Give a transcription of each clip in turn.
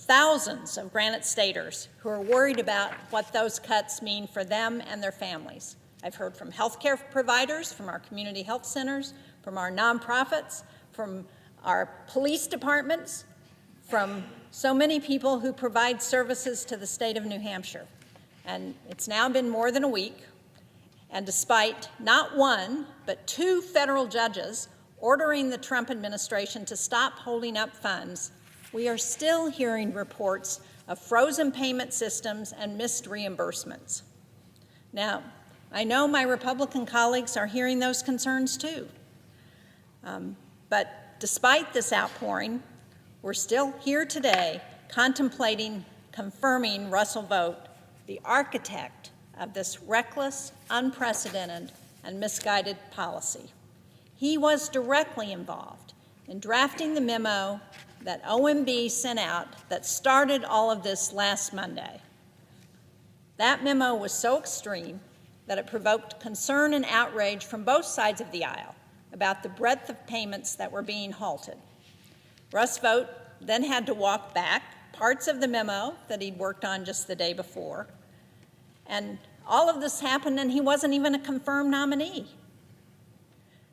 thousands of Granite Staters who are worried about what those cuts mean for them and their families. I've heard from healthcare providers, from our community health centers, from our nonprofits, from our police departments, from so many people who provide services to the state of New Hampshire. And it's now been more than a week, and despite not one, but 2 federal judges ordering the Trump administration to stop holding up funds, we are still hearing reports of frozen payment systems and missed reimbursements. Now, I know my Republican colleagues are hearing those concerns too. But despite this outpouring, we're still here today contemplating confirming Russell Vought, the architect of this reckless, unprecedented, and misguided policy. He was directly involved in drafting the memo that OMB sent out that started all of this last Monday. That memo was so extreme that it provoked concern and outrage from both sides of the aisle about the breadth of payments that were being halted. Russ Vought then had to walk back parts of the memo that he'd worked on just the day before. And all of this happened, and he wasn't even a confirmed nominee.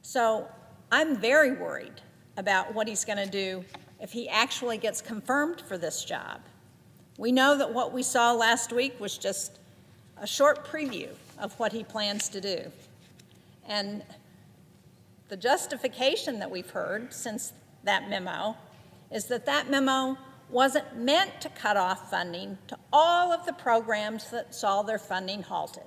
So I'm very worried about what he's going to do if he actually gets confirmed for this job. We know that what we saw last week was just a short preview of what he plans to do. And the justification that we've heard since that memo is that that memo wasn't meant to cut off funding to all of the programs that saw their funding halted.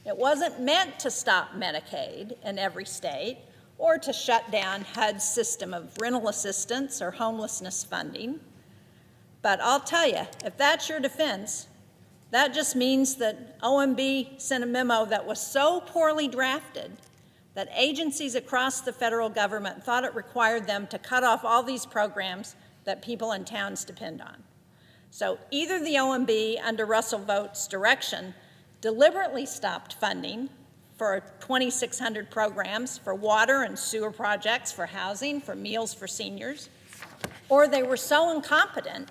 It wasn't meant to stop Medicaid in every state or to shut down HUD's system of rental assistance or homelessness funding. But I'll tell you, if that's your defense, that just means that OMB sent a memo that was so poorly drafted that agencies across the federal government thought it required them to cut off all these programs that people in towns depend on. So either the OMB, under Russell Vought's direction, deliberately stopped funding for 2,600 programs for water and sewer projects, for housing, for meals for seniors, or they were so incompetent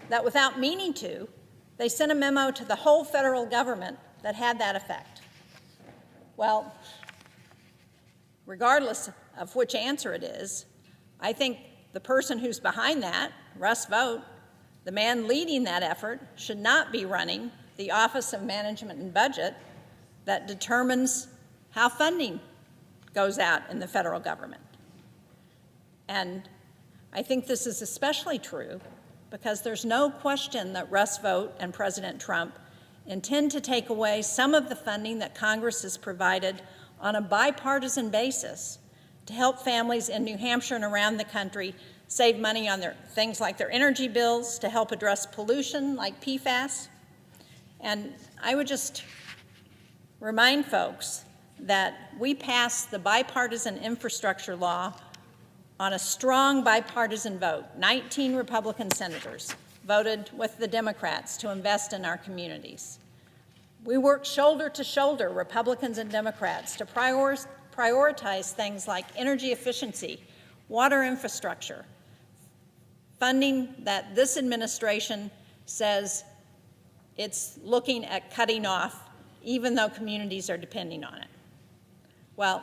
that without meaning to, they sent a memo to the whole federal government that had that effect. Well, regardless of which answer it is, I think the person who's behind that, Russ Vought, the man leading that effort, should not be running the Office of Management and Budget that determines how funding goes out in the federal government. And I think this is especially true because there's no question that Russ Vought and President Trump intend to take away some of the funding that Congress has provided on a bipartisan basis to help families in New Hampshire and around the country save money on their things like their energy bills, to help address pollution like PFAS. And I would just remind folks that we passed the bipartisan infrastructure law on a strong bipartisan vote. 19 Republican senators voted with the Democrats to invest in our communities. We worked shoulder to shoulder, Republicans and Democrats, to prioritize things like energy efficiency, water infrastructure, funding that this administration says it's looking at cutting off, even though communities are depending on it. Well,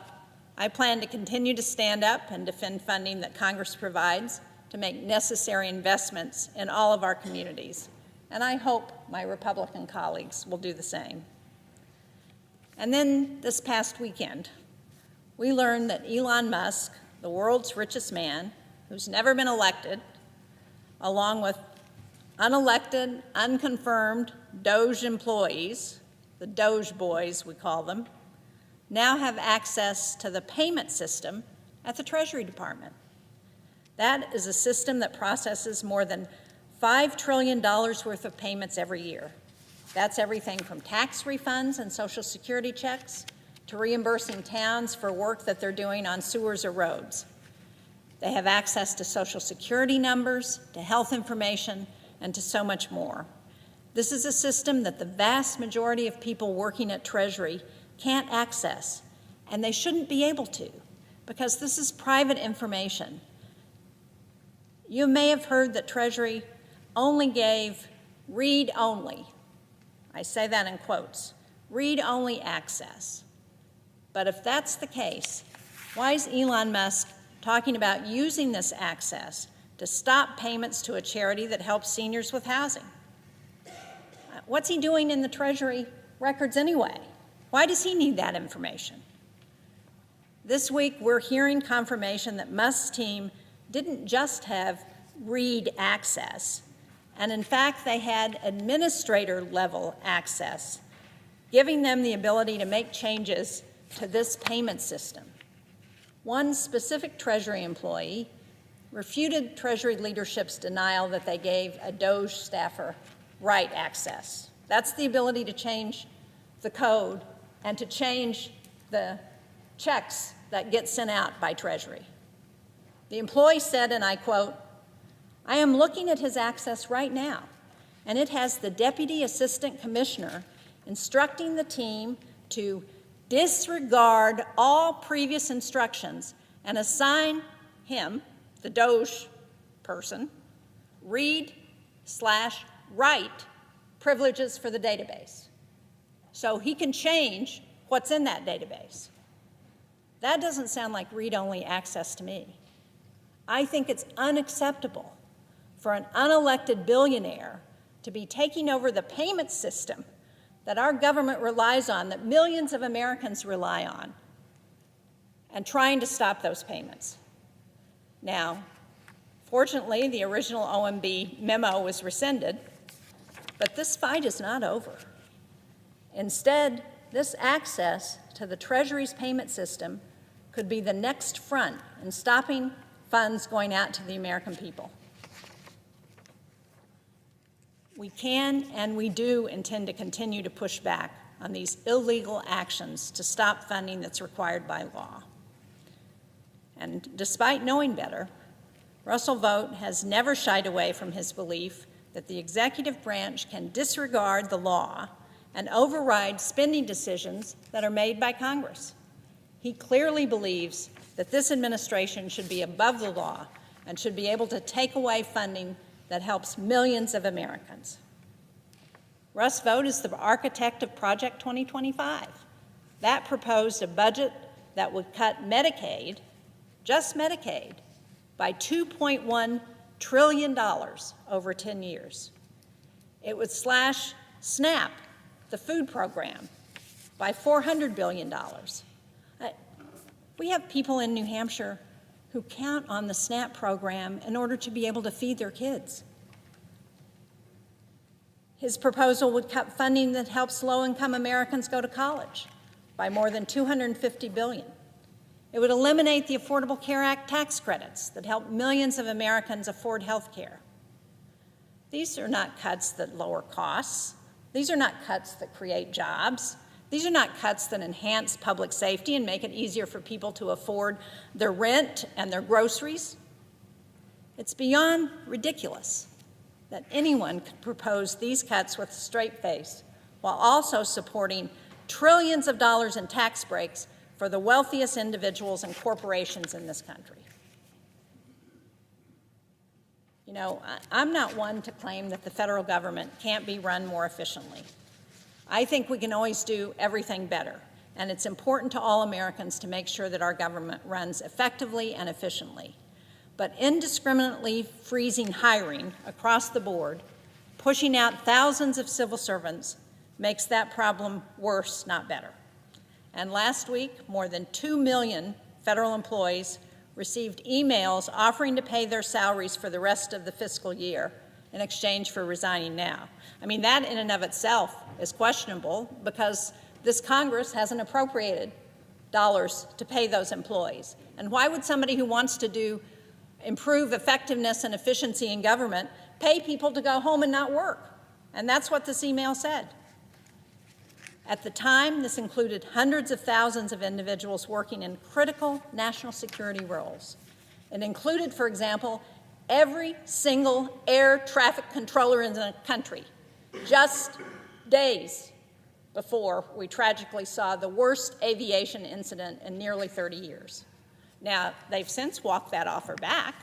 I plan to continue to stand up and defend funding that Congress provides to make necessary investments in all of our communities. And I hope my Republican colleagues will do the same. And then this past weekend, we learned that Elon Musk, the world's richest man, who's never been elected, along with unelected, unconfirmed Doge employees, the Doge boys we call them, now have access to the payment system at the Treasury Department. That is a system that processes more than $5 trillion worth of payments every year. That's everything from tax refunds and Social Security checks to reimbursing towns for work that they're doing on sewers or roads. They have access to Social Security numbers, to health information, and to so much more. This is a system that the vast majority of people working at Treasury can't access, and they shouldn't be able to, because this is private information. You may have heard that Treasury only gave read-only, I say that in quotes, read-only access. But if that's the case, why is Elon Musk talking about using this access to stop payments to a charity that helps seniors with housing? What's he doing in the Treasury records anyway? Why does he need that information? This week, we're hearing confirmation that Musk's team didn't just have read access, and in fact, they had administrator-level access, giving them the ability to make changes to this payment system. One specific Treasury employee refuted Treasury leadership's denial that they gave a DOJ staffer write access. That's the ability to change the code and to change the checks that get sent out by Treasury. The employee said, and I quote, "I am looking at his access right now, and it has the Deputy Assistant Commissioner instructing the team to disregard all previous instructions and assign him, the DOJ person, read/write privileges for the database, so he can change what's in that database." That doesn't sound like read-only access to me. I think it's unacceptable for an unelected billionaire to be taking over the payment system that our government relies on, that millions of Americans rely on, and trying to stop those payments. Now, fortunately, the original OMB memo was rescinded, but this fight is not over. Instead, this access to the Treasury's payment system could be the next front in stopping funds going out to the American people. We can and we do intend to continue to push back on these illegal actions to stop funding that's required by law. And despite knowing better, Russell Vought has never shied away from his belief that the executive branch can disregard the law and override spending decisions that are made by Congress. He clearly believes that this administration should be above the law and should be able to take away funding that helps millions of Americans. Russ Vought is the architect of Project 2025. That proposed a budget that would cut Medicaid, just Medicaid, by $2.1 trillion over 10 years. It would slash SNAP, the food program, by $400 billion. We have people in New Hampshire who count on the SNAP program in order to be able to feed their kids. His proposal would cut funding that helps low-income Americans go to college by more than $250 billion. It would eliminate the Affordable Care Act tax credits that help millions of Americans afford health care. These are not cuts that lower costs. These are not cuts that create jobs. These are not cuts that enhance public safety and make it easier for people to afford their rent and their groceries. It's beyond ridiculous that anyone could propose these cuts with a straight face while also supporting trillions of dollars in tax breaks for the wealthiest individuals and corporations in this country. You know, I'm not one to claim that the federal government can't be run more efficiently. I think we can always do everything better, and it's important to all Americans to make sure that our government runs effectively and efficiently. But indiscriminately freezing hiring across the board, pushing out thousands of civil servants, makes that problem worse, not better. And last week, more than 2 million federal employees received emails offering to pay their salaries for the rest of the fiscal year in exchange for resigning now. I mean, that in and of itself is questionable because this Congress hasn't appropriated dollars to pay those employees. And why would somebody who wants to improve effectiveness and efficiency in government pay people to go home and not work? And that's what this email said. At the time, this included hundreds of thousands of individuals working in critical national security roles. It included, for example, every single air traffic controller in the country, just days before we tragically saw the worst aviation incident in nearly 30 years. Now, they've since walked that offer back,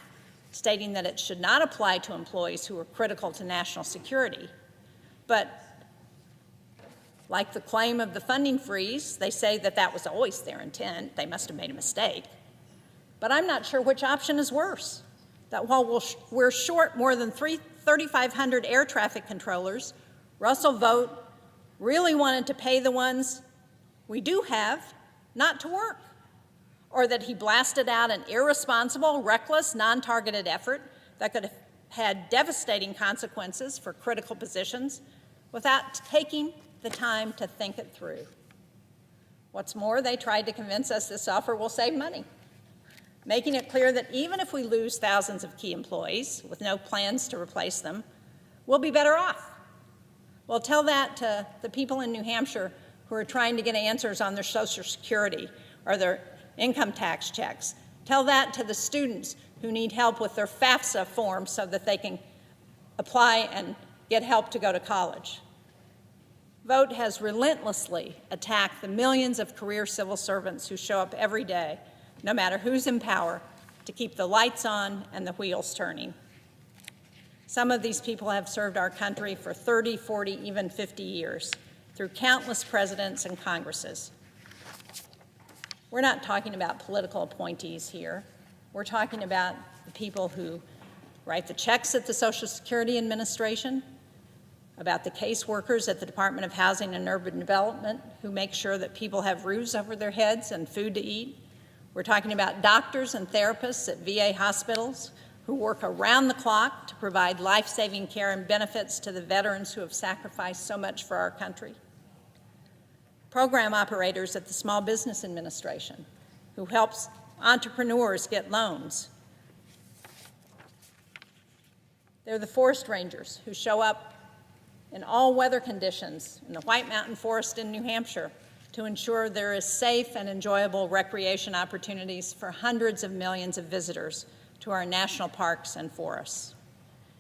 stating that it should not apply to employees who are critical to national security. But like the claim of the funding freeze, they say that that was always their intent. They must have made a mistake. But I'm not sure which option is worse. That while we're short more than 3,500 air traffic controllers, Russell Vought really wanted to pay the ones we do have not to work, or that he blasted out an irresponsible, reckless, non-targeted effort that could have had devastating consequences for critical positions without taking the time to think it through. What's more, they tried to convince us this offer will save money, making it clear that even if we lose thousands of key employees with no plans to replace them, we'll be better off. Well, tell that to the people in New Hampshire who are trying to get answers on their Social Security or their income tax checks. Tell that to the students who need help with their FAFSA forms so that they can apply and get help to go to college. Vought has relentlessly attacked the millions of career civil servants who show up every day, no matter who's in power, to keep the lights on and the wheels turning. Some of these people have served our country for 30, 40, even 50 years through countless presidents and Congresses. We're not talking about political appointees here. We're talking about the people who write the checks at the Social Security Administration, about the caseworkers at the Department of Housing and Urban Development who make sure that people have roofs over their heads and food to eat. We're talking about doctors and therapists at VA hospitals who work around the clock to provide life-saving care and benefits to the veterans who have sacrificed so much for our country. Program operators at the Small Business Administration who helps entrepreneurs get loans. They're the forest rangers who show up in all weather conditions in the White Mountain Forest in New Hampshire to ensure there is safe and enjoyable recreation opportunities for hundreds of millions of visitors to our national parks and forests.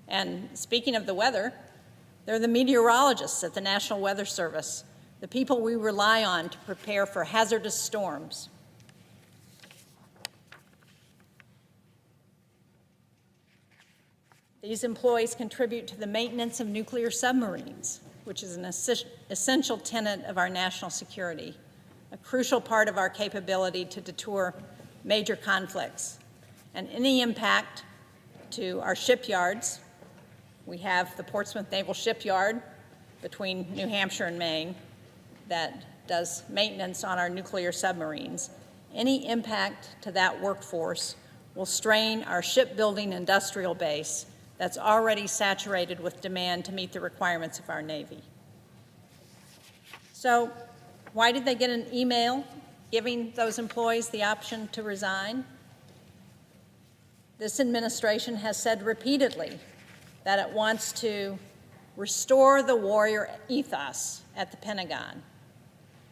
And speaking of the weather, they're the meteorologists at the National Weather Service, the people we rely on to prepare for hazardous storms. These employees contribute to the maintenance of nuclear submarines, which is an essential tenet of our national security, a crucial part of our capability to deter major conflicts. And any impact to our shipyards, we have the Portsmouth Naval Shipyard between New Hampshire and Maine that does maintenance on our nuclear submarines. Any impact to that workforce will strain our shipbuilding industrial base that's already saturated with demand to meet the requirements of our Navy. So why did they get an email giving those employees the option to resign? This administration has said repeatedly that it wants to restore the warrior ethos at the Pentagon.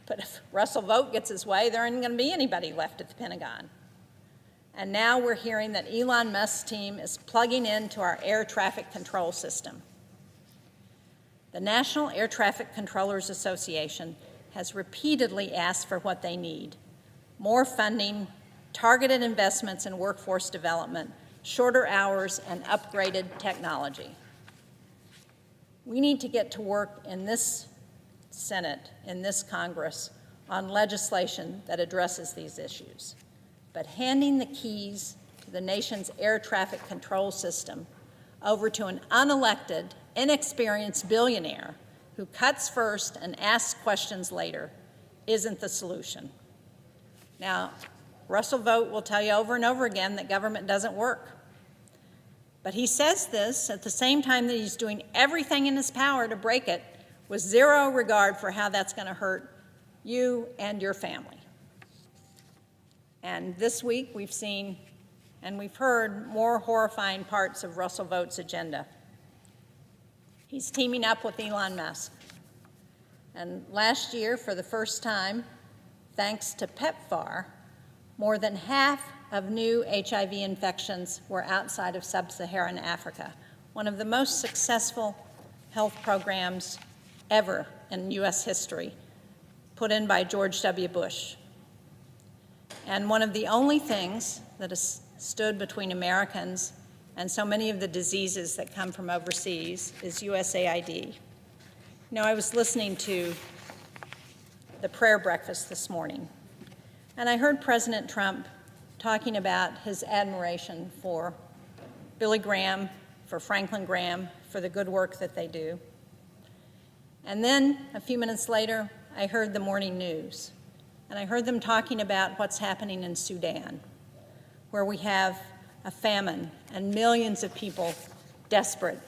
But if Russell Vought gets his way, there isn't going to be anybody left at the Pentagon. And now we're hearing that Elon Musk's team is plugging into our air traffic control system. The National Air Traffic Controllers Association has repeatedly asked for what they need: more funding, targeted investments in workforce development, shorter hours, and upgraded technology. We need to get to work in this Senate, in this Congress, on legislation that addresses these issues. But handing the keys to the nation's air traffic control system over to an unelected, inexperienced billionaire who cuts first and asks questions later isn't the solution. Now, Russell Vought will tell you over and over again that government doesn't work. But he says this at the same time that he's doing everything in his power to break it, with zero regard for how that's going to hurt you and your family. And this week we've seen and we've heard more horrifying parts of Russell Vought's agenda. He's teaming up with Elon Musk. And last year, for the first time, thanks to PEPFAR, more than half of new HIV infections were outside of sub-Saharan Africa, one of the most successful health programs ever in U.S. history, put in by George W. Bush. And one of the only things that has stood between Americans and so many of the diseases that come from overseas is USAID. You know, I was listening to the prayer breakfast this morning, and I heard President Trump talking about his admiration for Billy Graham, for Franklin Graham, for the good work that they do. And then, a few minutes later, I heard the morning news, and I heard them talking about what's happening in Sudan, where we have a famine and millions of people desperate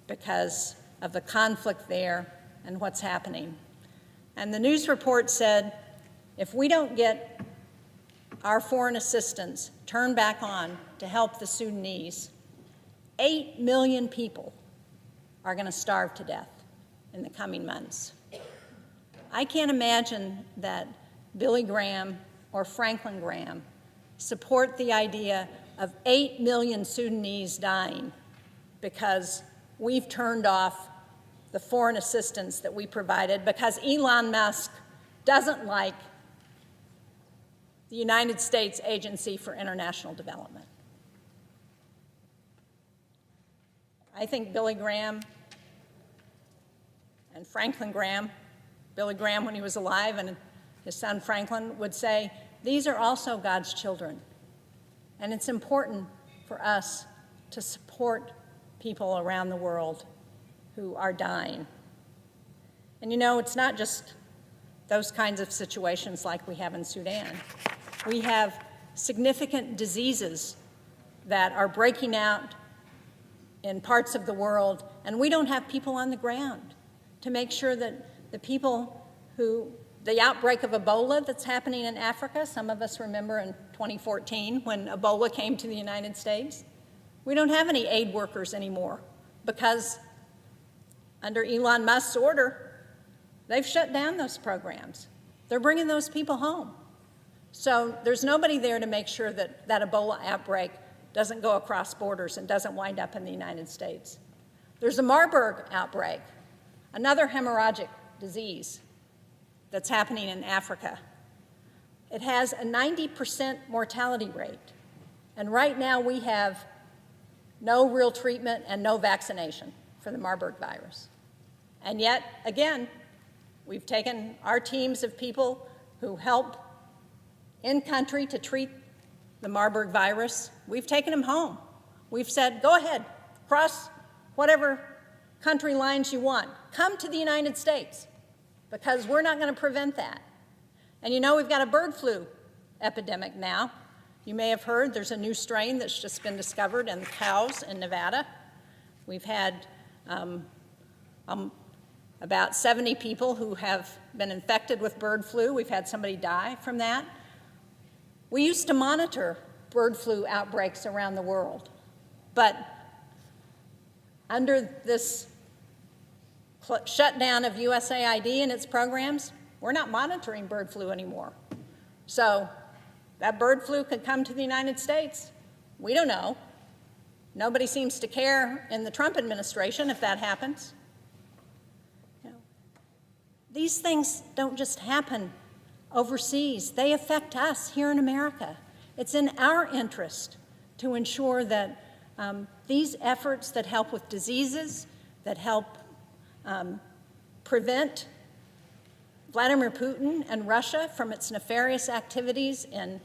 because of the conflict there and what's happening. And the news report said, if we don't get our foreign assistance turned back on to help the Sudanese, 8 million people are going to starve to death in the coming months. I can't imagine that Billy Graham or Franklin Graham support the idea of 8 million Sudanese dying because we've turned off the foreign assistance that we provided because Elon Musk doesn't like the United States Agency for International Development. I think Billy Graham and Franklin Graham, Billy Graham when he was alive and his son Franklin would say, these are also God's children. And it's important for us to support people around the world who are dying. And you know, it's not just those kinds of situations like we have in Sudan. We have significant diseases that are breaking out in parts of the world, and we don't have people on the ground to make sure that the people who, the outbreak of Ebola that's happening in Africa, some of us remember in 2014 when Ebola came to the United States, we don't have any aid workers anymore because under Elon Musk's order, they've shut down those programs. They're bringing those people home. So there's nobody there to make sure that that Ebola outbreak doesn't go across borders and doesn't wind up in the United States. There's a Marburg outbreak, another hemorrhagic disease that's happening in Africa. It has a 90% mortality rate. And right now we have no real treatment and no vaccination for the Marburg virus. And yet, again, we've taken our teams of people who help in country to treat the Marburg virus. We've taken them home. We've said, go ahead, cross whatever country lines you want. Come to the United States, because we're not going to prevent that. And you know, we've got a bird flu epidemic now. You may have heard there's a new strain that's just been discovered in cows in Nevada. We've had about 70 people who have been infected with bird flu. We've had somebody die from that. We used to monitor bird flu outbreaks around the world, but under this shutdown of USAID and its programs, we're not monitoring bird flu anymore. So that bird flu could come to the United States. We don't know. Nobody seems to care in the Trump administration if that happens. You know, these things don't just happen overseas. They affect us here in America. It's in our interest to ensure that these efforts that help with diseases, that help prevent Vladimir Putin and Russia from its nefarious activities in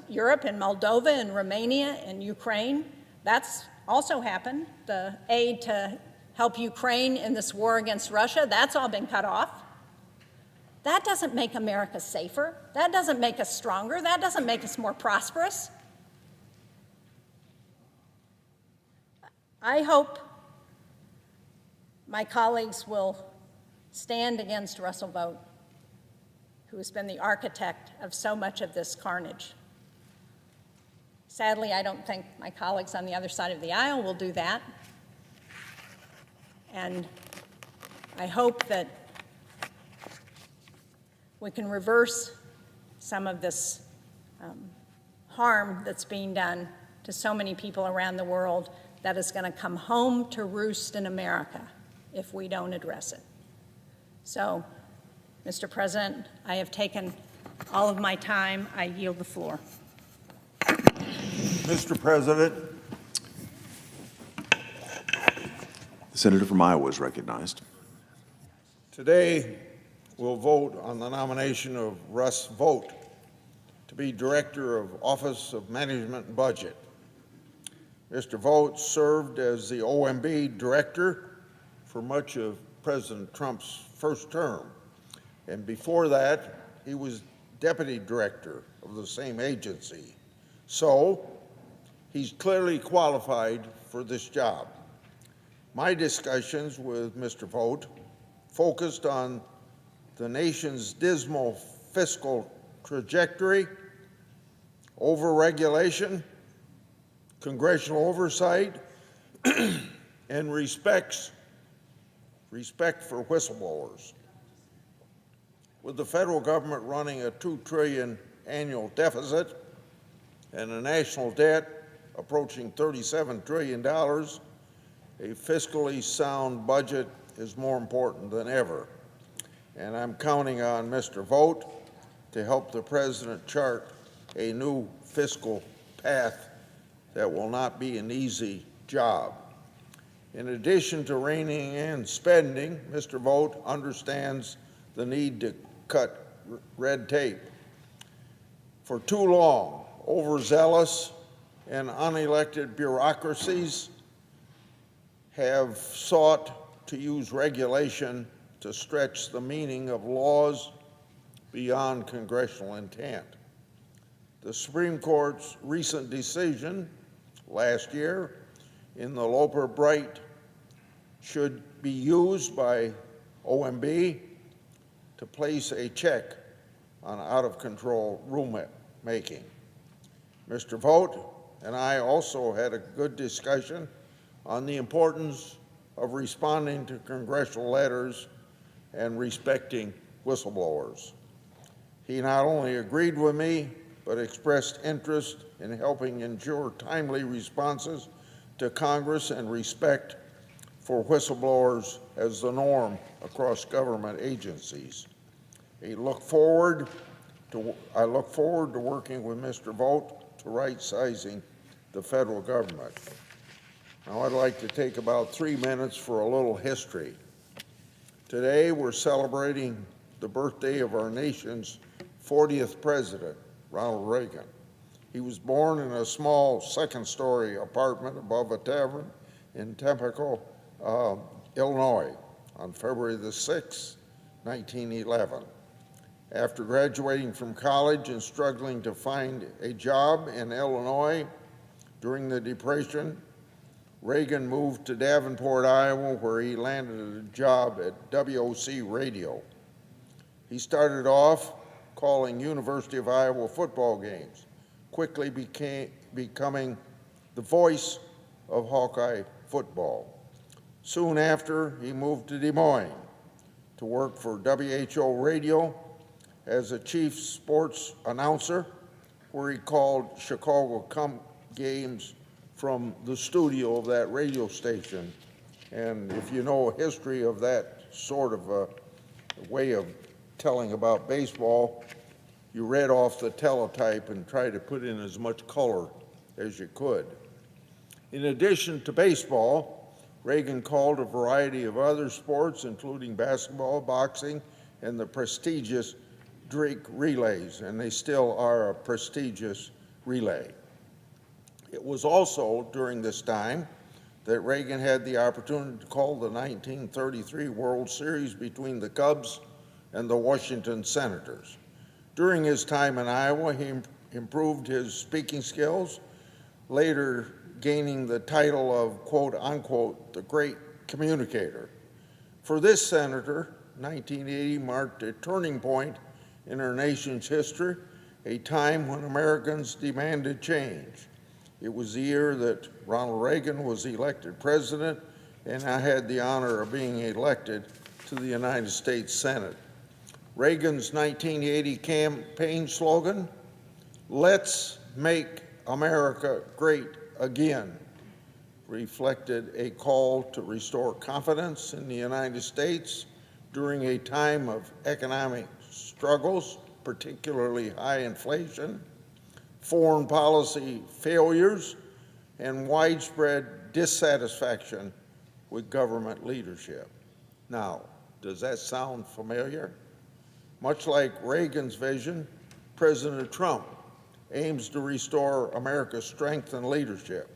Europe, in Moldova, in Romania, and Ukraine. That's also happened. The aid to help Ukraine in this war against Russia, that's all been cut off. That doesn't make America safer. That doesn't make us stronger. That doesn't make us more prosperous. I hope my colleagues will stand against Russell Vought, who has been the architect of so much of this carnage. Sadly, I don't think my colleagues on the other side of the aisle will do that. And I hope that we can reverse some of this harm that's being done to so many people around the world that is going to come home to roost in America if we don't address it. So, Mr. President, I have taken all of my time. I yield the floor. Mr. President, The senator from Iowa is recognized. Today, we'll vote on the nomination of Russ Vought to be Director of Office of Management and Budget. Mr. Vought served as the OMB Director for much of President Trump's first term, and before that, he was Deputy Director of the same agency. So, he's clearly qualified for this job. My discussions with Mr. Vought focused on the nation's dismal fiscal trajectory, overregulation, congressional oversight, and respect for whistleblowers. With the federal government running a $2 trillion annual deficit and a national debt approaching $37 trillion, a fiscally sound budget is more important than ever. And I'm counting on Mr. Vought to help the President chart a new fiscal path that will not be an easy job. In addition to reining in spending, Mr. Vought understands the need to cut red tape. For too long, overzealous and unelected bureaucracies have sought to use regulation to stretch the meaning of laws beyond congressional intent. The Supreme Court's recent decision last year in the Loper-Bright should be used by OMB to place a check on out-of-control rulemaking. Mr. Vought and I also had a good discussion on the importance of responding to congressional letters and respecting whistleblowers. He not only agreed with me, but expressed interest in helping ensure timely responses to Congress and respect for whistleblowers as the norm across government agencies. I look forward to working with Mr. Vought to right-sizing the federal government. Now I'd like to take about 3 minutes for a little history. Today we're celebrating the birthday of our nation's 40th president, Ronald Reagan. He was born in a small second-story apartment above a tavern in Temple, Illinois, on February the 6th, 1911. After graduating from college and struggling to find a job in Illinois during the Depression, Reagan moved to Davenport, Iowa, where he landed a job at WOC Radio. He started off calling University of Iowa football games, quickly becoming the voice of Hawkeye football. Soon after, he moved to Des Moines to work for WHO Radio as a chief sports announcer, where he called Chicago games from the studio of that radio station. And if you know a history of that sort of a way of telling about baseball, you read off the teletype and tried to put in as much color as you could. In addition to baseball, Reagan called a variety of other sports, including basketball, boxing, and the prestigious Drake relays, and they still are a prestigious relay. It was also during this time that Reagan had the opportunity to call the 1933 World Series between the Cubs and the Washington Senators. During his time in Iowa, he improved his speaking skills, later gaining the title of, quote, unquote, the great communicator. For this senator, 1980 marked a turning point in our nation's history, a time when Americans demanded change. It was the year that Ronald Reagan was elected president, and I had the honor of being elected to the United States Senate. Reagan's 1980 campaign slogan, "Let's make America great again," reflected a call to restore confidence in the United States during a time of economic struggles, particularly high inflation, foreign policy failures, and widespread dissatisfaction with government leadership. Now, does that sound familiar? Much like Reagan's vision, President Trump aims to restore America's strength and leadership.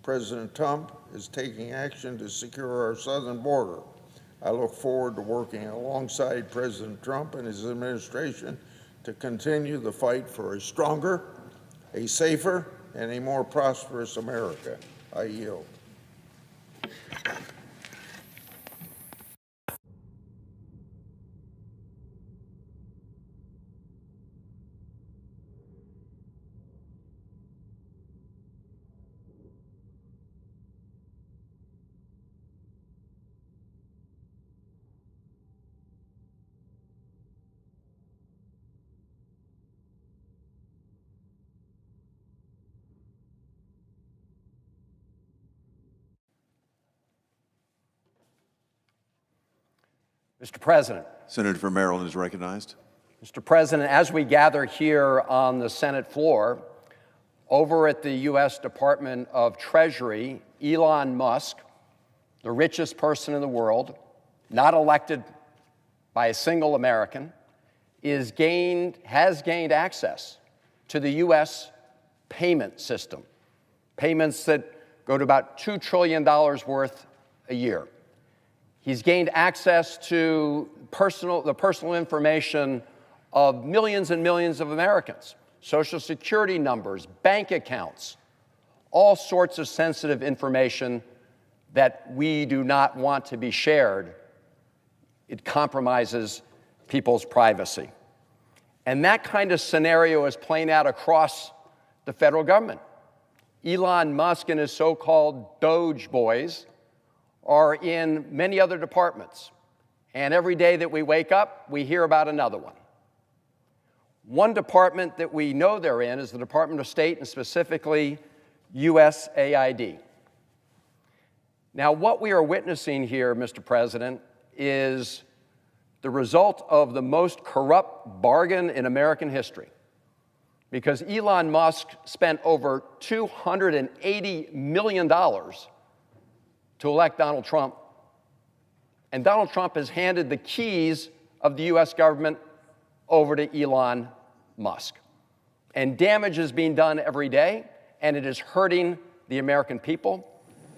President Trump is taking action to secure our southern border. I look forward to working alongside President Trump and his administration to continue the fight for a stronger, a safer, and a more prosperous America. I yield. Mr. President. Senator from Maryland is recognized. Mr. President, as we gather here on the Senate floor, over at the U.S. Department of Treasury, Elon Musk, the richest person in the world, not elected by a single American, has gained access to the U.S. payment system, payments that go to about $2 trillion worth a year. He's gained access to the personal information of millions and millions of Americans, Social Security numbers, bank accounts, all sorts of sensitive information that we do not want to be shared. It compromises people's privacy. And that kind of scenario is playing out across the federal government. Elon Musk and his so-called Doge boys are in many other departments. And every day that we wake up, we hear about another one. One department that we know they're in is the Department of State, and specifically USAID. Now, what we are witnessing here, Mr. President, is the result of the most corrupt bargain in American history. Because Elon Musk spent over $280 million to elect Donald Trump. And Donald Trump has handed the keys of the U.S. government over to Elon Musk. And damage is being done every day, and it is hurting the American people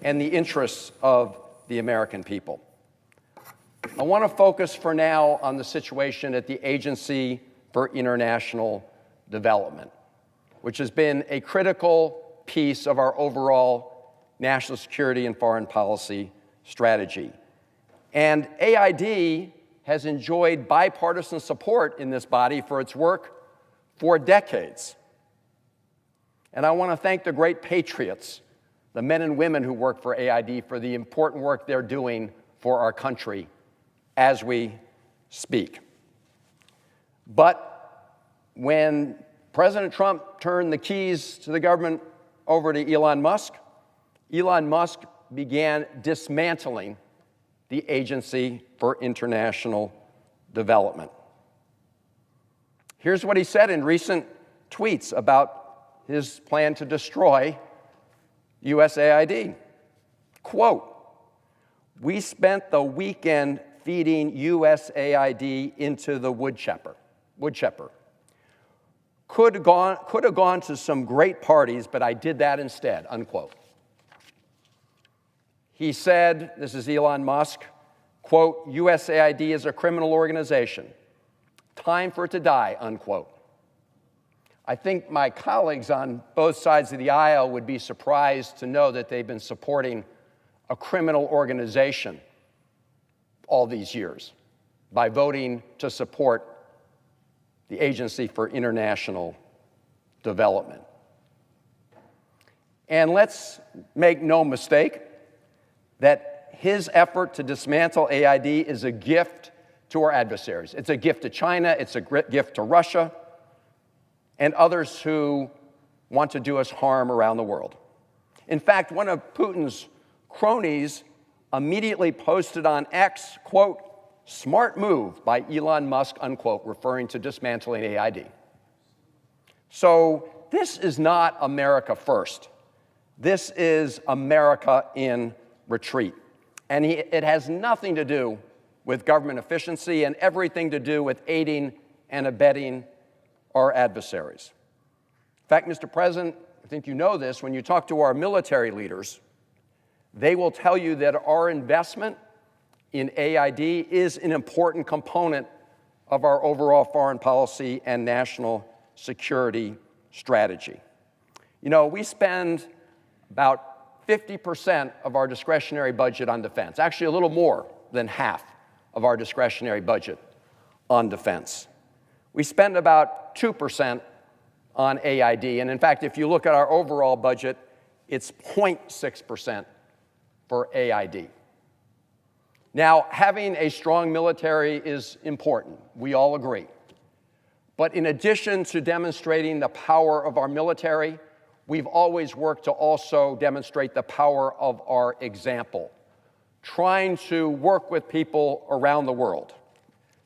and the interests of the American people. I want to focus for now on the situation at the Agency for International Development, which has been a critical piece of our overall national security and foreign policy strategy. And AID has enjoyed bipartisan support in this body for its work for decades. And I want to thank the great patriots, the men and women who work for AID, for the important work they're doing for our country as we speak. But when President Trump turned the keys to the government over to Elon Musk began dismantling the Agency for International Development. Here's what he said in recent tweets about his plan to destroy USAID. Quote, "We spent the weekend feeding USAID into the wood chipper. Could have gone to some great parties, but I did that instead," unquote. He said, this is Elon Musk, quote, "USAID is a criminal organization. Time for it to die," unquote. I think my colleagues on both sides of the aisle would be surprised to know that they've been supporting a criminal organization all these years by voting to support the Agency for International Development. And let's make no mistake that his effort to dismantle AID is a gift to our adversaries. It's a gift to China, it's a gift to Russia, and others who want to do us harm around the world. In fact, one of Putin's cronies immediately posted on X, quote, "Smart move by Elon Musk," unquote, referring to dismantling AID. So this is not America first. This is America in retreat. And it has nothing to do with government efficiency and everything to do with aiding and abetting our adversaries. In fact, Mr. President, I think you know this, when you talk to our military leaders, they will tell you that our investment in AID is an important component of our overall foreign policy and national security strategy. You know, we spend about 50% of our discretionary budget on defense, actually a little more than half of our discretionary budget on defense. We spend about 2% on AID, and in fact, if you look at our overall budget, it's 0.6% for AID. Now, having a strong military is important. We all agree. But in addition to demonstrating the power of our military, we've always worked to also demonstrate the power of our example, trying to work with people around the world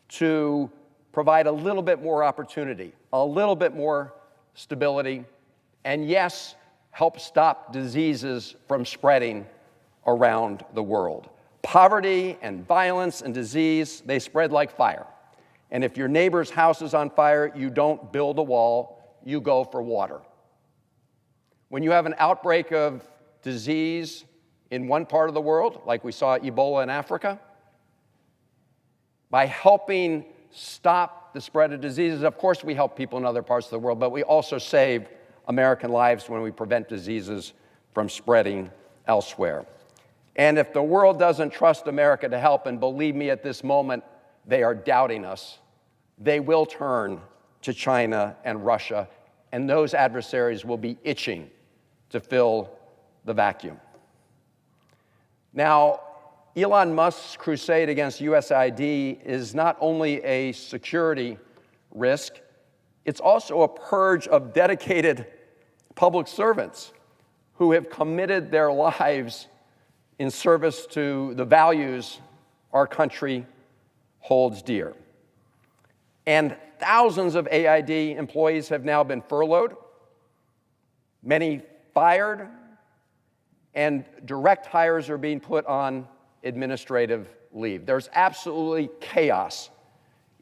to provide a little bit more opportunity, a little bit more stability, and yes, help stop diseases from spreading around the world. Poverty and violence and disease, they spread like fire. And if your neighbor's house is on fire, you don't build a wall, you go for water. When you have an outbreak of disease in one part of the world, like we saw Ebola in Africa, by helping stop the spread of diseases, of course we help people in other parts of the world, but we also save American lives when we prevent diseases from spreading elsewhere. And if the world doesn't trust America to help, and believe me at this moment, they are doubting us, they will turn to China and Russia, and those adversaries will be itching to fill the vacuum. Now, Elon Musk's crusade against USAID is not only a security risk, it's also a purge of dedicated public servants who have committed their lives in service to the values our country holds dear. And thousands of AID employees have now been furloughed, many fired, and direct hires are being put on administrative leave. There's absolutely chaos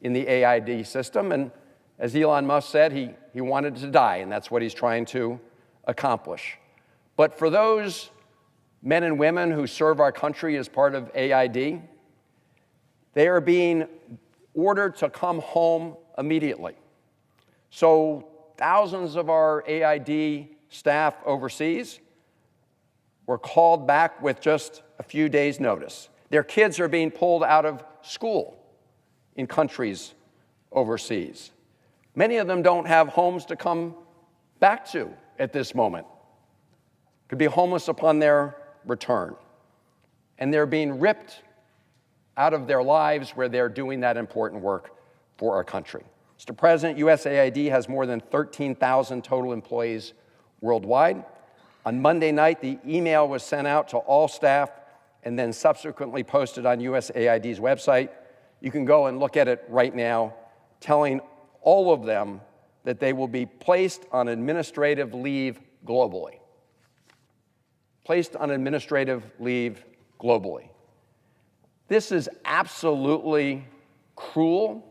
in the AID system, and as Elon Musk said, he wanted to die, and that's what he's trying to accomplish. But for those men and women who serve our country as part of AID, they are being ordered to come home immediately. So thousands of our AID staff overseas were called back with just a few days' notice. Their kids are being pulled out of school in countries overseas. Many of them don't have homes to come back to at this moment. Could be homeless upon their return. And they're being ripped out of their lives where they're doing that important work for our country. Mr. President, USAID has more than 13,000 total employees worldwide. On Monday night, the email was sent out to all staff and then subsequently posted on USAID's website. You can go and look at it right now, telling all of them that they will be placed on administrative leave globally. Placed on administrative leave globally. This is absolutely cruel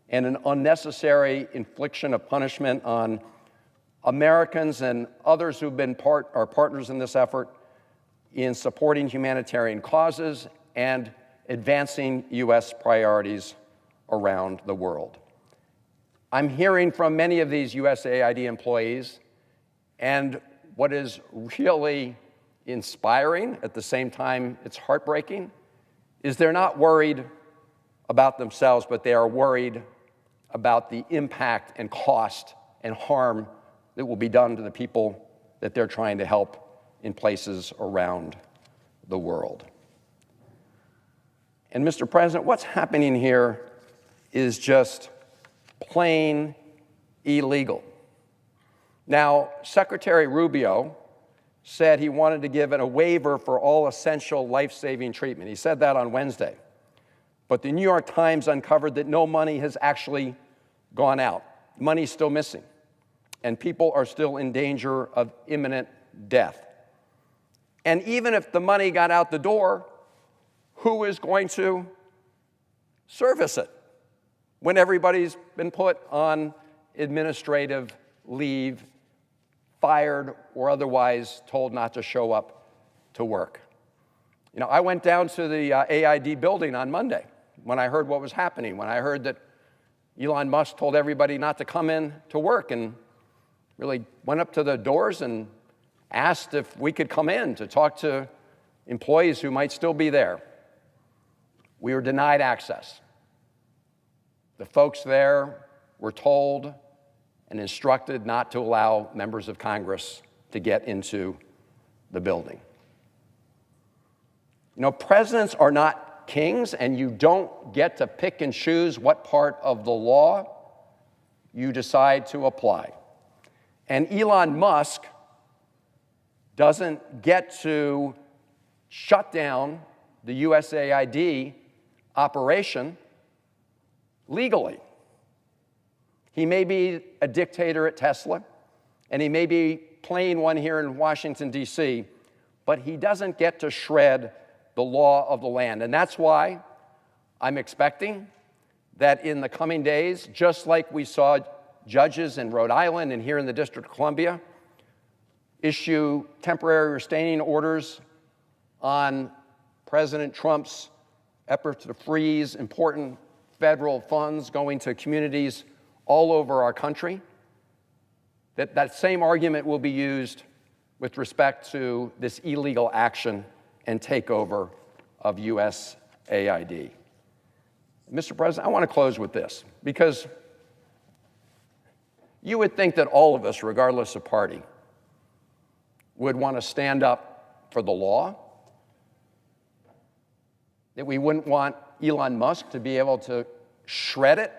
and an unnecessary infliction of punishment on Americans and others who've been our partners in this effort in supporting humanitarian causes and advancing U.S. priorities around the world. I'm hearing from many of these USAID employees, and what is really inspiring, at the same time it's heartbreaking, is they're not worried about themselves, but they are worried about the impact and cost and harm that will be done to the people that they're trying to help in places around the world. And Mr. President, what's happening here is just plain illegal. Now, Secretary Rubio said he wanted to give a waiver for all essential life-saving treatment. He said that on Wednesday. But the New York Times uncovered that no money has actually gone out. Money's still missing. And people are still in danger of imminent death. And even if the money got out the door, who is going to service it when everybody's been put on administrative leave, fired, or otherwise told not to show up to work? You know, I went down to the AID building on Monday when I heard what was happening, when I heard that Elon Musk told everybody not to come in to work, and really went up to the doors and asked if we could come in to talk to employees who might still be there. We were denied access. The folks there were told and instructed not to allow members of Congress to get into the building. You know, presidents are not kings, and you don't get to pick and choose what part of the law you decide to apply. And Elon Musk doesn't get to shut down the USAID operation legally. He may be a dictator at Tesla, and he may be playing one here in Washington, D.C., but he doesn't get to shred the law of the land. And that's why I'm expecting that in the coming days, just like we saw judges in Rhode Island and here in the District of Columbia issue temporary restraining orders on President Trump's effort to freeze important federal funds going to communities all over our country, that same argument will be used with respect to this illegal action and takeover of USAID. Mr. President, I want to close with this, because you would think that all of us, regardless of party, would want to stand up for the law, that we wouldn't want Elon Musk to be able to shred it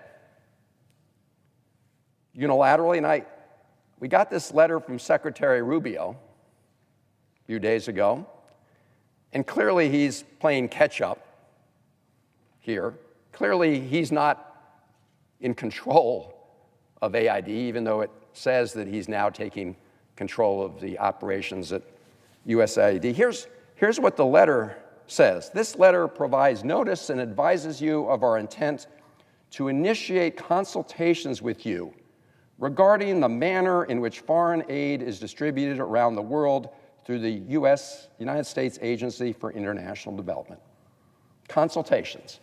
unilaterally. And we got this letter from Secretary Rubio a few days ago, and clearly he's playing catch-up here. Clearly he's not in control of AID, even though it says that he's now taking control of the operations at USAID. Here's what the letter says. This letter provides notice and advises you of our intent to initiate consultations with you regarding the manner in which foreign aid is distributed around the world through the United States Agency for International Development. Consultations.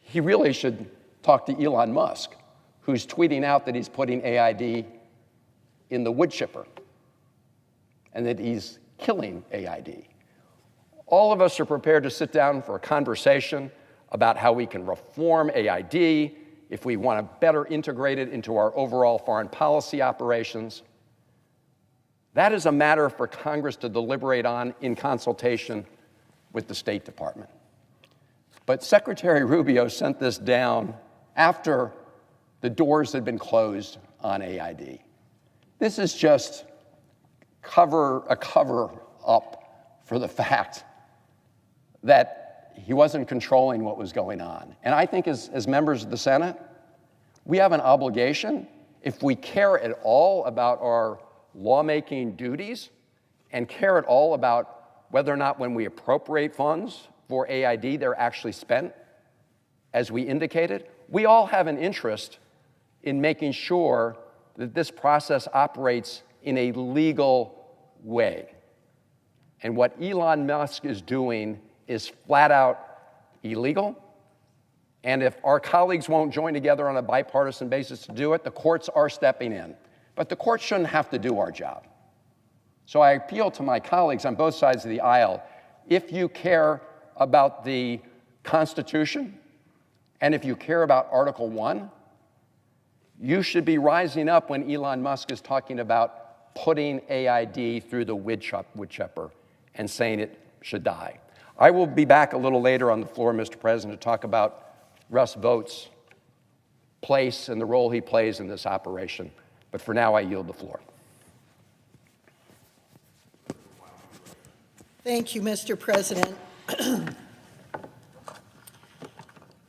He really should talk to Elon Musk, who's tweeting out that he's putting AID in the wood chipper and that he's killing AID. All of us are prepared to sit down for a conversation about how we can reform AID, if we want to better integrate it into our overall foreign policy operations. That is a matter for Congress to deliberate on in consultation with the State Department. But Secretary Rubio sent this down after the doors had been closed on AID. This is just a cover-up for the fact that he wasn't controlling what was going on. And I think as members of the Senate, we have an obligation, if we care at all about our lawmaking duties and care at all about whether or not when we appropriate funds for AID, they're actually spent, as we indicated, we all have an interest in making sure that this process operates in a legal way. And what Elon Musk is doing is flat out illegal. And if our colleagues won't join together on a bipartisan basis to do it, the courts are stepping in. But the courts shouldn't have to do our job. So I appeal to my colleagues on both sides of the aisle, if you care about the Constitution, and if you care about Article 1, you should be rising up when Elon Musk is talking about putting AID through the wood chipper and saying it should die. I will be back a little later on the floor, Mr. President, to talk about Russ Vought's place and the role he plays in this operation. But for now, I yield the floor. Thank you, Mr. President.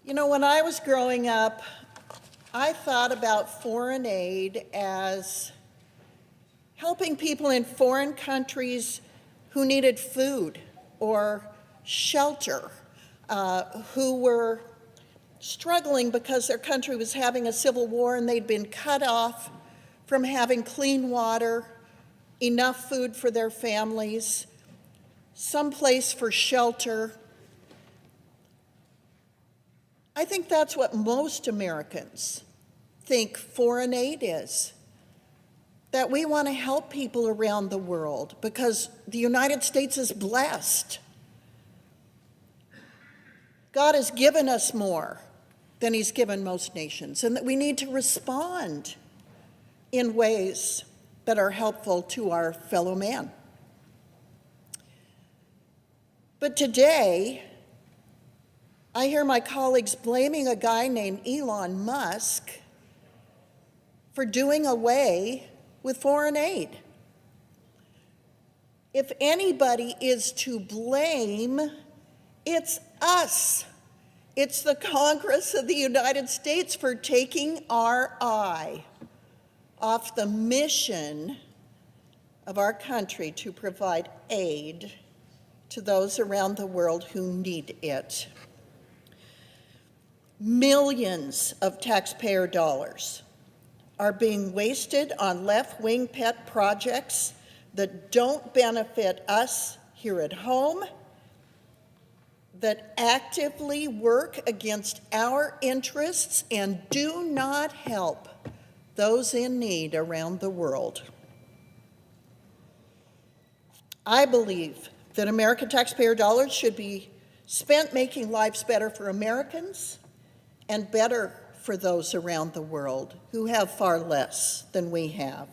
You know, when I was growing up, I thought about foreign aid as helping people in foreign countries who needed food or shelter, who were struggling because their country was having a civil war and they'd been cut off from having clean water, enough food for their families, some place for shelter. I think that's what most Americans think foreign aid is, that we want to help people around the world because the United States is blessed. God has given us more than he's given most nations, and that we need to respond in ways that are helpful to our fellow man. But today, I hear my colleagues blaming a guy named Elon Musk for doing away with foreign aid. If anybody is to blame, it's us. It's the Congress of the United States for taking our eye off the mission of our country to provide aid to those around the world who need it. Millions of taxpayer dollars are being wasted on left-wing pet projects that don't benefit us here at home, that actively work against our interests and do not help those in need around the world. I believe that American taxpayer dollars should be spent making lives better for Americans and better for those around the world who have far less than we have.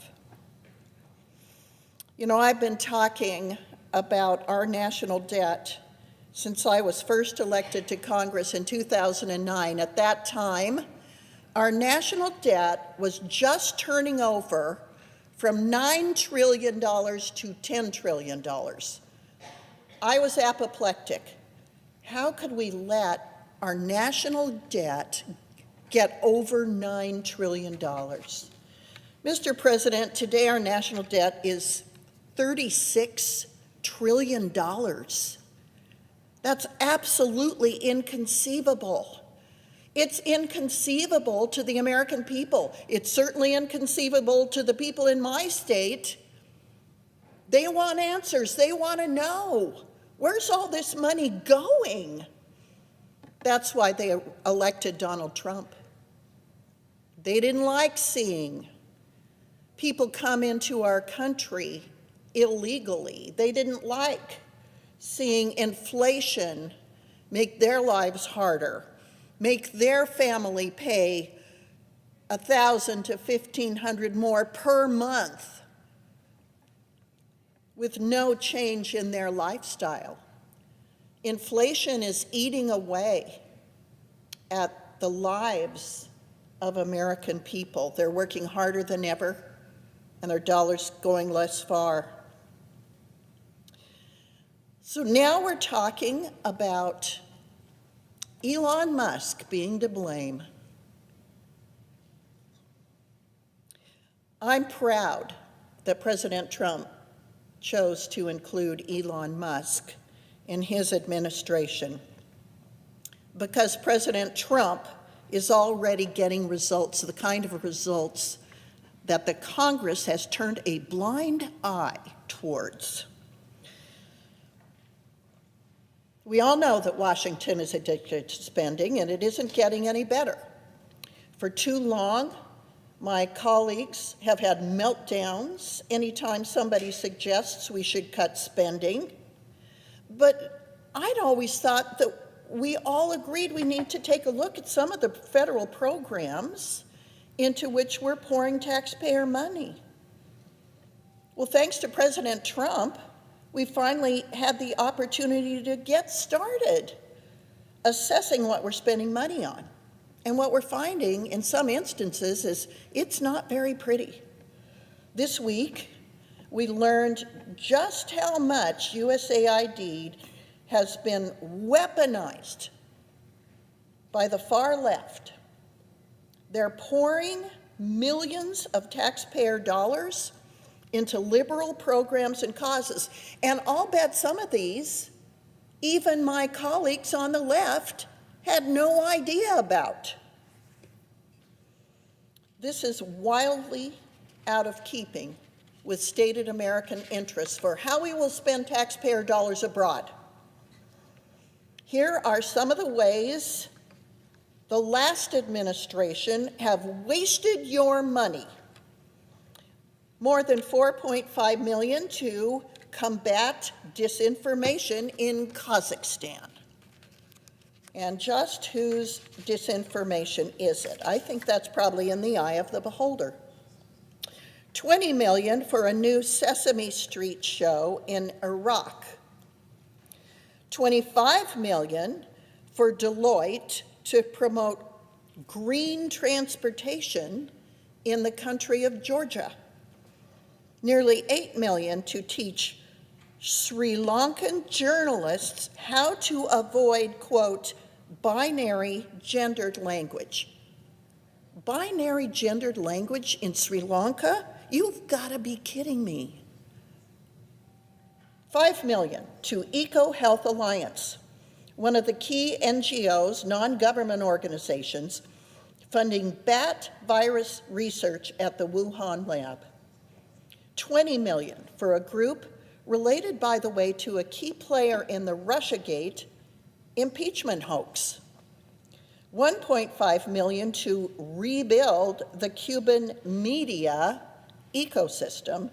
You know, I've been talking about our national debt since I was first elected to Congress in 2009. At that time, our national debt was just turning over from $9 trillion to $10 trillion. I was apoplectic. How could we let our national debt get over $9 trillion? Mr. President, today our national debt is $36 trillion. That's absolutely inconceivable. It's inconceivable to the American people. It's certainly inconceivable to the people in my state. They want answers. They want to know, where's all this money going? That's why they elected Donald Trump. They didn't like seeing people come into our country illegally. They didn't like seeing inflation make their lives harder, make their family pay $1,000 to $1,500 more per month with no change in their lifestyle. Inflation is eating away at the lives of American people. They're working harder than ever, and their dollars going less far. So now we're talking about Elon Musk being to blame. I'm proud that President Trump chose to include Elon Musk in his administration, because President Trump is already getting results, the kind of results that the Congress has turned a blind eye towards. We all know that Washington is addicted to spending, and it isn't getting any better. For too long, my colleagues have had meltdowns anytime somebody suggests we should cut spending. But I'd always thought that we all agreed we need to take a look at some of the federal programs into which we're pouring taxpayer money. Well, thanks to President Trump, we finally had the opportunity to get started assessing what we're spending money on. And what we're finding in some instances is it's not very pretty. This week, we learned just how much USAID has been weaponized by the far left. They're pouring millions of taxpayer dollars into liberal programs and causes. And I'll bet some of these even my colleagues on the left had no idea about. This is wildly out of keeping with stated American interests for how we will spend taxpayer dollars abroad. Here are some of the ways the last administration have wasted your money. More than $4.5 million to combat disinformation in Kazakhstan. And just whose disinformation is it? I think that's probably in the eye of the beholder. $20 million for a new Sesame Street show in Iraq. $25 million for Deloitte to promote green transportation in the country of Georgia. Nearly $8 million to teach Sri Lankan journalists how to avoid, quote, binary gendered language. Binary gendered language in Sri Lanka? You've got to be kidding me. $5 million to EcoHealth Alliance, one of the key NGOs, non-government organizations, funding bat virus research at the Wuhan lab. $20 million for a group related, by the way, to a key player in the Russiagate impeachment hoax. $1.5 million to rebuild the Cuban media ecosystem.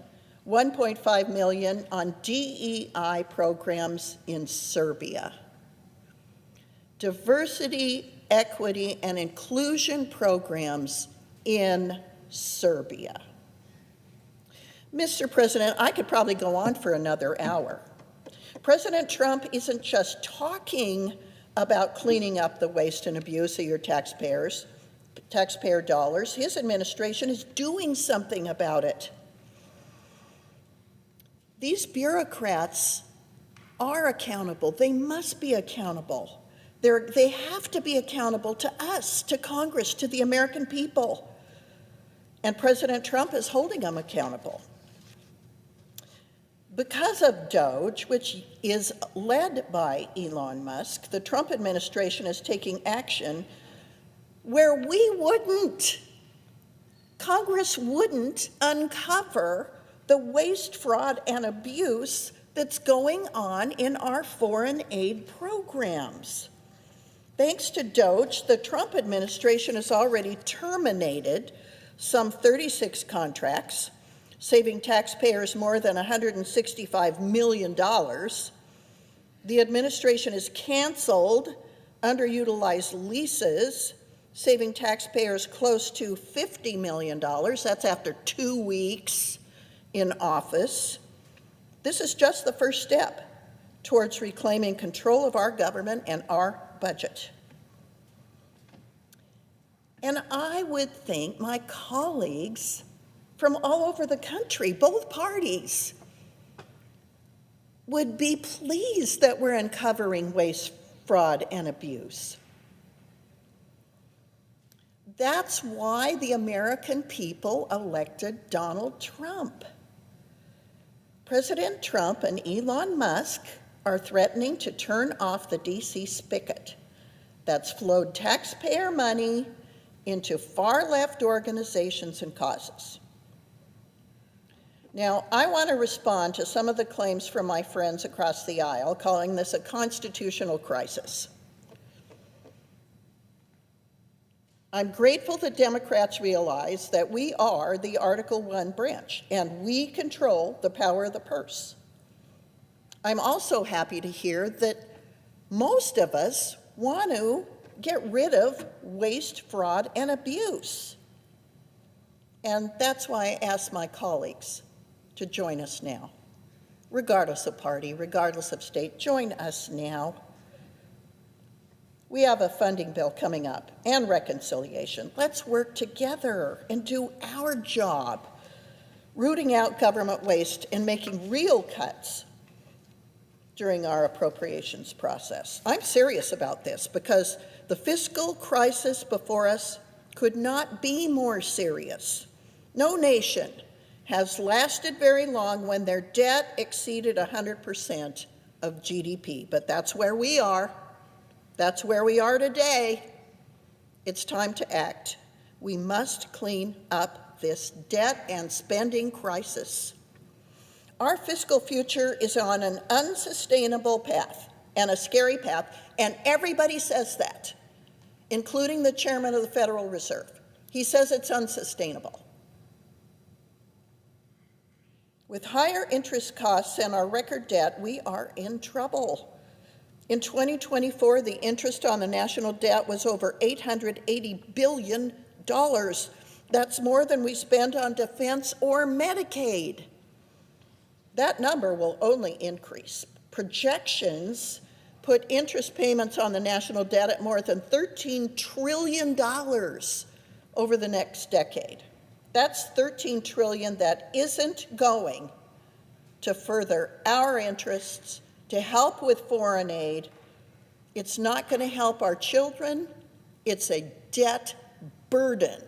$1.5 million on DEI programs in Serbia. Diversity, equity, and inclusion programs in Serbia. Mr. President, I could probably go on for another hour. President Trump isn't just talking about cleaning up the waste and abuse of your taxpayer dollars. His administration is doing something about it. These bureaucrats are accountable. They must be accountable. They have to be accountable to us, to Congress, to the American people. And President Trump is holding them accountable. Because of DOGE, which is led by Elon Musk, the Trump administration is taking action where Congress wouldn't uncover the waste, fraud, and abuse that's going on in our foreign aid programs. Thanks to DOGE, the Trump administration has already terminated some 36 contracts, saving taxpayers more than $165 million. The administration has canceled underutilized leases, saving taxpayers close to $50 million. That's after 2 weeks in office. This is just the first step towards reclaiming control of our government and our budget. And I would think my colleagues from all over the country, both parties, would be pleased that we're uncovering waste, fraud, and abuse. That's why the American people elected Donald Trump. President Trump and Elon Musk are threatening to turn off the DC spigot that's flowed taxpayer money into far-left organizations and causes. Now, I want to respond to some of the claims from my friends across the aisle, calling this a constitutional crisis. I'm grateful that Democrats realize that we are the Article I branch, and we control the power of the purse. I'm also happy to hear that most of us want to get rid of waste, fraud, and abuse. And that's why I asked my colleagues to join us now. Regardless of party, regardless of state, join us now. We have a funding bill coming up and reconciliation. Let's work together and do our job, rooting out government waste and making real cuts during our appropriations process. I'm serious about this because the fiscal crisis before us could not be more serious. No nation has lasted very long when their debt exceeded 100% of GDP. But that's where we are. That's where we are today. It's time to act. We must clean up this debt and spending crisis. Our fiscal future is on an unsustainable path and a scary path, and everybody says that, including the chairman of the Federal Reserve. He says it's unsustainable. With higher interest costs and our record debt, we are in trouble. In 2024, the interest on the national debt was over $880 billion. That's more than we spend on defense or Medicaid. That number will only increase. Projections put interest payments on the national debt at more than $13 trillion over the next decade. That's $13 trillion that isn't going to further our interests, to help with foreign aid. It's not going to help our children. It's a debt burden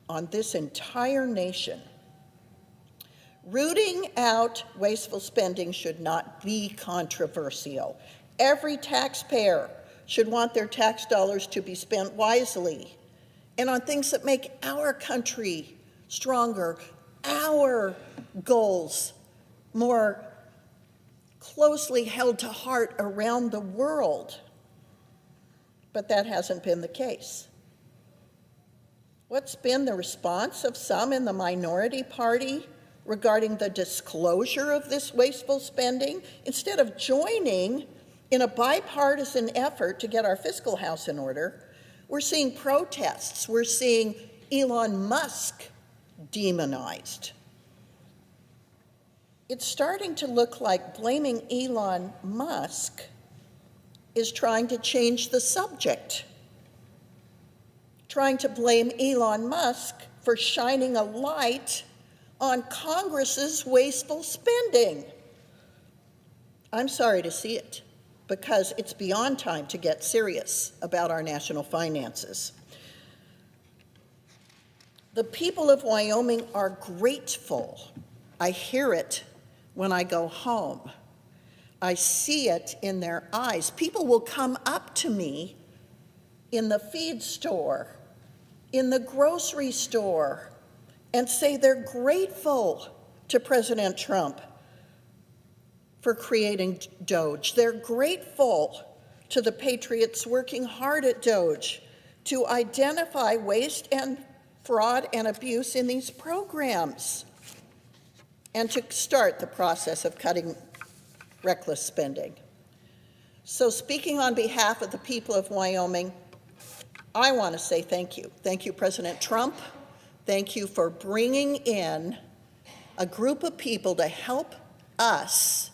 on this entire nation. Rooting out wasteful spending should not be controversial. Every taxpayer should want their tax dollars to be spent wisely and on things that make our country stronger, our goals more closely held to heart around the world. But that hasn't been the case. What's been the response of some in the minority party regarding the disclosure of this wasteful spending? Instead of joining in a bipartisan effort to get our fiscal house in order, we're seeing protests. We're seeing Elon Musk demonized. It's starting to look like blaming Elon Musk is trying to change the subject, trying to blame Elon Musk for shining a light on Congress's wasteful spending. I'm sorry to see it, because it's beyond time to get serious about our national finances. The people of Wyoming are grateful. I hear it when I go home. I see it in their eyes. People will come up to me in the feed store, in the grocery store, and say they're grateful to President Trump for creating DOGE. They're grateful to the patriots working hard at DOGE to identify waste and fraud and abuse in these programs and to start the process of cutting reckless spending. So speaking on behalf of the people of Wyoming, I want to say thank you. Thank you, President Trump. Thank you for bringing in a group of people to help us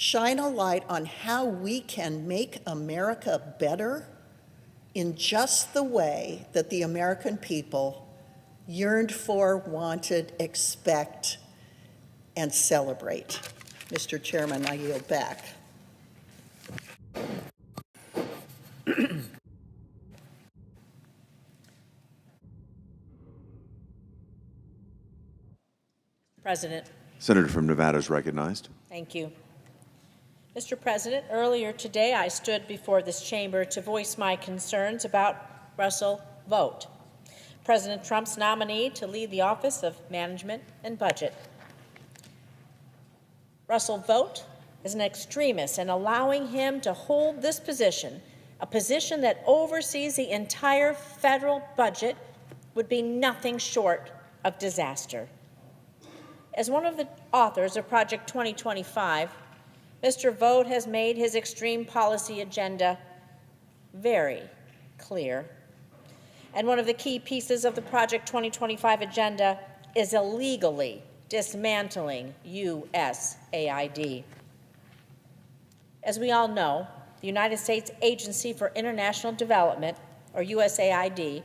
shine a light on how we can make America better in just the way that the American people yearned for, wanted, expect, and celebrate. Mr. Chairman, I yield back. President. Senator from Nevada is recognized. Thank you. Mr. President, earlier today I stood before this chamber to voice my concerns about Russell Vought, President Trump's nominee to lead the Office of Management and Budget. Russell Vought is an extremist, and allowing him to hold this position, a position that oversees the entire federal budget, would be nothing short of disaster. As one of the authors of Project 2025, Mr. Vought has made his extreme policy agenda very clear. And one of the key pieces of the Project 2025 agenda is illegally dismantling USAID. As we all know, the United States Agency for International Development, or USAID,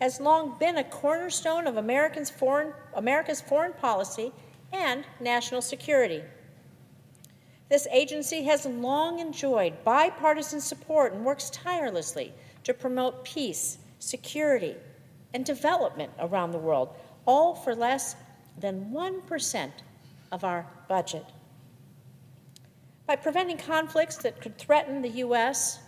has long been a cornerstone of America's foreign policy and national security. This agency has long enjoyed bipartisan support and works tirelessly to promote peace, security, and development around the world, all for less than 1% of our budget. by preventing conflicts that could threaten the U.S.,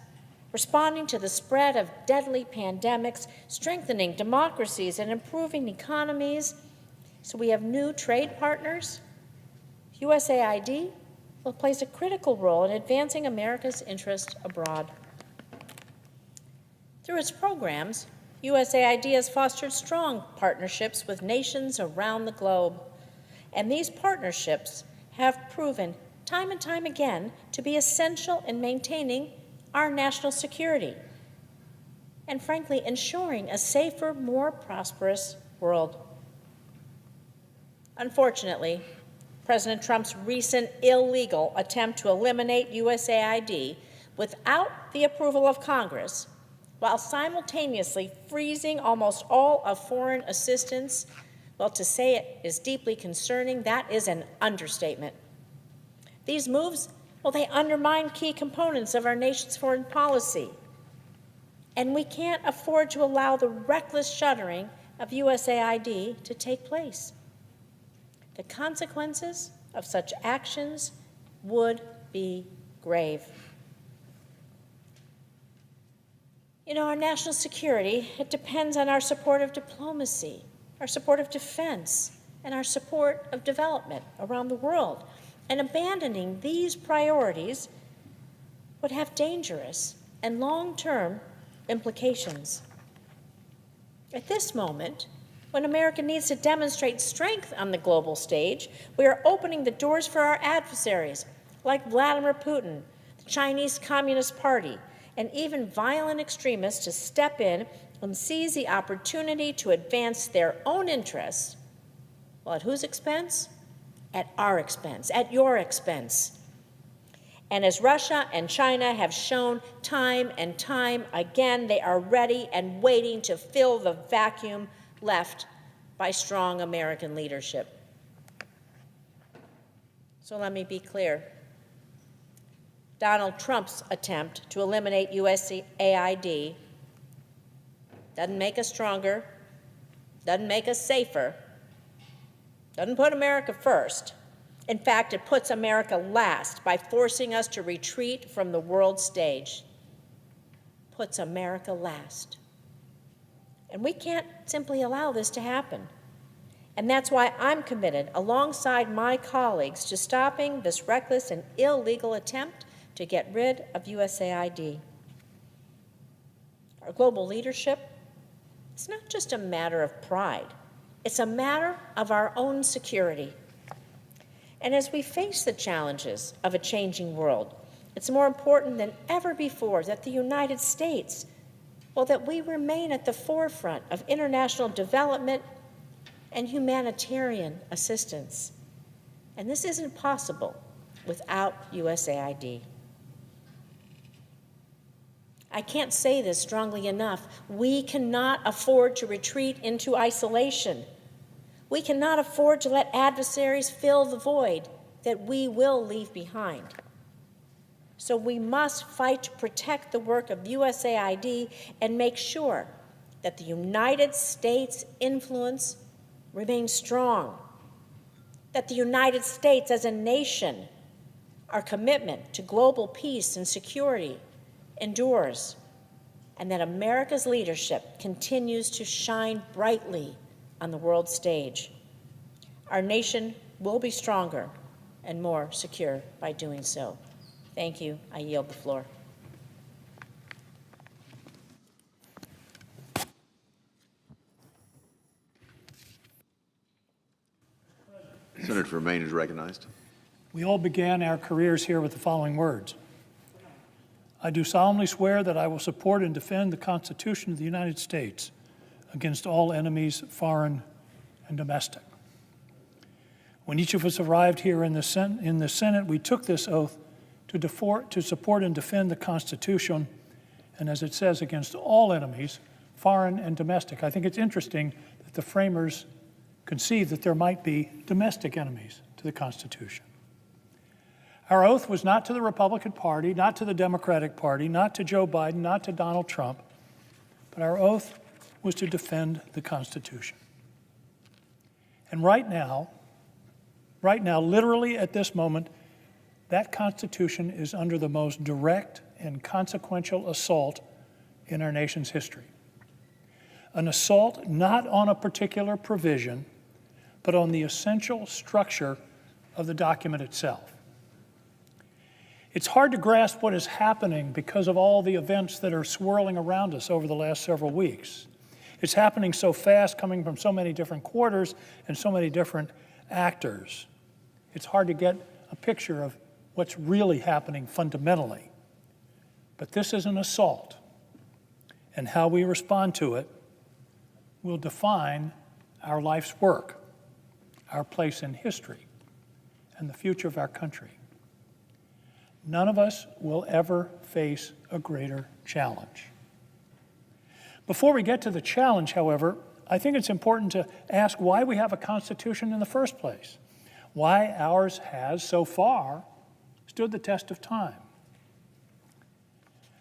responding to the spread of deadly pandemics, strengthening democracies, and improving economies. So we have new trade partners. USAID plays a critical role in advancing America's interests abroad. Through its programs, USAID has fostered strong partnerships with nations around the globe, and these partnerships have proven time and time again to be essential in maintaining our national security and, frankly, ensuring a safer, more prosperous world. Unfortunately, President Trump's recent illegal attempt to eliminate USAID without the approval of Congress, while simultaneously freezing almost all of foreign assistance, well, to say it is deeply concerning, that is an understatement. These moves, well, they undermine key components of our nation's foreign policy. And we can't afford to allow the reckless shuttering of USAID to take place. The consequences of such actions would be grave. You know, our national security, it depends on our support of diplomacy, our support of defense, and our support of development around the world. And abandoning these priorities would have dangerous and long-term implications. At this moment, when America needs to demonstrate strength on the global stage, we are opening the doors for our adversaries, like Vladimir Putin, the Chinese Communist Party, and even violent extremists to step in and seize the opportunity to advance their own interests. Well, at whose expense? At our expense, at your expense. And as Russia and China have shown time and time again, they are ready and waiting to fill the vacuum left by strong American leadership. So let me be clear. Donald Trump's attempt to eliminate USAID doesn't make us stronger, doesn't make us safer, doesn't put America first. In fact, it puts America last by forcing us to retreat from the world stage. Puts America last. And we can't simply allow this to happen. And that's why I'm committed, alongside my colleagues, to stopping this reckless and illegal attempt to get rid of USAID. Our global leadership, it's not just a matter of pride. It's a matter of our own security. And as we face the challenges of a changing world, it's more important than ever before that the United States, well, that we remain at the forefront of international development and humanitarian assistance. And this isn't possible without USAID. I can't say this strongly enough. We cannot afford to retreat into isolation. We cannot afford to let adversaries fill the void that we will leave behind. So we must fight to protect the work of USAID and make sure that the United States' influence remains strong, that the United States as a nation, our commitment to global peace and security endures, and that America's leadership continues to shine brightly on the world stage. Our nation will be stronger and more secure by doing so. Thank you. I yield the floor. Senator from Maine is recognized. We all began our careers here with the following words. I do solemnly swear that I will support and defend the Constitution of the United States against all enemies, foreign and domestic. When each of us arrived here in the Senate, we took this oath to support and defend the Constitution, and as it says, against all enemies, foreign and domestic. I think it's interesting that the framers conceived that there might be domestic enemies to the Constitution. Our oath was not to the Republican Party, not to the Democratic Party, not to Joe Biden, not to Donald Trump, but our oath was to defend the Constitution. And right now, literally at this moment, that Constitution is under the most direct and consequential assault in our nation's history. An assault not on a particular provision, but on the essential structure of the document itself. It's hard to grasp what is happening because of all the events that are swirling around us over the last several weeks. It's happening so fast, coming from so many different quarters and so many different actors. It's hard to get a picture of what's really happening fundamentally. But this is an assault, and how we respond to it will define our life's work, our place in history, and the future of our country. None of us will ever face a greater challenge. Before we get to the challenge, however, I think it's important to ask why we have a Constitution in the first place, why ours has, so far, stood the test of time.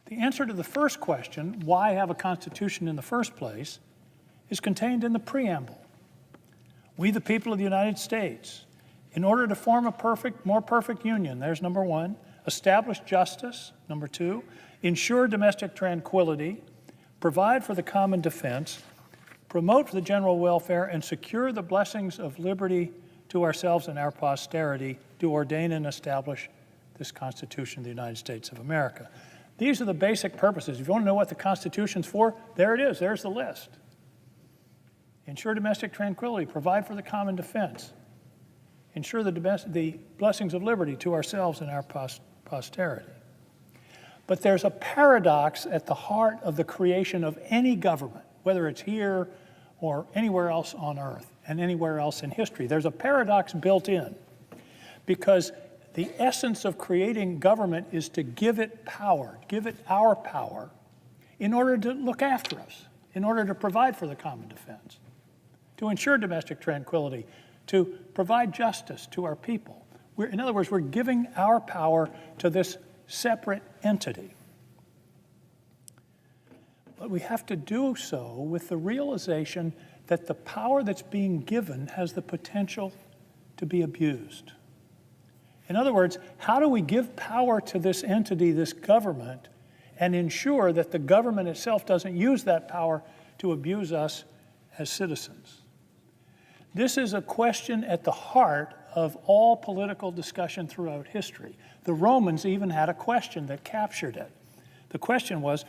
The answer to the first question, why have a Constitution in the first place, is contained in the preamble. We, the people of the United States, in order to form a more perfect union, there's number one, establish justice, number two, ensure domestic tranquility, provide for the common defense, promote the general welfare, and secure the blessings of liberty to ourselves and our posterity, do ordain and establish this Constitution of the United States of America. These are the basic purposes. If you want to know what the Constitution's for, there it is. There's the list. Ensure domestic tranquility, provide for the common defense, ensure the blessings of liberty to ourselves and our posterity. But there's a paradox at the heart of the creation of any government, whether it's here or anywhere else on earth and anywhere else in history. There's a paradox built in, because the essence of creating government is to give it power, give it our power, in order to look after us, in order to provide for the common defense, to ensure domestic tranquility, to provide justice to our people. In other words, we're giving our power to this separate entity. But we have to do so with the realization that the power that's being given has the potential to be abused. In other words, how do we give power to this entity, this government, and ensure that the government itself doesn't use that power to abuse us as citizens? This is a question at the heart of all political discussion throughout history. The Romans even had a question that captured it. The question was,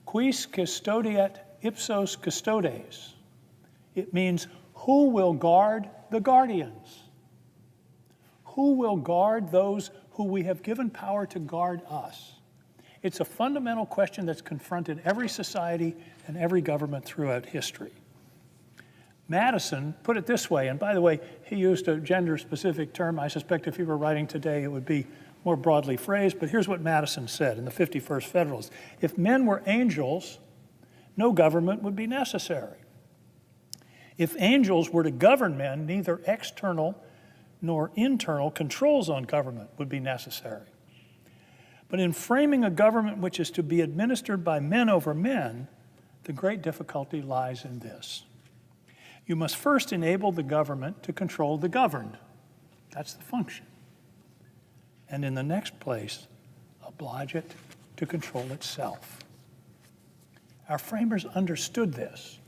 quis custodiet ipsos custodes? It means, who will guard the guardians? Who will guard those who we have given power to guard us? It's a fundamental question that's confronted every society and every government throughout history. Madison put it this way, and by the way, he used a gender-specific term. I suspect if he were writing today, it would be more broadly phrased, but here's what Madison said in the 51st Federalist. If men were angels, no government would be necessary. If angels were to govern men, neither external nor internal controls on government would be necessary. But in framing a government which is to be administered by men over men, the great difficulty lies in this. You must first enable the government to control the governed. That's the function. And in the next place, oblige it to control itself. Our framers understood this.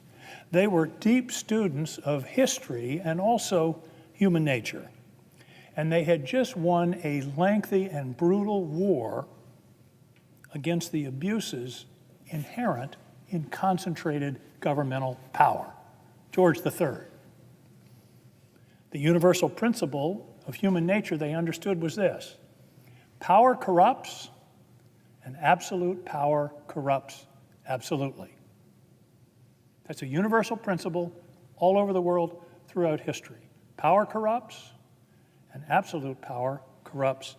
They were deep students of history and also human nature. And they had just won a lengthy and brutal war against the abuses inherent in concentrated governmental power. George III. The universal principle of human nature they understood was this: power corrupts, and absolute power corrupts absolutely. That's a universal principle all over the world throughout history. Power corrupts, and absolute power corrupts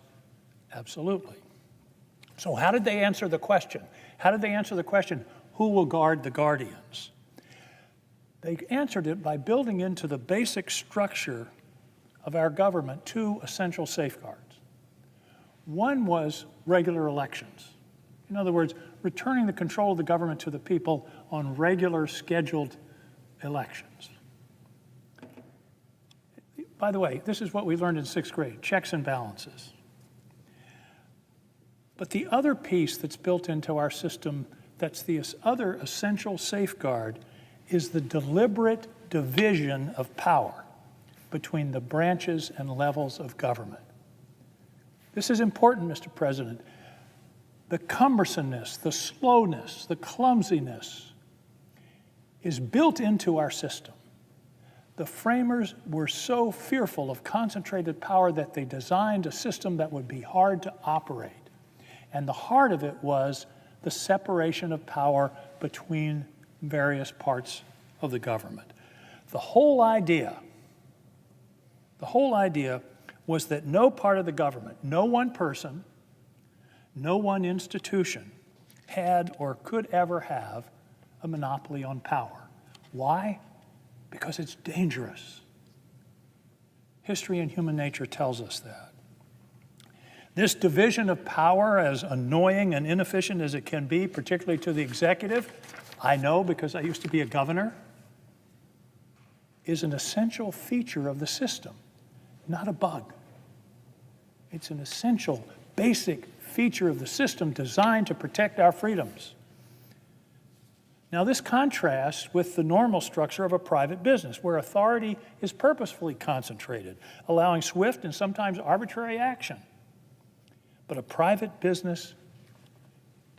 absolutely. So how did they answer the question? How did they answer the question, who will guard the guardians? They answered it by building into the basic structure of our government two essential safeguards. One was regular elections. In other words, returning the control of the government to the people on regular scheduled elections. By the way, this is what we learned in 6th grade, checks and balances. But the other piece that's built into our system that's the other essential safeguard is the deliberate division of power between the branches and levels of government. This is important, Mr. President. The cumbersomeness, the slowness, the clumsiness is built into our system. The framers were so fearful of concentrated power that they designed a system that would be hard to operate. And the heart of it was the separation of power between various parts of the government. The whole idea was that no part of the government, no one person, no one institution had or could ever have a monopoly on power. Why? Because it's dangerous. History and human nature tells us that. This division of power, as annoying and inefficient as it can be, particularly to the executive, I know because I used to be a governor, is an essential feature of the system, not a bug. It's an essential, basic feature of the system designed to protect our freedoms. Now, this contrasts with the normal structure of a private business, where authority is purposefully concentrated, allowing swift and sometimes arbitrary action. But a private business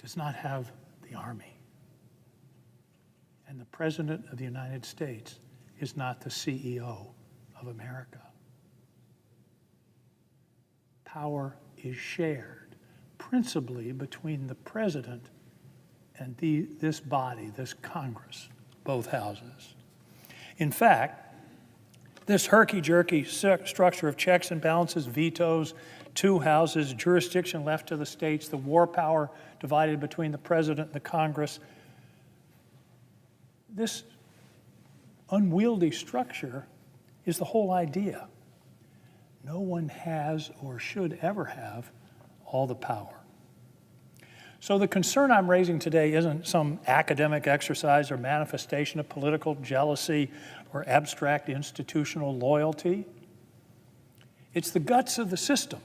does not have the army. And the President of the United States is not the CEO of America. Power is shared principally between the President and this body, this Congress, both houses. In fact, this herky-jerky structure of checks and balances, vetoes, two houses, jurisdiction left to the states, the war power divided between the President and the Congress, this unwieldy structure is the whole idea. No one has or should ever have all the power. So the concern I'm raising today isn't some academic exercise or manifestation of political jealousy or abstract institutional loyalty. It's the guts of the system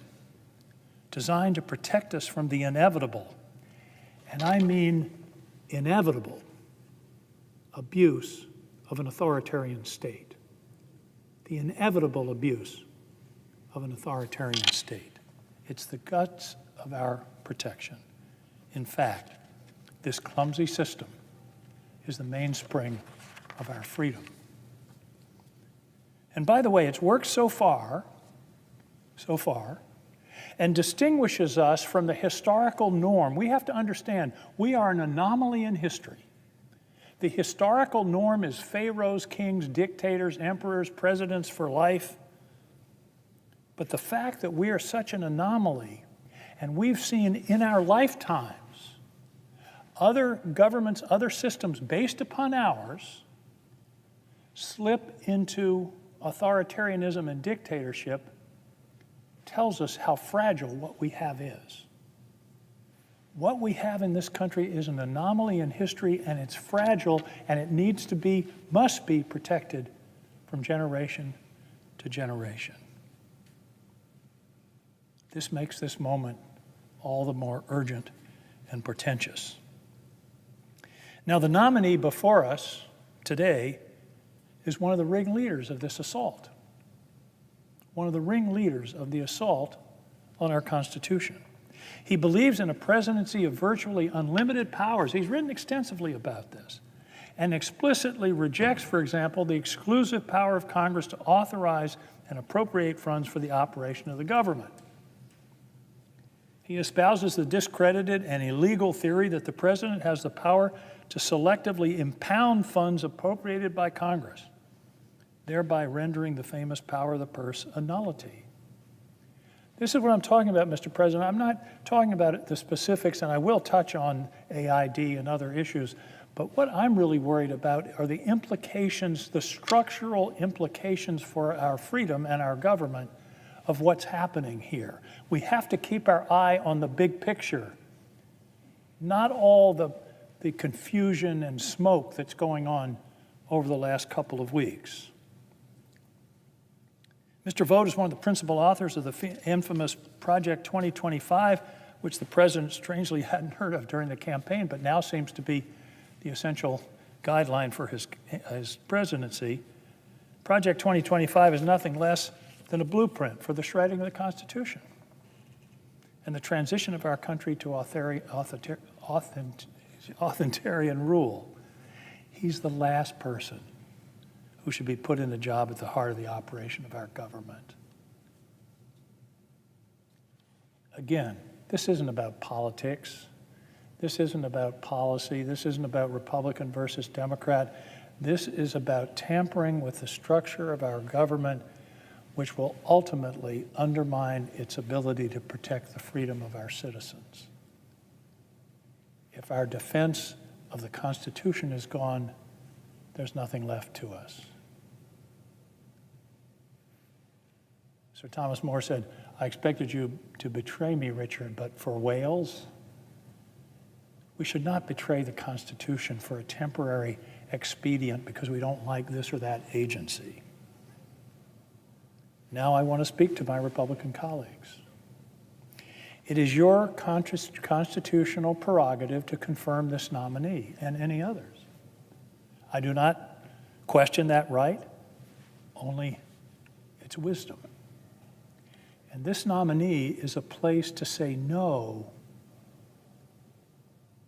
designed to protect us from the inevitable, and I mean inevitable, abuse of an authoritarian state. The inevitable abuse of an authoritarian state. It's the guts of our protection. In fact, this clumsy system is the mainspring of our freedom. And by the way, it's worked so far, and distinguishes us from the historical norm. We have to understand, we are an anomaly in history. The historical norm is pharaohs, kings, dictators, emperors, presidents for life. But the fact that we are such an anomaly, and we've seen in our lifetimes other governments, other systems based upon ours slip into authoritarianism and dictatorship, tells us how fragile what we have is. What we have in this country is an anomaly in history, and it's fragile, and it needs to be, must be protected from generation to generation. This makes this moment all the more urgent and portentous. Now, the nominee before us today is one of the ringleaders of this assault, one of the ringleaders of the assault on our Constitution. He believes in a presidency of virtually unlimited powers. He's written extensively about this and explicitly rejects, for example, the exclusive power of Congress to authorize and appropriate funds for the operation of the government. He espouses the discredited and illegal theory that the President has the power to selectively impound funds appropriated by Congress, thereby rendering the famous power of the purse a nullity. This is what I'm talking about, Mr. President. I'm not talking about the specifics, and I will touch on AID and other issues, but what I'm really worried about are the implications, the structural implications for our freedom and our government of what's happening here. We have to keep our eye on the big picture, not all the confusion and smoke that's going on over the last couple of weeks. Mr. Vought is one of the principal authors of the infamous Project 2025, which the president strangely hadn't heard of during the campaign, but now seems to be the essential guideline for his presidency. Project 2025 is nothing less than a blueprint for the shredding of the Constitution and the transition of our country to authoritarian rule. He's the last person who should be put in a job at the heart of the operation of our government. Again, this isn't about politics. This isn't about policy. This isn't about Republican versus Democrat. This is about tampering with the structure of our government, which will ultimately undermine its ability to protect the freedom of our citizens. If our defense of the Constitution is gone, there's nothing left to us. Sir Thomas More said, "I expected you to betray me, Richard, but for Wales, we should not betray the Constitution for a temporary expedient because we don't like this or that agency." Now I want to speak to my Republican colleagues. It is your constitutional prerogative to confirm this nominee and any others. I do not question that right, only its wisdom. And this nominee is a place to say no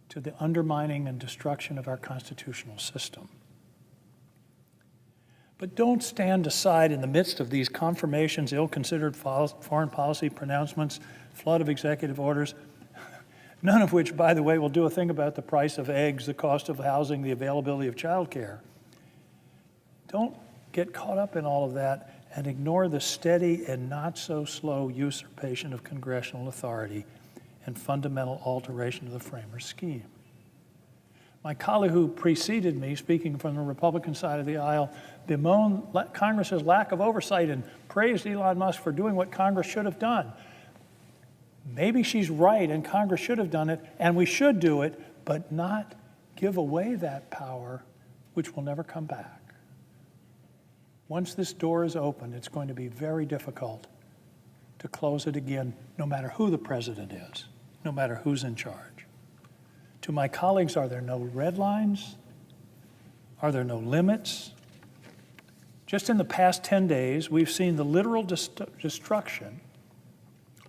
to the undermining and destruction of our constitutional system. But don't stand aside in the midst of these confirmations, ill-considered foreign policy pronouncements, flood of executive orders, none of which, by the way, will do a thing about the price of eggs, the cost of housing, the availability of childcare. Don't get caught up in all of that and ignore the steady and not so slow usurpation of congressional authority and fundamental alteration of the framers' scheme. My colleague who preceded me, speaking from the Republican side of the aisle, bemoaned Congress's lack of oversight and praised Elon Musk for doing what Congress should have done. Maybe she's right and Congress should have done it, and we should do it, but not give away that power, which will never come back. Once this door is open, it's going to be very difficult to close it again, no matter who the president is, no matter who's in charge. To my colleagues, are there no red lines? Are there no limits? Just in the past 10 days, we've seen the literal destruction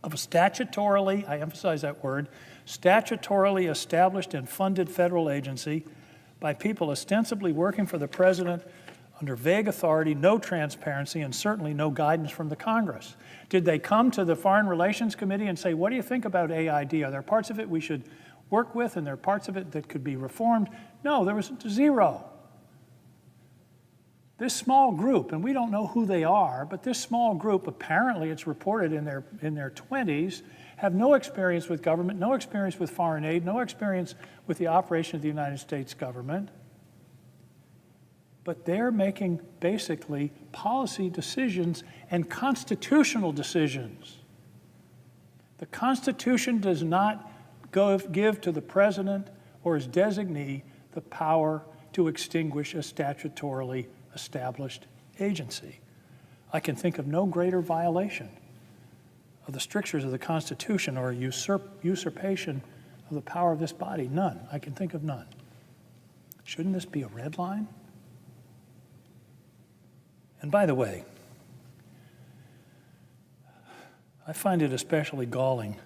of a statutorily, I emphasize that word, statutorily established and funded federal agency by people ostensibly working for the president under vague authority, no transparency, and certainly no guidance from the Congress. Did they come to the Foreign Relations Committee and say, what do you think about AID? Are there parts of it we should work with and there are parts of it that could be reformed? No, there was zero. This small group, and we don't know who they are, but this small group, apparently it's reported in their 20s, have no experience with government, no experience with foreign aid, no experience with the operation of the United States government. But they're making basically policy decisions and constitutional decisions. The Constitution does not give to the president or his designee the power to extinguish a statutorily established agency. I can think of no greater violation of the strictures of the Constitution or usurpation of the power of this body. None. I can think of none. Shouldn't this be a red line? And by the way, I find it especially galling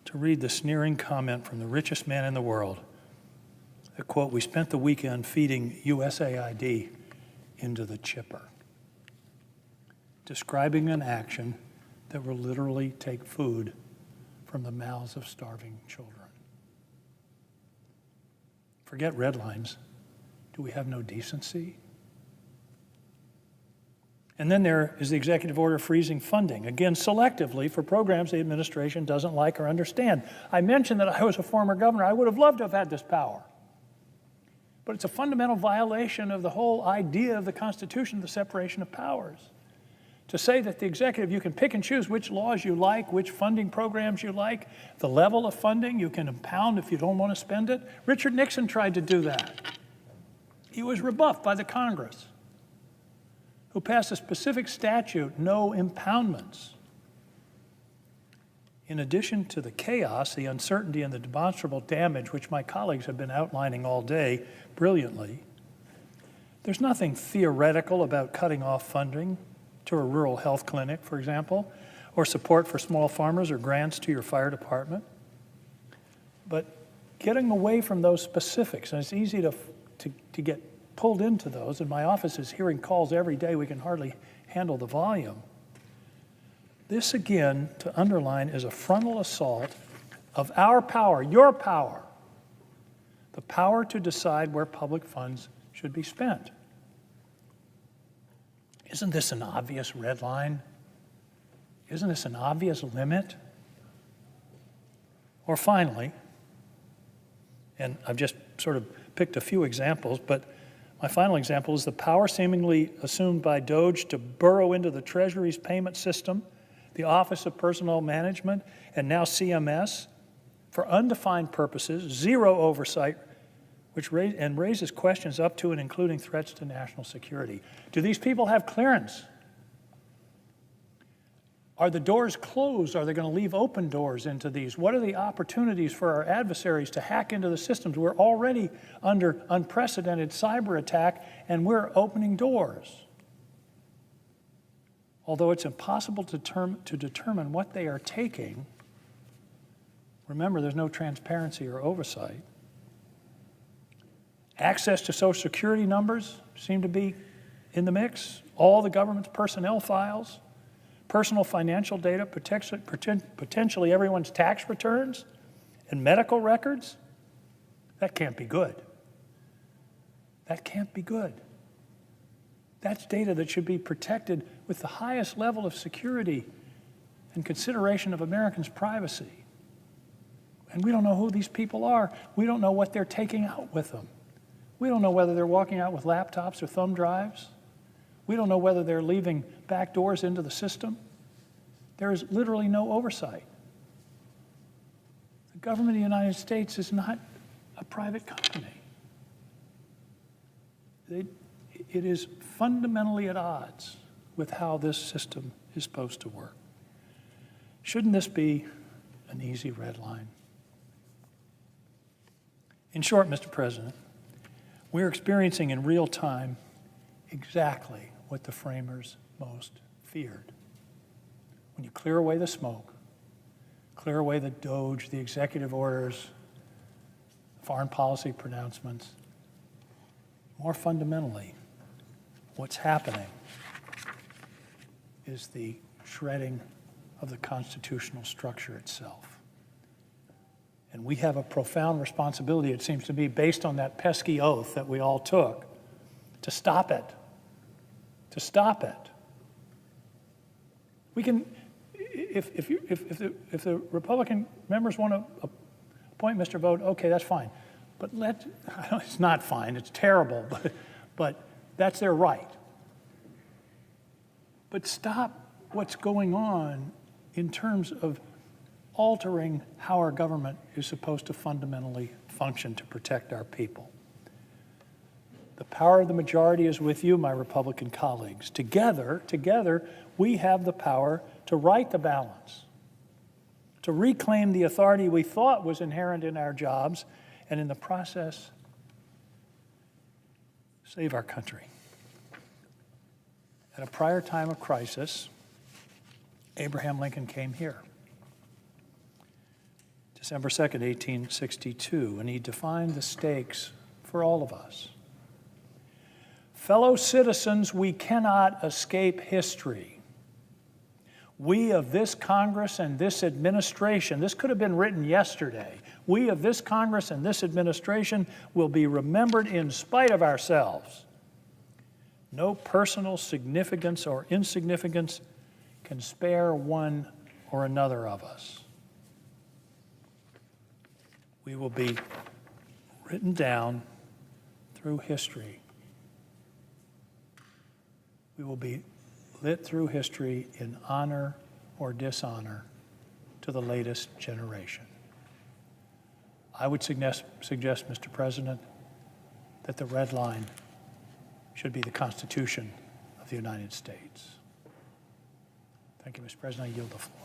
to read the sneering comment from the richest man in the world. The quote, "We spent the weekend feeding USAID into the chipper," describing an action that will literally take food from the mouths of starving children. Forget red lines. Do we have no decency? And then there is the executive order freezing funding, again, selectively for programs the administration doesn't like or understand. I mentioned that I was a former governor. I would have loved to have had this power. But it's a fundamental violation of the whole idea of the Constitution, the separation of powers. To say that the executive, you can pick and choose which laws you like, which funding programs you like, the level of funding, you can impound if you don't want to spend it. Richard Nixon tried to do that. He was rebuffed by the Congress, who passed a specific statute, no impoundments. in addition to the chaos, the uncertainty, and the demonstrable damage which my colleagues have been outlining all day brilliantly, there's nothing theoretical about cutting off funding to a rural health clinic, for example, or support for small farmers or grants to your fire department. But getting away from those specifics, and it's easy to get pulled into those, and my office is hearing calls every day, we can hardly handle the volume. This, again, to underline, is a frontal assault of our power, your power, the power to decide where public funds should be spent. Isn't this an obvious red line? Isn't this an obvious limit? Or finally, and I've just sort of picked a few examples, but my final example is the power seemingly assumed by DOGE to burrow into the Treasury's payment system, the Office of Personnel Management, and now CMS, for undefined purposes, zero oversight, which raises questions up to and including threats to national security. Do these people have clearance? Are the doors closed? Are they going to leave open doors into these? What are the opportunities for our adversaries to hack into the systems? We're already under unprecedented cyber attack, and we're opening doors. Although it's impossible to determine what they are taking, remember there's no transparency or oversight. Access to Social Security numbers seem to be in the mix. All the government's personnel files, personal financial data, potentially everyone's tax returns and medical records. That can't be good. That can't be good. That's data that should be protected with the highest level of security and consideration of Americans' privacy. And we don't know who these people are. We don't know what they're taking out with them. We don't know whether they're walking out with laptops or thumb drives. We don't know whether they're leaving back doors into the system. There is literally no oversight. The government of the United States is not a private company. It is fundamentally at odds with how this system is supposed to work. Shouldn't this be an easy red line? In short, Mr. President, we're experiencing in real time exactly what the framers most feared. When you clear away the smoke, clear away the DOGE, the executive orders, foreign policy pronouncements, more fundamentally, what's happening is the shredding of the constitutional structure itself. And we have a profound responsibility, it seems to me, based on that pesky oath that we all took, to stop it. To stop it. We can, if the Republican members want to appoint Mr. Vought, okay, that's fine. But it's not fine, it's terrible, but that's their right. But stop what's going on in terms of altering how our government is supposed to fundamentally function to protect our people. The power of the majority is with you, my Republican colleagues. Together, we have the power to right the balance, to reclaim the authority we thought was inherent in our jobs, and in the process, save our country. At a prior time of crisis, Abraham Lincoln came here. December 2nd, 1862, and he defined the stakes for all of us. Fellow citizens, we cannot escape history. We of this Congress and this administration, this could have been written yesterday, we of this Congress and this administration will be remembered in spite of ourselves. No personal significance or insignificance can spare one or another of us. We will be written down through history. We will be lit through history in honor or dishonor to the latest generation. I would suggest, Mr. President, that the red line should be the Constitution of the United States. Thank you, Mr. President. I yield the floor.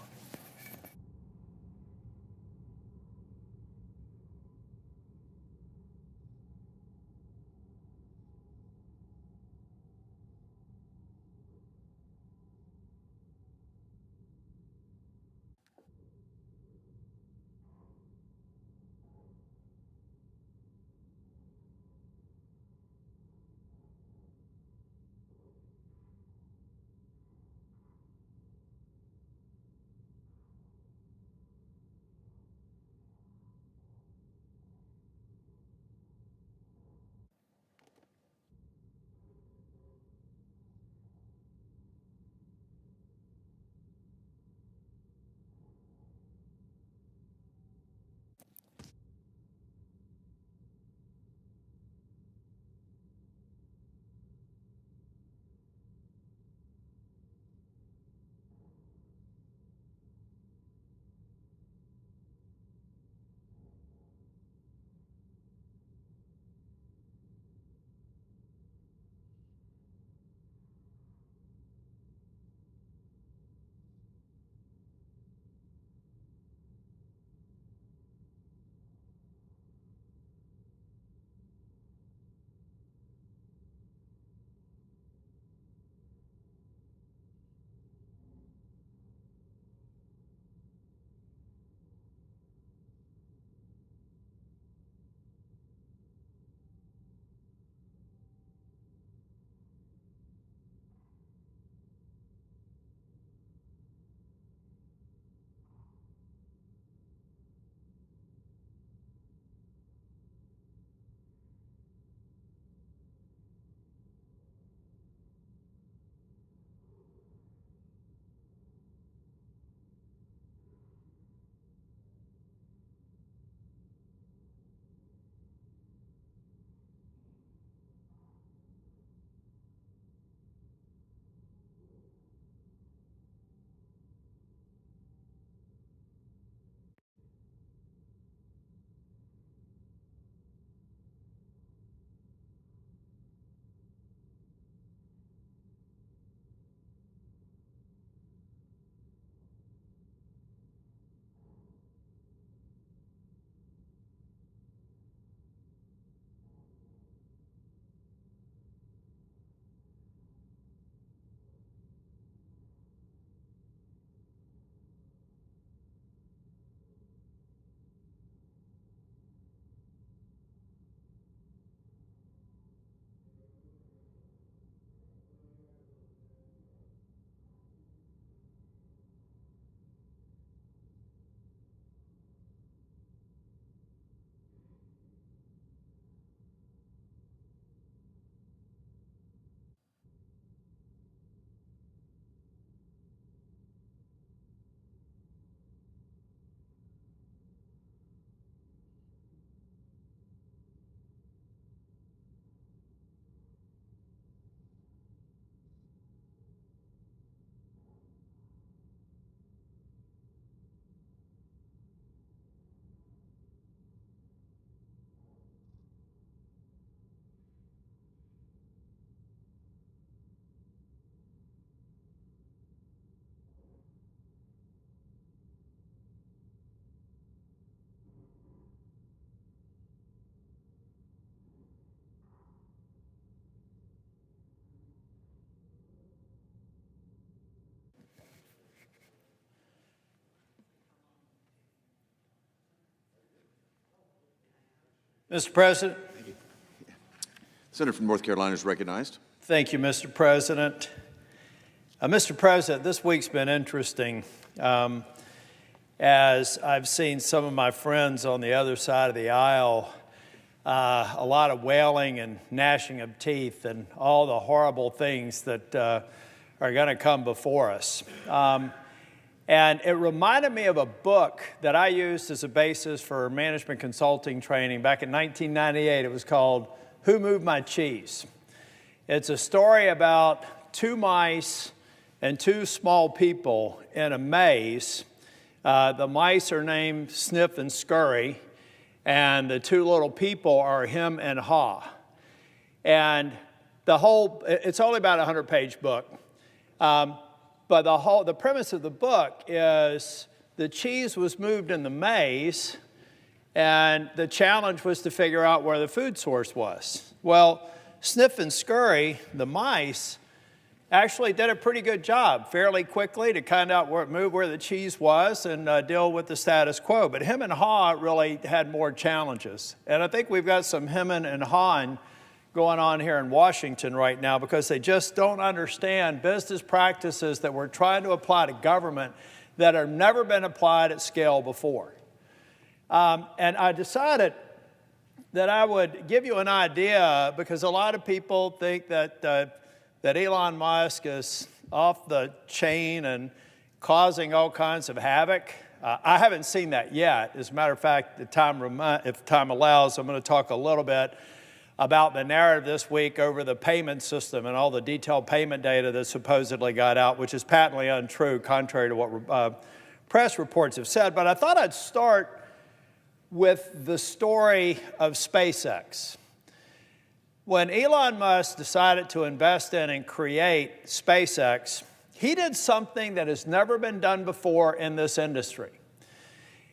Mr. President. Senator from North Carolina is recognized. Thank you, Mr. President. Mr. President, this week's been interesting as I've seen some of my friends on the other side of the aisle, a lot of wailing and gnashing of teeth and all the horrible things that are going to come before us. And it reminded me of a book that I used as a basis for management consulting training back in 1998. It was called Who Moved My Cheese? It's a story about two mice and two small people in a maze. The mice are named Sniff and Scurry, and the two little people are Hem and Haw. And it's only about a 100-page book. But the premise of the book is the cheese was moved in the maze, and the challenge was to figure out where the food source was. Well, Sniff and Scurry, the mice, actually did a pretty good job fairly quickly to kind of move where the cheese was and deal with the status quo. But Hem and Haw really had more challenges. And I think we've got some hemming and hawing going on here in Washington right now because they just don't understand business practices that we're trying to apply to government that have never been applied at scale before. And I decided that I would give you an idea because a lot of people think that Elon Musk is off the chain and causing all kinds of havoc. I haven't seen that yet. As a matter of fact, if time allows, I'm going to talk a little bit about the narrative this week over the payment system and all the detailed payment data that supposedly got out, which is patently untrue, contrary to what press reports have said. But I thought I'd start with the story of SpaceX. When Elon Musk decided to invest in and create SpaceX, he did something that has never been done before in this industry.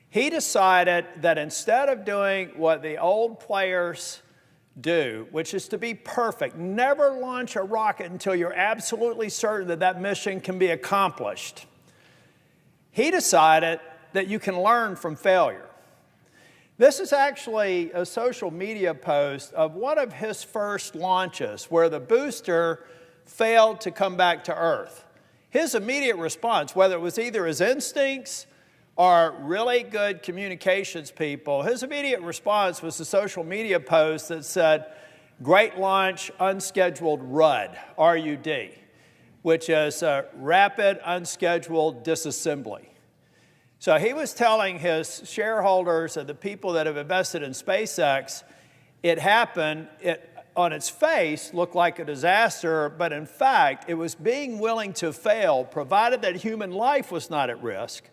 He decided that instead of doing what the old players do, which is to be perfect, never launch a rocket until you're absolutely certain that that mission can be accomplished, he decided that you can learn from failure. This is actually a social media post of one of his first launches where the booster failed to come back to Earth. His immediate response, whether it was either his instincts or really good communications people, his immediate response was a social media post that said, "Great launch, unscheduled RUD, R-U-D, which is rapid unscheduled disassembly." So he was telling his shareholders and the people that have invested in SpaceX, it happened, it on its face looked like a disaster, but in fact, it was being willing to fail, provided that human life was not at risk.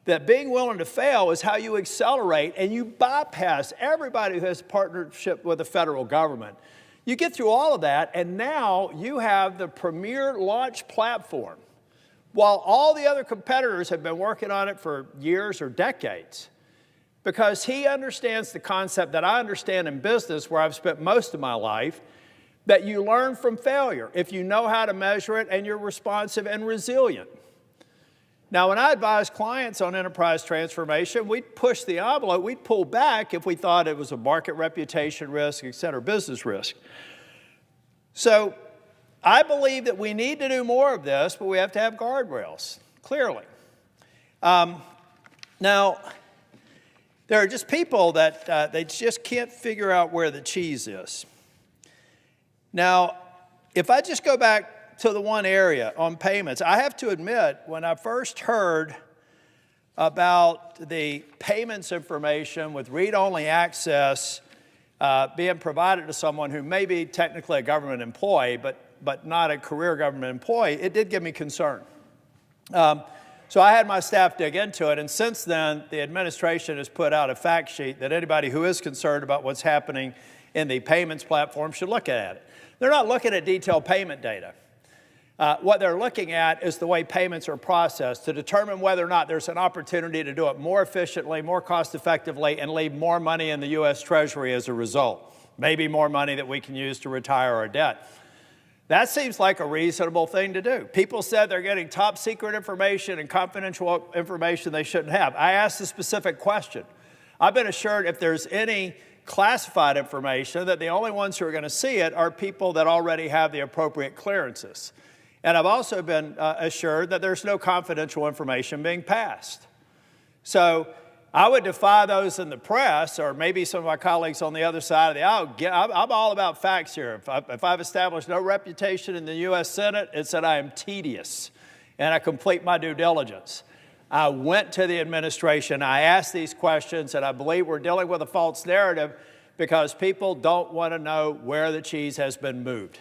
That being willing to fail is how you accelerate and you bypass everybody who has a partnership with the federal government. You get through all of that, and now you have the premier launch platform. While all the other competitors have been working on it for years or decades, because he understands the concept that I understand in business, where I've spent most of my life, that you learn from failure if you know how to measure it and you're responsive and resilient. Now, when I advise clients on enterprise transformation, we'd push the envelope, we'd pull back if we thought it was a market reputation risk, et cetera, business risk. So I believe that we need to do more of this, but we have to have guardrails, clearly. Now, there are just people that they just can't figure out where the cheese is. Now, if I just go back to the one area on payments, I have to admit, when I first heard about the payments information with read-only access being provided to someone who may be technically a government employee, but not a career government employee, it did give me concern. So I had my staff dig into it, and since then, the administration has put out a fact sheet that anybody who is concerned about what's happening in the payments platform should look at it. They're not looking at detailed payment data. What they're looking at is the way payments are processed to determine whether or not there's an opportunity to do it more efficiently, more cost-effectively, and leave more money in the U.S. Treasury as a result. Maybe more money that we can use to retire our debt. That seems like a reasonable thing to do. People said they're getting top secret information and confidential information they shouldn't have. I asked a specific question. I've been assured if there's any classified information, that the only ones who are going to see it are people that already have the appropriate clearances. And I've also been assured that there's no confidential information being passed. So I would defy those in the press, or maybe some of my colleagues on the other side of the aisle. I'm all about facts here. If I've established no reputation in the U.S. Senate, it's that I am tedious and I complete my due diligence. I went to the administration, I asked these questions, and I believe we're dealing with a false narrative because people don't want to know where the cheese has been moved.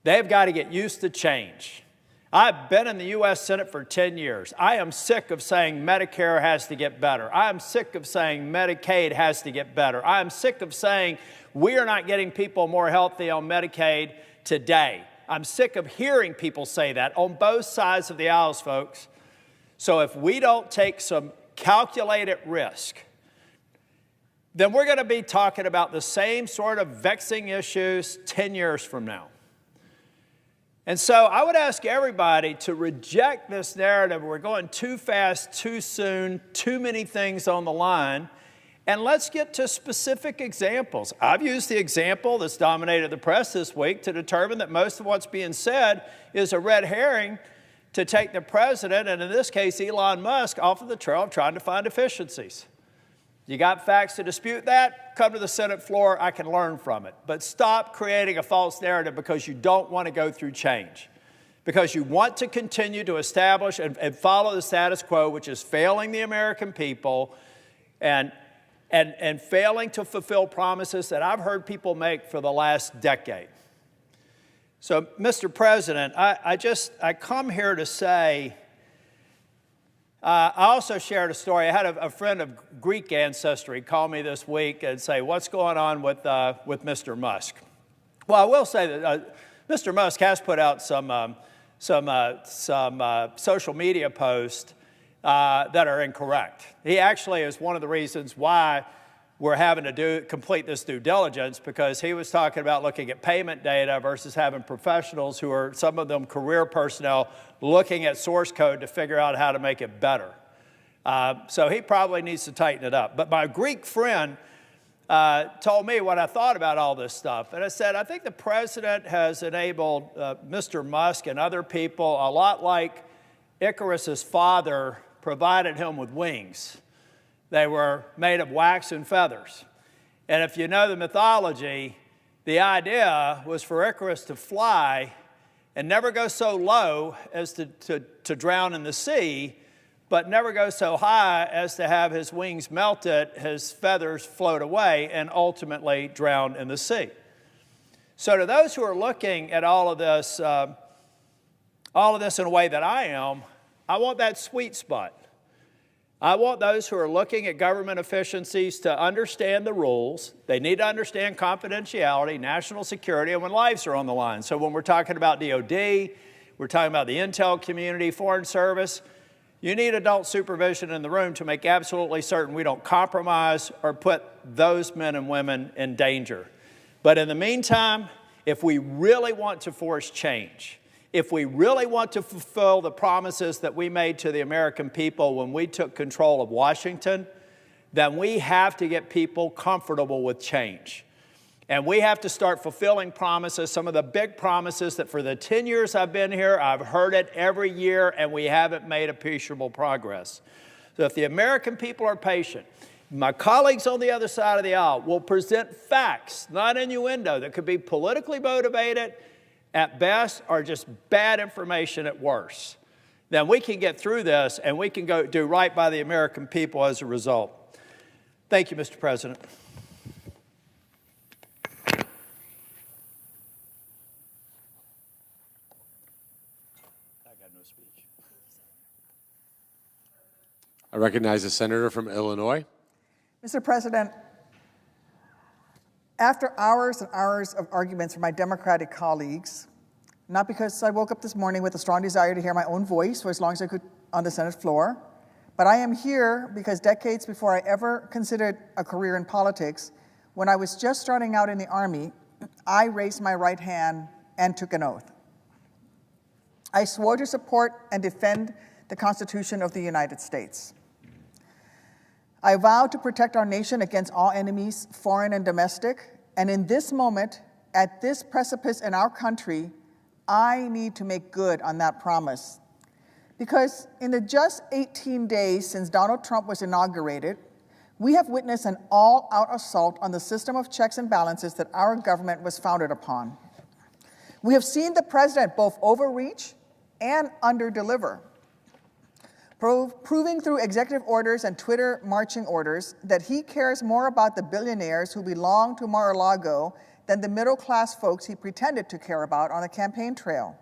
They've got to get used to change. I've been in the U.S. Senate for 10 years. I am sick of saying Medicare has to get better. I am sick of saying Medicaid has to get better. I am sick of saying we are not getting people more healthy on Medicaid today. I'm sick of hearing people say that on both sides of the aisles, folks. So if we don't take some calculated risk, then we're going to be talking about the same sort of vexing issues 10 years from now. And so I would ask everybody to reject this narrative. We're going too fast, too soon, too many things on the line. And let's get to specific examples. I've used the example that's dominated the press this week to determine that most of what's being said is a red herring to take the president, and in this case, Elon Musk, off of the trail of trying to find efficiencies. You got facts to dispute that? Come to the Senate floor, I can learn from it. But stop creating a false narrative because you don't want to go through change. Because you want to continue to establish and follow the status quo, which is failing the American people and failing to fulfill promises that I've heard people make for the last decade. So, Mr. President, I come here to say, I also shared a story. I had a friend of Greek ancestry call me this week and say, what's going on with Mr. Musk? Well, I will say that Mr. Musk has put out some social media posts that are incorrect. He actually is one of the reasons why we're having to complete this due diligence, because he was talking about looking at payment data versus having professionals who are, some of them career personnel, looking at source code to figure out how to make it better. So he probably needs to tighten it up. But my Greek friend told me what I thought about all this stuff. And I said, I think the president has enabled Mr. Musk and other people a lot like Icarus's father provided him with wings. They were made of wax and feathers. And if you know the mythology, the idea was for Icarus to fly and never go so low as to drown in the sea, but never go so high as to have his wings melted, his feathers float away, and ultimately drown in the sea. So to those who are looking at all of this in a way that I am, I want that sweet spot. I want those who are looking at government efficiencies to understand the rules. They need to understand confidentiality, national security, and when lives are on the line. So when we're talking about DOD, we're talking about the intel community, Foreign Service, you need adult supervision in the room to make absolutely certain we don't compromise or put those men and women in danger. But in the meantime, if we really want to force change, if we really want to fulfill the promises that we made to the American people when we took control of Washington, then we have to get people comfortable with change. And we have to start fulfilling promises, some of the big promises that for the 10 years I've been here, I've heard it every year, and we haven't made appreciable progress. So if the American people are patient, my colleagues on the other side of the aisle will present facts, not innuendo, that could be politically motivated at best, or just bad information at worst, then we can get through this and we can go do right by the American people as a result. Thank you, Mr. President. I got no speech. I recognize the senator from Illinois. Mr. President, after hours and hours of arguments from my Democratic colleagues, not because I woke up this morning with a strong desire to hear my own voice for as long as I could on the Senate floor, but I am here because decades before I ever considered a career in politics, when I was just starting out in the Army, I raised my right hand and took an oath. I swore to support and defend the Constitution of the United States. I vow to protect our nation against all enemies, foreign and domestic. And in this moment, at this precipice in our country, I need to make good on that promise. Because in the just 18 days since Donald Trump was inaugurated, we have witnessed an all-out assault on the system of checks and balances that our government was founded upon. We have seen the president both overreach and underdeliver, proving through executive orders and Twitter marching orders that he cares more about the billionaires who belong to Mar-a-Lago than the middle-class folks he pretended to care about on the campaign trail.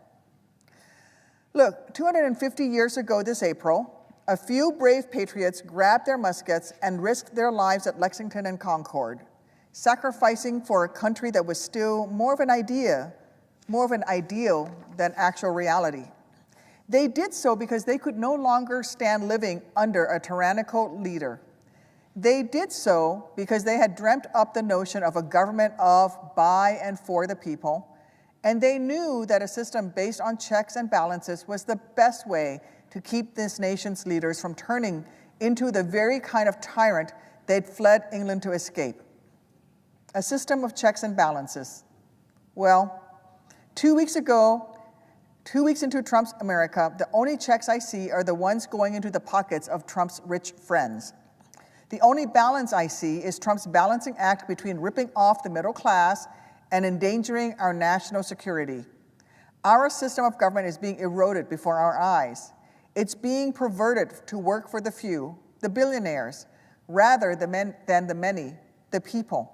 Look, 250 years ago this April, a few brave patriots grabbed their muskets and risked their lives at Lexington and Concord, sacrificing for a country that was still more of an ideal than actual reality. They did so because they could no longer stand living under a tyrannical leader. They did so because they had dreamt up the notion of a government of, by, and for the people, and they knew that a system based on checks and balances was the best way to keep this nation's leaders from turning into the very kind of tyrant they'd fled England to escape. A system of checks and balances. Well, 2 weeks ago, 2 weeks into Trump's America, the only checks I see are the ones going into the pockets of Trump's rich friends. The only balance I see is Trump's balancing act between ripping off the middle class and endangering our national security. Our system of government is being eroded before our eyes. It's being perverted to work for the few, the billionaires, rather than the many, the people.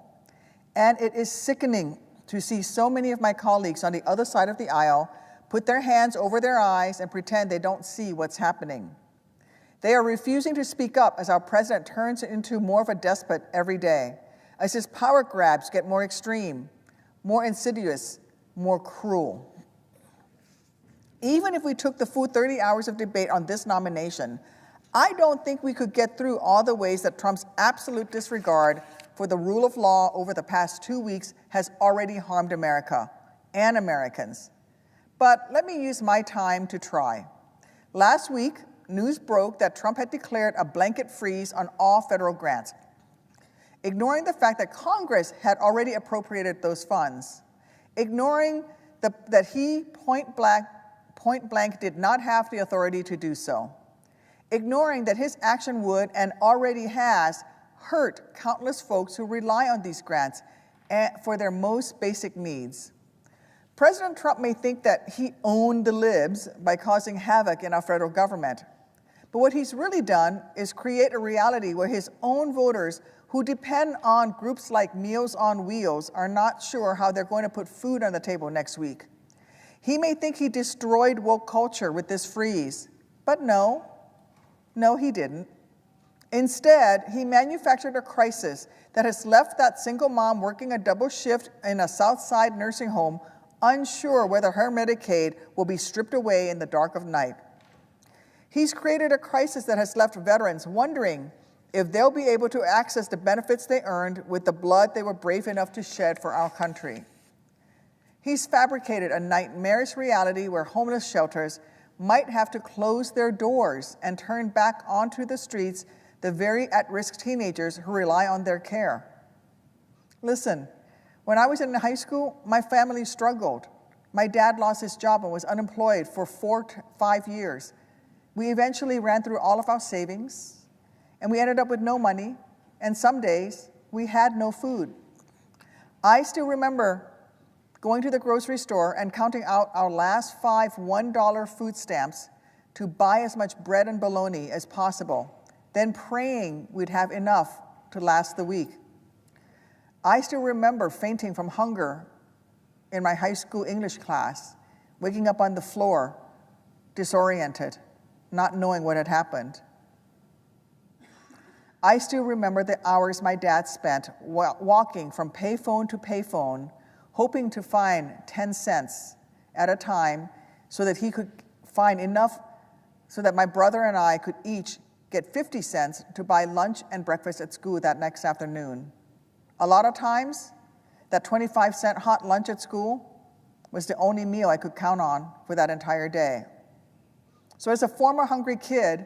And it is sickening to see so many of my colleagues on the other side of the aisle put their hands over their eyes and pretend they don't see what's happening. They are refusing to speak up as our president turns into more of a despot every day, as his power grabs get more extreme, more insidious, more cruel. Even if we took the full 30 hours of debate on this nomination, I don't think we could get through all the ways that Trump's absolute disregard for the rule of law over the past 2 weeks has already harmed America and Americans. But let me use my time to try. Last week, news broke that Trump had declared a blanket freeze on all federal grants, ignoring the fact that Congress had already appropriated those funds, ignoring that he point blank did not have the authority to do so, ignoring that his action would and already has hurt countless folks who rely on these grants for their most basic needs. President Trump may think that he owned the libs by causing havoc in our federal government, but what he's really done is create a reality where his own voters who depend on groups like Meals on Wheels are not sure how they're going to put food on the table next week. He may think he destroyed woke culture with this freeze, but no, he didn't. Instead, he manufactured a crisis that has left that single mom working a double shift in a South Side nursing home unsure whether her Medicaid will be stripped away in the dark of night. He's created a crisis that has left veterans wondering if they'll be able to access the benefits they earned with the blood they were brave enough to shed for our country. He's fabricated a nightmarish reality where homeless shelters might have to close their doors and turn back onto the streets the very at-risk teenagers who rely on their care. Listen, when I was in high school, my family struggled. My dad lost his job and was unemployed for 4 to 5 years. We eventually ran through all of our savings, and we ended up with no money, and some days we had no food. I still remember going to the grocery store and counting out our last 5 $1 food stamps to buy as much bread and bologna as possible, then praying we'd have enough to last the week. I still remember fainting from hunger in my high school English class, waking up on the floor, disoriented, not knowing what had happened. I still remember the hours my dad spent walking from payphone to payphone, hoping to find 10 cents at a time so that he could find enough so that my brother and I could each get 50 cents to buy lunch and breakfast at school that next afternoon. A lot of times, that 25-cent hot lunch at school was the only meal I could count on for that entire day. So as a former hungry kid,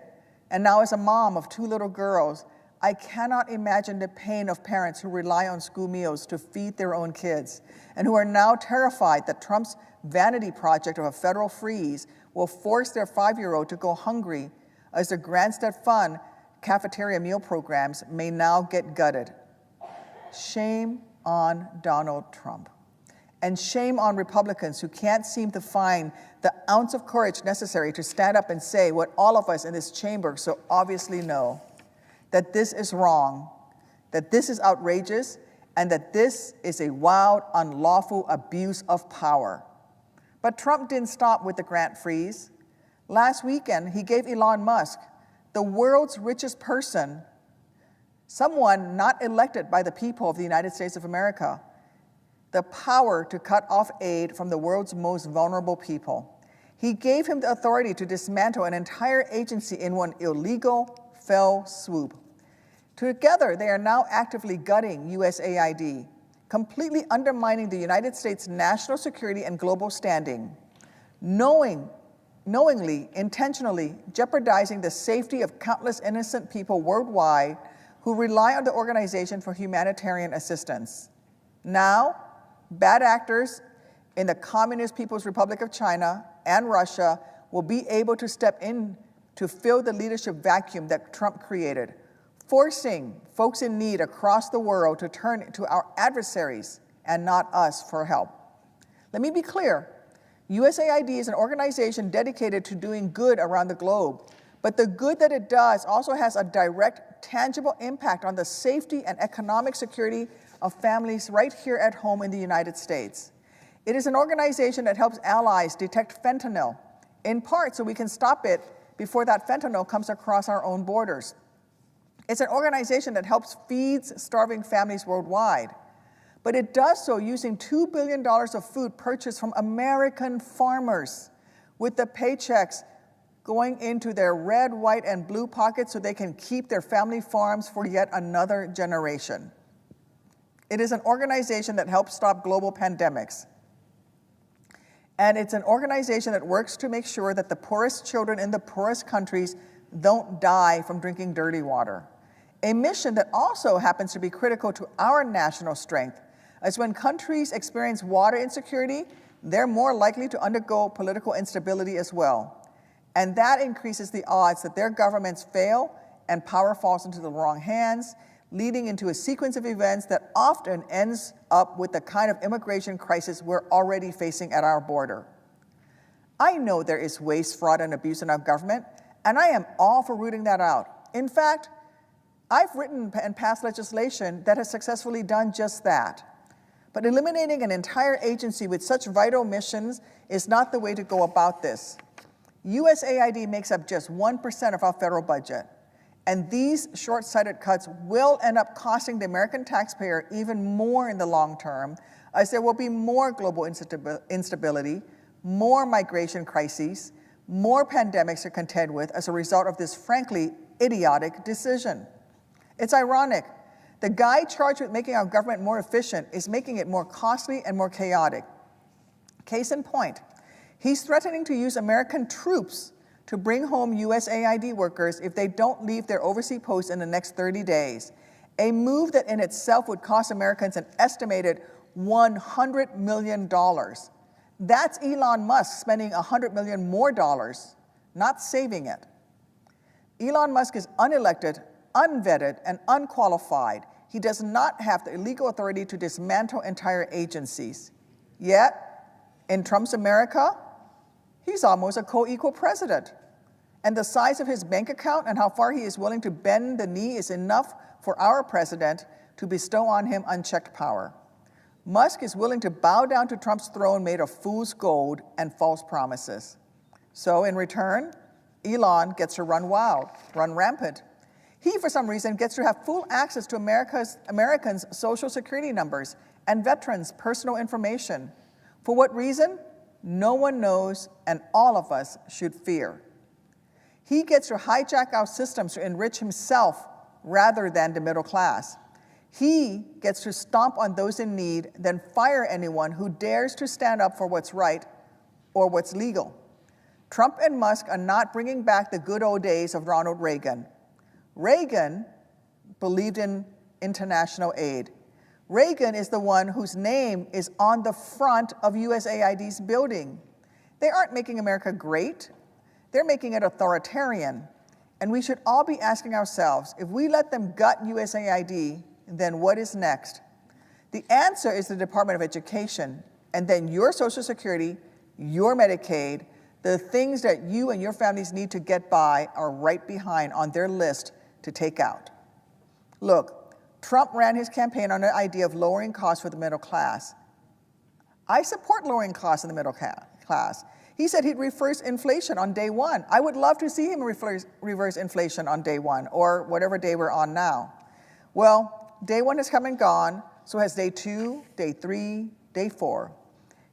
and now as a mom of 2 little girls, I cannot imagine the pain of parents who rely on school meals to feed their own kids and who are now terrified that Trump's vanity project of a federal freeze will force their 5-year-old to go hungry as the Grandstand Fund cafeteria meal programs may now get gutted. Shame on Donald Trump. And shame on Republicans who can't seem to find the ounce of courage necessary to stand up and say what all of us in this chamber so obviously know, that this is wrong, that this is outrageous, and that this is a wild, unlawful abuse of power. But Trump didn't stop with the grant freeze. Last weekend, he gave Elon Musk, the world's richest person, someone not elected by the people of the United States of America, the power to cut off aid from the world's most vulnerable people. He gave him the authority to dismantle an entire agency in one illegal, fell swoop. Together, they are now actively gutting USAID, completely undermining the United States' national security and global standing, knowingly, intentionally jeopardizing the safety of countless innocent people worldwide who rely on the organization for humanitarian assistance. Now, bad actors in the Communist People's Republic of China and Russia will be able to step in to fill the leadership vacuum that Trump created, forcing folks in need across the world to turn to our adversaries and not us for help. Let me be clear. USAID is an organization dedicated to doing good around the globe, but the good that it does also has a direct, tangible impact on the safety and economic security of families right here at home in the United States. It is an organization that helps allies detect fentanyl, in part so we can stop it before that fentanyl comes across our own borders. It's an organization that helps feed starving families worldwide, but it does so using $2 billion of food purchased from American farmers, with the paychecks going into their red, white, and blue pockets so they can keep their family farms for yet another generation. It is an organization that helps stop global pandemics. And it's an organization that works to make sure that the poorest children in the poorest countries don't die from drinking dirty water. A mission that also happens to be critical to our national strength, as when countries experience water insecurity, they're more likely to undergo political instability as well. And that increases the odds that their governments fail and power falls into the wrong hands, leading into a sequence of events that often ends up with the kind of immigration crisis we're already facing at our border. I know there is waste, fraud, and abuse in our government, and I am all for rooting that out. In fact, I've written and passed legislation that has successfully done just that. But eliminating an entire agency with such vital missions is not the way to go about this. USAID makes up just 1% of our federal budget. And these short-sighted cuts will end up costing the American taxpayer even more in the long term, as there will be more global instability, more migration crises, more pandemics to contend with as a result of this frankly idiotic decision. It's ironic. The guy charged with making our government more efficient is making it more costly and more chaotic. Case in point, he's threatening to use American troops to bring home USAID workers if they don't leave their overseas posts in the next 30 days, a move that in itself would cost Americans an estimated $100 million. That's Elon Musk spending $100 million more dollars, not saving it. Elon Musk is unelected, unvetted, and unqualified. He does not have the legal authority to dismantle entire agencies. Yet, in Trump's America, he's almost a co-equal president. And the size of his bank account and how far he is willing to bend the knee is enough for our president to bestow on him unchecked power. Musk is willing to bow down to Trump's throne made of fool's gold and false promises. So in return, Elon gets to run wild, run rampant. He, for some reason, gets to have full access to Americans' social security numbers and veterans' personal information. For what reason? No one knows, and all of us should fear. He gets to hijack our systems to enrich himself rather than the middle class. He gets to stomp on those in need, then fire anyone who dares to stand up for what's right or what's legal. Trump and Musk are not bringing back the good old days of Ronald Reagan. Reagan believed in international aid. Reagan is the one whose name is on the front of USAID's building. They aren't making America great, they're making it authoritarian. And we should all be asking ourselves, if we let them gut USAID, then what is next? The answer is the Department of Education, and then your Social Security, your Medicaid, the things that you and your families need to get by are right behind on their list to take out. Look, Trump ran his campaign on the idea of lowering costs for the middle class. I support lowering costs in the middle class. He said he'd reverse inflation on day one. I would love to see him reverse inflation on day one, or whatever day we're on now. Well, day one has come and gone, so has day 2, day 3, day 4.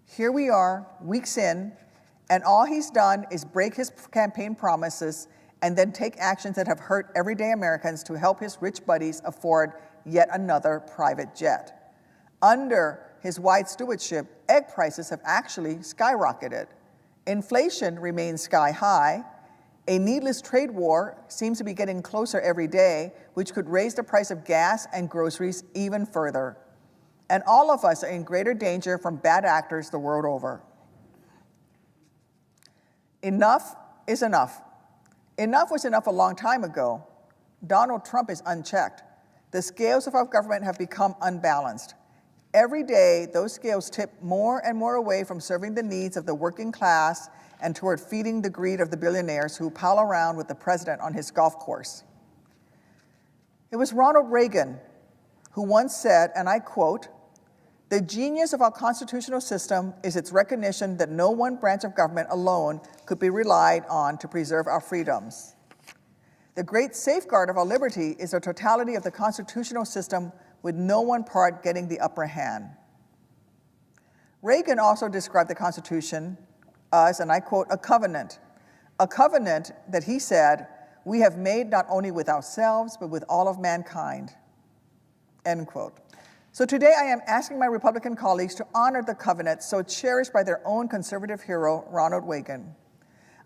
Here we are, weeks in, and all he's done is break his campaign promises and then take actions that have hurt everyday Americans to help his rich buddies afford yet another private jet. Under his wide stewardship, egg prices have actually skyrocketed. Inflation remains sky high. A needless trade war seems to be getting closer every day, which could raise the price of gas and groceries even further. And all of us are in greater danger from bad actors the world over. Enough is enough. Enough was enough a long time ago. Donald Trump is unchecked. The scales of our government have become unbalanced. Every day, those scales tip more and more away from serving the needs of the working class and toward feeding the greed of the billionaires who pal around with the president on his golf course. It was Ronald Reagan who once said, and I quote, "The genius of our constitutional system is its recognition that no one branch of government alone could be relied on to preserve our freedoms. The great safeguard of our liberty is the totality of the constitutional system with no one part getting the upper hand." Reagan also described the Constitution as, and I quote, a covenant that he said, "we have made not only with ourselves, but with all of mankind," end quote. So today I am asking my Republican colleagues to honor the covenant so cherished by their own conservative hero, Ronald Reagan.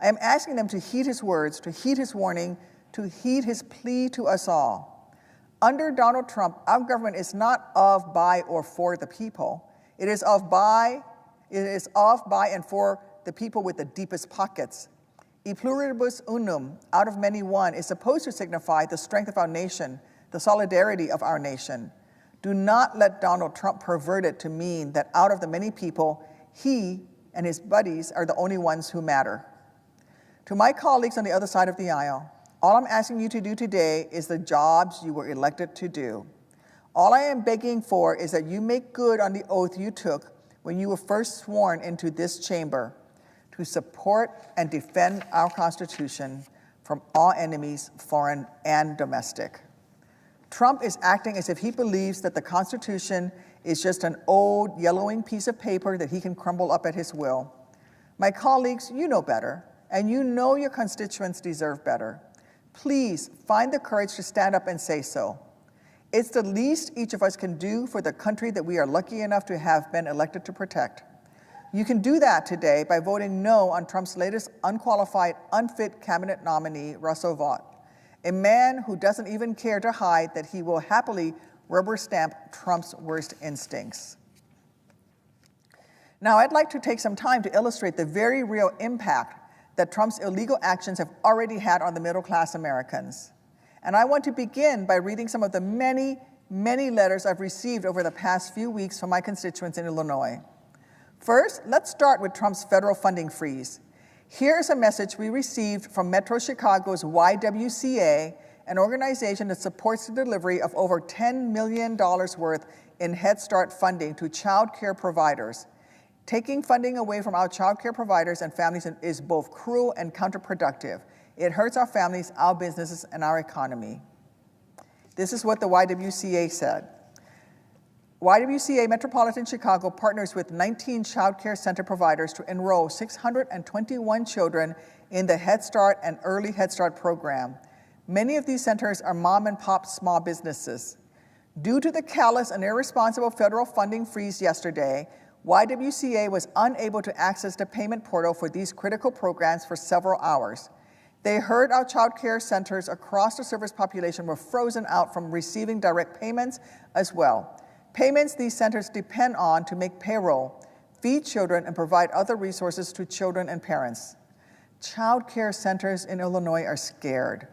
I am asking them to heed his words, to heed his warning, to heed his plea to us all. Under Donald Trump, our government is not of, by, or for the people. It is of, by, and for the people with the deepest pockets. E pluribus unum, out of many one, is supposed to signify the strength of our nation, the solidarity of our nation. Do not let Donald Trump pervert it to mean that out of the many people, he and his buddies are the only ones who matter. To my colleagues on the other side of the aisle, all I'm asking you to do today is the jobs you were elected to do. All I am begging for is that you make good on the oath you took when you were first sworn into this chamber to support and defend our Constitution from all enemies, foreign and domestic. Trump is acting as if he believes that the Constitution is just an old, yellowing piece of paper that he can crumble up at his will. My colleagues, you know better, and you know your constituents deserve better. Please find the courage to stand up and say so. It's the least each of us can do for the country that we are lucky enough to have been elected to protect. You can do that today by voting no on Trump's latest unqualified, unfit cabinet nominee, Russell Vought, a man who doesn't even care to hide that he will happily rubber stamp Trump's worst instincts. Now, I'd like to take some time to illustrate the very real impact that Trump's illegal actions have already had on the middle-class Americans. And I want to begin by reading some of the many, many letters I've received over the past few weeks from my constituents in Illinois. First, let's start with Trump's federal funding freeze. Here's a message we received from Metro Chicago's YWCA, an organization that supports the delivery of over $10 million worth in Head Start funding to child care providers. Taking funding away from our child care providers and families is both cruel and counterproductive. It hurts our families, our businesses, and our economy. This is what the YWCA said. YWCA Metropolitan Chicago partners with 19 child care center providers to enroll 621 children in the Head Start and Early Head Start program. Many of these centers are mom and pop small businesses. Due to the callous and irresponsible federal funding freeze yesterday, YWCA was unable to access the payment portal for these critical programs for several hours. They heard our child care centers across the service population were frozen out from receiving direct payments as well. Payments these centers depend on to make payroll, feed children, and provide other resources to children and parents. Child care centers in Illinois are scared.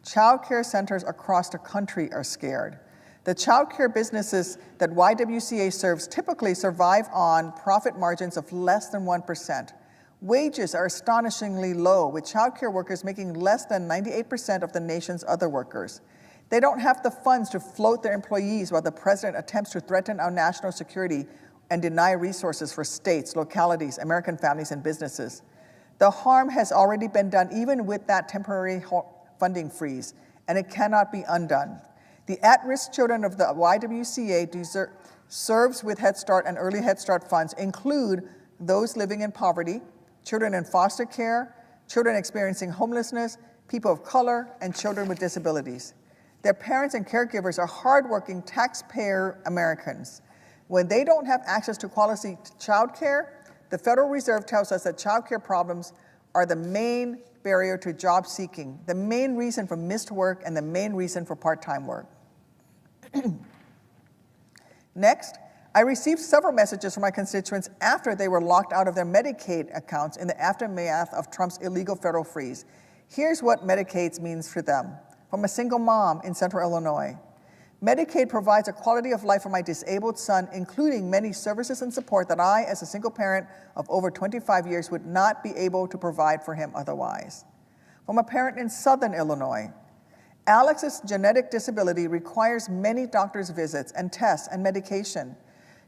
Child care centers across the country are scared. The child care businesses that YWCA serves typically survive on profit margins of less than 1%. Wages are astonishingly low, with child care workers making less than 98% of the nation's other workers. They don't have the funds to float their employees while the president attempts to threaten our national security and deny resources for states, localities, American families, and businesses. The harm has already been done even with that temporary funding freeze, and it cannot be undone. The at-risk children of the YWCA serves with Head Start and Early Head Start funds include those living in poverty, children in foster care, children experiencing homelessness, people of color, and children with disabilities. Their parents and caregivers are hardworking taxpayer Americans. When they don't have access to quality child care, the Federal Reserve tells us that child care problems are the main barrier to job seeking, the main reason for missed work, and the main reason for part-time work. Next, I received several messages from my constituents after they were locked out of their Medicaid accounts in the aftermath of Trump's illegal federal freeze. Here's what Medicaid means for them. From a single mom in Central Illinois. Medicaid provides a quality of life for my disabled son, including many services and support that I, as a single parent of over 25 years, would not be able to provide for him otherwise. From a parent in Southern Illinois. Alex's genetic disability requires many doctor's visits and tests and medication.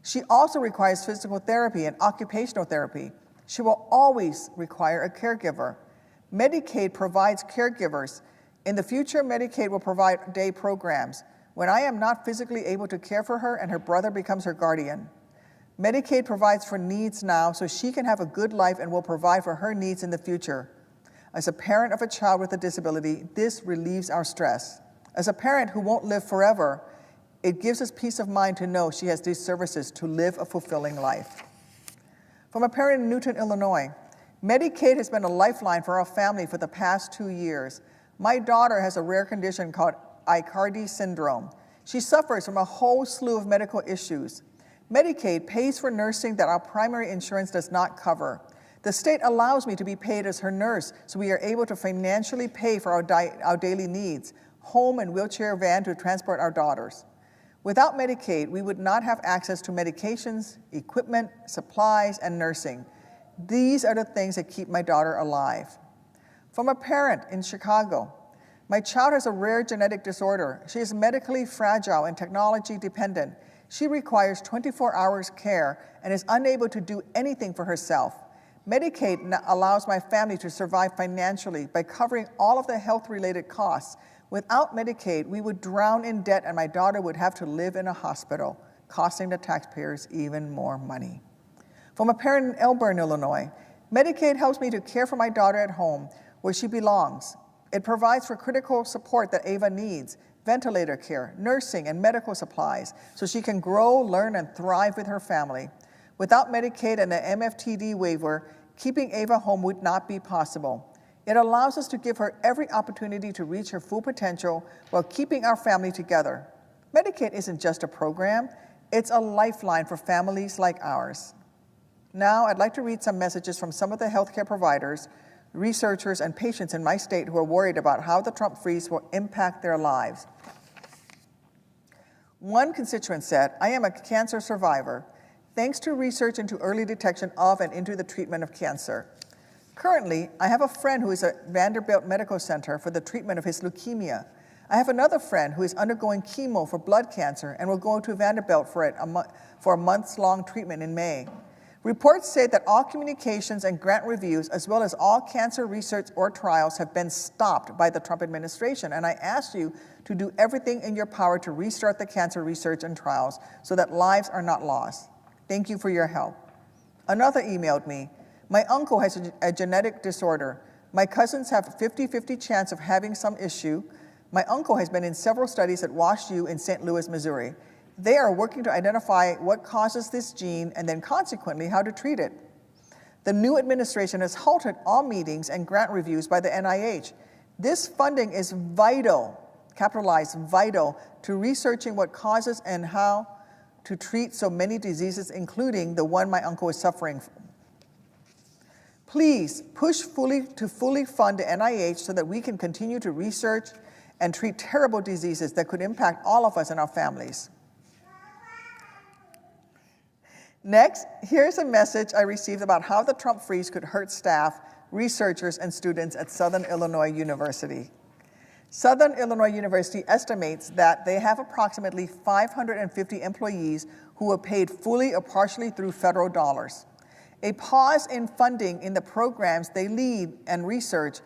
She also requires physical therapy and occupational therapy. She will always require a caregiver. Medicaid provides caregivers. In the future, Medicaid will provide day programs when I am not physically able to care for her and her brother becomes her guardian. Medicaid provides for needs now so she can have a good life and will provide for her needs in the future. As a parent of a child with a disability, this relieves our stress. As a parent who won't live forever, it gives us peace of mind to know she has these services to live a fulfilling life. From a parent in Newton, Illinois, Medicaid has been a lifeline for our family for the past 2 years. My daughter has a rare condition called Aicardi syndrome. She suffers from a whole slew of medical issues. Medicaid pays for nursing that our primary insurance does not cover. The state allows me to be paid as her nurse, so we are able to financially pay for our daily needs, home and wheelchair van to transport our daughters. Without Medicaid, we would not have access to medications, equipment, supplies, and nursing. These are the things that keep my daughter alive. From a parent in Chicago, my child has a rare genetic disorder. She is medically fragile and technology dependent. She requires 24 hours care and is unable to do anything for herself. Medicaid allows my family to survive financially by covering all of the health-related costs. Without Medicaid, we would drown in debt and my daughter would have to live in a hospital, costing the taxpayers even more money. From a parent in Elburn, Illinois, Medicaid helps me to care for my daughter at home, where she belongs. It provides for critical support that Ava needs, ventilator care, nursing, and medical supplies, so she can grow, learn, and thrive with her family. Without Medicaid and the MFTD waiver, keeping Ava home would not be possible. It allows us to give her every opportunity to reach her full potential while keeping our family together. Medicaid isn't just a program, it's a lifeline for families like ours. Now, I'd like to read some messages from some of the healthcare providers, researchers, and patients in my state who are worried about how the Trump freeze will impact their lives. One constituent said, "I am a cancer survivor, thanks to research into early detection of and into the treatment of cancer. Currently, I have a friend who is at Vanderbilt Medical Center for the treatment of his leukemia. I have another friend who is undergoing chemo for blood cancer and will go to Vanderbilt for a months-long treatment in May. Reports say that all communications and grant reviews, as well as all cancer research or trials, have been stopped by the Trump administration, and I ask you to do everything in your power to restart the cancer research and trials so that lives are not lost. Thank you for your help." Another emailed me, "My uncle has a genetic disorder. My cousins have a 50-50 chance of having some issue. My uncle has been in several studies at WashU in St. Louis, Missouri. They are working to identify what causes this gene and then consequently how to treat it. The new administration has halted all meetings and grant reviews by the NIH. This funding is vital, capitalized vital, to researching what causes and how to treat so many diseases, including the one my uncle is suffering from. Please push to fully fund the NIH so that we can continue to research and treat terrible diseases that could impact all of us and our families. Next, here's a message I received about how the Trump freeze could hurt staff, researchers, and students at Southern Illinois University. Southern Illinois University estimates that they have approximately 550 employees who are paid fully or partially through federal dollars. A pause in funding in the programs they lead and research,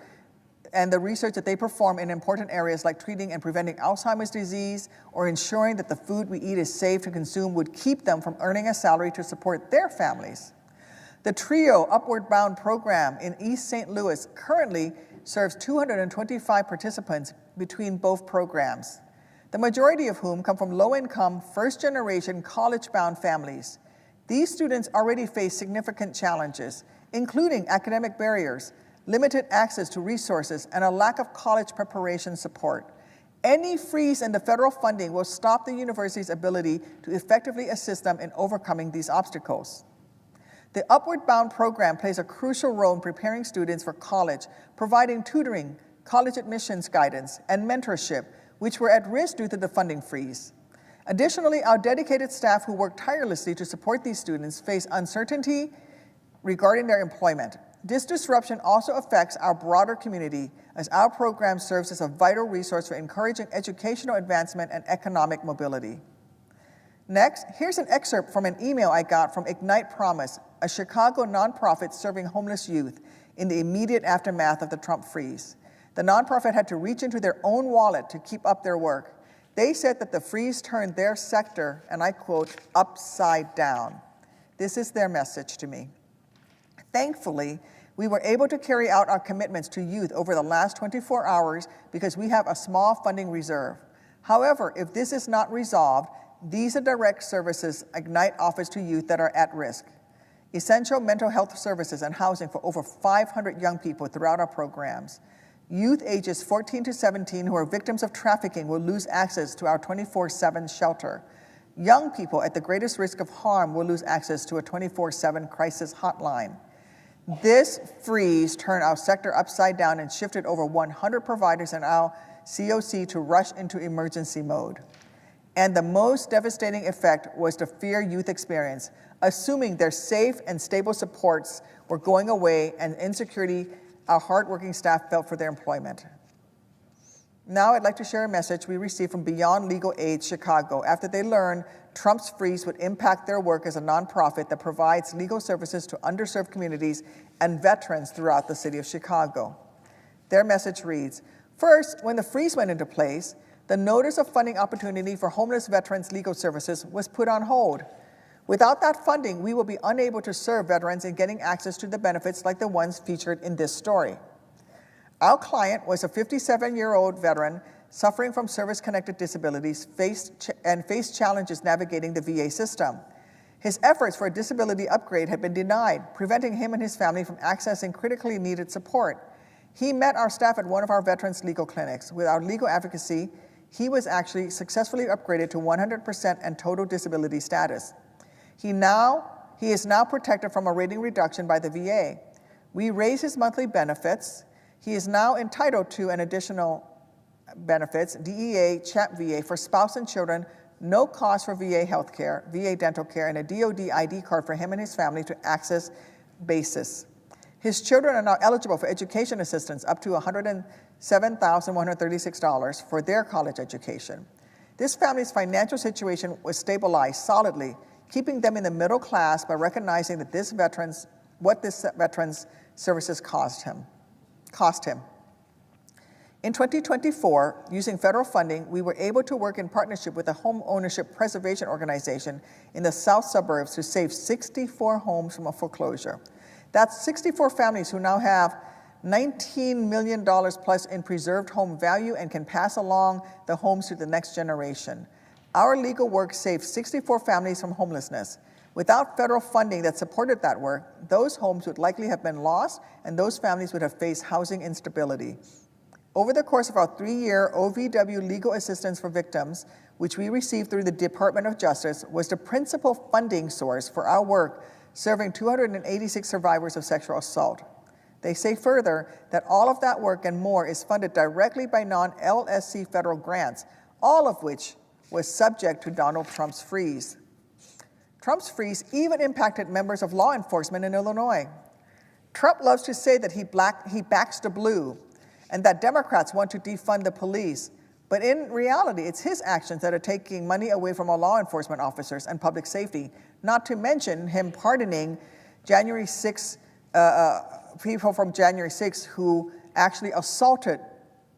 and the research that they perform in important areas like treating and preventing Alzheimer's disease or ensuring that the food we eat is safe to consume would keep them from earning a salary to support their families. The TRIO Upward Bound program in East St. Louis currently serves 225 participants between both programs, the majority of whom come from low-income, first-generation, college-bound families. These students already face significant challenges, including academic barriers, limited access to resources, and a lack of college preparation support. Any freeze in the federal funding will stop the university's ability to effectively assist them in overcoming these obstacles. The Upward Bound program plays a crucial role in preparing students for college, providing tutoring, college admissions guidance, and mentorship, which were at risk due to the funding freeze. Additionally, our dedicated staff who work tirelessly to support these students face uncertainty regarding their employment. This disruption also affects our broader community, as our program serves as a vital resource for encouraging educational advancement and economic mobility. Next, here's an excerpt from an email I got from Ignite Promise, a Chicago nonprofit serving homeless youth in the immediate aftermath of the Trump freeze. The nonprofit had to reach into their own wallet to keep up their work. They said that the freeze turned their sector, and I quote, upside down. This is their message to me. Thankfully, we were able to carry out our commitments to youth over the last 24 hours because we have a small funding reserve. However, if this is not resolved, these are direct services Ignite offers to youth that are at risk. Essential mental health services and housing for over 500 young people throughout our programs. Youth ages 14 to 17 who are victims of trafficking will lose access to our 24/7 shelter. Young people at the greatest risk of harm will lose access to a 24/7 crisis hotline. This freeze turned our sector upside down and shifted over 100 providers in our COC to rush into emergency mode. And the most devastating effect was the fear youth experience, assuming their safe and stable supports were going away and insecurity our hardworking staff felt for their employment. Now I'd like to share a message we received from Beyond Legal Aid Chicago after they learned Trump's freeze would impact their work as a nonprofit that provides legal services to underserved communities and veterans throughout the city of Chicago. Their message reads, first, when the freeze went into place, the notice of funding opportunity for homeless veterans legal services was put on hold. Without that funding, we will be unable to serve veterans in getting access to the benefits like the ones featured in this story. Our client was a 57-year-old veteran suffering from service-connected disabilities faced challenges navigating the VA system. His efforts for a disability upgrade had been denied, preventing him and his family from accessing critically needed support. He met our staff at one of our veterans' legal clinics. With our legal advocacy, he was actually successfully upgraded to 100% and total disability status. He is now protected from a rating reduction by the VA. We raise his monthly benefits. He is now entitled to an additional benefits, DEA, CHAP VA for spouse and children, no cost for VA health care, VA dental care, and a DOD ID card for him and his family to access basis. His children are now eligible for education assistance up to $107,136 for their college education. This family's financial situation was stabilized solidly, keeping them in the middle class by recognizing that what this veteran's services cost him. In 2024, using federal funding, we were able to work in partnership with a home ownership preservation organization in the south suburbs to save 64 homes from a foreclosure. That's 64 families who now have $19 million plus in preserved home value and can pass along the homes to the next generation. Our legal work saved 64 families from homelessness. Without federal funding that supported that work, those homes would likely have been lost and those families would have faced housing instability. Over the course of our 3-year OVW legal assistance for victims, which we received through the Department of Justice, was the principal funding source for our work serving 286 survivors of sexual assault. They say further that all of that work and more is funded directly by non-LSC federal grants, all of which was subject to Donald Trump's freeze. Trump's freeze even impacted members of law enforcement in Illinois. Trump loves to say that he backs the blue and that Democrats want to defund the police, but in reality, it's his actions that are taking money away from our law enforcement officers and public safety, not to mention him pardoning January 6 people from January 6 who actually assaulted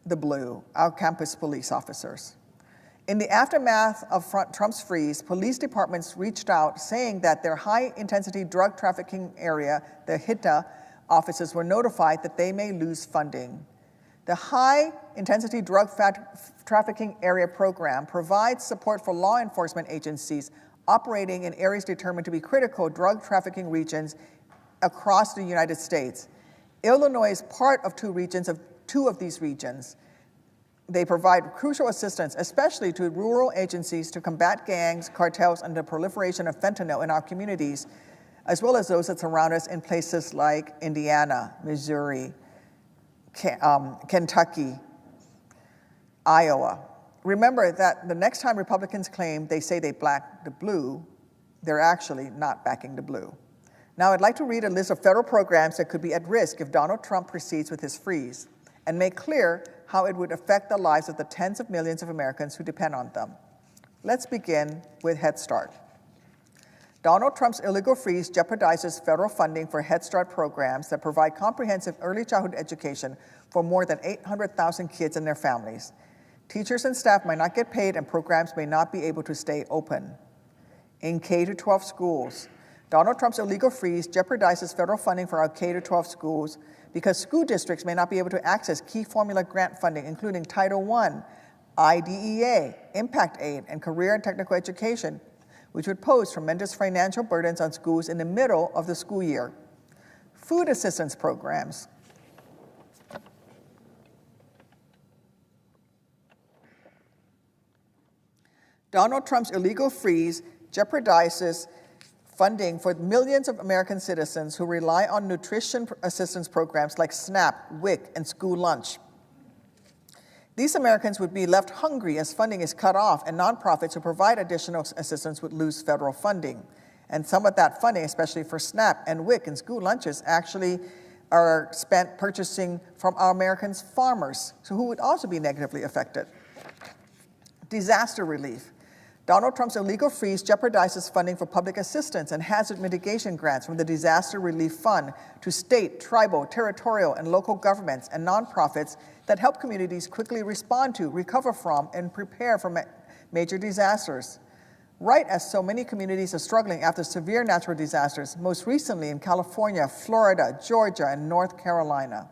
the blue, our campus police officers. In the aftermath of Trump's freeze, police departments reached out saying that their high-intensity drug trafficking area, the HITA offices, were notified that they may lose funding. The High-Intensity Drug Trafficking Area Program provides support for law enforcement agencies operating in areas determined to be critical drug trafficking regions across the United States. Illinois is part of two of these regions. They provide crucial assistance, especially to rural agencies, to combat gangs, cartels, and the proliferation of fentanyl in our communities, as well as those that surround us in places like Indiana, Missouri, Kentucky, Iowa. Remember that the next time Republicans claim they say they back the blue, they're actually not backing the blue. Now, I'd like to read a list of federal programs that could be at risk if Donald Trump proceeds with his freeze, and make clear how it would affect the lives of the tens of millions of Americans who depend on them. Let's begin with Head Start. Donald Trump's illegal freeze jeopardizes federal funding for Head Start programs that provide comprehensive early childhood education for more than 800,000 kids and their families. Teachers and staff might not get paid, and programs may not be able to stay open. In K-12 schools, Donald Trump's illegal freeze jeopardizes federal funding for our K-12 schools because school districts may not be able to access key formula grant funding, including Title I, IDEA, Impact Aid, and Career and Technical Education, which would pose tremendous financial burdens on schools in the middle of the school year. Food assistance programs. Donald Trump's illegal freeze jeopardizes funding for millions of American citizens who rely on nutrition assistance programs like SNAP, WIC, and school lunch. These Americans would be left hungry as funding is cut off, and nonprofits who provide additional assistance would lose federal funding. And some of that funding, especially for SNAP and WIC and school lunches, actually are spent purchasing from our American farmers, so who would also be negatively affected. Disaster relief. Donald Trump's illegal freeze jeopardizes funding for public assistance and hazard mitigation grants from the Disaster Relief Fund to state, tribal, territorial, and local governments and nonprofits that help communities quickly respond to, recover from, and prepare for major disasters. Right as so many communities are struggling after severe natural disasters, most recently in California, Florida, Georgia, and North Carolina.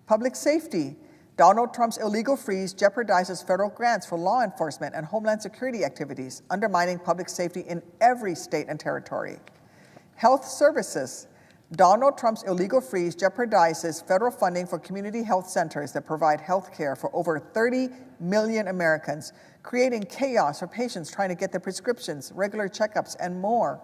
Public safety. Donald Trump's illegal freeze jeopardizes federal grants for law enforcement and homeland security activities, undermining public safety in every state and territory. Health services. Donald Trump's illegal freeze jeopardizes federal funding for community health centers that provide health care for over 30 million Americans, creating chaos for patients trying to get their prescriptions, regular checkups, and more.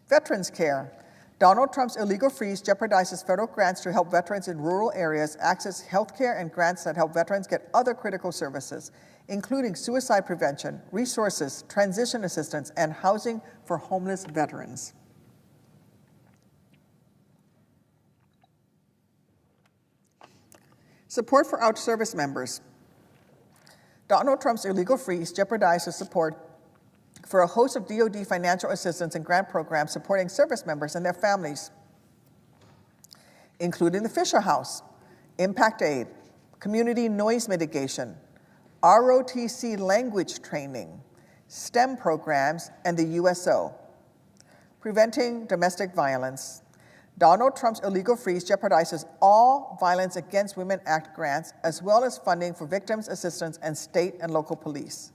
Veterans care. Donald Trump's illegal freeze jeopardizes federal grants to help veterans in rural areas access health care and grants that help veterans get other critical services, including suicide prevention, resources, transition assistance, and housing for homeless veterans. Support for out service members. Donald Trump's illegal freeze jeopardizes support for a host of DoD financial assistance and grant programs supporting service members and their families, including the Fisher House, Impact Aid, Community Noise Mitigation, ROTC language training, STEM programs, and the USO. Preventing domestic violence. Donald Trump's illegal freeze jeopardizes all Violence Against Women Act grants, as well as funding for victims' assistance and state and local police.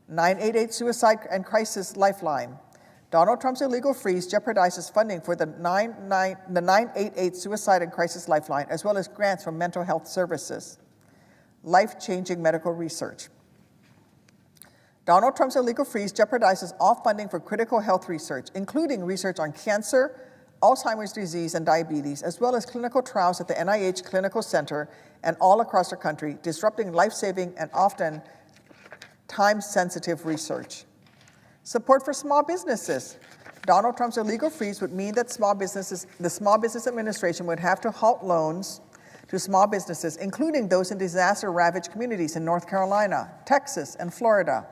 988 Suicide and Crisis Lifeline. Donald Trump's illegal freeze jeopardizes funding for the 988 Suicide and Crisis Lifeline, as well as grants from mental health services, life-changing medical research. Donald Trump's illegal freeze jeopardizes all funding for critical health research, including research on cancer, Alzheimer's disease, and diabetes, as well as clinical trials at the NIH Clinical Center and all across the country, disrupting life-saving and often time-sensitive research. Support for small businesses. Donald Trump's illegal freeze would mean that the Small Business Administration would have to halt loans to small businesses, including those in disaster-ravaged communities in North Carolina, Texas, and Florida.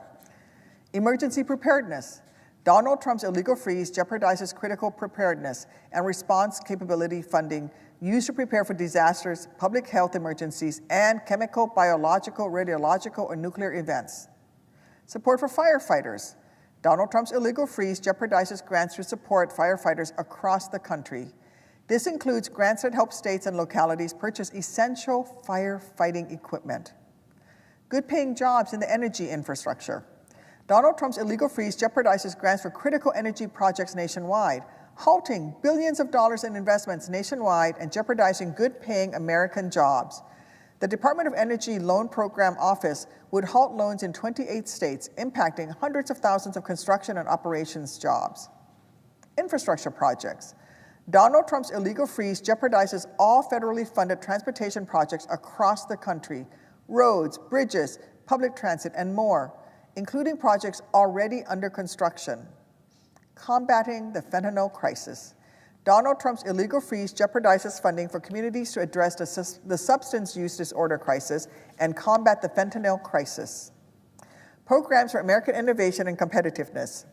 Emergency preparedness. Donald Trump's illegal freeze jeopardizes critical preparedness and response capability funding used to prepare for disasters, public health emergencies, and chemical, biological, radiological, or nuclear events. Support for firefighters. Donald Trump's illegal freeze jeopardizes grants to support firefighters across the country. This includes grants that help states and localities purchase essential firefighting equipment. Good-paying jobs in the energy infrastructure. Donald Trump's illegal freeze jeopardizes grants for critical energy projects nationwide, halting billions of dollars in investments nationwide and jeopardizing good-paying American jobs. The Department of Energy Loan Program Office would halt loans in 28 states, impacting hundreds of thousands of construction and operations jobs. Infrastructure projects. Donald Trump's illegal freeze jeopardizes all federally funded transportation projects across the country, roads, bridges, public transit, and more, including projects already under construction. Combating the fentanyl crisis. Donald Trump's illegal freeze jeopardizes funding for communities to address the substance use disorder crisis and combat the fentanyl crisis. Programs for American innovation and competitiveness.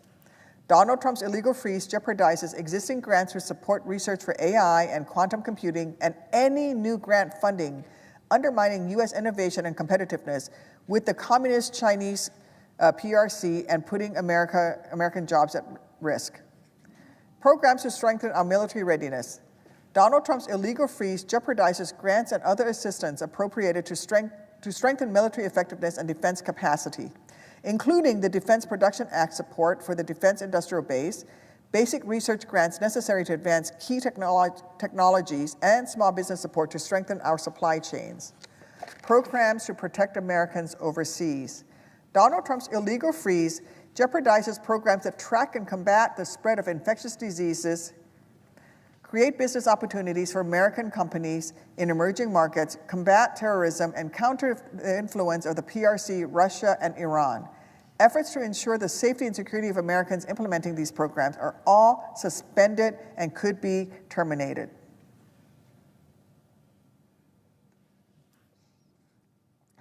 Donald Trump's illegal freeze jeopardizes existing grants to support research for AI and quantum computing and any new grant funding, undermining U.S. innovation and competitiveness with the communist Chinese PRC and putting American jobs at risk. Programs to strengthen our military readiness. Donald Trump's illegal freeze jeopardizes grants and other assistance appropriated to strengthen military effectiveness and defense capacity, including the Defense Production Act support for the defense industrial base, basic research grants necessary to advance key technologies, and small business support to strengthen our supply chains. Programs to protect Americans overseas. Donald Trump's illegal freeze jeopardizes programs that track and combat the spread of infectious diseases, create business opportunities for American companies in emerging markets, combat terrorism, and counter the influence of the PRC, Russia, and Iran. Efforts to ensure the safety and security of Americans implementing these programs are all suspended and could be terminated.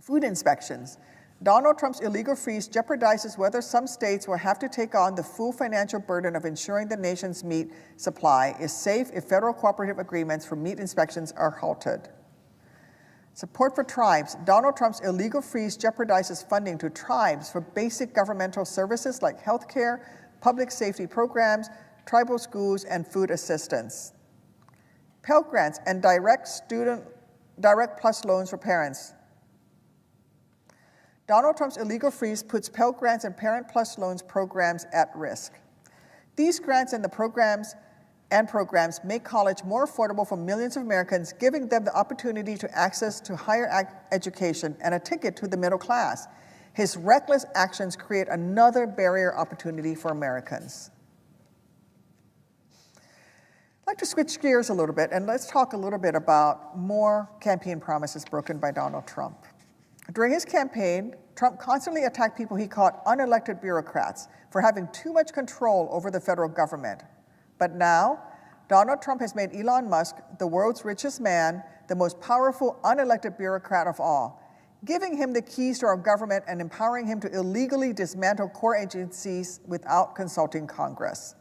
Food inspections. Donald Trump's illegal freeze jeopardizes whether some states will have to take on the full financial burden of ensuring the nation's meat supply is safe if federal cooperative agreements for meat inspections are halted. Support for tribes. Donald Trump's illegal freeze jeopardizes funding to tribes for basic governmental services like health care, public safety programs, tribal schools, and food assistance. Pell Grants and direct plus loans for parents. Donald Trump's illegal freeze puts Pell Grants and Parent Plus Loans programs at risk. These grants and programs make college more affordable for millions of Americans, giving them the opportunity to access to higher education and a ticket to the middle class. His reckless actions create another barrier opportunity for Americans. I'd like to switch gears a little bit, and let's talk a little bit about more campaign promises broken by Donald Trump. During his campaign, Trump constantly attacked people he called unelected bureaucrats for having too much control over the federal government. But now, Donald Trump has made Elon Musk, the world's richest man, the most powerful unelected bureaucrat of all, giving him the keys to our government and empowering him to illegally dismantle core agencies without consulting Congress.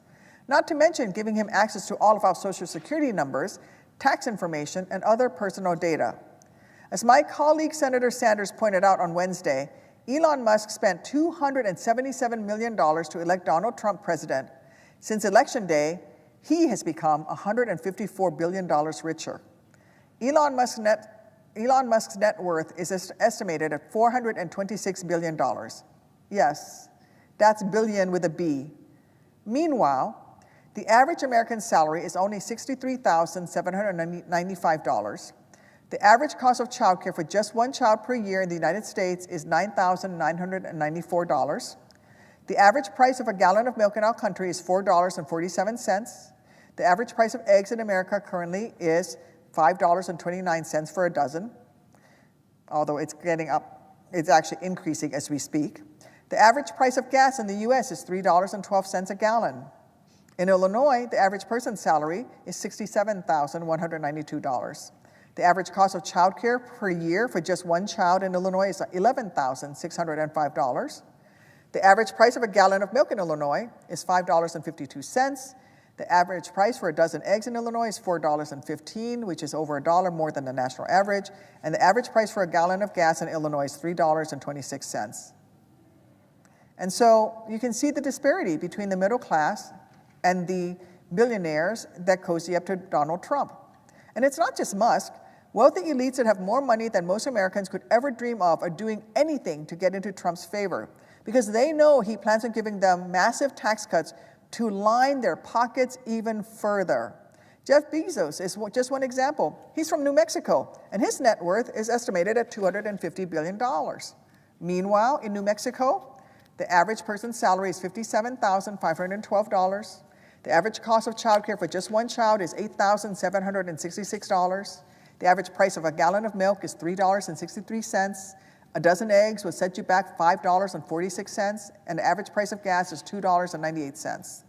Not to mention giving him access to all of our Social Security numbers, tax information, and other personal data. As my colleague Senator Sanders pointed out on Wednesday, Elon Musk spent $277 million to elect Donald Trump president. Since Election Day, he has become $154 billion richer. Elon Musk's net worth is estimated at $426 billion. Yes, that's billion with a B. Meanwhile, the average American salary is only $63,795. The average cost of childcare for just one child per year in the United States is $9,994. The average price of a gallon of milk in our country is $4.47. The average price of eggs in America currently is $5.29 for a dozen, although it's getting up, it's actually increasing as we speak. The average price of gas in the U.S. is $3.12 a gallon. In Illinois, the average person's salary is $67,192. The average cost of child care per year for just one child in Illinois is $11,605. The average price of a gallon of milk in Illinois is $5.52. The average price for a dozen eggs in Illinois is $4.15, which is over $1 more than the national average. And the average price for a gallon of gas in Illinois is $3.26. And so you can see the disparity between the middle class and the billionaires that cozy up to Donald Trump. And it's not just Musk. Wealthy elites that have more money than most Americans could ever dream of are doing anything to get into Trump's favor because they know he plans on giving them massive tax cuts to line their pockets even further. Jeff Bezos is just one example. He's from New Mexico, and his net worth is estimated at $250 billion. Meanwhile, in New Mexico, the average person's salary is $57,512. The average cost of childcare for just one child is $8,766. The average price of a gallon of milk is $3.63. A dozen eggs will set you back $5.46, and the average price of gas is $2.98.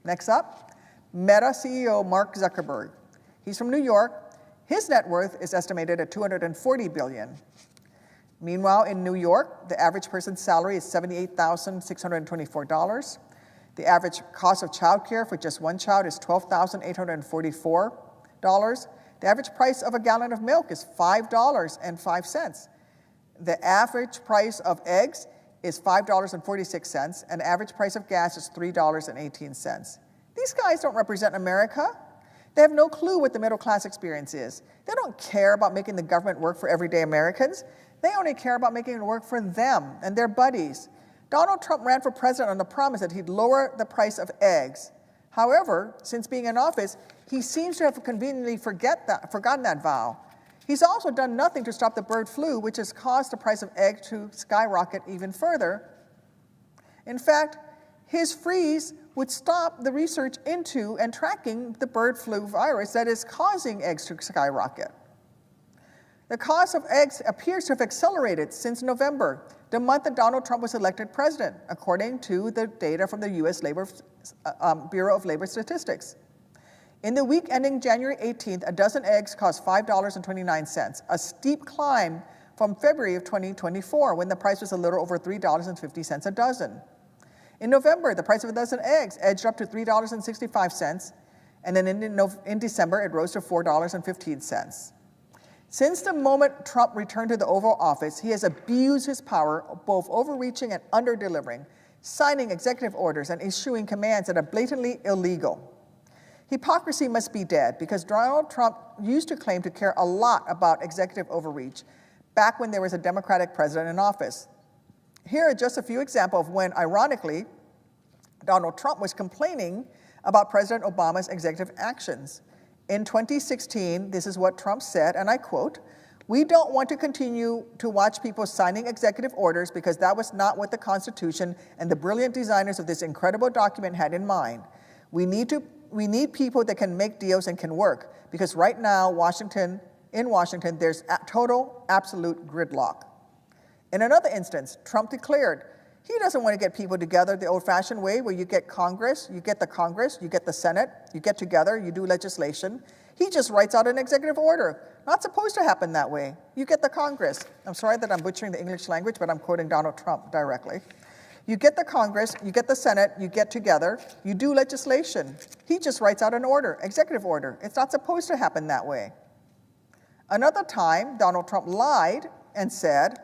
Next up, Meta CEO Mark Zuckerberg. He's from New York. His net worth is estimated at $240 billion. Meanwhile, in New York, the average person's salary is $78,624. The average cost of childcare for just one child is $12,844. The average price of a gallon of milk is $5.05. The average price of eggs is $5.46, and the average price of gas is $3.18. These guys don't represent America. They have no clue what the middle class experience is. They don't care about making the government work for everyday Americans. They only care about making it work for them and their buddies. Donald Trump ran for president on the promise that he'd lower the price of eggs. However, since being in office, he seems to have conveniently forgotten that vow. He's also done nothing to stop the bird flu, which has caused the price of eggs to skyrocket even further. In fact, his freeze would stop the research into and tracking the bird flu virus that is causing eggs to skyrocket. The cost of eggs appears to have accelerated since November, the month that Donald Trump was elected president, according to the data from the U.S. Bureau of Labor Statistics. In the week ending January 18th, a dozen eggs cost $5.29, a steep climb from February of 2024, when the price was a little over $3.50 a dozen. In November, the price of a dozen eggs edged up to $3.65, and then in December, it rose to $4.15. Since the moment Trump returned to the Oval Office, he has abused his power, both overreaching and under-delivering, signing executive orders and issuing commands that are blatantly illegal. Hypocrisy must be dead, because Donald Trump used to claim to care a lot about executive overreach back when there was a Democratic president in office. Here are just a few examples of when, ironically, Donald Trump was complaining about President Obama's executive actions. In 2016, this is what Trump said, and I quote, "We don't want to continue to watch people signing executive orders because that was not what the Constitution and the brilliant designers of this incredible document had in mind. We need people that can make deals and can work, because right now, in Washington, there's total, absolute gridlock." In another instance, Trump declared he doesn't want to get people together the old-fashioned way, where you get Congress, you get the Senate, you get together, you do legislation. He just writes out an executive order. Not supposed to happen that way. You get the Congress. I'm sorry that I'm butchering the English language, but I'm quoting Donald Trump directly. You get the Congress, you get the Senate, you get together, you do legislation. He just writes out an order, executive order. It's not supposed to happen that way. Another time, Donald Trump lied and said,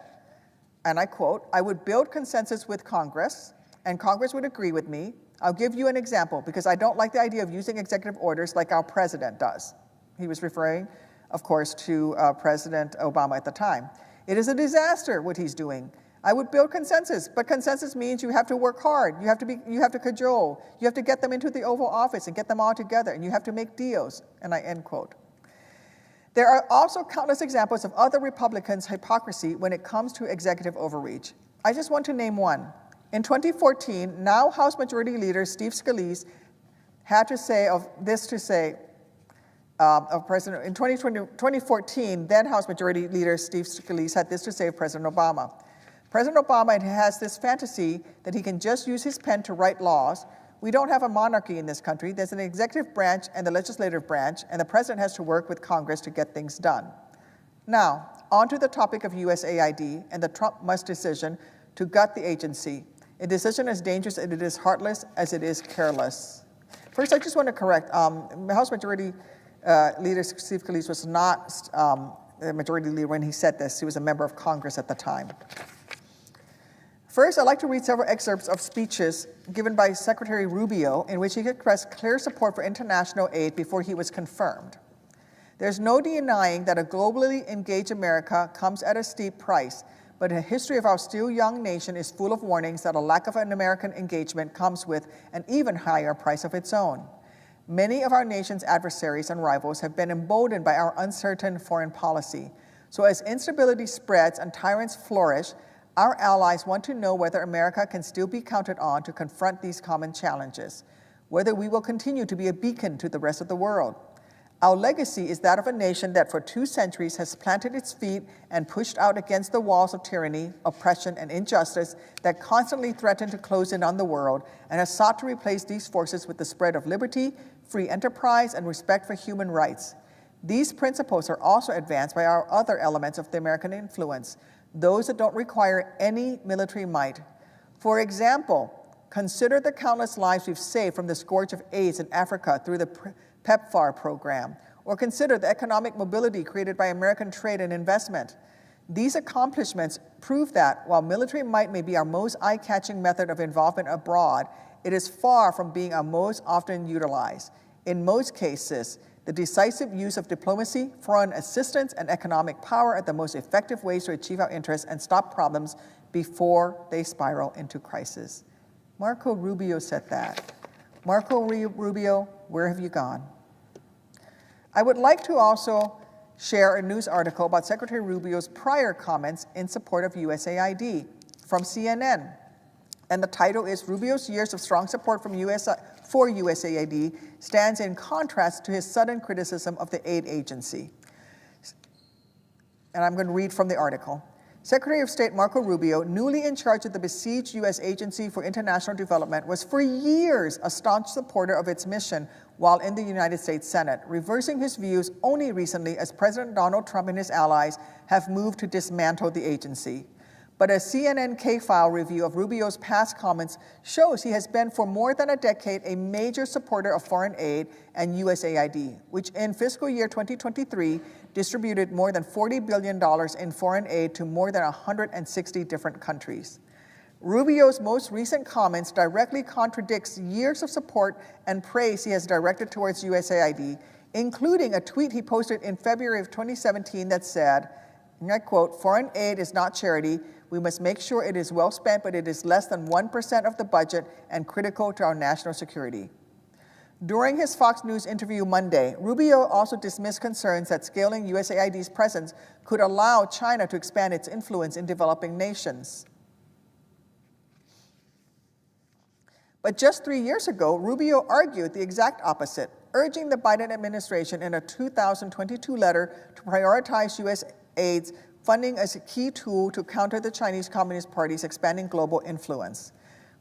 and I quote, "I would build consensus with Congress, and Congress would agree with me. I'll give you an example, because I don't like the idea of using executive orders like our president does." He was referring, of course, to President Obama at the time. "It is a disaster what he's doing. I would build consensus, but consensus means you have to work hard. You have to cajole. You have to get them into the Oval Office and get them all together, and you have to make deals, and I end quote. There are also countless examples of other Republicans' hypocrisy when it comes to executive overreach. I just want to name one. In 2014, now House Majority Leader Steve Scalise had to say of President, in 2014, then House Majority Leader Steve Scalise had this to say of President Obama. President Obama has this fantasy that he can just use his pen to write laws. We don't have a monarchy in this country. There's an executive branch and the legislative branch, and the president has to work with Congress to get things done. Now, on to the topic of USAID and the Trump-Musk decision to gut the agency, a decision as dangerous as it is heartless as it is careless. First, I just want to correct, House Majority Leader Steve Scalise was not the majority leader when he said this. He was a member of Congress at the time. First, I'd like to read several excerpts of speeches given by Secretary Rubio in which he expressed clear support for international aid before he was confirmed. There's no denying that a globally engaged America comes at a steep price, but a history of our still young nation is full of warnings that a lack of an American engagement comes with an even higher price of its own. Many of our nation's adversaries and rivals have been emboldened by our uncertain foreign policy. So as instability spreads and tyrants flourish, our allies want to know whether America can still be counted on to confront these common challenges, whether we will continue to be a beacon to the rest of the world. Our legacy is that of a nation that for 2 centuries has planted its feet and pushed out against the walls of tyranny, oppression, and injustice that constantly threaten to close in on the world, and has sought to replace these forces with the spread of liberty, free enterprise, and respect for human rights. These principles are also advanced by our other elements of the American influence, those that don't require any military might. For example, consider the countless lives we've saved from the scourge of AIDS in Africa through the PEPFAR program, or consider the economic mobility created by American trade and investment. These accomplishments prove that while military might may be our most eye-catching method of involvement abroad, it is far from being our most often utilized. In most cases, the decisive use of diplomacy, foreign assistance, and economic power are the most effective ways to achieve our interests and stop problems before they spiral into crisis. Marco Rubio said that. Marco Rubio, where have you gone? I would like to also share a news article about Secretary Rubio's prior comments in support of USAID from CNN. And the title is Rubio's Years of Strong Support for USAID Stands in Contrast to His Sudden Criticism of the Aid Agency. And I'm going to read from the article. Secretary of State Marco Rubio, newly in charge of the besieged U.S. Agency for International Development, was for years a staunch supporter of its mission while in the United States Senate, reversing his views only recently as President Donald Trump and his allies have moved to dismantle the agency. But a CNN K-File review of Rubio's past comments shows he has been for more than a decade a major supporter of foreign aid and USAID, which in fiscal year 2023 distributed more than $40 billion in foreign aid to more than 160 different countries. Rubio's most recent comments directly contradicts years of support and praise he has directed towards USAID, including a tweet he posted in February of 2017 that said, and I quote, "Foreign aid is not charity. We must make sure it is well spent, but it is less than 1% of the budget and critical to our national security." During his Fox News interview Monday, Rubio also dismissed concerns that scaling USAID's presence could allow China to expand its influence in developing nations. But just 3 years ago, Rubio argued the exact opposite, urging the Biden administration in a 2022 letter to prioritize U.S. aid's funding as a key tool to counter the Chinese Communist Party's expanding global influence.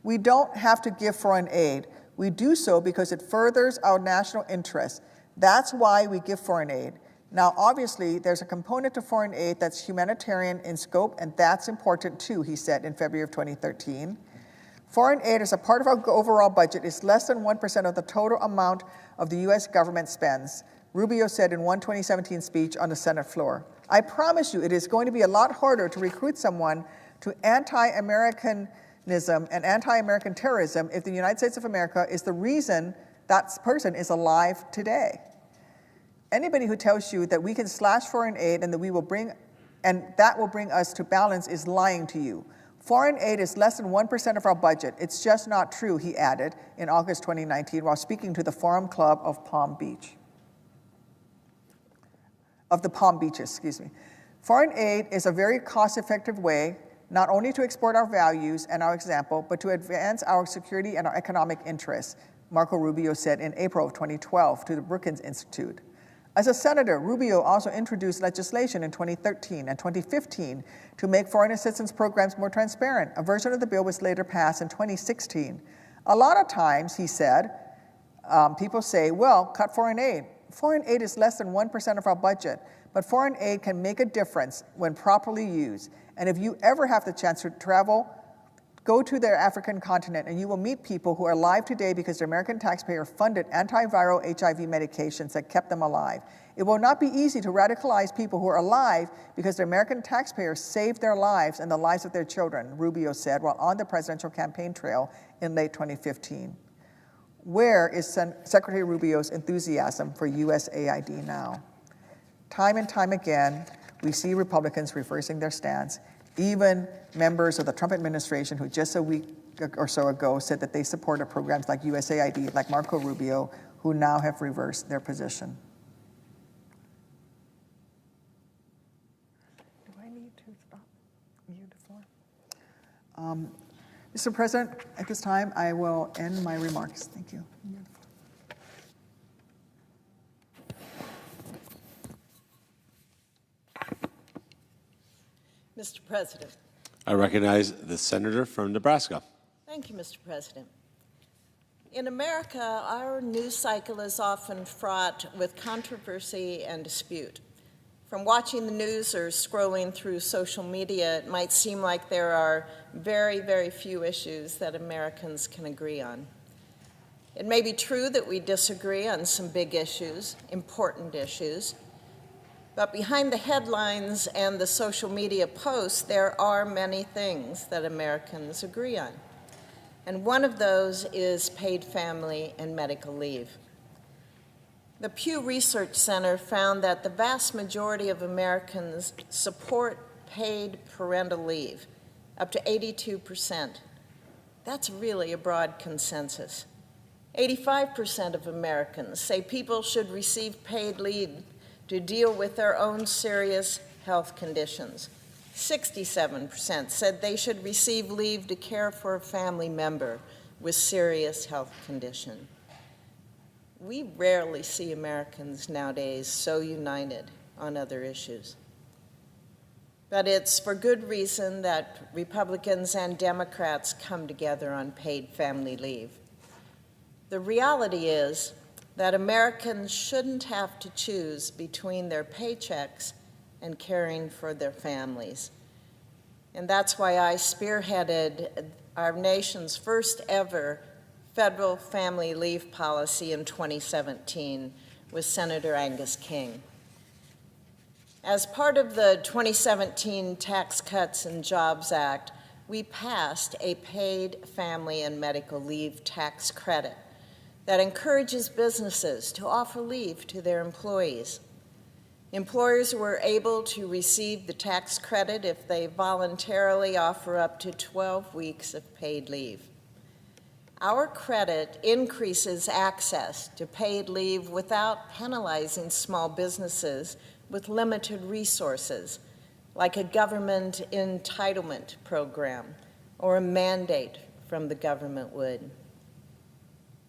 We don't have to give foreign aid. We do so because it furthers our national interests. That's why we give foreign aid. Now, obviously, there's a component to foreign aid that's humanitarian in scope, and that's important too, he said in February of 2013. Foreign aid as a part of our overall budget is less than 1% of the total amount of the U.S. government spends, Rubio said in one 2017 speech on the Senate floor. I promise you it is going to be a lot harder to recruit someone to anti-Americanism and anti-American terrorism if the United States of America is the reason that person is alive today. Anybody who tells you that we can slash foreign aid and that that will bring us to balance is lying to you. Foreign aid is less than 1% of our budget. It's just not true, he added in August 2019 while speaking to the Forum Club of Palm Beaches. Foreign aid is a very cost-effective way not only to export our values and our example, but to advance our security and our economic interests, Marco Rubio said in April of 2012 to the Brookings Institute. As a senator, Rubio also introduced legislation in 2013 and 2015 to make foreign assistance programs more transparent. A version of the bill was later passed in 2016. A lot of times, he said, people say, well, cut foreign aid. Foreign aid is less than 1% of our budget, but foreign aid can make a difference when properly used. And if you ever have the chance to travel, go to the African continent and you will meet people who are alive today because the American taxpayer funded antiviral HIV medications that kept them alive. It will not be easy to radicalize people who are alive because the American taxpayer saved their lives and the lives of their children, Rubio said while on the presidential campaign trail in late 2015. Where is Secretary Rubio's enthusiasm for USAID now? Time and time again, we see Republicans reversing their stance. Even members of the Trump administration who just a week or so ago said that they supported programs like USAID, like Marco Rubio, who now have reversed their position. Do I need to stop? Mute the floor. Mr. President, at this time, I will end my remarks. Thank you. Mr. President. I recognize the senator from Nebraska. Thank you, Mr. President. In America, our news cycle is often fraught with controversy and dispute. From watching the news or scrolling through social media, it might seem like there are very, very few issues that Americans can agree on. It may be true that we disagree on some big issues, important issues, but behind the headlines and the social media posts, there are many things that Americans agree on. And one of those is paid family and medical leave. The Pew Research Center found that the vast majority of Americans support paid parental leave, up to 82%. That's really a broad consensus. 85% of Americans say people should receive paid leave to deal with their own serious health conditions. 67% said they should receive leave to care for a family member with serious health condition. We rarely see Americans nowadays so united on other issues. But it's for good reason that Republicans and Democrats come together on paid family leave. The reality is that Americans shouldn't have to choose between their paychecks and caring for their families. And that's why I spearheaded our nation's first ever federal family leave policy in 2017 with Senator Angus King. As part of the 2017 Tax Cuts and Jobs Act, we passed a paid family and medical leave tax credit that encourages businesses to offer leave to their employees. Employers were able to receive the tax credit if they voluntarily offer up to 12 weeks of paid leave. Our credit increases access to paid leave without penalizing small businesses with limited resources, like a government entitlement program or a mandate from the government would.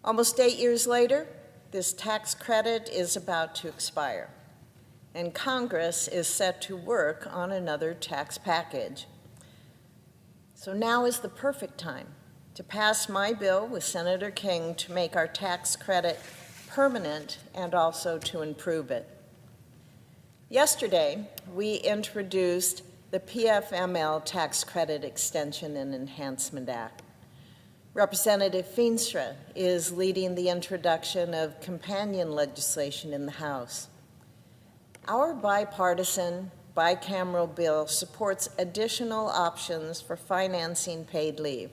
Almost 8 years later, this tax credit is about to expire, and Congress is set to work on another tax package. So now is the perfect time to pass my bill with Senator King to make our tax credit permanent and also to improve it. Yesterday, we introduced the PFML Tax Credit Extension and Enhancement Act. Representative Feenstra is leading the introduction of companion legislation in the House. Our bipartisan, bicameral bill supports additional options for financing paid leave,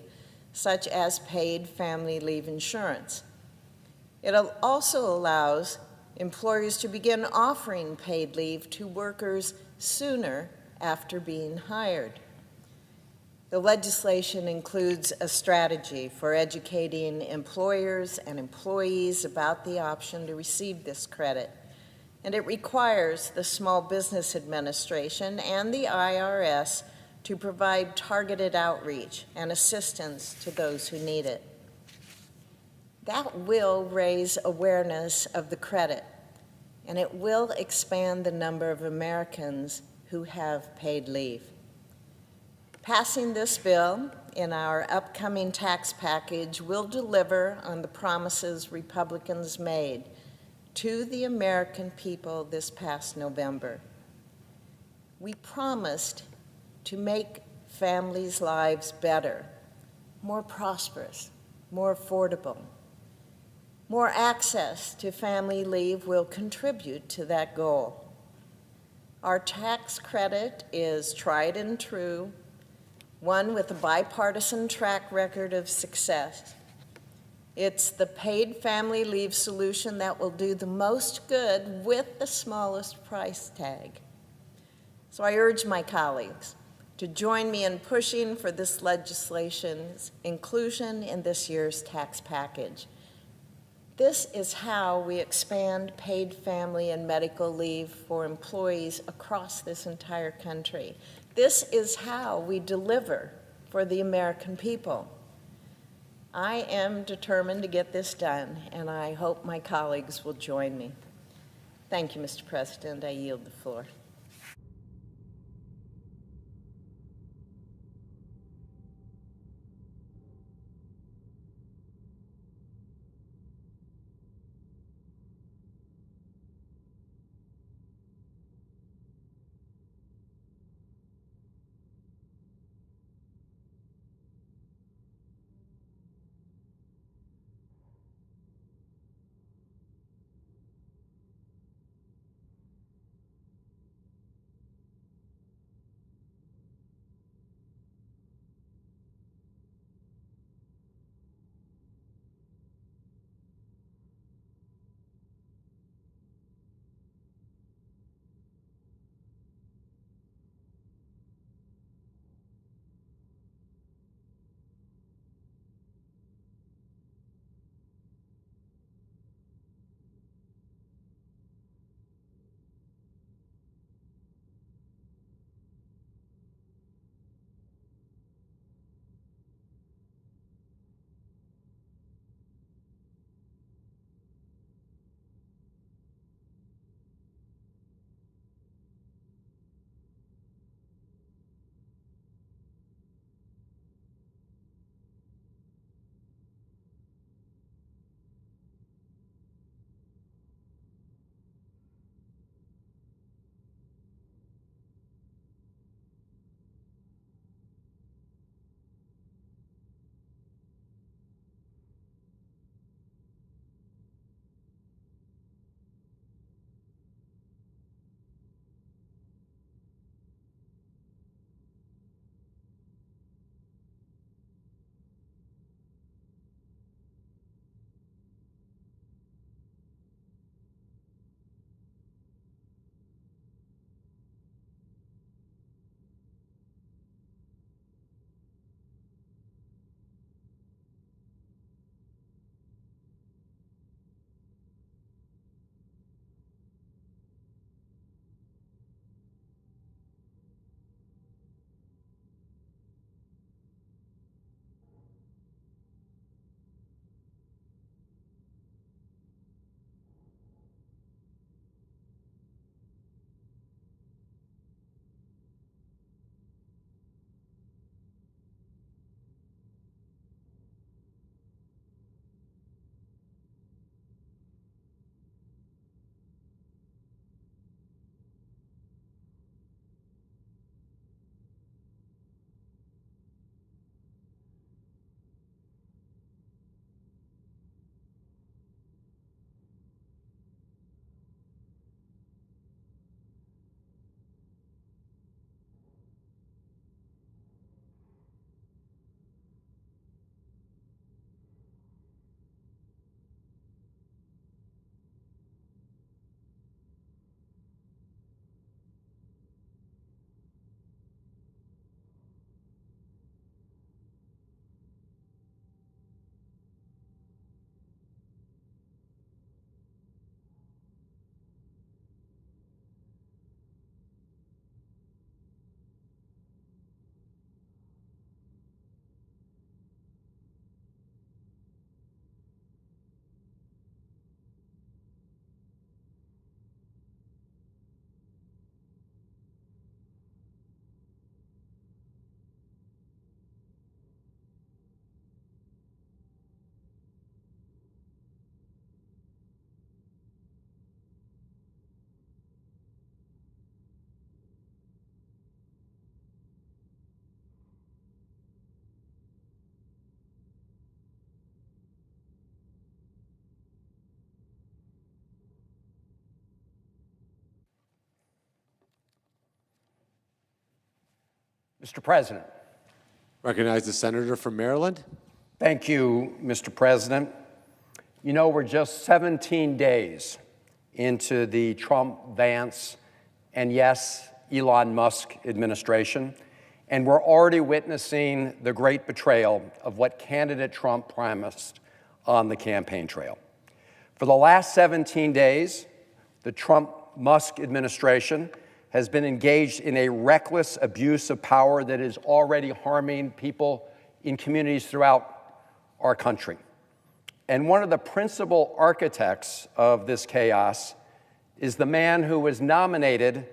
such as paid family leave insurance. It also allows employers to begin offering paid leave to workers sooner after being hired. The legislation includes a strategy for educating employers and employees about the option to receive this credit, and it requires the Small Business Administration and the IRS to provide targeted outreach and assistance to those who need it. That will raise awareness of the credit, and it will expand the number of Americans who have paid leave. Passing this bill in our upcoming tax package will deliver on the promises Republicans made to the American people this past November. We promised to make families' lives better, more prosperous, more affordable. More access to family leave will contribute to that goal. Our tax credit is tried and true, one with a bipartisan track record of success. It's the paid family leave solution that will do the most good with the smallest price tag. So I urge my colleagues to join me in pushing for this legislation's inclusion in this year's tax package. This is how we expand paid family and medical leave for employees across this entire country. This is how we deliver for the American people. I am determined to get this done, and I hope my colleagues will join me. Thank you, Mr. President. I yield the floor. Mr. President. Recognize the senator from Maryland. Thank you, Mr. President. You know, we're just 17 days into the Trump, Vance, and yes, Elon Musk administration, and we're already witnessing the great betrayal of what candidate Trump promised on the campaign trail. For the last 17 days, the Trump-Musk administration has been engaged in a reckless abuse of power that is already harming people in communities throughout our country. And one of the principal architects of this chaos is the man who was nominated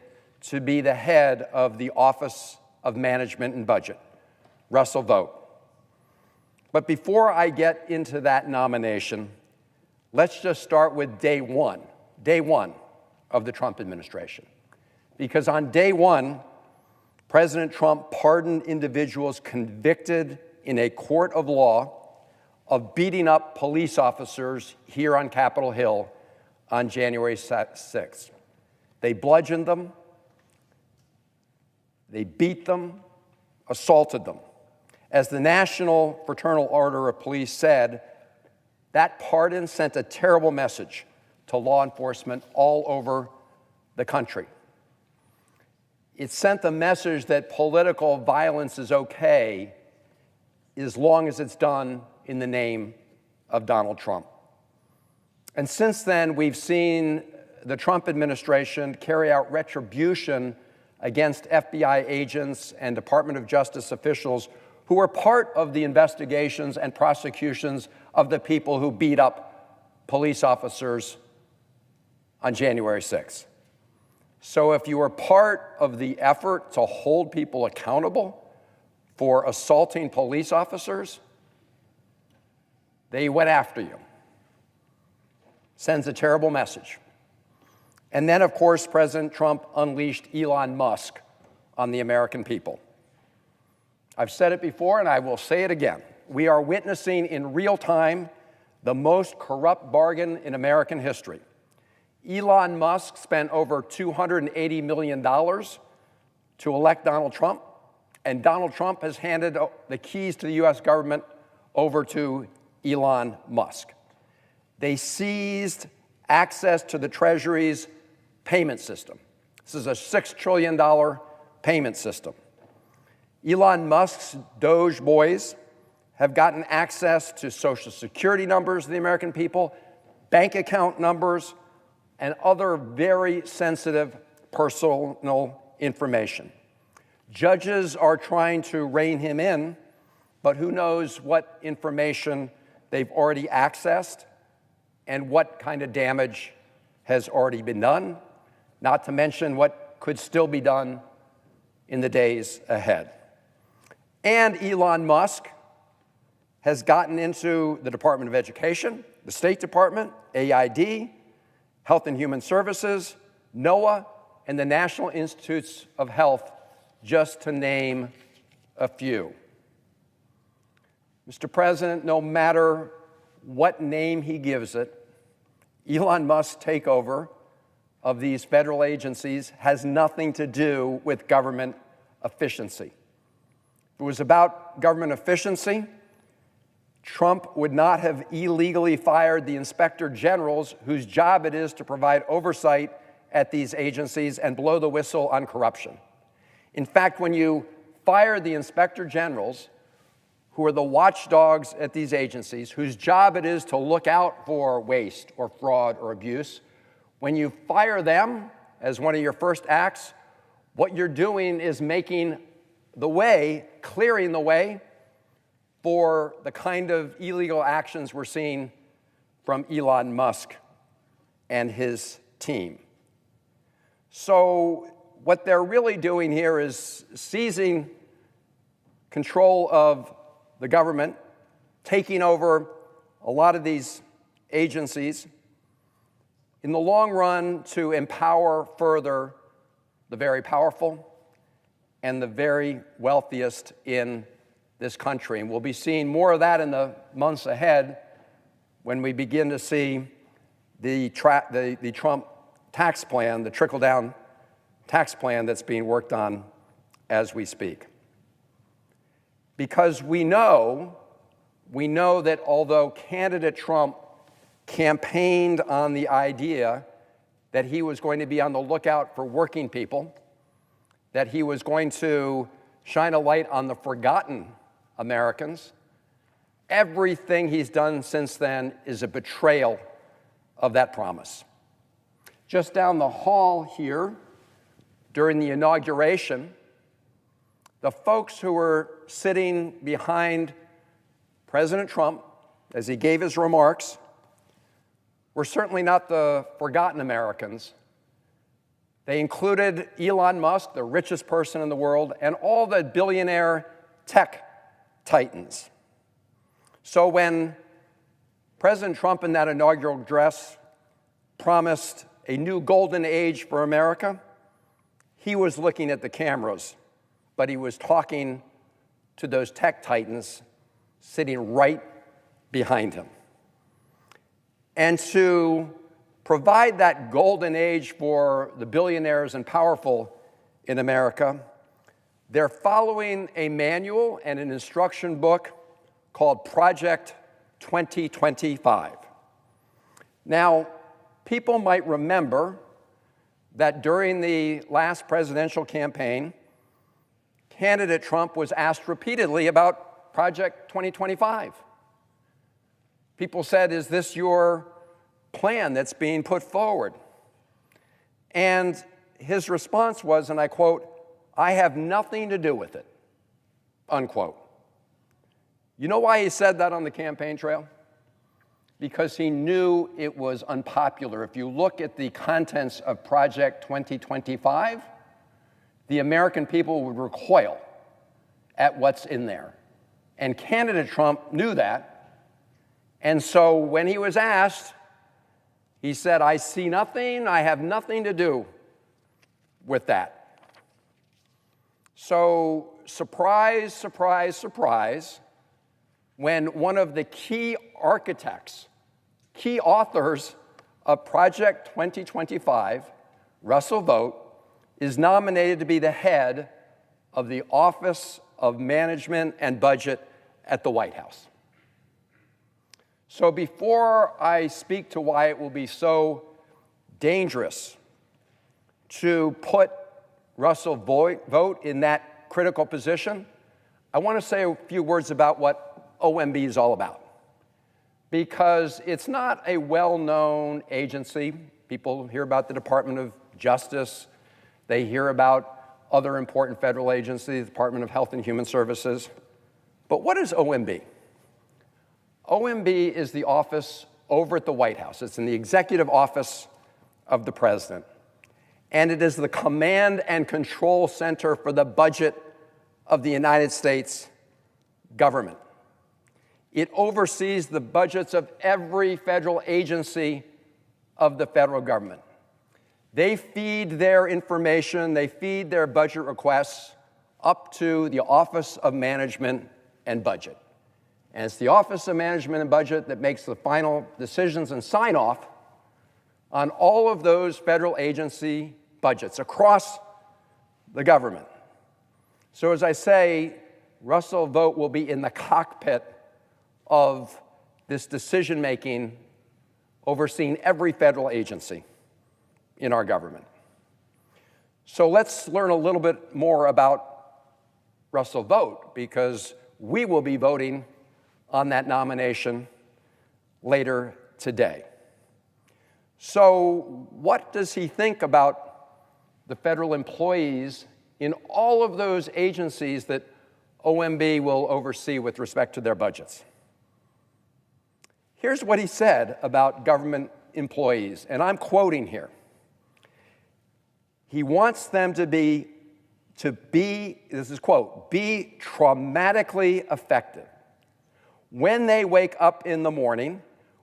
to be the head of the Office of Management and Budget, Russell Vought. But before I get into that nomination, let's just start with day one of the Trump administration. Because on day one, President Trump pardoned individuals convicted in a court of law of beating up police officers here on Capitol Hill on January 6th. They bludgeoned them, they beat them, assaulted them. As the National Fraternal Order of Police said, that pardon sent a terrible message to law enforcement all over the country. It sent the message that political violence is okay as long as it's done in the name of Donald Trump. And since then, we've seen the Trump administration carry out retribution against FBI agents and Department of Justice officials who were part of the investigations and prosecutions of the people who beat up police officers on January 6th. So if you were part of the effort to hold people accountable for assaulting police officers, they went after you. Sends a terrible message. And then, of course, President Trump unleashed Elon Musk on the American people. I've said it before, and I will say it again. We are witnessing in real time the most corrupt bargain in American history. Elon Musk spent over $280 million to elect Donald Trump, and Donald Trump has handed the keys to the U.S. government over to Elon Musk. They seized access to the Treasury's payment system. This is a $6 trillion payment system. Elon Musk's Doge boys have gotten access to Social Security numbers of the American people, bank account numbers, and other very sensitive personal information. Judges are trying to rein him in, but who knows what information they've already accessed and what kind of damage has already been done, not to mention what could still be done in the days ahead. And Elon Musk has gotten into the Department of Education, the State Department, AID, Health and Human Services, NOAA, and the National Institutes of Health, just to name a few. Mr. President, no matter what name he gives it, Elon Musk's takeover of these federal agencies has nothing to do with government efficiency. If it was about government efficiency, Trump would not have illegally fired the inspector generals whose job it is to provide oversight at these agencies and blow the whistle on corruption. In fact, when you fire the inspector generals, who are the watchdogs at these agencies, whose job it is to look out for waste or fraud or abuse, when you fire them as one of your first acts, what you're doing is making the way, clearing the way for the kind of illegal actions we're seeing from Elon Musk and his team. So what they're really doing here is seizing control of the government, taking over a lot of these agencies, in the long run to empower further the very powerful and the very wealthiest in this country. And we'll be seeing more of that in the months ahead when we begin to see the Trump tax plan, the trickle-down tax plan that's being worked on as we speak. because we know that although candidate Trump campaigned on the idea that he was going to be on the lookout for working people, that he was going to shine a light on the forgotten Americans, everything he's done since then is a betrayal of that promise. Just down the hall here, during the inauguration, the folks who were sitting behind President Trump as he gave his remarks were certainly not the forgotten Americans. They included Elon Musk, the richest person in the world, and all the billionaire tech titans. So when President Trump in that inaugural address promised a new golden age for America, he was looking at the cameras, but he was talking to those tech titans sitting right behind him. And to provide that golden age for the billionaires and powerful in America, they're following a manual and an instruction book called Project 2025. Now, people might remember that during the last presidential campaign, candidate Trump was asked repeatedly about Project 2025. People said, "Is this your plan that's being put forward?" And his response was, and I quote, "I have nothing to do with it," unquote. You know why he said that on the campaign trail? Because he knew it was unpopular. If you look at the contents of Project 2025, the American people would recoil at what's in there. And candidate Trump knew that. And so when he was asked, he said, "I see nothing, I have nothing to do with that." So surprise, surprise, surprise, when one of the key architects, key authors of Project 2025, Russell Vought, is nominated to be the head of the Office of Management and Budget at the White House. So before I speak to why it will be so dangerous to put Russell Vought in that critical position, I want to say a few words about what OMB is all about. Because it's not a well-known agency. People hear about the Department of Justice. They hear about other important federal agencies, the Department of Health and Human Services. But what is OMB? OMB is the office over at the White House. It's in the executive office of the president. And it is the command and control center for the budget of the United States government. It oversees the budgets of every federal agency of the federal government. They feed their information, they feed their budget requests up to the Office of Management and Budget. And it's the Office of Management and Budget that makes the final decisions and sign off on all of those federal agency budgets across the government. So as I say, Russell Vought will be in the cockpit of this decision-making, overseeing every federal agency in our government. So let's learn a little bit more about Russell Vought, because we will be voting on that nomination later today. So what does he think about the federal employees in all of those agencies that OMB will oversee with respect to their budgets? Here's what he said about government employees, and I'm quoting here. He wants them to be, this is quote, be traumatically effective. When they wake up in the morning,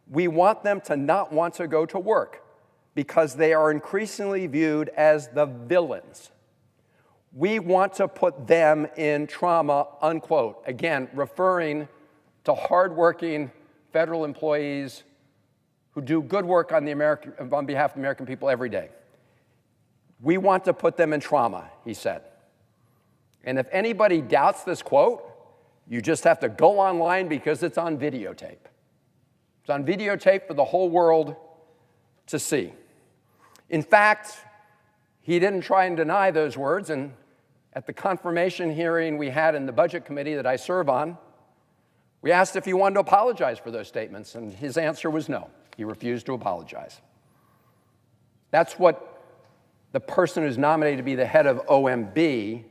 we want them to not want to go to work because they are increasingly viewed as the villains. We want to put them in trauma, unquote. Again, referring to hardworking federal employees who do good work on behalf of the American people every day. We want to put them in trauma, he said. And if anybody doubts this quote, You just have to go online because it's on videotape. It's on videotape for the whole world to see. In fact, he didn't try and deny those words, and at the confirmation hearing we had in the Budget Committee that I serve on, we asked if he wanted to apologize for those statements, and his answer was no. He refused to apologize. That's what the person who's nominated to be the head of OMB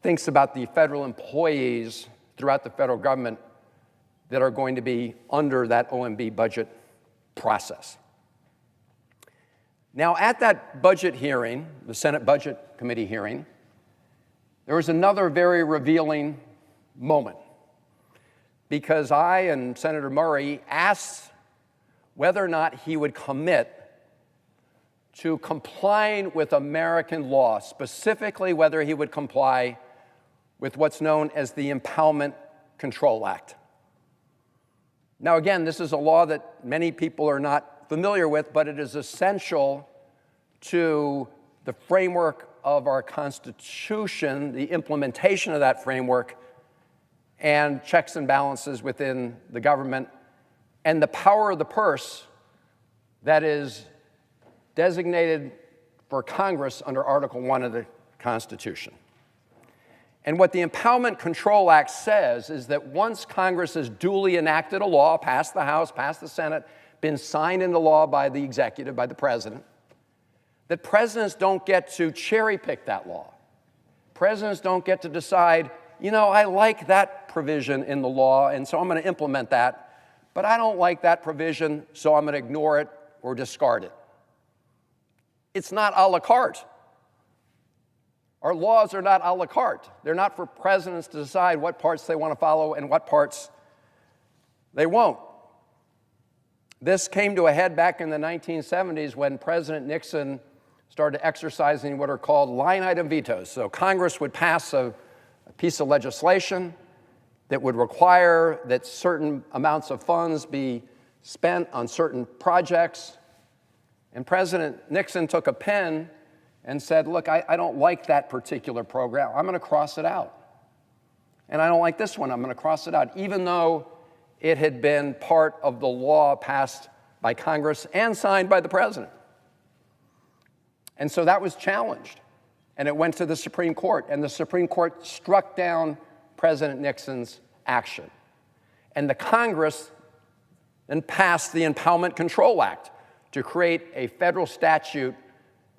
thinks about the federal employees throughout the federal government that are going to be under that OMB budget process. Now, at that budget hearing, the Senate Budget Committee hearing, there was another very revealing moment, because I and Senator Murray asked whether or not he would commit to complying with American law, specifically whether he would comply with what's known as the Impoundment Control Act. Now, again, this is a law that many people are not familiar with, but it is essential to the framework of our Constitution, the implementation of that framework, and checks and balances within the government, and the power of the purse that is designated for Congress under Article 1 of the Constitution. And what the Impoundment Control Act says is that once Congress has duly enacted a law, passed the House, passed the Senate, been signed into law by the executive, by the president, that presidents don't get to cherry pick that law. Presidents don't get to decide, you know, I like that provision in the law, and so I'm going to implement that, but I don't like that provision, so I'm going to ignore it or discard it. It's not a la carte. Our laws are not a la carte. They're not for presidents to decide what parts they want to follow and what parts they won't. This came to a head back in the 1970s when President Nixon started exercising what are called line item vetoes. So Congress would pass a piece of legislation that would require that certain amounts of funds be spent on certain projects. And President Nixon took a pen and said, look, I don't like that particular program. I'm going to cross it out. And I don't like this one. I'm going to cross it out, even though it had been part of the law passed by Congress and signed by the president. And so that was challenged. And it went to the Supreme Court. And the Supreme Court struck down President Nixon's action. And the Congress then passed the Impoundment Control Act to create a federal statute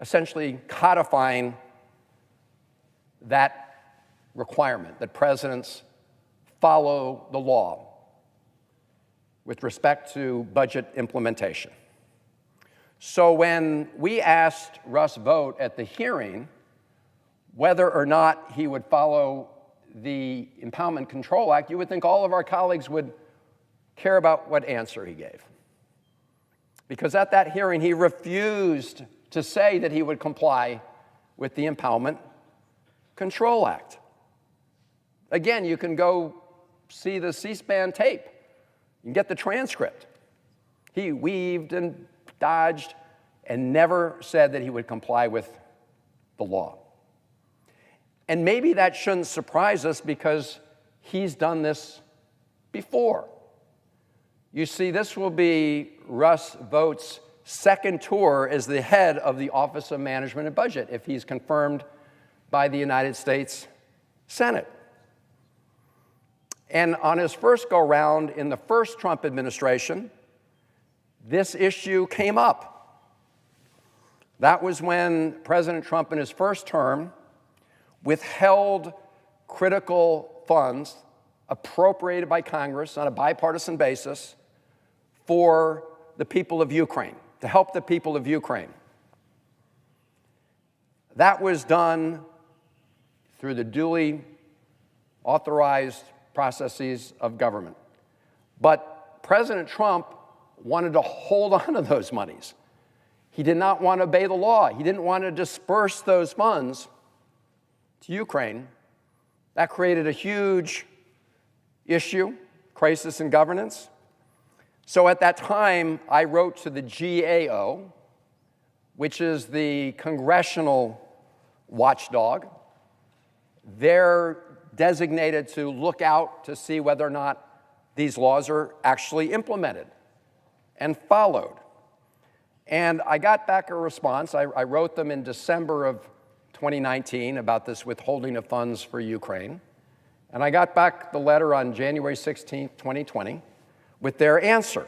essentially codifying that requirement, that presidents follow the law with respect to budget implementation. So when we asked Russ Vought at the hearing whether or not he would follow the Impoundment Control Act, you would think all of our colleagues would care about what answer he gave. Because at that hearing, he refused to say that he would comply with the Impoundment Control Act. Again, you can go see the C-SPAN tape. You can get the transcript. He weaved and dodged and never said that he would comply with the law. And maybe that shouldn't surprise us because he's done this before. You see, this will be Russ Vought's second tour as the head of the Office of Management and Budget if he's confirmed by the United States Senate. And on his first go-round in the first Trump administration, this issue came up. That was when President Trump in his first term withheld critical funds appropriated by Congress on a bipartisan basis for the people of Ukraine, to help the people of Ukraine. That was done through the duly authorized processes of government. But President Trump wanted to hold on to those monies. He did not want to obey the law. He didn't want to disperse those funds to Ukraine. That created a huge issue, crisis in governance. So at that time, I wrote to the GAO, which is the congressional watchdog. Their designated to look out to see whether or not these laws are actually implemented and followed. And I got back a response. I wrote them in December of 2019 about this withholding of funds for Ukraine. And I got back the letter on January 16, 2020, with their answer.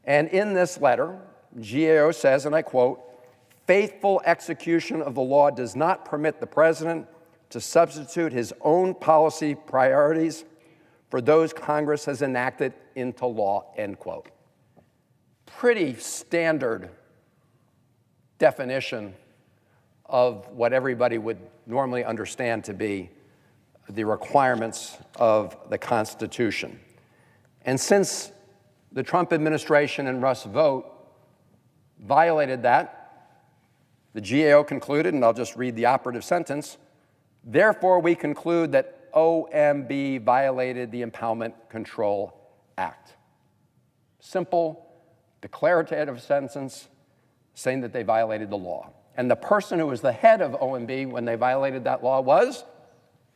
And in this letter, GAO says, and I quote, "Faithful execution of the law does not permit the president to substitute his own policy priorities for those Congress has enacted into law," end quote. Pretty standard definition of what everybody would normally understand to be the requirements of the Constitution. And since the Trump administration and Russ Vought violated that, the GAO concluded, and I'll just read the operative sentence, "Therefore, we conclude that OMB violated the Impoundment Control Act." Simple, declarative sentence saying that they violated the law. And the person who was the head of OMB when they violated that law was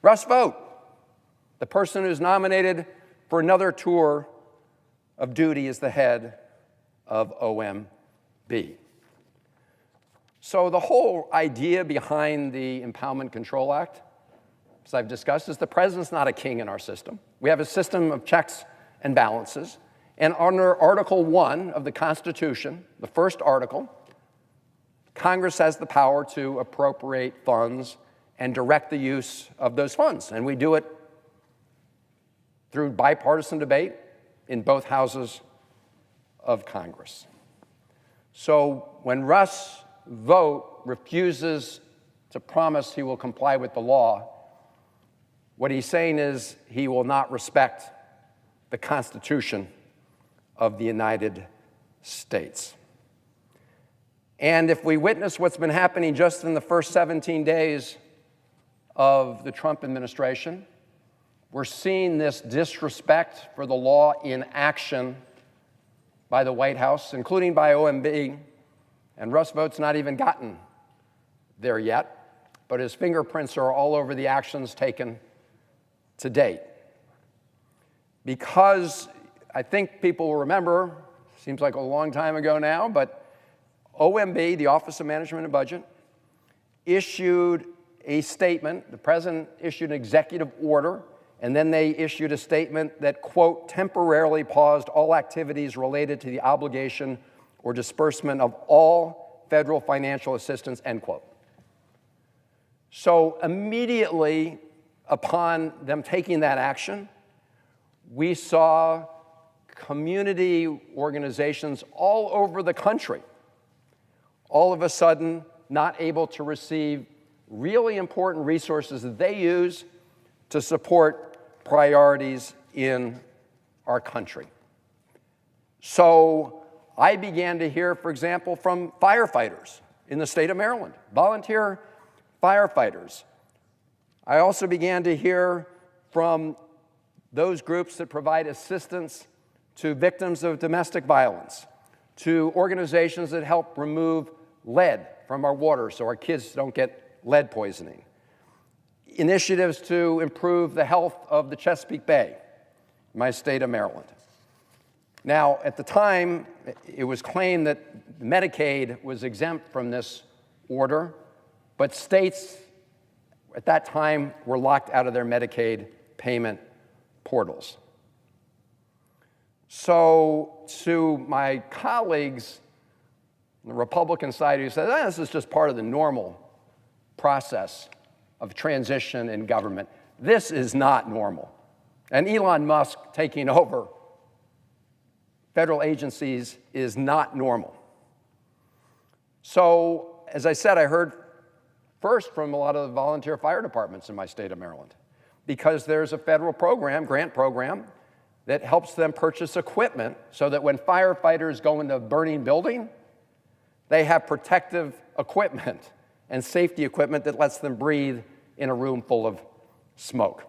Russ Vought, the person who's nominated for another tour of duty as the head of OMB. So the whole idea behind the Impoundment Control Act, as I've discussed, is the president's not a king in our system. We have a system of checks and balances. And under Article 1 of the Constitution, the first article, Congress has the power to appropriate funds and direct the use of those funds. And we do it through bipartisan debate in both houses of Congress. So when Russ Vought refuses to promise he will comply with the law, what he's saying is he will not respect the Constitution of the United States. And if we witness what's been happening just in the first 17 days of the Trump administration, we're seeing this disrespect for the law in action by the White House, including by OMB, and Russ Vought's not even gotten there yet, but his fingerprints are all over the actions taken to date. Because I think people will remember, seems like a long time ago now, but OMB, the Office of Management and Budget, issued a statement. The president issued an executive order, and then they issued a statement that, quote, "temporarily paused all activities related to the obligation or disbursement of all federal financial assistance," end quote. So immediately upon them taking that action, we saw community organizations all over the country all of a sudden not able to receive really important resources that they use to support priorities in our country. So I began to hear, for example, from firefighters in the state of Maryland, volunteer firefighters. I also began to hear from those groups that provide assistance to victims of domestic violence, to organizations that help remove lead from our water so our kids don't get lead poisoning, initiatives to improve the health of the Chesapeake Bay, my state of Maryland. Now, at the time, it was claimed that Medicaid was exempt from this order, but states at that time were locked out of their Medicaid payment portals. So to my colleagues on the Republican side who said, this is just part of the normal process of transition in government, this is not normal. And Elon Musk taking over federal agencies is not normal. So, as I said, I heard first from a lot of the volunteer fire departments in my state of Maryland, because there's a federal program, grant program, that helps them purchase equipment so that when firefighters go into a burning building, they have protective equipment and safety equipment that lets them breathe in a room full of smoke.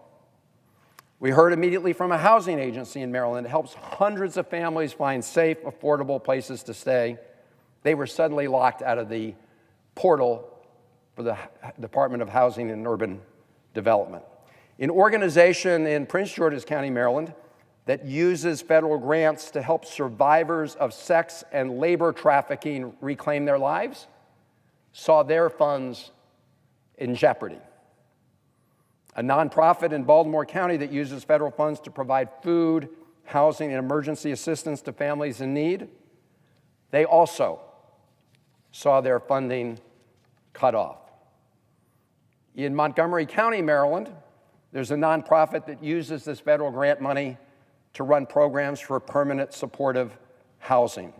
We heard immediately from a housing agency in Maryland that helps hundreds of families find safe, affordable places to stay. They were suddenly locked out of the portal for the Department of Housing and Urban Development. An organization in Prince George's County, Maryland, that uses federal grants to help survivors of sex and labor trafficking reclaim their lives, saw their funds in jeopardy. A nonprofit in Baltimore County that uses federal funds to provide food, housing, and emergency assistance to families in need, they also saw their funding cut off. In Montgomery County, Maryland, there's a nonprofit that uses this federal grant money to run programs for permanent supportive housing,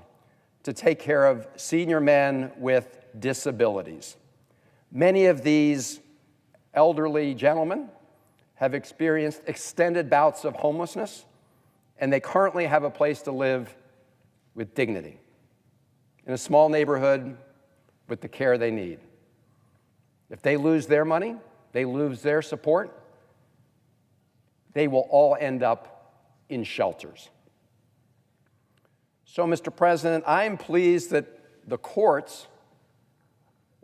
to take care of senior men with disabilities. Many of these elderly gentlemen have experienced extended bouts of homelessness, and they currently have a place to live with dignity in a small neighborhood with the care they need. If they lose their money, they lose their support, they will all end up in shelters. So, Mr. President, I'm pleased that the courts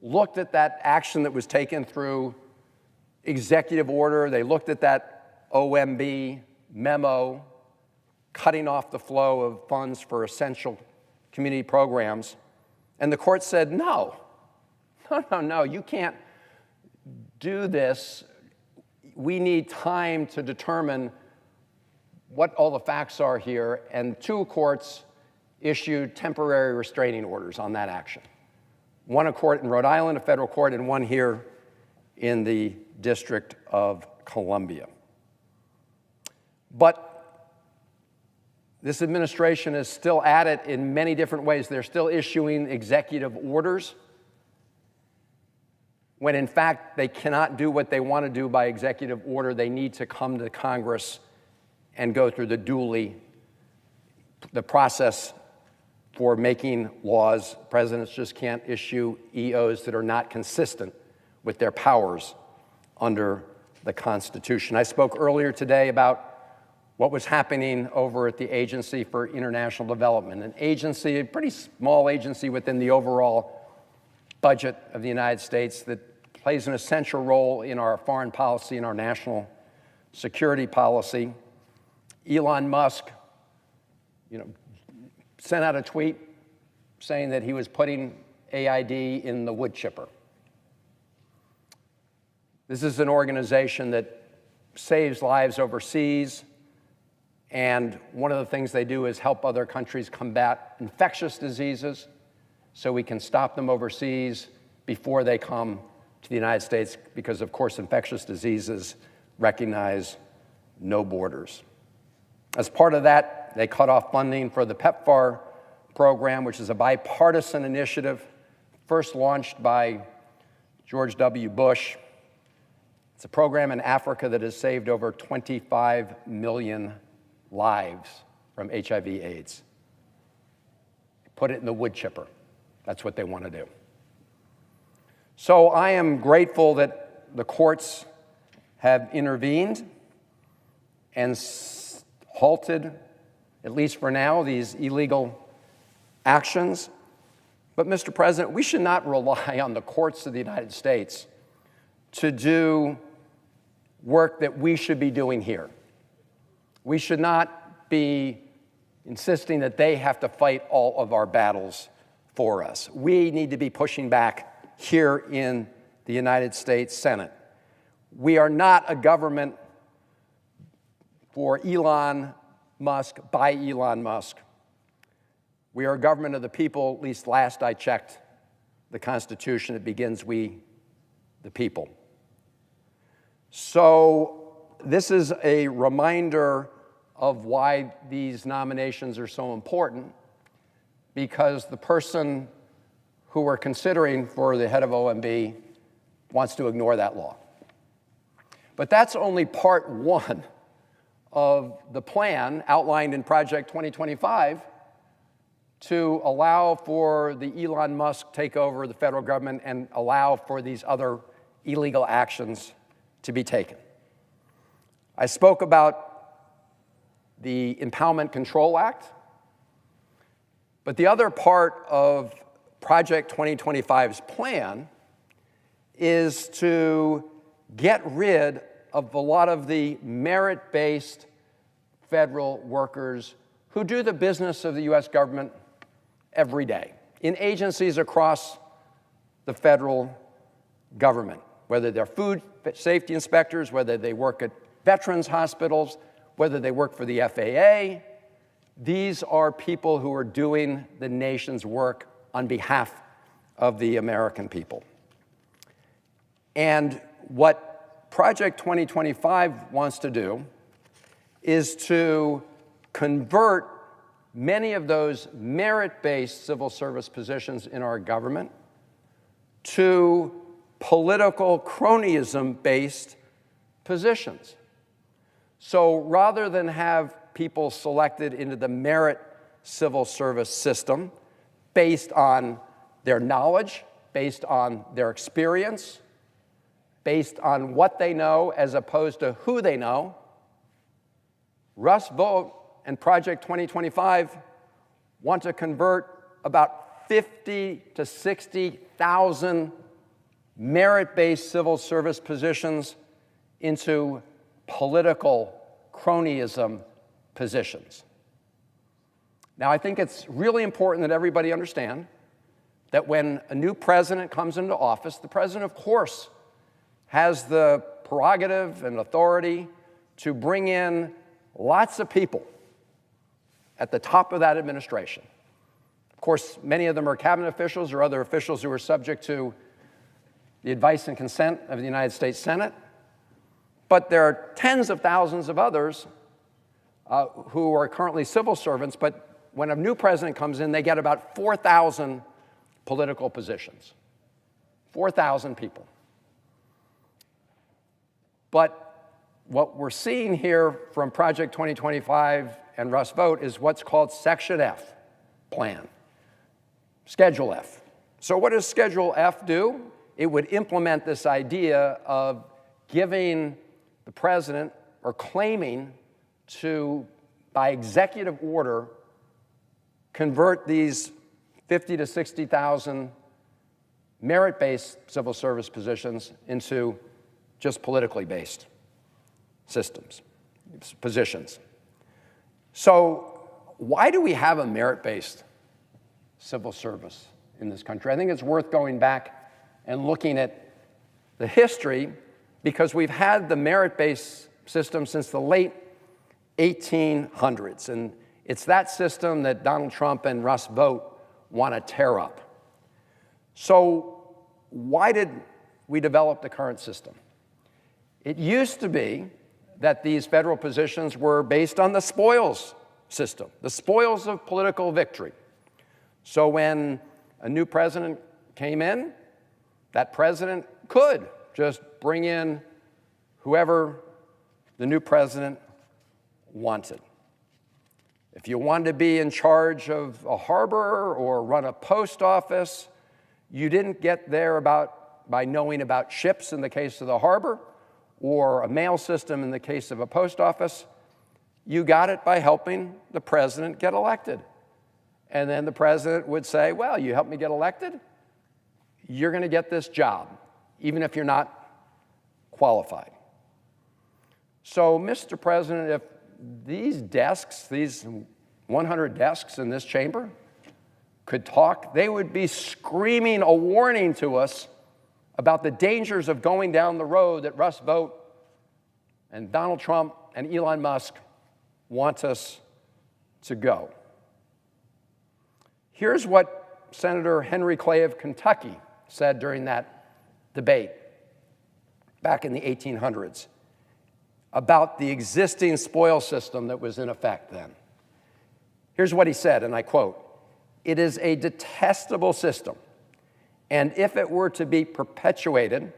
looked at that action that was taken through executive order. They looked at that OMB memo cutting off the flow of funds for essential community programs. And the court said, no, you can't do this. We need time to determine what all the facts are here, and two courts issued temporary restraining orders on that action. One a court in Rhode Island, a federal court, and one here in the District of Columbia. But this administration is still at it in many different ways. They're still issuing executive orders when in fact they cannot do what they want to do by executive order. They need to come to Congress and go through the process for making laws. Presidents just can't issue EOs that are not consistent with their powers under the Constitution. I spoke earlier today about what was happening over at the Agency for International Development, an agency, a pretty small agency within the overall budget of the United States that plays an essential role in our foreign policy and our national security policy. Elon Musk, sent out a tweet saying that he was putting AID in the wood chipper. This is an organization that saves lives overseas, and one of the things they do is help other countries combat infectious diseases so we can stop them overseas before they come to the United States, because, of course, infectious diseases recognize no borders. As part of that, they cut off funding for the PEPFAR program, which is a bipartisan initiative first launched by George W. Bush. It's a program in Africa that has saved over 25 million lives from HIV/AIDS. Put it in the wood chipper. That's what they want to do. So I am grateful that the courts have intervened and halted, at least for now, these illegal actions. But, Mr. President, we should not rely on the courts of the United States to do work that we should be doing here. We should not be insisting that they have to fight all of our battles for us. We need to be pushing back here in the United States Senate. We are not a government for Elon Musk, by Elon Musk. We are a government of the people. At least last I checked the Constitution, it begins we, the people. So this is a reminder of why these nominations are so important, because the person who we're considering for the head of OMB wants to ignore that law. But that's only part one of the plan outlined in Project 2025 to allow for the Elon Musk takeover of the federal government and allow for these other illegal actions to be taken. I spoke about the Impoundment Control Act, but the other part of Project 2025's plan is to get rid of a lot of the merit-based federal workers who do the business of the U.S. government every day in agencies across the federal government, whether they're food safety inspectors, whether they work at veterans hospitals, whether they work for the FAA. These are people who are doing the nation's work on behalf of the American people. And what Project 2025 wants to do is to convert many of those merit-based civil service positions in our government to political cronyism-based positions. So rather than have people selected into the merit civil service system based on their knowledge, based on their experience, based on what they know as opposed to who they know, Russ Vought and Project 2025 want to convert about 50 to 60,000 merit-based civil service positions into political cronyism positions. Now, I think it's really important that everybody understand that when a new president comes into office, the president, of course, has the prerogative and authority to bring in lots of people at the top of that administration. Of course, many of them are cabinet officials or other officials who are subject to the advice and consent of the United States Senate. But there are tens of thousands of others who are currently civil servants, but when a new president comes in, they get about 4,000 political positions. 4,000 people. But what we're seeing here from Project 2025 and Russ Vought is what's called Section F plan, Schedule F. So what does Schedule F do? It would implement this idea of giving the president or claiming to, by executive order, convert these 50 to 60,000 merit-based civil service positions into just politically based positions. So why do we have a merit-based civil service in this country? I think it's worth going back and looking at the history, because we've had the merit-based system since the late 1800s, and it's that system that Donald Trump and Russ Vought want to tear up. So why did we develop the current system? It used to be that these federal positions were based on the spoils system, the spoils of political victory. So when a new president came in, that president could just bring in whoever the new president wanted. If you wanted to be in charge of a harbor or run a post office, you didn't get there by knowing about ships in the case of the harbor or a mail system in the case of a post office. You got it by helping the president get elected. And then the president would say, well, you helped me get elected, you're going to get this job, even if you're not qualified. So, Mr. President, if these desks, these 100 desks in this chamber, could talk, they would be screaming a warning to us about the dangers of going down the road that Russ Vought and Donald Trump and Elon Musk want us to go. Here's what Senator Henry Clay of Kentucky said during that debate back in the 1800s about the existing spoil system that was in effect then. Here's what he said, and I quote, "It is a detestable system, and if it were to be perpetuated,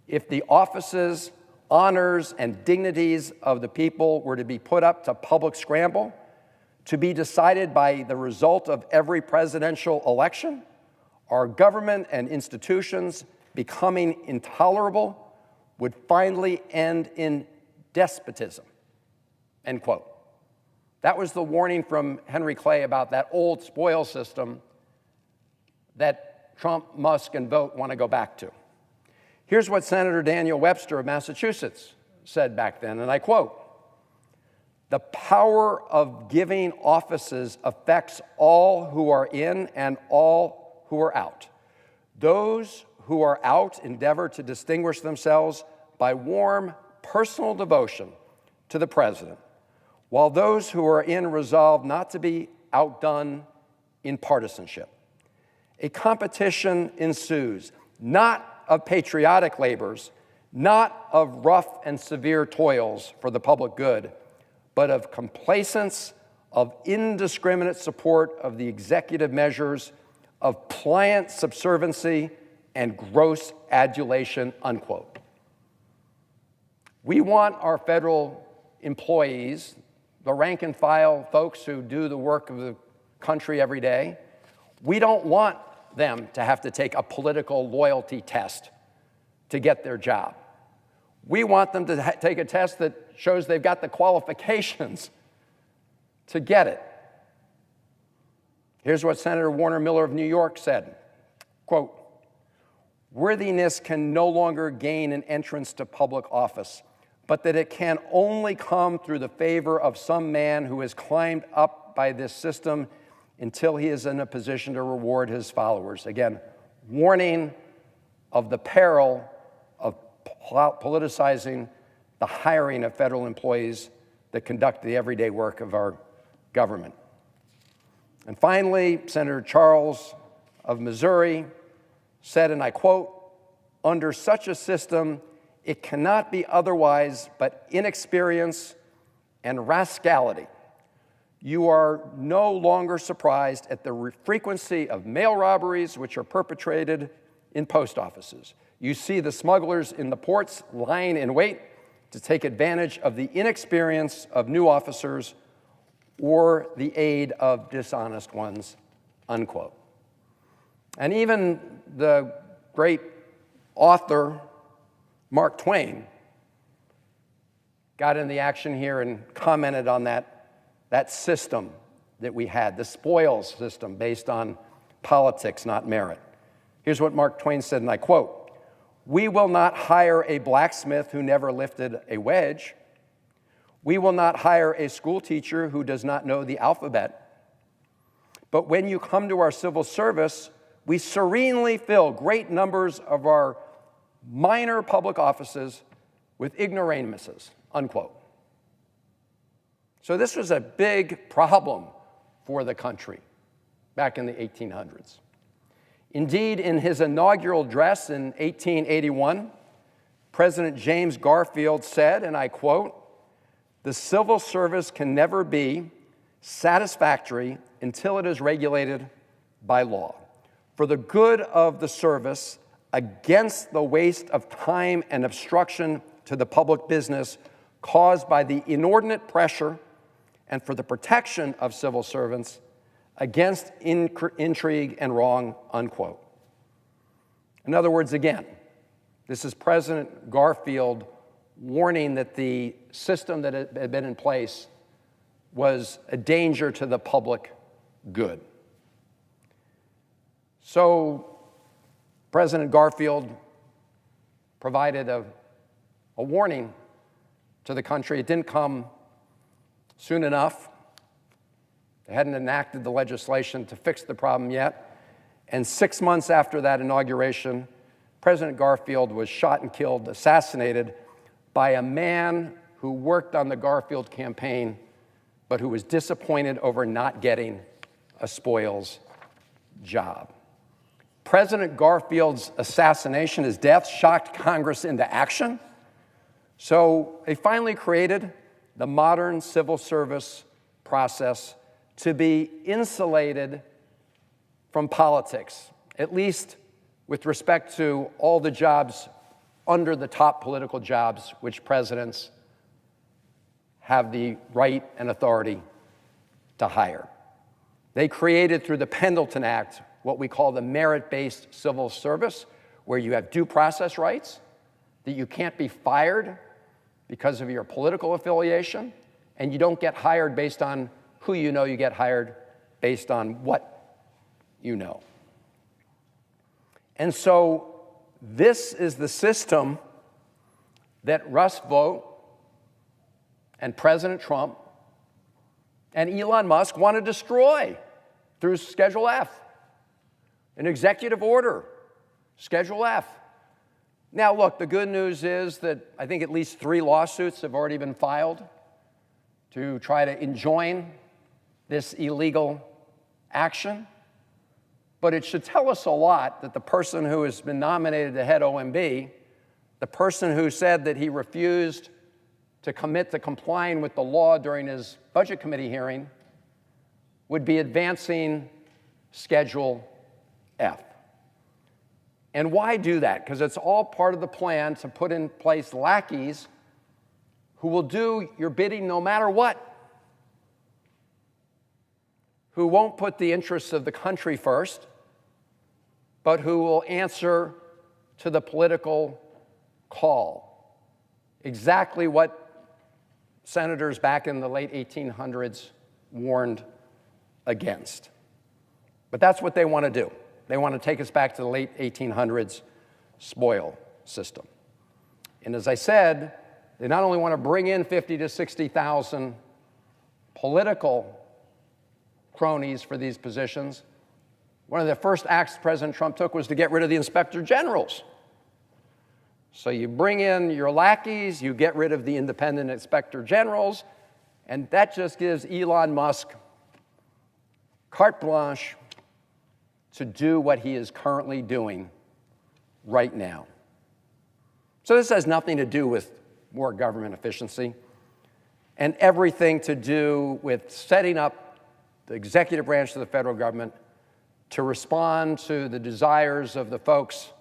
if the offices, honors, and dignities of the people were to be put up to public scramble, to be decided by the result of every presidential election, our government and institutions becoming intolerable would finally end in despotism," end quote. That was the warning from Henry Clay about that old spoil system that Trump, Musk, and Vought want to go back to. Here's what Senator Daniel Webster of Massachusetts said back then, and I quote, "The power of giving offices affects all who are in and all who are out. Those who are out endeavor to distinguish themselves by warm personal devotion to the president, while those who are in resolve not to be outdone in partisanship. A competition ensues, not of patriotic labors, not of rough and severe toils for the public good, but of complacence, of indiscriminate support of the executive measures, of pliant subserviency and gross adulation," unquote. We want our federal employees, the rank and file folks who do the work of the country every day, we don't want them to have to take a political loyalty test to get their job. We want them to take a test that shows they've got the qualifications to get it. Here's what Senator Warner Miller of New York said, quote, "Worthiness can no longer gain an entrance to public office, but that it can only come through the favor of some man who has climbed up by this system until he is in a position to reward his followers." Again, warning of the peril of politicizing the hiring of federal employees that conduct the everyday work of our government. And finally, Senator Charles of Missouri said, and I quote, "Under such a system, it cannot be otherwise but inexperience and rascality. You are no longer surprised at the frequency of mail robberies which are perpetrated in post offices. You see the smugglers in the ports lying in wait to take advantage of the inexperience of new officers or the aid of dishonest ones," unquote. And even the great author Mark Twain got in the action here and commented on that system that we had, the spoils system based on politics, not merit. Here's what Mark Twain said, and I quote, "We will not hire a blacksmith who never lifted a wedge. We will not hire a school teacher who does not know the alphabet. But when you come to our civil service, we serenely fill great numbers of our minor public offices with ignoramuses," unquote. So this was a big problem for the country back in the 1800s. Indeed, in his inaugural address in 1881, President James Garfield said, and I quote, "The civil service can never be satisfactory until it is regulated by law. For the good of the service, against the waste of time and obstruction to the public business caused by the inordinate pressure, and for the protection of civil servants against intrigue and wrong," unquote. In other words, again, this is President Garfield warning that the system that had been in place was a danger to the public good. So President Garfield provided a warning to the country. It didn't come soon enough. They hadn't enacted the legislation to fix the problem yet. And 6 months after that inauguration, President Garfield was shot and killed, assassinated by a man who worked on the Garfield campaign, but who was disappointed over not getting a spoils job. President Garfield's assassination, his death, shocked Congress into action. So they finally created the modern civil service process to be insulated from politics, at least with respect to all the jobs under the top political jobs which presidents have the right and authority to hire. They created through the Pendleton Act what we call the merit-based civil service, where you have due process rights, that you can't be fired because of your political affiliation, and you don't get hired based on who you know, you get hired based on what you know. And so this is the system that Russ Vought and President Trump and Elon Musk want to destroy through Schedule F, an executive order, Schedule F. Now, look, the good news is that I think at least 3 lawsuits have already been filed to try to enjoin this illegal action. But it should tell us a lot that the person who has been nominated to head OMB, the person who said that he refused to commit to complying with the law during his Budget Committee hearing, would be advancing Schedule F. And why do that? Because it's all part of the plan to put in place lackeys who will do your bidding no matter what, who won't put the interests of the country first, but who will answer to the political call. Exactly what senators back in the late 1800s warned against. But that's what they want to do. They want to take us back to the late 1800s spoil system. And as I said, they not only want to bring in 50 to 60,000 political cronies for these positions, one of the first acts President Trump took was to get rid of the inspector generals. So you bring in your lackeys, you get rid of the independent inspector generals, and that just gives Elon Musk carte blanche to do what he is currently doing right now. So this has nothing to do with more government efficiency and everything to do with setting up the executive branch of the federal government to respond to the desires of the folks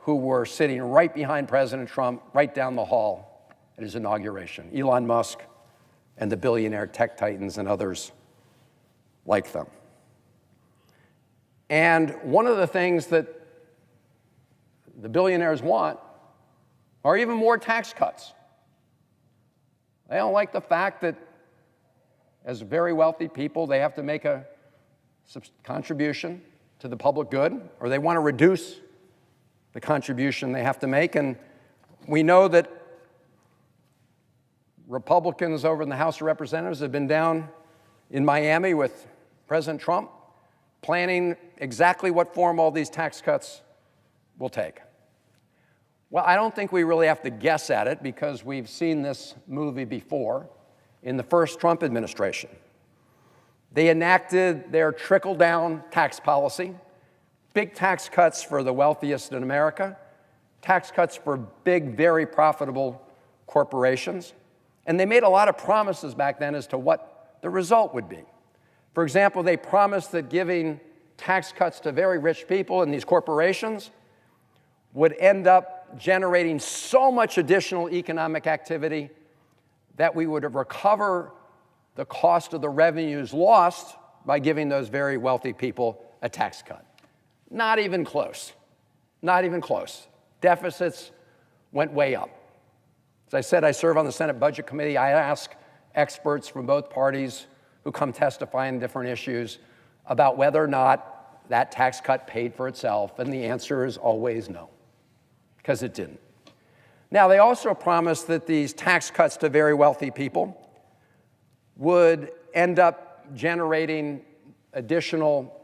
who were sitting right behind President Trump, right down the hall at his inauguration, Elon Musk and the billionaire tech titans and others like them. And one of the things that the billionaires want are even more tax cuts. They don't like the fact that as very wealthy people, they have to make a contribution to the public good, or they want to reduce the contribution they have to make. And we know that Republicans over in the House of Representatives have been down in Miami with President Trump, planning exactly what form all these tax cuts will take. Well, I don't think we really have to guess at it because we've seen this movie before in the first Trump administration. They enacted their trickle-down tax policy, big tax cuts for the wealthiest in America, tax cuts for big, very profitable corporations, and they made a lot of promises back then as to what the result would be. For example, they promised that giving tax cuts to very rich people in these corporations would end up generating so much additional economic activity that we would recover the cost of the revenues lost by giving those very wealthy people a tax cut. Not even close. Not even close. Deficits went way up. As I said, I serve on the Senate Budget Committee. I ask experts from both parties who come testify on different issues about whether or not that tax cut paid for itself, and the answer is always no, because it didn't. Now, they also promised that these tax cuts to very wealthy people would end up generating additional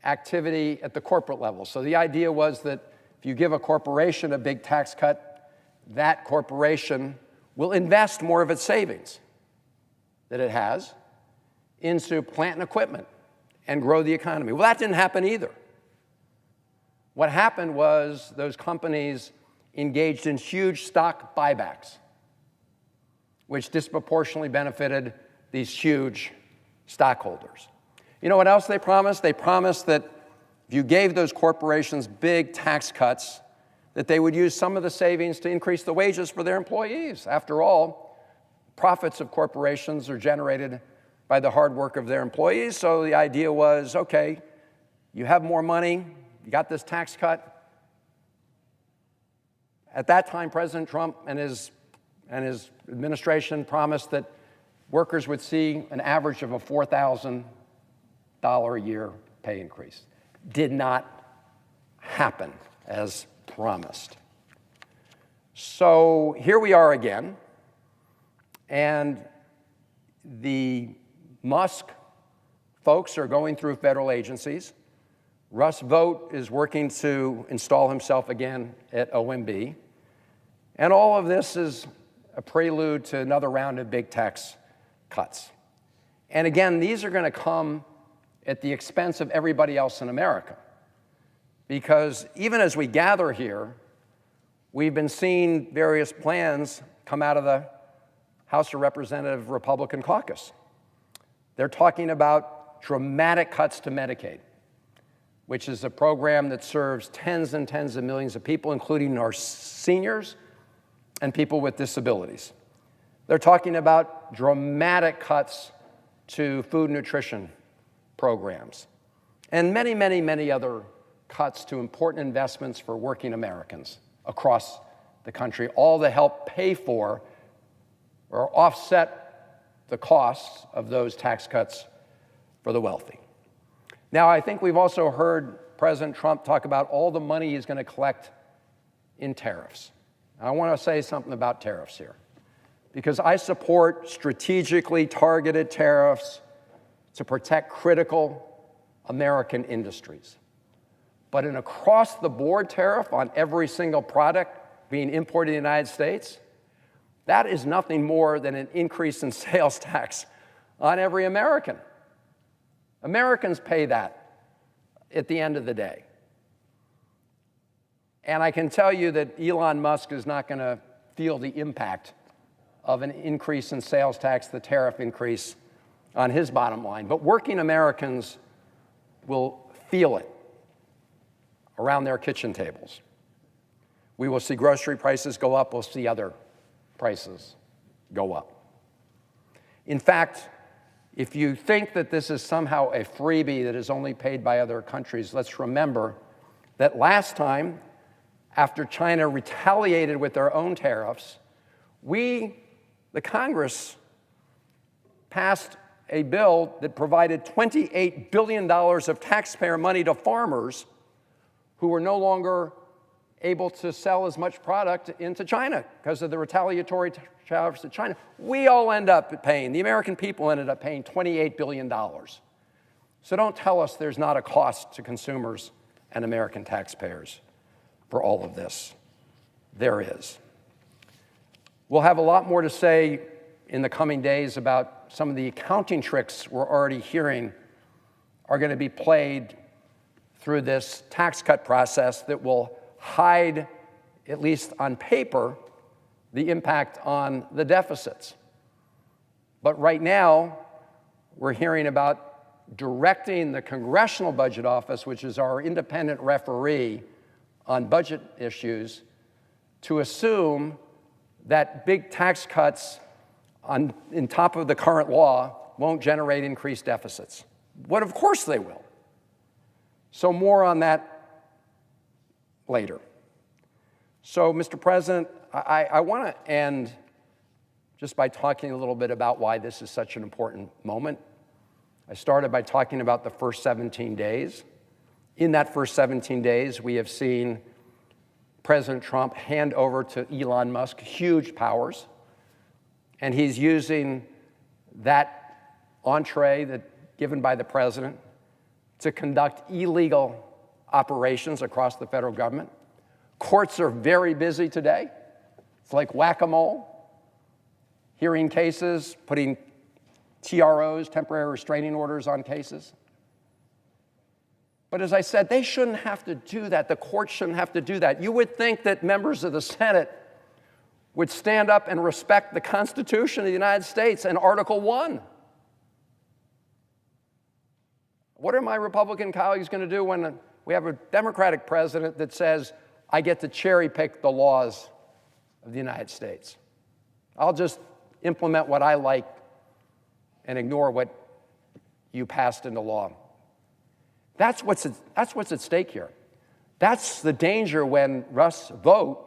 activity at the corporate level. So the idea was that if you give a corporation a big tax cut, that corporation will invest more of its savings that it has into plant and equipment and grow the economy. Well, that didn't happen either. What happened was those companies engaged in huge stock buybacks, which disproportionately benefited these huge stockholders. You know what else they promised? They promised that if you gave those corporations big tax cuts, that they would use some of the savings to increase the wages for their employees. After all, profits of corporations are generated by the hard work of their employees. So the idea was, okay, you have more money, you got this tax cut. At that time, President Trump and his administration promised that workers would see an average of a $4,000 a year pay increase. Did not happen as promised. So here we are again. And the Musk folks are going through federal agencies. Russ Vought is working to install himself again at OMB. And all of this is a prelude to another round of big tax cuts. And again, these are going to come at the expense of everybody else in America. Because even as we gather here, we've been seeing various plans come out of the House of Representatives Republican caucus. They're talking about dramatic cuts to Medicaid, which is a program that serves tens and tens of millions of people, including our seniors and people with disabilities. They're talking about dramatic cuts to food nutrition programs and many, many, many other cuts to important investments for working Americans across the country, all to help pay for or offset the costs of those tax cuts for the wealthy. Now, I think we've also heard President Trump talk about all the money he's going to collect in tariffs. I want to say something about tariffs here, because I support strategically targeted tariffs to protect critical American industries. But an across-the-board tariff on every single product being imported in the United States, that is nothing more than an increase in sales tax on every American. Americans pay that at the end of the day. And I can tell you that Elon Musk is not going to feel the impact of an increase in sales tax, the tariff increase on his bottom line. But working Americans will feel it around their kitchen tables. We will see grocery prices go up. We'll see other prices go up. In fact, if you think that this is somehow a freebie that is only paid by other countries, let's remember that last time, after China retaliated with their own tariffs, the Congress, passed a bill that provided $28 billion of taxpayer money to farmers who were no longer able to sell as much product into China because of the retaliatory tariffs to China. We all end up paying, the American people ended up paying $28 billion. So don't tell us there's not a cost to consumers and American taxpayers for all of this. There is. We'll have a lot more to say in the coming days about some of the accounting tricks we're already hearing are going to be played through this tax cut process that will hide, at least on paper, the impact on the deficits. But right now, we're hearing about directing the Congressional Budget Office, which is our independent referee on budget issues, to assume that big tax cuts on top of the current law won't generate increased deficits. But of course they will. So more on that later. So, Mr. President, I want to end just by talking a little bit about why this is such an important moment. I started by talking about the first 17 days. In that first 17 days, we have seen President Trump hand over to Elon Musk huge powers, and he's using that entree given by the president to conduct illegal operations across the federal government. Courts are very busy today. It's like whack-a-mole, hearing cases, putting TROs, temporary restraining orders, on cases. But as I said, they shouldn't have to do that. The courts shouldn't have to do that. You would think that members of the Senate would stand up and respect the Constitution of the United States and Article 1. What are my Republican colleagues going to do when we have a Democratic president that says, I get to cherry pick the laws of the United States? I'll just implement what I like and ignore what you passed into law. That's what's at stake here. That's the danger when Russ Vought,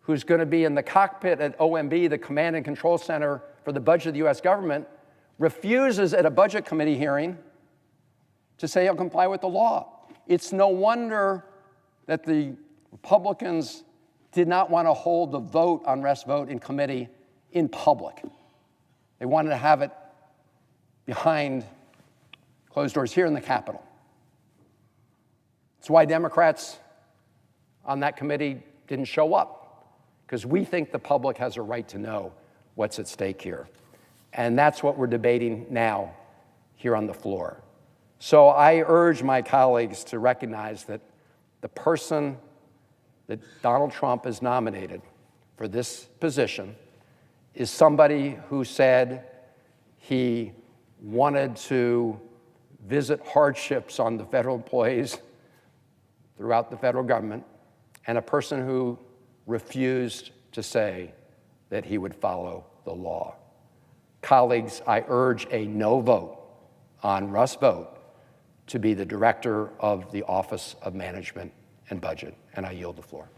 who's going to be in the cockpit at OMB, the Command and Control Center for the budget of the U.S. government, refuses at a budget committee hearing to say he'll comply with the law. It's no wonder that the Republicans did not want to hold the vote on Russ Vought in committee in public. They wanted to have it behind closed doors here in the Capitol. That's why Democrats on that committee didn't show up, because we think the public has a right to know what's at stake here. And that's what we're debating now here on the floor. So I urge my colleagues to recognize that the person that Donald Trump has nominated for this position is somebody who said he wanted to visit hardships on the federal employees throughout the federal government, and a person who refused to say that he would follow the law. Colleagues, I urge a no vote on Russ Vought to be the director of the Office of Management and Budget, and I yield the floor.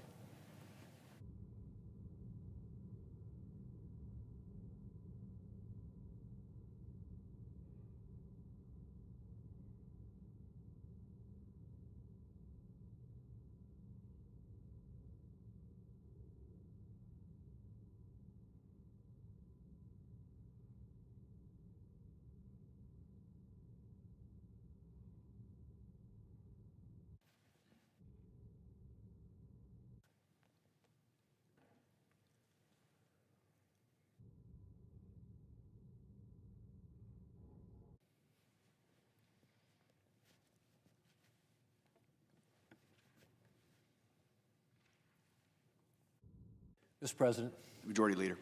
Mr. President. Majority Leader.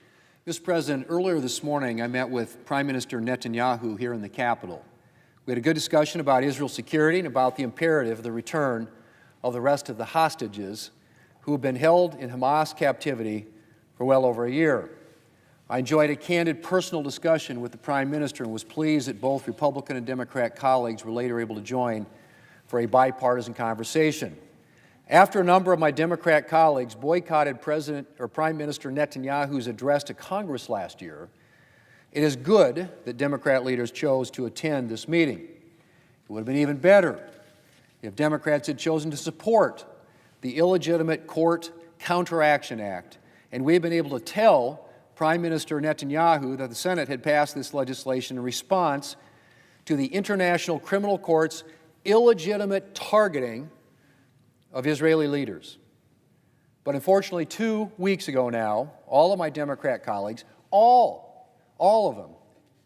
Mr. President, earlier this morning I met with Prime Minister Netanyahu here in the Capitol. We had a good discussion about Israel's security and about the imperative of the return of the rest of the hostages who have been held in Hamas captivity for well over a year. I enjoyed a candid personal discussion with the Prime Minister and was pleased that both Republican and Democrat colleagues were later able to join for a bipartisan conversation. After a number of my Democrat colleagues boycotted Prime Minister Netanyahu's address to Congress last year, it is good that Democrat leaders chose to attend this meeting. It would have been even better if Democrats had chosen to support the Illegitimate Court Counteraction Act, and we have been able to tell Prime Minister Netanyahu that the Senate had passed this legislation in response to the International Criminal Court's illegitimate targeting of Israeli leaders. But unfortunately, 2 weeks ago now, all of my Democrat colleagues, all of them,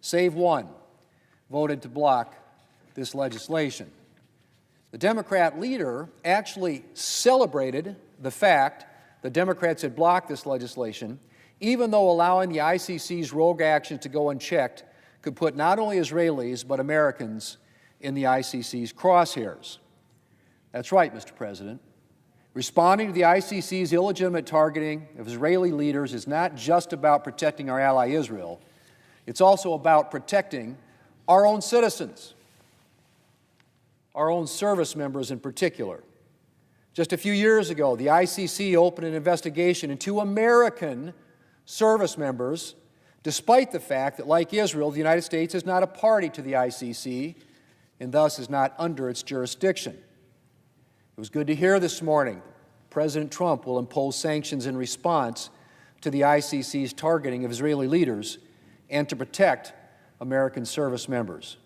save one, voted to block this legislation. The Democrat leader actually celebrated the fact the Democrats had blocked this legislation, even though allowing the ICC's rogue actions to go unchecked could put not only Israelis but Americans in the ICC's crosshairs. That's right, Mr. President. Responding to the ICC's illegitimate targeting of Israeli leaders is not just about protecting our ally Israel. It's also about protecting our own citizens, our own service members in particular. Just a few years ago, the ICC opened an investigation into American service members, despite the fact that, like Israel, the United States is not a party to the ICC and thus is not under its jurisdiction. It was good to hear this morning President Trump will impose sanctions in response to the ICC's targeting of Israeli leaders and to protect American service members.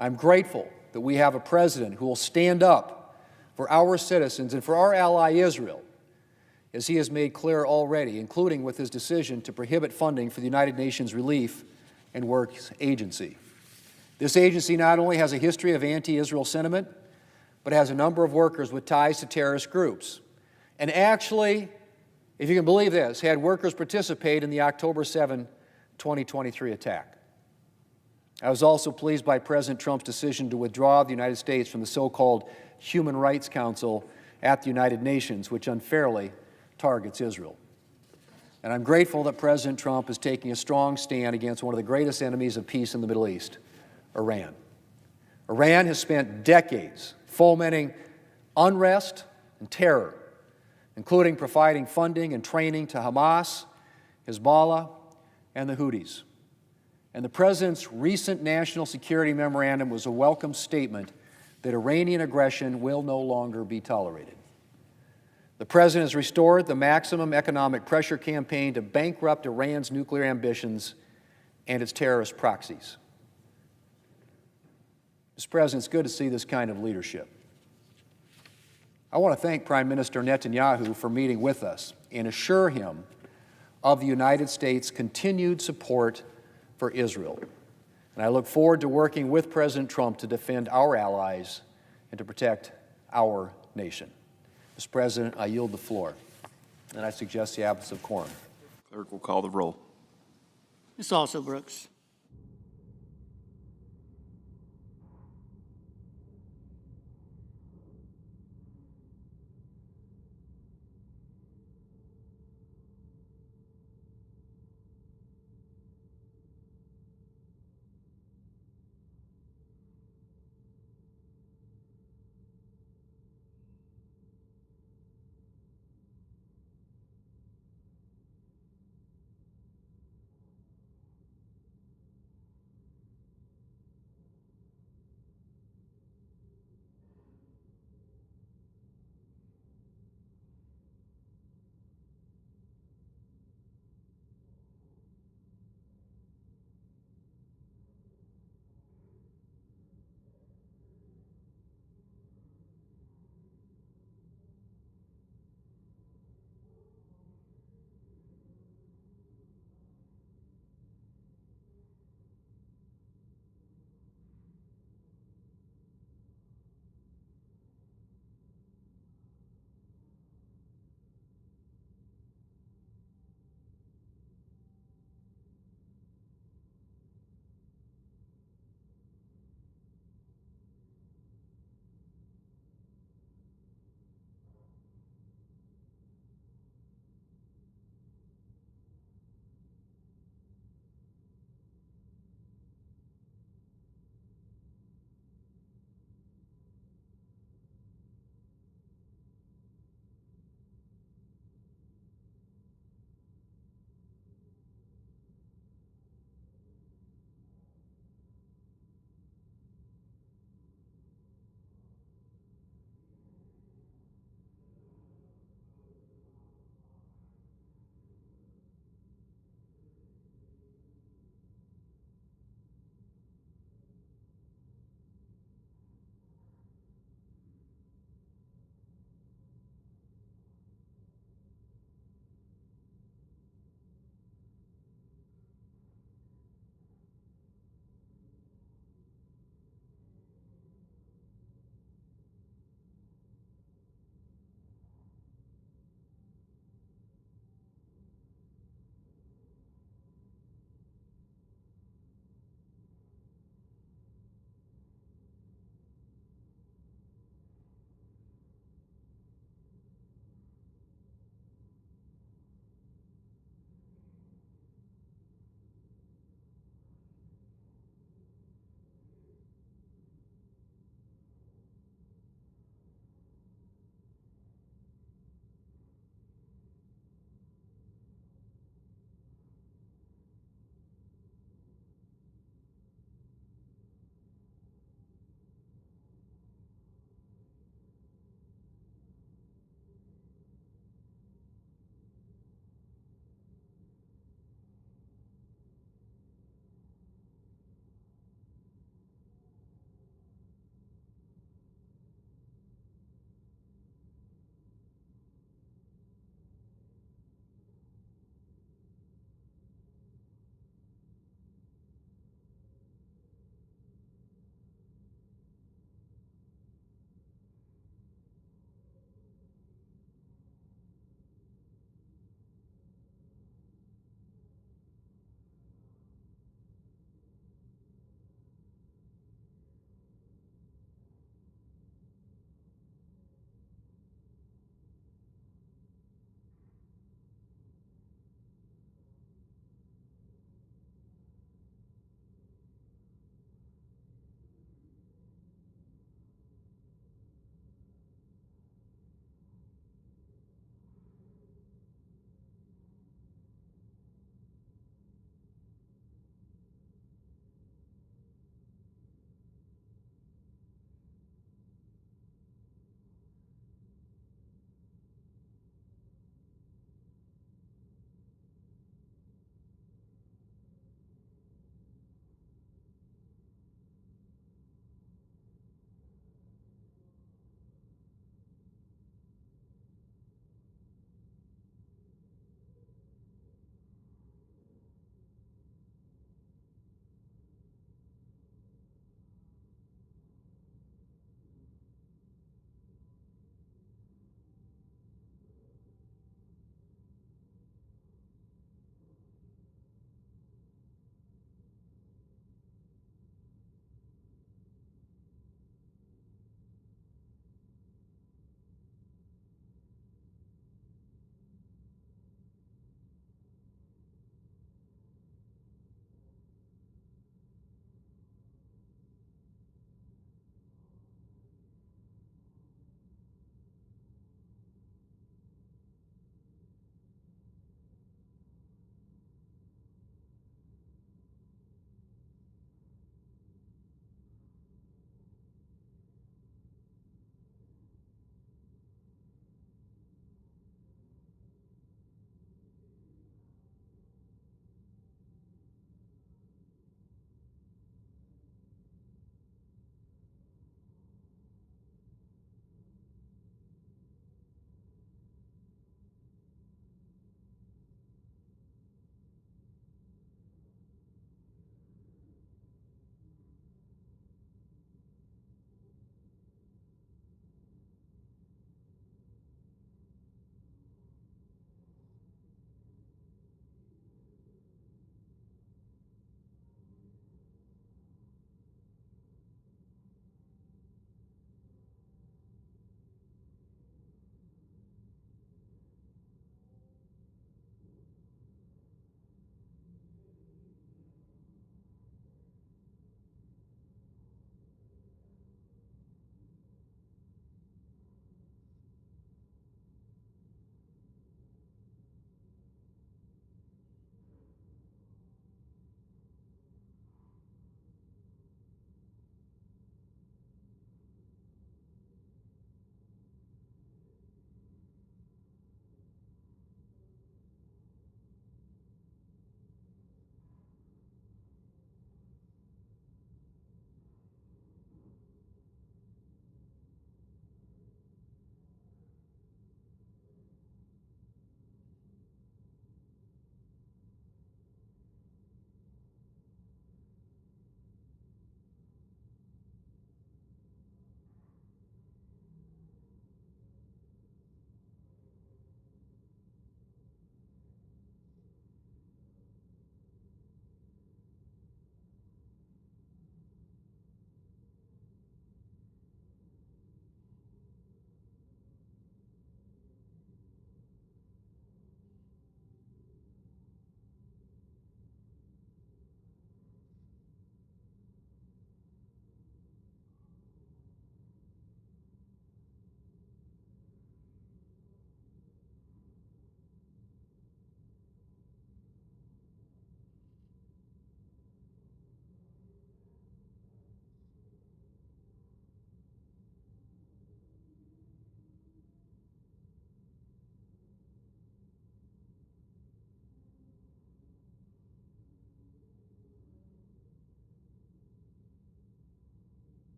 I'm grateful that we have a president who will stand up for our citizens and for our ally Israel, as he has made clear already, including with his decision to prohibit funding for the United Nations Relief and Works Agency. This agency not only has a history of anti-Israel sentiment, but has a number of workers with ties to terrorist groups. And actually, if you can believe this, had workers participate in the October 7, 2023 attack. I was also pleased by President Trump's decision to withdraw the United States from the so-called Human Rights Council at the United Nations, which unfairly targets Israel. And I'm grateful that President Trump is taking a strong stand against one of the greatest enemies of peace in the Middle East, Iran. Iran has spent decades fomenting unrest and terror, including providing funding and training to Hamas, Hezbollah, and the Houthis. And the President's recent national security memorandum was a welcome statement that Iranian aggression will no longer be tolerated. The President has restored the maximum economic pressure campaign to bankrupt Iran's nuclear ambitions and its terrorist proxies. Mr. President, it's good to see this kind of leadership. I want to thank Prime Minister Netanyahu for meeting with us and assure him of the United States' continued support for Israel. And I look forward to working with President Trump to defend our allies and to protect our nation. Mr. President, I yield the floor, and I suggest the absence of quorum. Clerk will call the roll. Ms. Alsobrooks.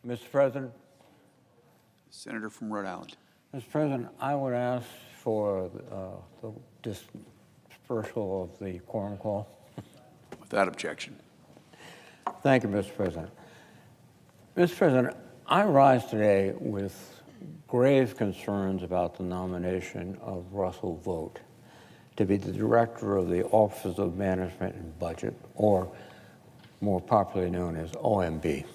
Mr. President. Senator from Rhode Island. Mr. President, I would ask for the dispersal of the quorum call. Without objection. Thank you, Mr. President. Mr. President, I rise today with grave concerns about the nomination of Russell Vought to be the director of the Office of Management and Budget, or more popularly known as OMB.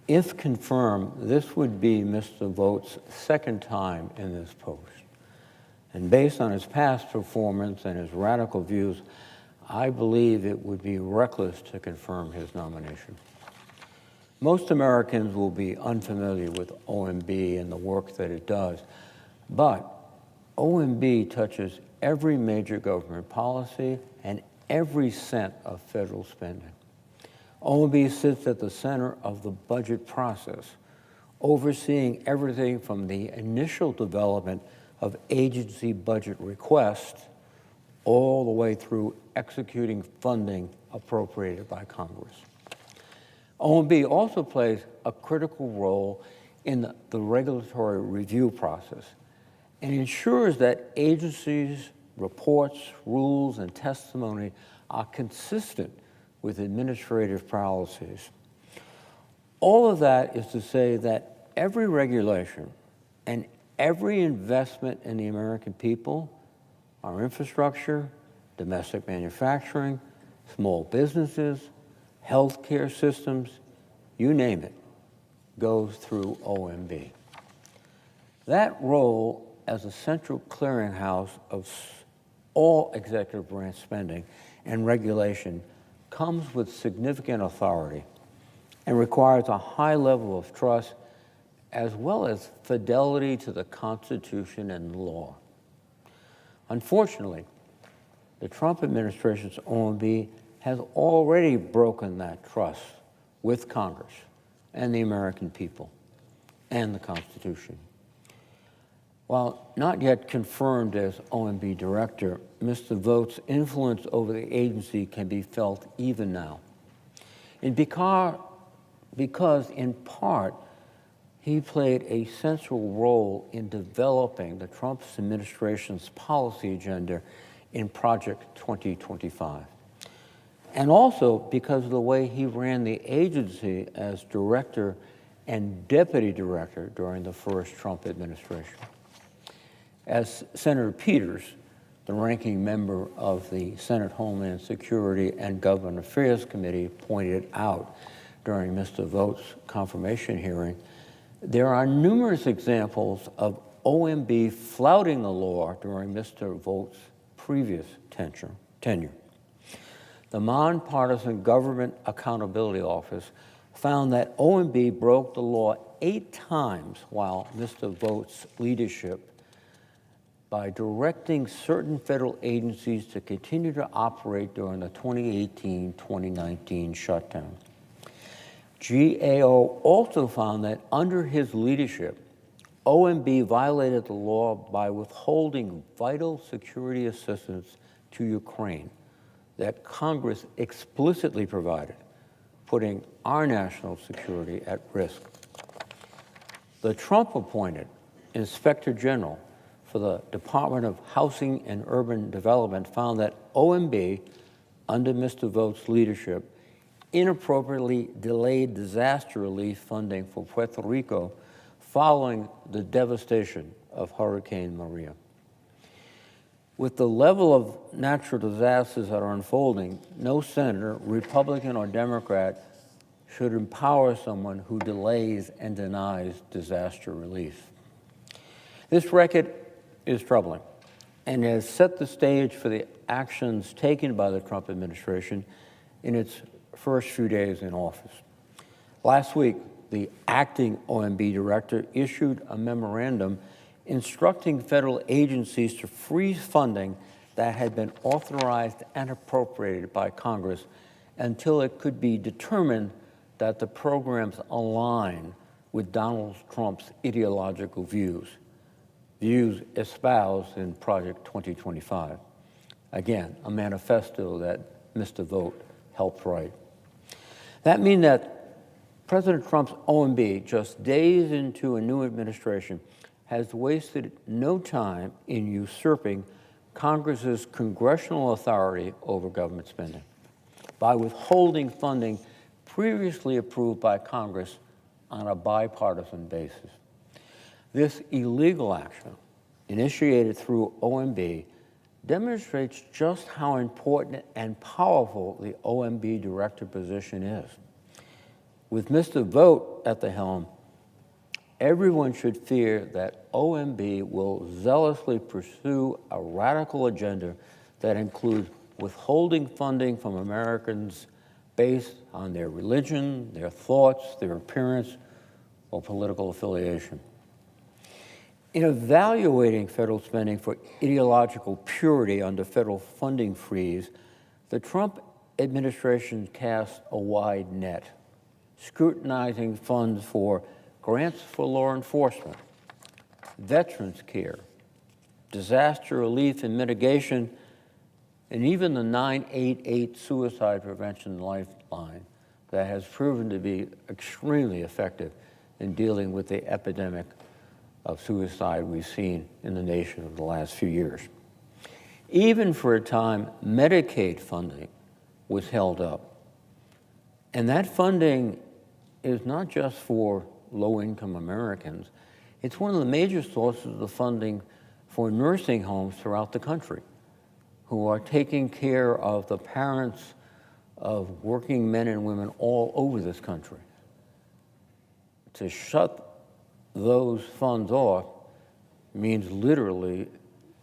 If confirmed, this would be Mr. Vought's second time in this post. And based on his past performance and his radical views, I believe it would be reckless to confirm his nomination. Most Americans will be unfamiliar with OMB and the work that it does, but OMB touches every major government policy and every cent of federal spending. OMB sits at the center of the budget process, overseeing everything from the initial development of agency budget requests all the way through executing funding appropriated by Congress. OMB also plays a critical role in the regulatory review process and ensures that agencies' reports, rules, and testimony are consistent with administrative policies. All of that is to say that every regulation and every investment in the American people, our infrastructure, domestic manufacturing, small businesses, healthcare systems, you name it, goes through OMB. That role as a central clearinghouse of all executive branch spending and regulation comes with significant authority and requires a high level of trust as well as fidelity to the Constitution and law. Unfortunately, the Trump administration's OMB has already broken that trust with Congress and the American people and the Constitution. While not yet confirmed as OMB director, Mr. Vought's influence over the agency can be felt even now. And because in part, he played a central role in developing the Trump administration's policy agenda in Project 2025. And also because of the way he ran the agency as director and deputy director during the first Trump administration. As Senator Peters, the ranking member of the Senate Homeland Security and Government Affairs Committee, pointed out during Mr. Vought's confirmation hearing, there are numerous examples of OMB flouting the law during Mr. Vought's previous tenure. The Nonpartisan Government Accountability Office found that OMB broke the law 8 times while Mr. Vought's leadership by directing certain federal agencies to continue to operate during the 2018-2019 shutdown. GAO also found that under his leadership, OMB violated the law by withholding vital security assistance to Ukraine that Congress explicitly provided, putting our national security at risk. The Trump-appointed Inspector General for the Department of Housing and Urban Development found that OMB, under Mr. Vought's leadership, inappropriately delayed disaster relief funding for Puerto Rico following the devastation of Hurricane Maria. With the level of natural disasters that are unfolding, no senator, Republican or Democrat, should empower someone who delays and denies disaster relief. This record is troubling and has set the stage for the actions taken by the Trump administration in its first few days in office. Last week, the acting OMB director issued a memorandum instructing federal agencies to freeze funding that had been authorized and appropriated by Congress until it could be determined that the programs align with Donald Trump's ideological views espoused in Project 2025. Again, a manifesto that Mr. Vought helped write. That means President Trump's OMB, just days into a new administration, has wasted no time in usurping Congress's congressional authority over government spending by withholding funding previously approved by Congress on a bipartisan basis. This illegal action, initiated through OMB, demonstrates just how important and powerful the OMB director position is. With Mr. Vought at the helm, everyone should fear that OMB will zealously pursue a radical agenda that includes withholding funding from Americans based on their religion, their thoughts, their appearance, or political affiliation. In evaluating federal spending for ideological purity under federal funding freeze, the Trump administration cast a wide net, scrutinizing funds for grants for law enforcement, veterans care, disaster relief and mitigation, and even the 988 suicide prevention lifeline that has proven to be extremely effective in dealing with the epidemic of suicide we've seen in the nation over the last few years. Even for a time, Medicaid funding was held up. And that funding is not just for low-income Americans. It's one of the major sources of funding for nursing homes throughout the country who are taking care of the parents of working men and women all over this country. To shut those funds off means literally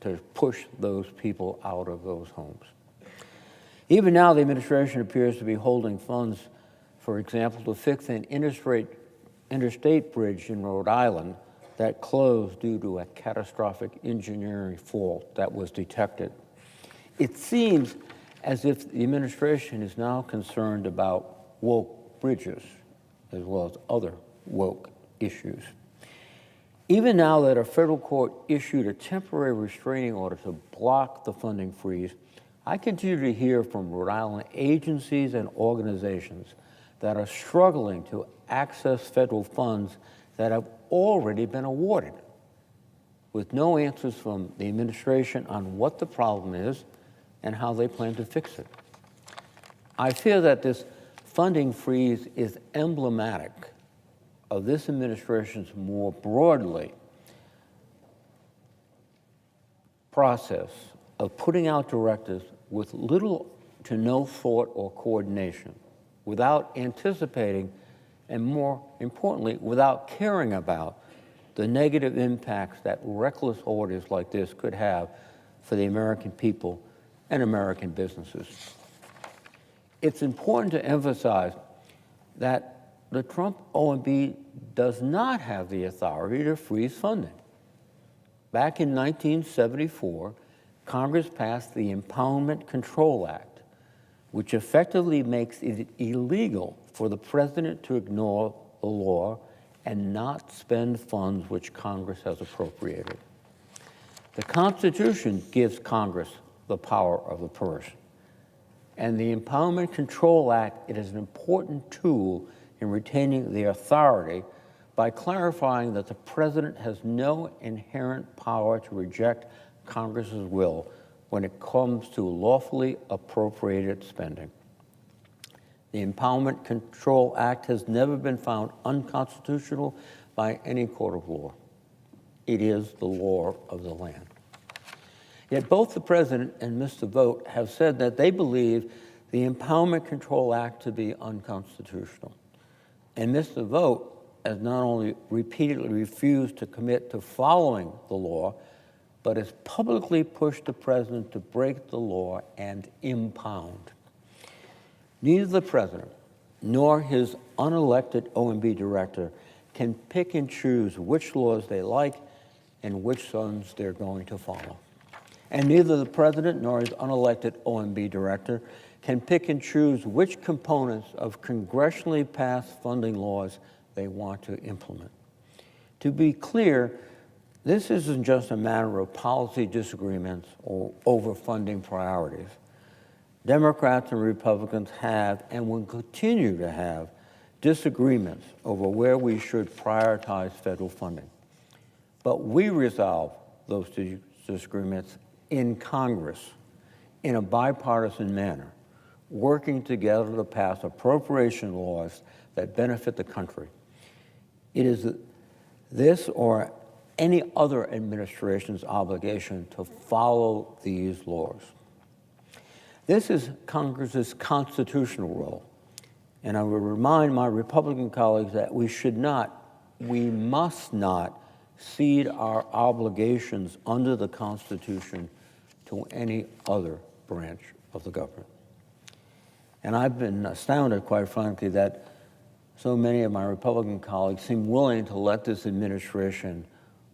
to push those people out of those homes. Even now, the administration appears to be holding funds, for example, to fix an interstate bridge in Rhode Island that closed due to a catastrophic engineering fault that was detected. It seems as if the administration is now concerned about woke bridges as well as other woke issues. Even now that a federal court issued a temporary restraining order to block the funding freeze, I continue to hear from Rhode Island agencies and organizations that are struggling to access federal funds that have already been awarded, with no answers from the administration on what the problem is and how they plan to fix it. I fear that this funding freeze is emblematic of this administration's more broadly process of putting out directives with little to no thought or coordination, without anticipating, and more importantly, without caring about the negative impacts that reckless orders like this could have for the American people and American businesses. It's important to emphasize that the Trump OMB does not have the authority to freeze funding. Back in 1974, Congress passed the Impoundment Control Act, which effectively makes it illegal for the president to ignore the law and not spend funds which Congress has appropriated. The Constitution gives Congress the power of the purse, and the Impoundment Control Act is an important tool in retaining the authority by clarifying that the president has no inherent power to reject Congress's will when it comes to lawfully appropriated spending. The Impoundment Control Act has never been found unconstitutional by any court of law. It is the law of the land. Yet both the president and Mr. Vought have said that they believe the Impoundment Control Act to be unconstitutional. And Mr. Vought has not only repeatedly refused to commit to following the law, but has publicly pushed the president to break the law and impound. Neither the president nor his unelected OMB director can pick and choose which laws they like and which ones they're going to follow. And neither the president nor his unelected OMB director can pick and choose which components of congressionally passed funding laws they want to implement. To be clear, this isn't just a matter of policy disagreements or over funding priorities. Democrats and Republicans have and will continue to have disagreements over where we should prioritize federal funding. But we resolve those disagreements in Congress in a bipartisan manner, working together to pass appropriation laws that benefit the country. It is this or any other administration's obligation to follow these laws. This is Congress's constitutional role, and I will remind my Republican colleagues that we must not cede our obligations under the Constitution to any other branch of the government. And I've been astounded, quite frankly, that so many of my Republican colleagues seem willing to let this administration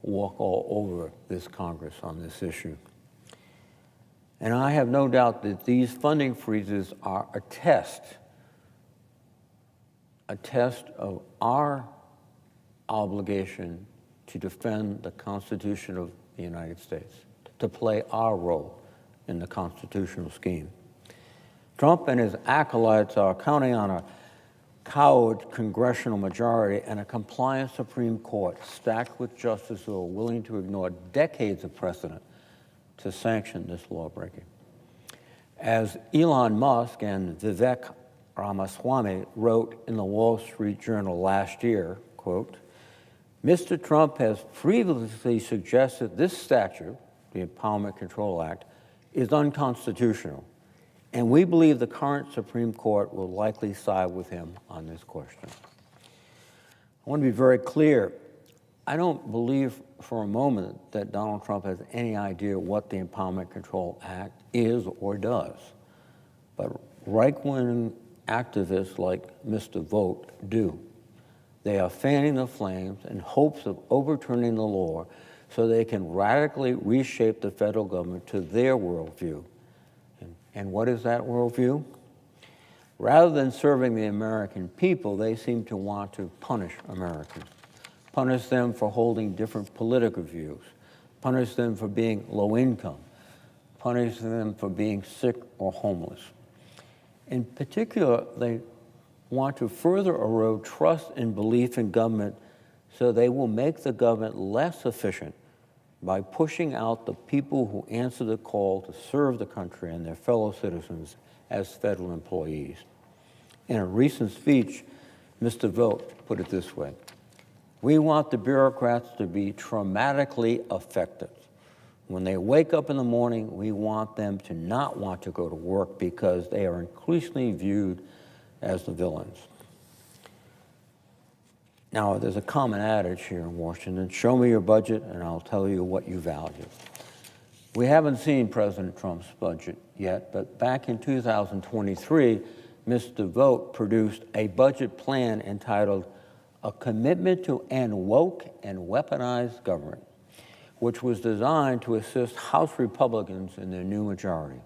walk all over this Congress on this issue. And I have no doubt that these funding freezes are a test of our obligation to defend the Constitution of the United States, to play our role in the constitutional scheme. Trump and his acolytes are counting on a cowed congressional majority and a compliant Supreme Court stacked with justices who are willing to ignore decades of precedent to sanction this lawbreaking. As Elon Musk and Vivek Ramaswamy wrote in the Wall Street Journal last year, quote, Mr. Trump has previously suggested this statute, the Impoundment Control Act, is unconstitutional, and we believe the current Supreme Court will likely side with him on this question. I want to be very clear. I don't believe for a moment that Donald Trump has any idea what the Impoundment Control Act is or does. But right-wing activists like Mr. Vought do. They are fanning the flames in hopes of overturning the law so they can radically reshape the federal government to their worldview. And what is that worldview? Rather than serving the American people, they seem to want to punish Americans. Punish them for holding different political views, punish them for being low income, punish them for being sick or homeless. In particular, they want to further erode trust and belief in government so they will make the government less efficient by pushing out the people who answer the call to serve the country and their fellow citizens as federal employees. In a recent speech, Mr. Vought put it this way: we want the bureaucrats to be traumatically effective. When they wake up in the morning, we want them to not want to go to work because they are increasingly viewed as the villains. Now, there's a common adage here in Washington: show me your budget and I'll tell you what you value. We haven't seen President Trump's budget yet, but back in 2023, Mr. Vought produced a budget plan entitled A Commitment to End Woke and Weaponized Government, which was designed to assist House Republicans in their new majority.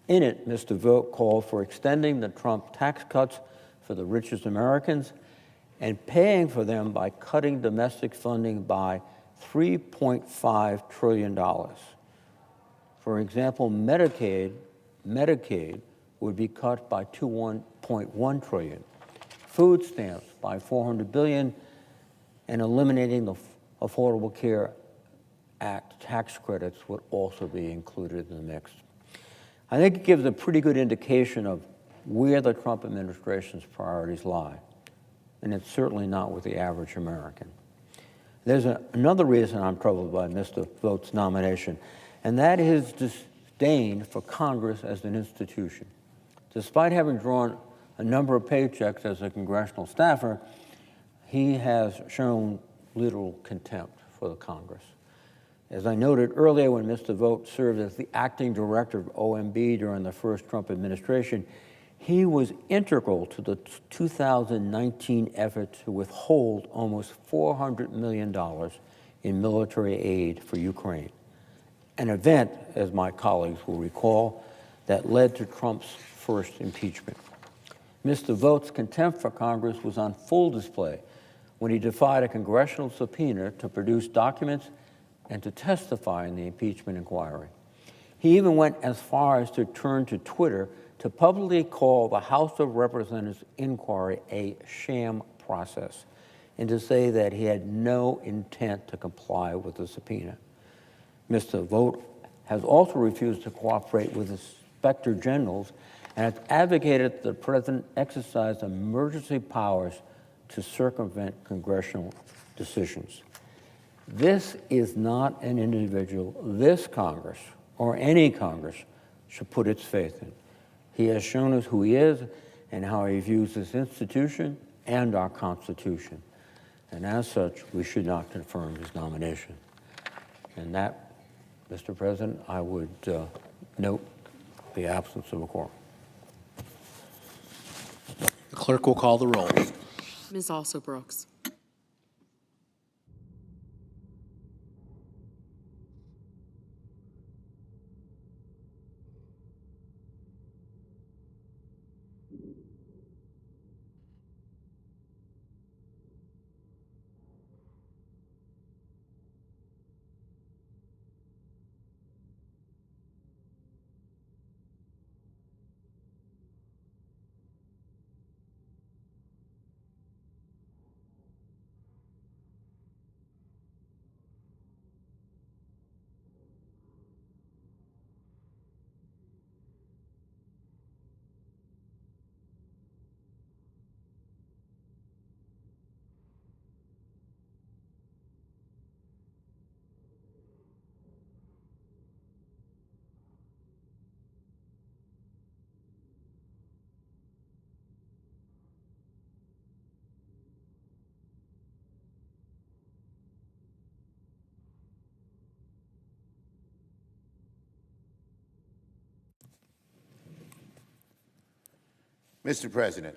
In it, Mr. Vought called for extending the Trump tax cuts for the richest Americans and paying for them by cutting domestic funding by $3.5 trillion. For example, Medicaid would be cut by $1.1 trillion, food stamps by $400 billion, and eliminating the Affordable Care Act tax credits would also be included in the mix. I think it gives a pretty good indication of where the Trump administration's priorities lie, and it's certainly not with the average American. There's another reason I'm troubled by Mr. Vought's nomination, and that is disdain for Congress as an institution. Despite having drawn a number of paychecks as a congressional staffer, he has shown little contempt for the Congress. As I noted earlier, when Mr. Vought served as the acting director of OMB during the first Trump administration, he was integral to the 2019 effort to withhold almost $400 million in military aid for Ukraine, an event, as my colleagues will recall, that led to Trump's first impeachment. Mr. Vought's contempt for Congress was on full display when he defied a congressional subpoena to produce documents and to testify in the impeachment inquiry. He even went as far as to turn to Twitter to publicly call the House of Representatives inquiry a sham process and to say that he had no intent to comply with the subpoena. Mr. Vought has also refused to cooperate with the Inspector Generals and has advocated that the President exercise emergency powers to circumvent congressional decisions. This is not an individual this Congress or any Congress should put its faith in. He has shown us who he is and how he views this institution and our Constitution. And as such, we should not confirm his nomination. And that, Mr. President, I would note the absence of a quorum. The clerk will call the roll. Ms. Also Brooks. Mr. President.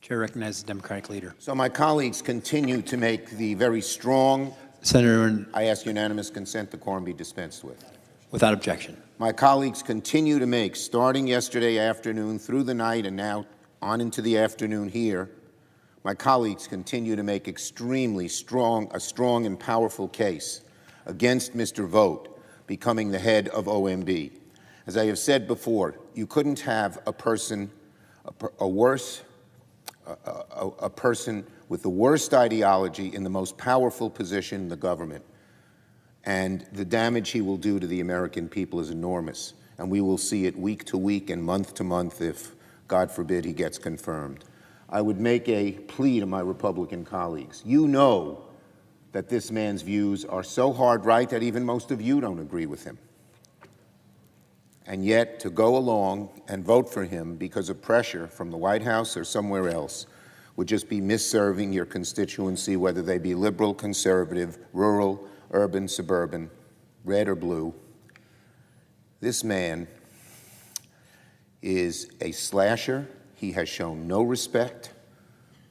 Chair recognizes the Democratic leader. So my colleagues continue to make the very strong. Senator. I ask unanimous consent the quorum be dispensed with. Without objection. My colleagues continue to make, starting yesterday afternoon through the night and now on into the afternoon here, my colleagues continue to make extremely strong and powerful case against Mr. Vought becoming the head of OMB. As I have said before, you couldn't have a person with the worst ideology in the most powerful position in the government. And the damage he will do to the American people is enormous. And we will see it week to week and month to month if, God forbid, he gets confirmed. I would make a plea to my Republican colleagues. You know that this man's views are so hard right that even most of you don't agree with him. And yet, to go along and vote for him because of pressure from the White House or somewhere else would just be misserving your constituency, whether they be liberal, conservative, rural, urban, suburban, red or blue. This man is a slasher. He has shown no respect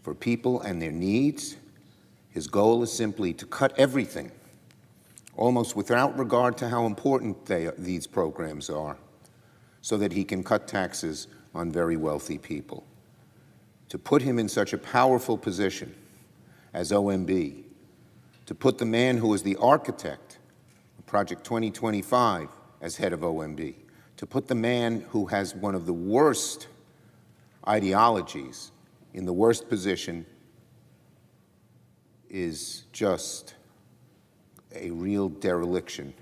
for people and their needs. His goal is simply to cut everything, almost without regard to how important these programs are, so that he can cut taxes on very wealthy people. To put him in such a powerful position as OMB, to put the man who is the architect of Project 2025 as head of OMB, to put the man who has one of the worst ideologies in the worst position is just a real dereliction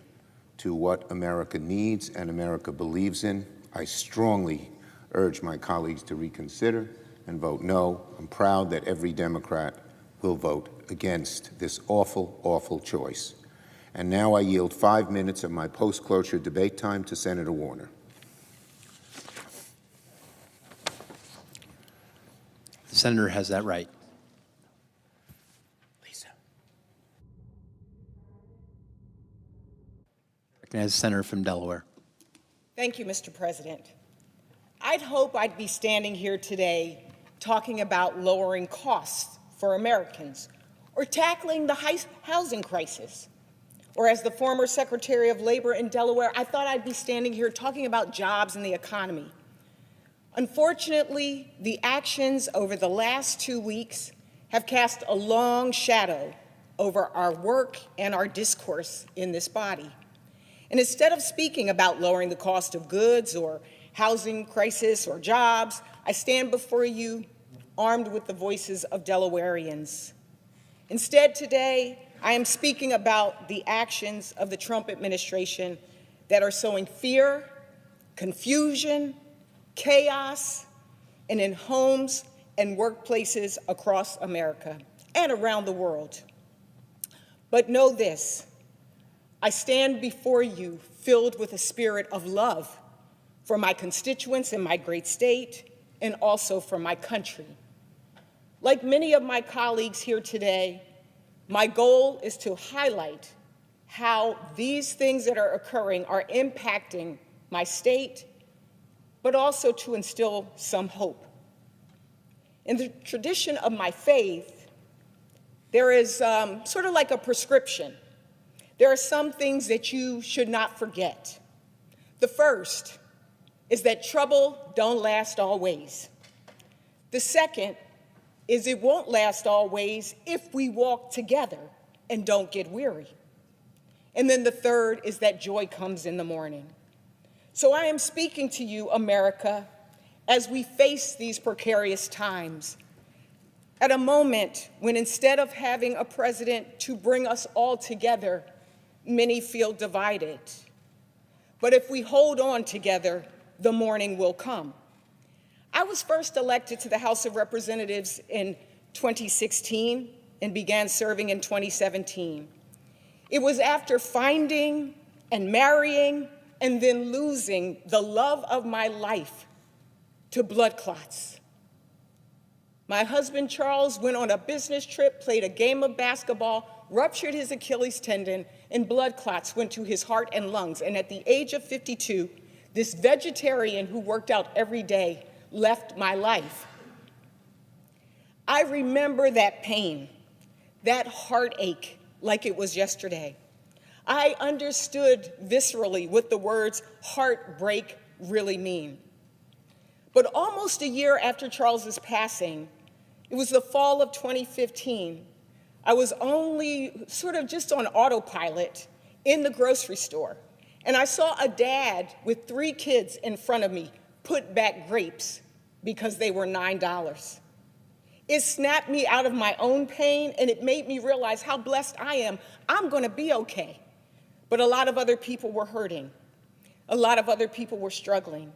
to what America needs and America believes in. I strongly urge my colleagues to reconsider and vote no. I'm proud that every Democrat will vote against this awful, awful choice. And now I yield 5 minutes of my post-cloture debate time to Senator Warner. The senator has that right. As Senator from Delaware. Thank you, Mr. President. I'd hope I'd be standing here today talking about lowering costs for Americans or tackling the housing crisis. Or as the former Secretary of Labor in Delaware, I thought I'd be standing here talking about jobs and the economy. Unfortunately, the actions over the last 2 weeks have cast a long shadow over our work and our discourse in this body. And instead of speaking about lowering the cost of goods or housing crisis or jobs. I stand before you armed with the voices of Delawareans. Instead, today, I am speaking about the actions of the Trump administration that are sowing fear, confusion, chaos, and in homes and workplaces across America and around the world. But know this, I stand before you filled with a spirit of love for my constituents in my great state and also for my country. Like many of my colleagues here today, my goal is to highlight how these things that are occurring are impacting my state, but also to instill some hope. In the tradition of my faith, there is sort of like a prescription. There are some things that you should not forget. The first is that trouble don't last always. The second is it won't last always if we walk together and don't get weary. And then the third is that joy comes in the morning. So I am speaking to you, America, as we face these precarious times, at a moment when instead of having a president to bring us all together, many feel divided. But if we hold on together, the morning will come. I was first elected to the House of Representatives in 2016 and began serving in 2017. It was after finding and marrying and then losing the love of my life to blood clots. My husband, Charles, went on a business trip, played a game of basketball, ruptured his Achilles tendon, and blood clots went to his heart and lungs. And at the age of 52, this vegetarian who worked out every day left my life. I remember that pain, that heartache, like it was yesterday. I understood viscerally what the words heartbreak really mean. But almost a year after Charles's passing, it was the fall of 2015, I was only sort of just on autopilot in the grocery store, and I saw a dad with 3 kids in front of me put back grapes because they were $9. It snapped me out of my own pain, and it made me realize how blessed I am. I'm going to be okay. But a lot of other people were hurting. A lot of other people were struggling.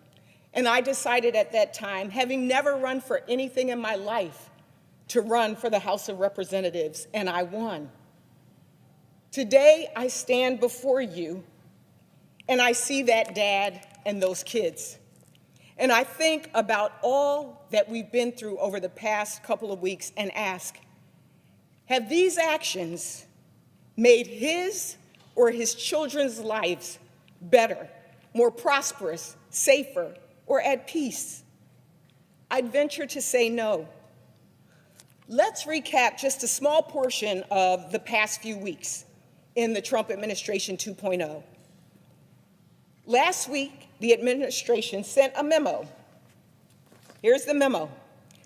And I decided at that time, having never run for anything in my life, to run for the House of Representatives, and I won. Today, I stand before you, and I see that dad and those kids. And I think about all that we've been through over the past couple of weeks and ask, have these actions made his or his children's lives better, more prosperous, safer, or at peace? I'd venture to say no. Let's recap just a small portion of the past few weeks in the Trump administration 2.0. Last week, the administration sent a memo. Here's the memo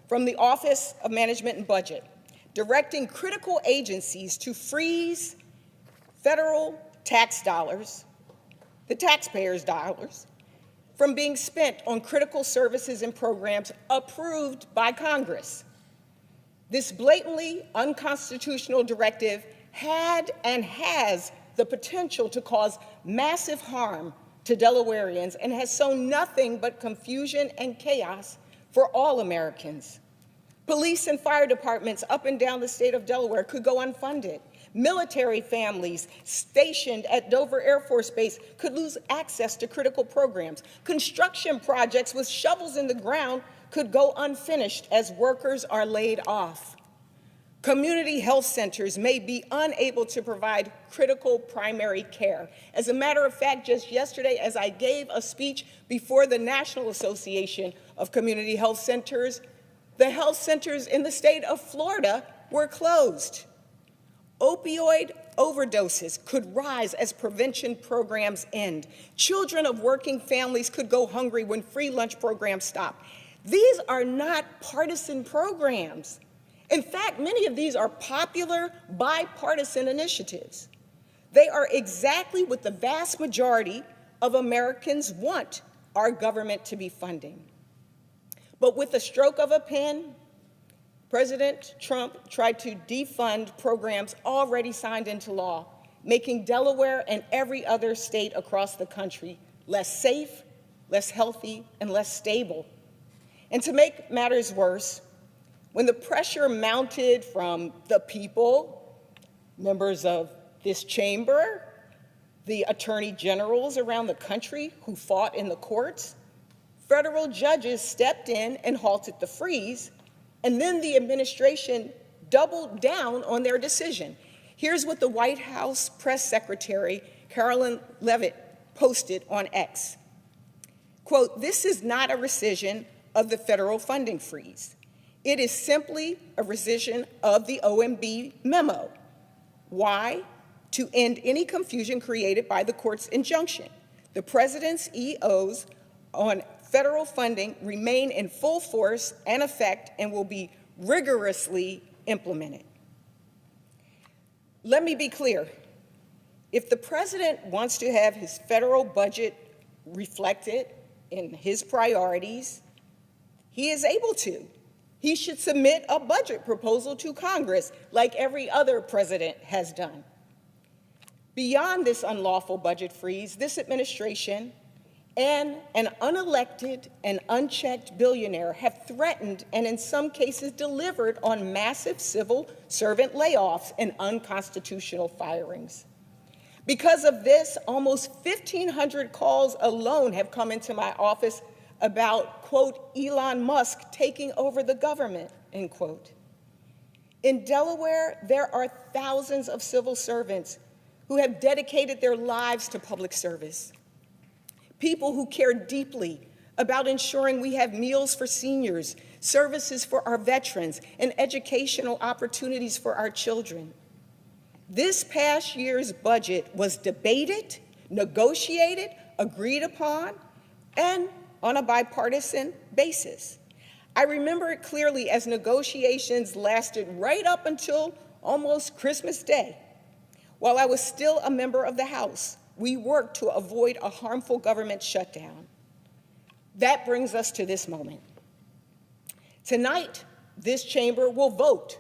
from the Office of Management and Budget, directing critical agencies to freeze federal tax dollars, the taxpayers' dollars, from being spent on critical services and programs approved by Congress. This blatantly unconstitutional directive had and has the potential to cause massive harm to Delawareans and has sown nothing but confusion and chaos for all Americans. Police and fire departments up and down the state of Delaware could go unfunded. Military families stationed at Dover Air Force Base could lose access to critical programs. Construction projects with shovels in the ground could go unfinished as workers are laid off. Community health centers may be unable to provide critical primary care. As a matter of fact, just yesterday, as I gave a speech before the National Association of Community Health Centers, the health centers in the state of Florida were closed. Opioid overdoses could rise as prevention programs end. Children of working families could go hungry when free lunch programs stop. These are not partisan programs. In fact, many of these are popular bipartisan initiatives. They are exactly what the vast majority of Americans want our government to be funding. But with the stroke of a pen, President Trump tried to defund programs already signed into law, making Delaware and every other state across the country less safe, less healthy, and less stable. And to make matters worse, when the pressure mounted from the people, members of this chamber, the attorney generals around the country who fought in the courts, federal judges stepped in and halted the freeze, and then the administration doubled down on their decision. Here's what the White House press secretary, Carolyn Leavitt, posted on X. Quote, "This is not a rescission of the federal funding freeze. It is simply a rescission of the OMB memo. Why? To end any confusion created by the court's injunction. The president's EOs on federal funding remain in full force and effect and will be rigorously implemented." Let me be clear. If the president wants to have his federal budget reflected in his priorities, he is able to. He should submit a budget proposal to Congress like every other president has done. Beyond this unlawful budget freeze, this administration and an unelected and unchecked billionaire have threatened and in some cases delivered on massive civil servant layoffs and unconstitutional firings. Because of this, almost 1,500 calls alone have come into my office about, quote, Elon Musk taking over the government, end quote. In Delaware, there are thousands of civil servants who have dedicated their lives to public service. People who care deeply about ensuring we have meals for seniors, services for our veterans, and educational opportunities for our children. This past year's budget was debated, negotiated, agreed upon, and on a bipartisan basis. I remember it clearly as negotiations lasted right up until almost Christmas Day. While I was still a member of the House, we worked to avoid a harmful government shutdown. That brings us to this moment. Tonight, this chamber will vote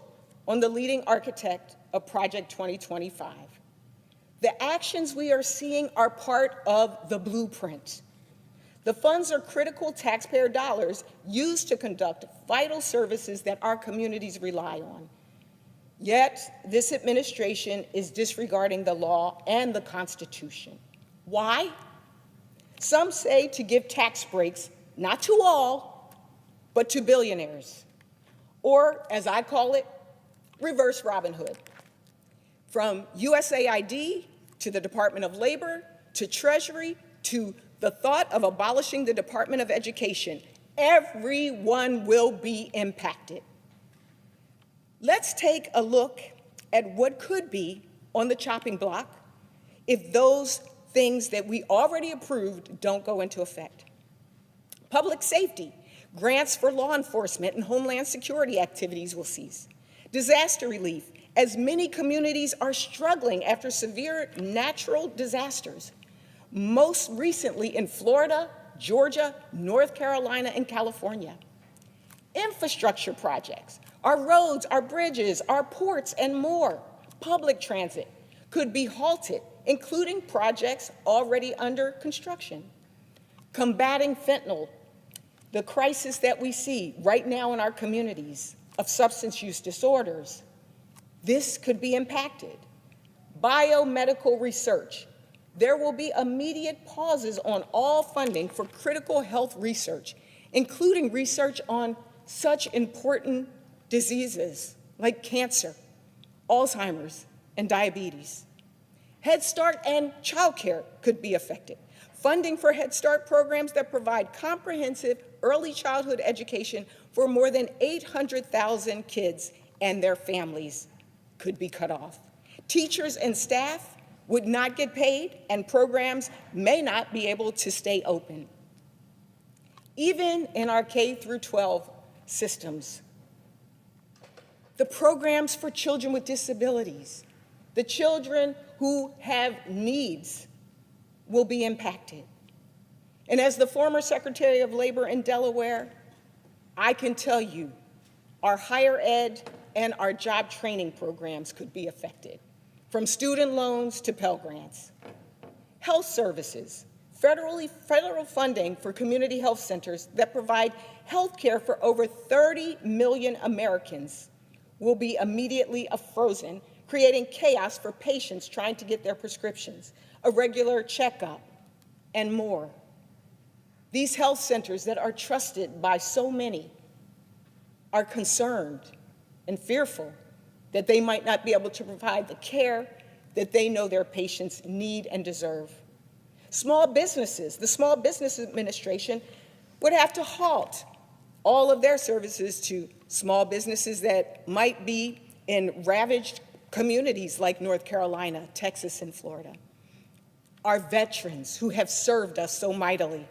on the leading architect of Project 2025. The actions we are seeing are part of the blueprint. The funds are critical taxpayer dollars used to conduct vital services that our communities rely on. Yet, this administration is disregarding the law and the Constitution. Why? Some say to give tax breaks, not to all, but to billionaires. Or, as I call it, reverse Robin Hood. From USAID to the Department of Labor to Treasury to the thought of abolishing the Department of Education, everyone will be impacted. Let's take a look at what could be on the chopping block if those things that we already approved don't go into effect. Public safety, grants for law enforcement and homeland security activities will cease. Disaster relief, as many communities are struggling after severe natural disasters, most recently in Florida, Georgia, North Carolina, and California. Infrastructure projects, our roads, our bridges, our ports, and more. Public transit could be halted, including projects already under construction. Combating fentanyl, the crisis that we see right now in our communities of substance use disorders, this could be impacted. Biomedical research, there will be immediate pauses on all funding for critical health research, including research on such important diseases like cancer, Alzheimer's, and diabetes. Head Start and childcare could be affected. Funding for Head Start programs that provide comprehensive early childhood education for more than 800,000 kids and their families could be cut off. Teachers and staff would not get paid, and programs may not be able to stay open. Even in our K through 12 systems, the programs for children with disabilities, the children who have needs will be impacted. And as the former Secretary of Labor in Delaware, I can tell you our higher ed and our job training programs could be affected, from student loans to Pell Grants. Health services, federal funding for community health centers that provide health care for over 30 million Americans will be immediately frozen, creating chaos for patients trying to get their prescriptions, a regular checkup, and more. These health centers that are trusted by so many are concerned and fearful that they might not be able to provide the care that they know their patients need and deserve. Small businesses, the Small Business Administration would have to halt all of their services to small businesses that might be in ravaged communities like North Carolina, Texas, and Florida. Our veterans who have served us so mightily.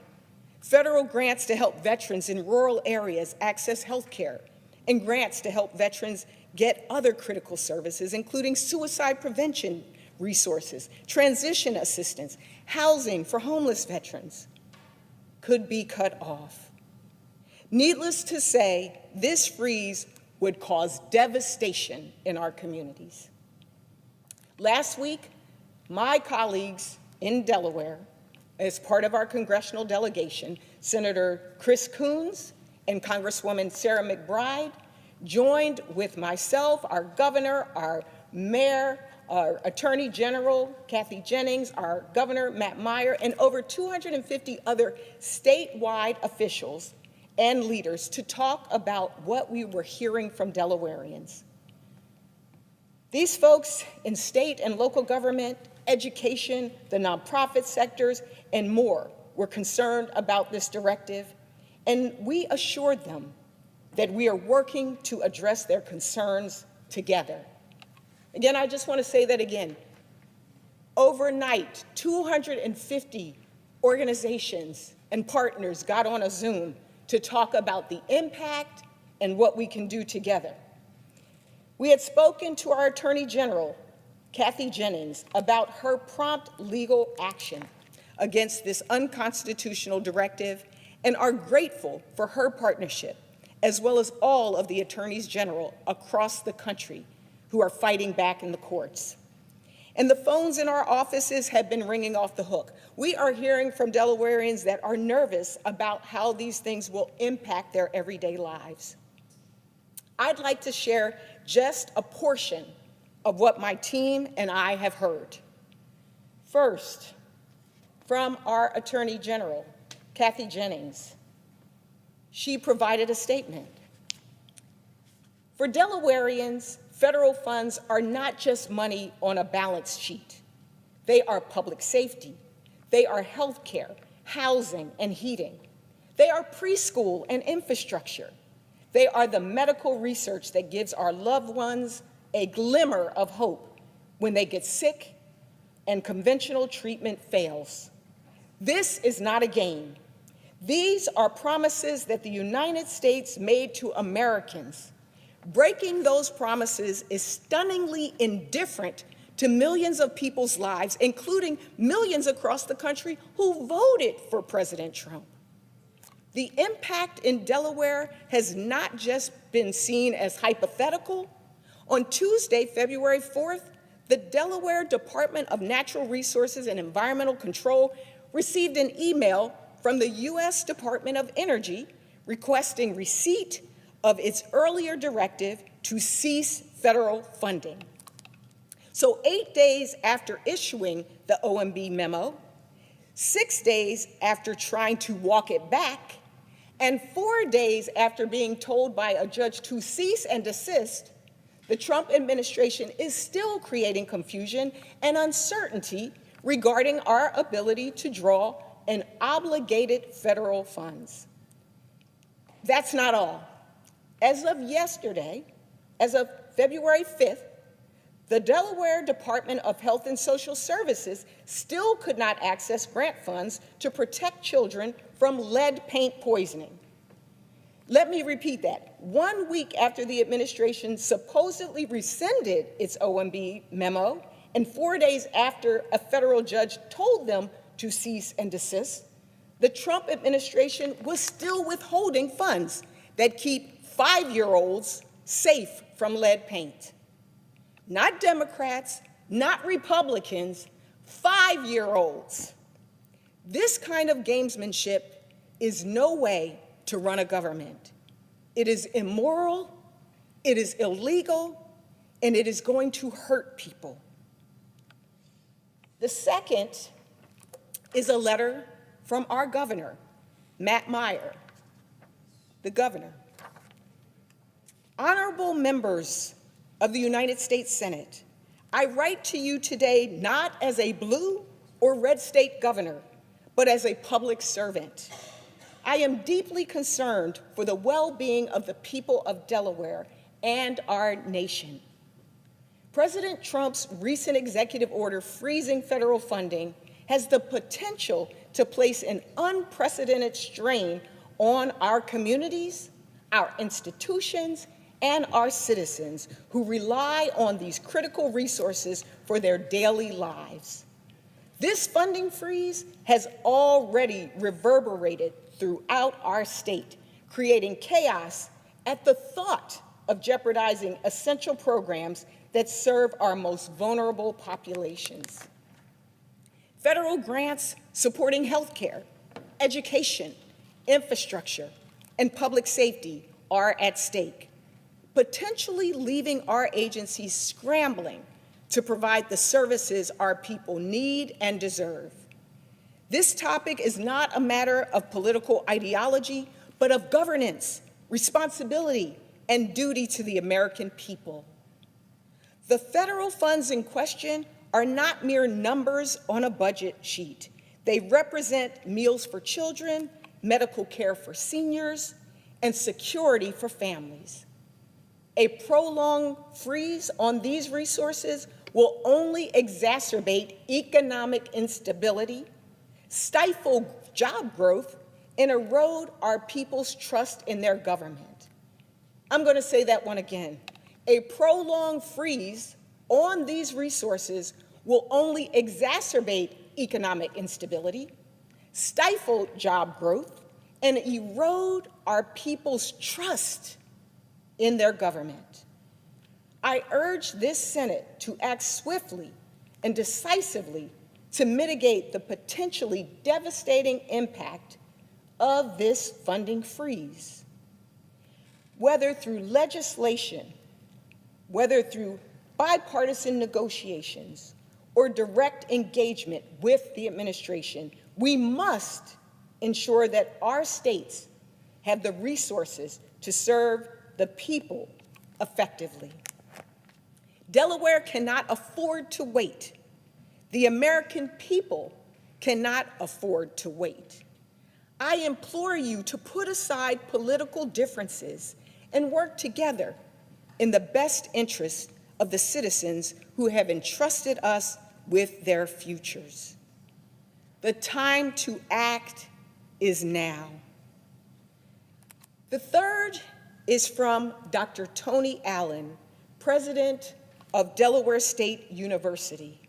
Federal grants to help veterans in rural areas access health care, and grants to help veterans get other critical services, including suicide prevention resources, transition assistance, housing for homeless veterans, could be cut off. Needless to say, this freeze would cause devastation in our communities. Last week, my colleagues in Delaware, as part of our congressional delegation, Senator Chris Coons and Congresswoman Sarah McBride, joined with myself, our governor, our mayor, our Attorney General, Kathy Jennings, our Governor, Matt Meyer, and over 250 other statewide officials and leaders to talk about what we were hearing from Delawareans. These folks in state and local government, education, the nonprofit sectors, and more were concerned about this directive, and we assured them that we are working to address their concerns together. Again, I just want to say that again. Overnight, 250 organizations and partners got on a Zoom to talk about the impact and what we can do together. We had spoken to our Attorney General, Kathy Jennings, about her prompt legal action against this unconstitutional directive and are grateful for her partnership, as well as all of the attorneys general across the country who are fighting back in the courts. And the phones in our offices have been ringing off the hook. We are hearing from Delawareans that are nervous about how these things will impact their everyday lives. I'd like to share just a portion of what my team and I have heard. First, from our Attorney General, Kathy Jennings. She provided a statement. For Delawareans, federal funds are not just money on a balance sheet. They are public safety. They are health care, housing, and heating. They are preschool and infrastructure. They are the medical research that gives our loved ones a glimmer of hope when they get sick and conventional treatment fails. This is not a game. These are promises that the United States made to Americans. Breaking those promises is stunningly indifferent to millions of people's lives, including millions across the country who voted for President Trump. The impact in Delaware has not just been seen as hypothetical. On Tuesday, February 4th, the Delaware Department of Natural Resources and Environmental Control received an email from the U.S. Department of Energy requesting receipt of its earlier directive to cease federal funding. So 8 days after issuing the OMB memo, 6 days after trying to walk it back, and 4 days after being told by a judge to cease and desist, the Trump administration is still creating confusion and uncertainty regarding our ability to draw and obligated federal funds. That's not all. As of yesterday, as of February 5th, the Delaware Department of Health and Social Services still could not access grant funds to protect children from lead paint poisoning. Let me repeat that. 1 week after the administration supposedly rescinded its OMB memo, and 4 days after a federal judge told them to cease and desist, the Trump administration was still withholding funds that keep 5-year-olds safe from lead paint. Not Democrats, not Republicans, 5-year-olds. This kind of gamesmanship is no way to run a government. It is immoral, it is illegal, and it is going to hurt people. The second is a letter from our governor, Matt Meyer, the governor. Honorable members of the United States Senate, I write to you today not as a blue or red state governor, but as a public servant. I am deeply concerned for the well-being of the people of Delaware and our nation. President Trump's recent executive order freezing federal funding has the potential to place an unprecedented strain on our communities, our institutions, and our citizens who rely on these critical resources for their daily lives. This funding freeze has already reverberated throughout our state, creating chaos at the thought of jeopardizing essential programs that serve our most vulnerable populations. Federal grants supporting healthcare, education, infrastructure, and public safety are at stake, potentially leaving our agencies scrambling to provide the services our people need and deserve. This topic is not a matter of political ideology, but of governance, responsibility, and duty to the American people. The federal funds in question are not mere numbers on a budget sheet. They represent meals for children, medical care for seniors, and security for families. A prolonged freeze on these resources will only exacerbate economic instability, stifle job growth, and erode our people's trust in their government. I'm going to say that one again. A prolonged freeze on these resources will only exacerbate economic instability, stifle job growth, and erode our people's trust in their government. I urge this Senate to act swiftly and decisively to mitigate the potentially devastating impact of this funding freeze. Whether through legislation, whether through bipartisan negotiations, or direct engagement with the administration, we must ensure that our states have the resources to serve the people effectively. Delaware cannot afford to wait. The American people cannot afford to wait. I implore you to put aside political differences and work together in the best interest of the citizens who have entrusted us with their futures. The time to act is now. The third is from Dr. Tony Allen, president of Delaware State University,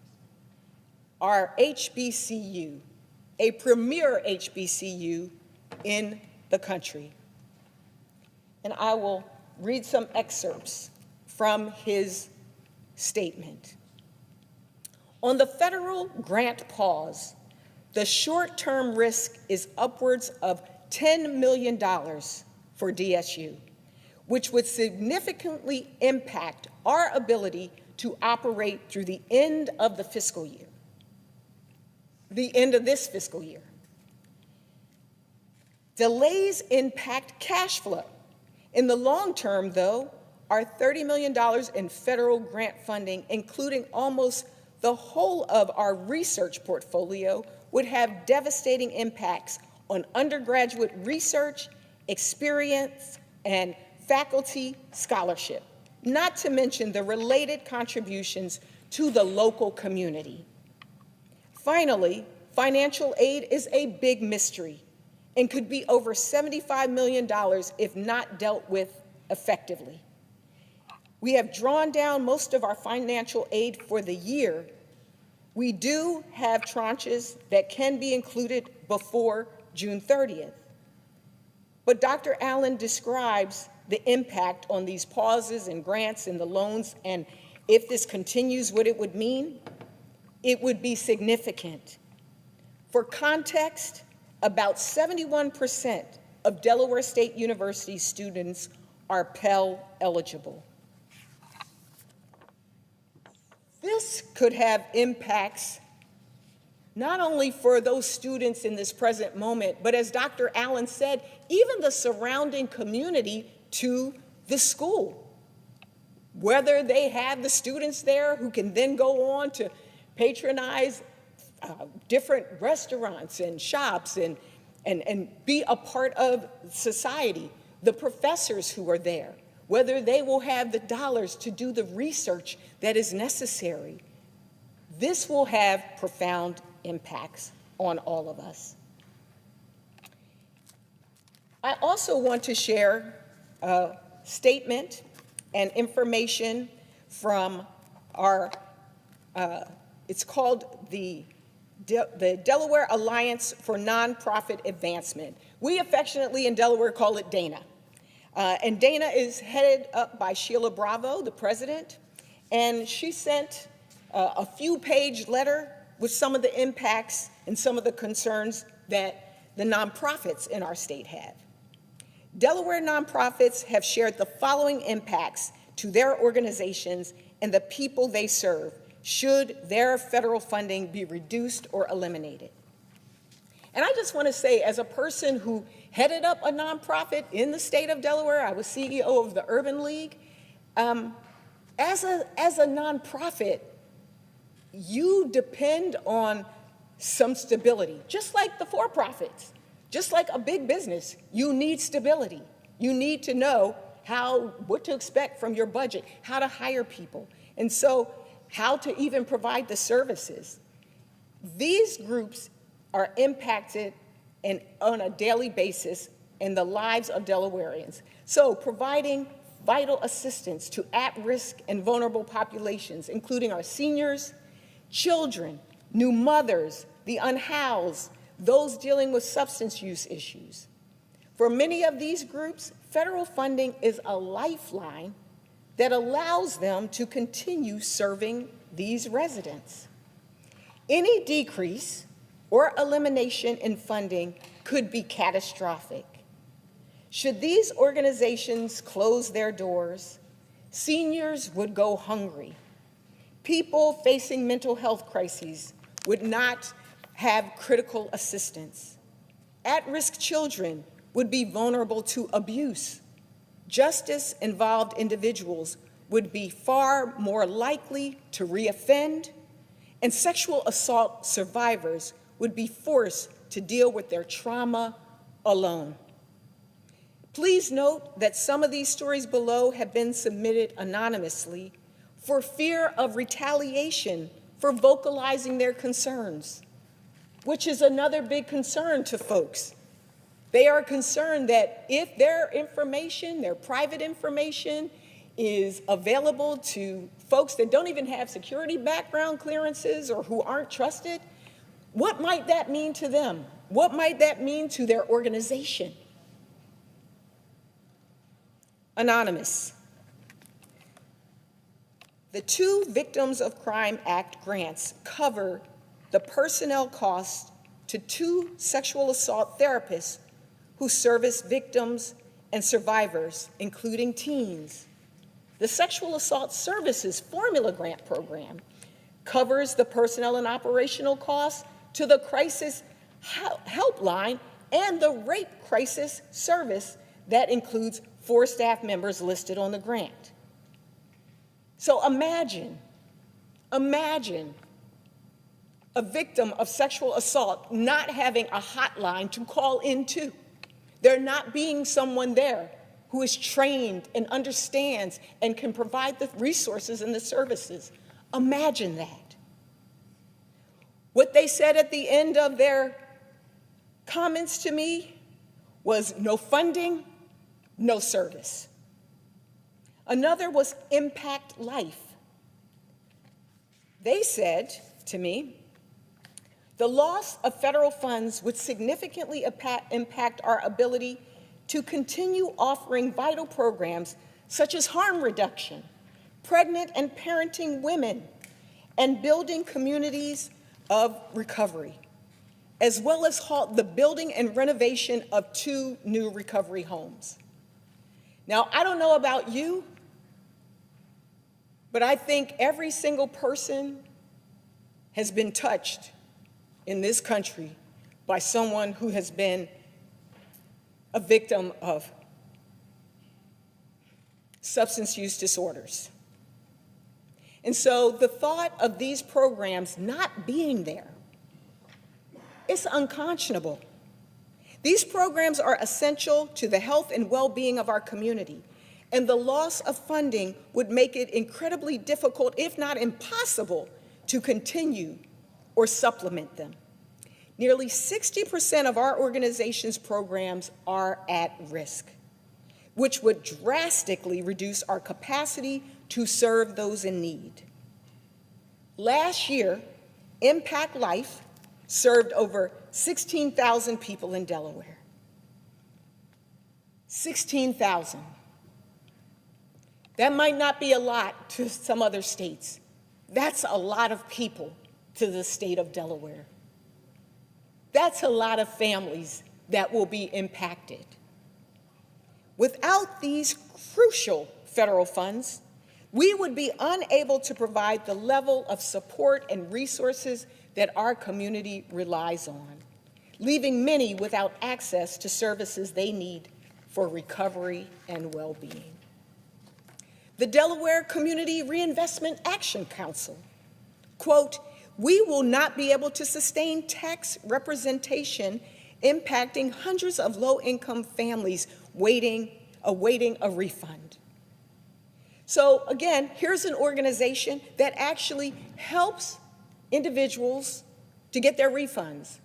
our HBCU, a premier HBCU in the country. And I will read some excerpts from his statement. On the federal grant pause, the short-term risk is upwards of $10 million for DSU, which would significantly impact our ability to operate through the end of the fiscal year, the end of this fiscal year. Delays impact cash flow. In the long term, though, our $30 million in federal grant funding, including almost the whole of our research portfolio, would have devastating impacts on undergraduate research, experience, and faculty scholarship, not to mention the related contributions to the local community. Finally, financial aid is a big mystery and could be over $75 million if not dealt with effectively. We have drawn down most of our financial aid for the year. We do have tranches that can be included before June 30th. But Dr. Allen describes the impact on these pauses and grants and the loans, and if this continues, what it would mean. It would be significant. For context, about 71% of Delaware State University students are Pell eligible. This could have impacts not only for those students in this present moment, but as Dr. Allen said, even the surrounding community to the school. Whether they have the students there who can then go on to patronize different restaurants and shops and be a part of society, the professors who are there, whether they will have the dollars to do the research that is necessary. This will have profound impacts on all of us. I also want to share a statement and information from our, it's called the Delaware Alliance for Nonprofit Advancement. We affectionately in Delaware call it DANA. And DANA is headed up by Sheila Bravo, the president, and she sent a few-page letter with some of the impacts and some of the concerns that the nonprofits in our state have. Delaware nonprofits have shared the following impacts to their organizations and the people they serve should their federal funding be reduced or eliminated. And I just want to say, as a person who headed up a nonprofit in the state of Delaware, I was CEO of the Urban League. As a nonprofit, you depend on some stability, just like the for-profits, just like a big business. You need stability. You need to know what to expect from your budget, how to hire people, and so how to even provide the services. These groups are impacted on a daily basis in the lives of Delawareans. So providing vital assistance to at-risk and vulnerable populations, including our seniors, children, new mothers, the unhoused, those dealing with substance use issues. For many of these groups, federal funding is a lifeline that allows them to continue serving these residents. Any decrease or elimination in funding could be catastrophic. Should these organizations close their doors, seniors would go hungry. People facing mental health crises would not have critical assistance. At-risk children would be vulnerable to abuse. Justice-involved individuals would be far more likely to reoffend, and sexual assault survivors would be forced to deal with their trauma alone. Please note that some of these stories below have been submitted anonymously for fear of retaliation for vocalizing their concerns, which is another big concern to folks. They are concerned that if their information, their private information, is available to folks that don't even have security background clearances or who aren't trusted, what might that mean to them? What might that mean to their organization? Anonymous. The two Victims of Crime Act grants cover the personnel costs to 2 sexual assault therapists who service victims and survivors, including teens. The Sexual Assault Services Formula Grant Program covers the personnel and operational costs to the crisis helpline and the rape crisis service that includes 4 staff members listed on the grant. So imagine a victim of sexual assault not having a hotline to call into. There not being someone there who is trained and understands and can provide the resources and the services. Imagine that. What they said at the end of their comments to me was no funding, no service. Another was impact life. They said to me, The loss of federal funds would significantly impact our ability to continue offering vital programs such as harm reduction, pregnant and parenting women, and building communities of recovery, as well as halt the building and renovation of 2 new recovery homes. Now, I don't know about you, but I think every single person has been touched in this country by someone who has been a victim of substance use disorders. And so the thought of these programs not being there is unconscionable. These programs are essential to the health and well-being of our community, and the loss of funding would make it incredibly difficult, if not impossible, to continue or supplement them. Nearly 60% of our organization's programs are at risk, which would drastically reduce our capacity to serve those in need. Last year, Impact Life served over 16,000 people in Delaware. 16,000. That might not be a lot to some other states. That's a lot of people to the state of Delaware. That's a lot of families that will be impacted. Without these crucial federal funds, we would be unable to provide the level of support and resources that our community relies on, leaving many without access to services they need for recovery and well-being. The Delaware Community Reinvestment Action Council, quote, "We will not be able to sustain tax representation impacting hundreds of low-income families awaiting a refund." So again, here's an organization that actually helps individuals to get their refunds.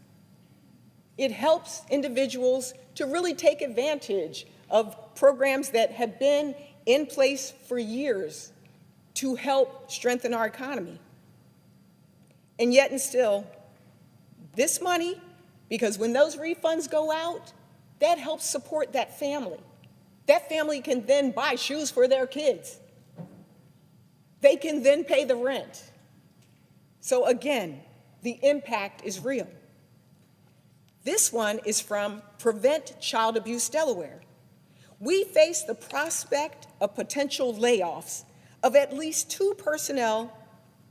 It helps individuals to really take advantage of programs that have been in place for years to help strengthen our economy. And yet and still, this money, because when those refunds go out, that helps support that family. That family can then buy shoes for their kids. They can then pay the rent. So again, the impact is real. This one is from Prevent Child Abuse Delaware. We face the prospect of potential layoffs of at least 2 personnel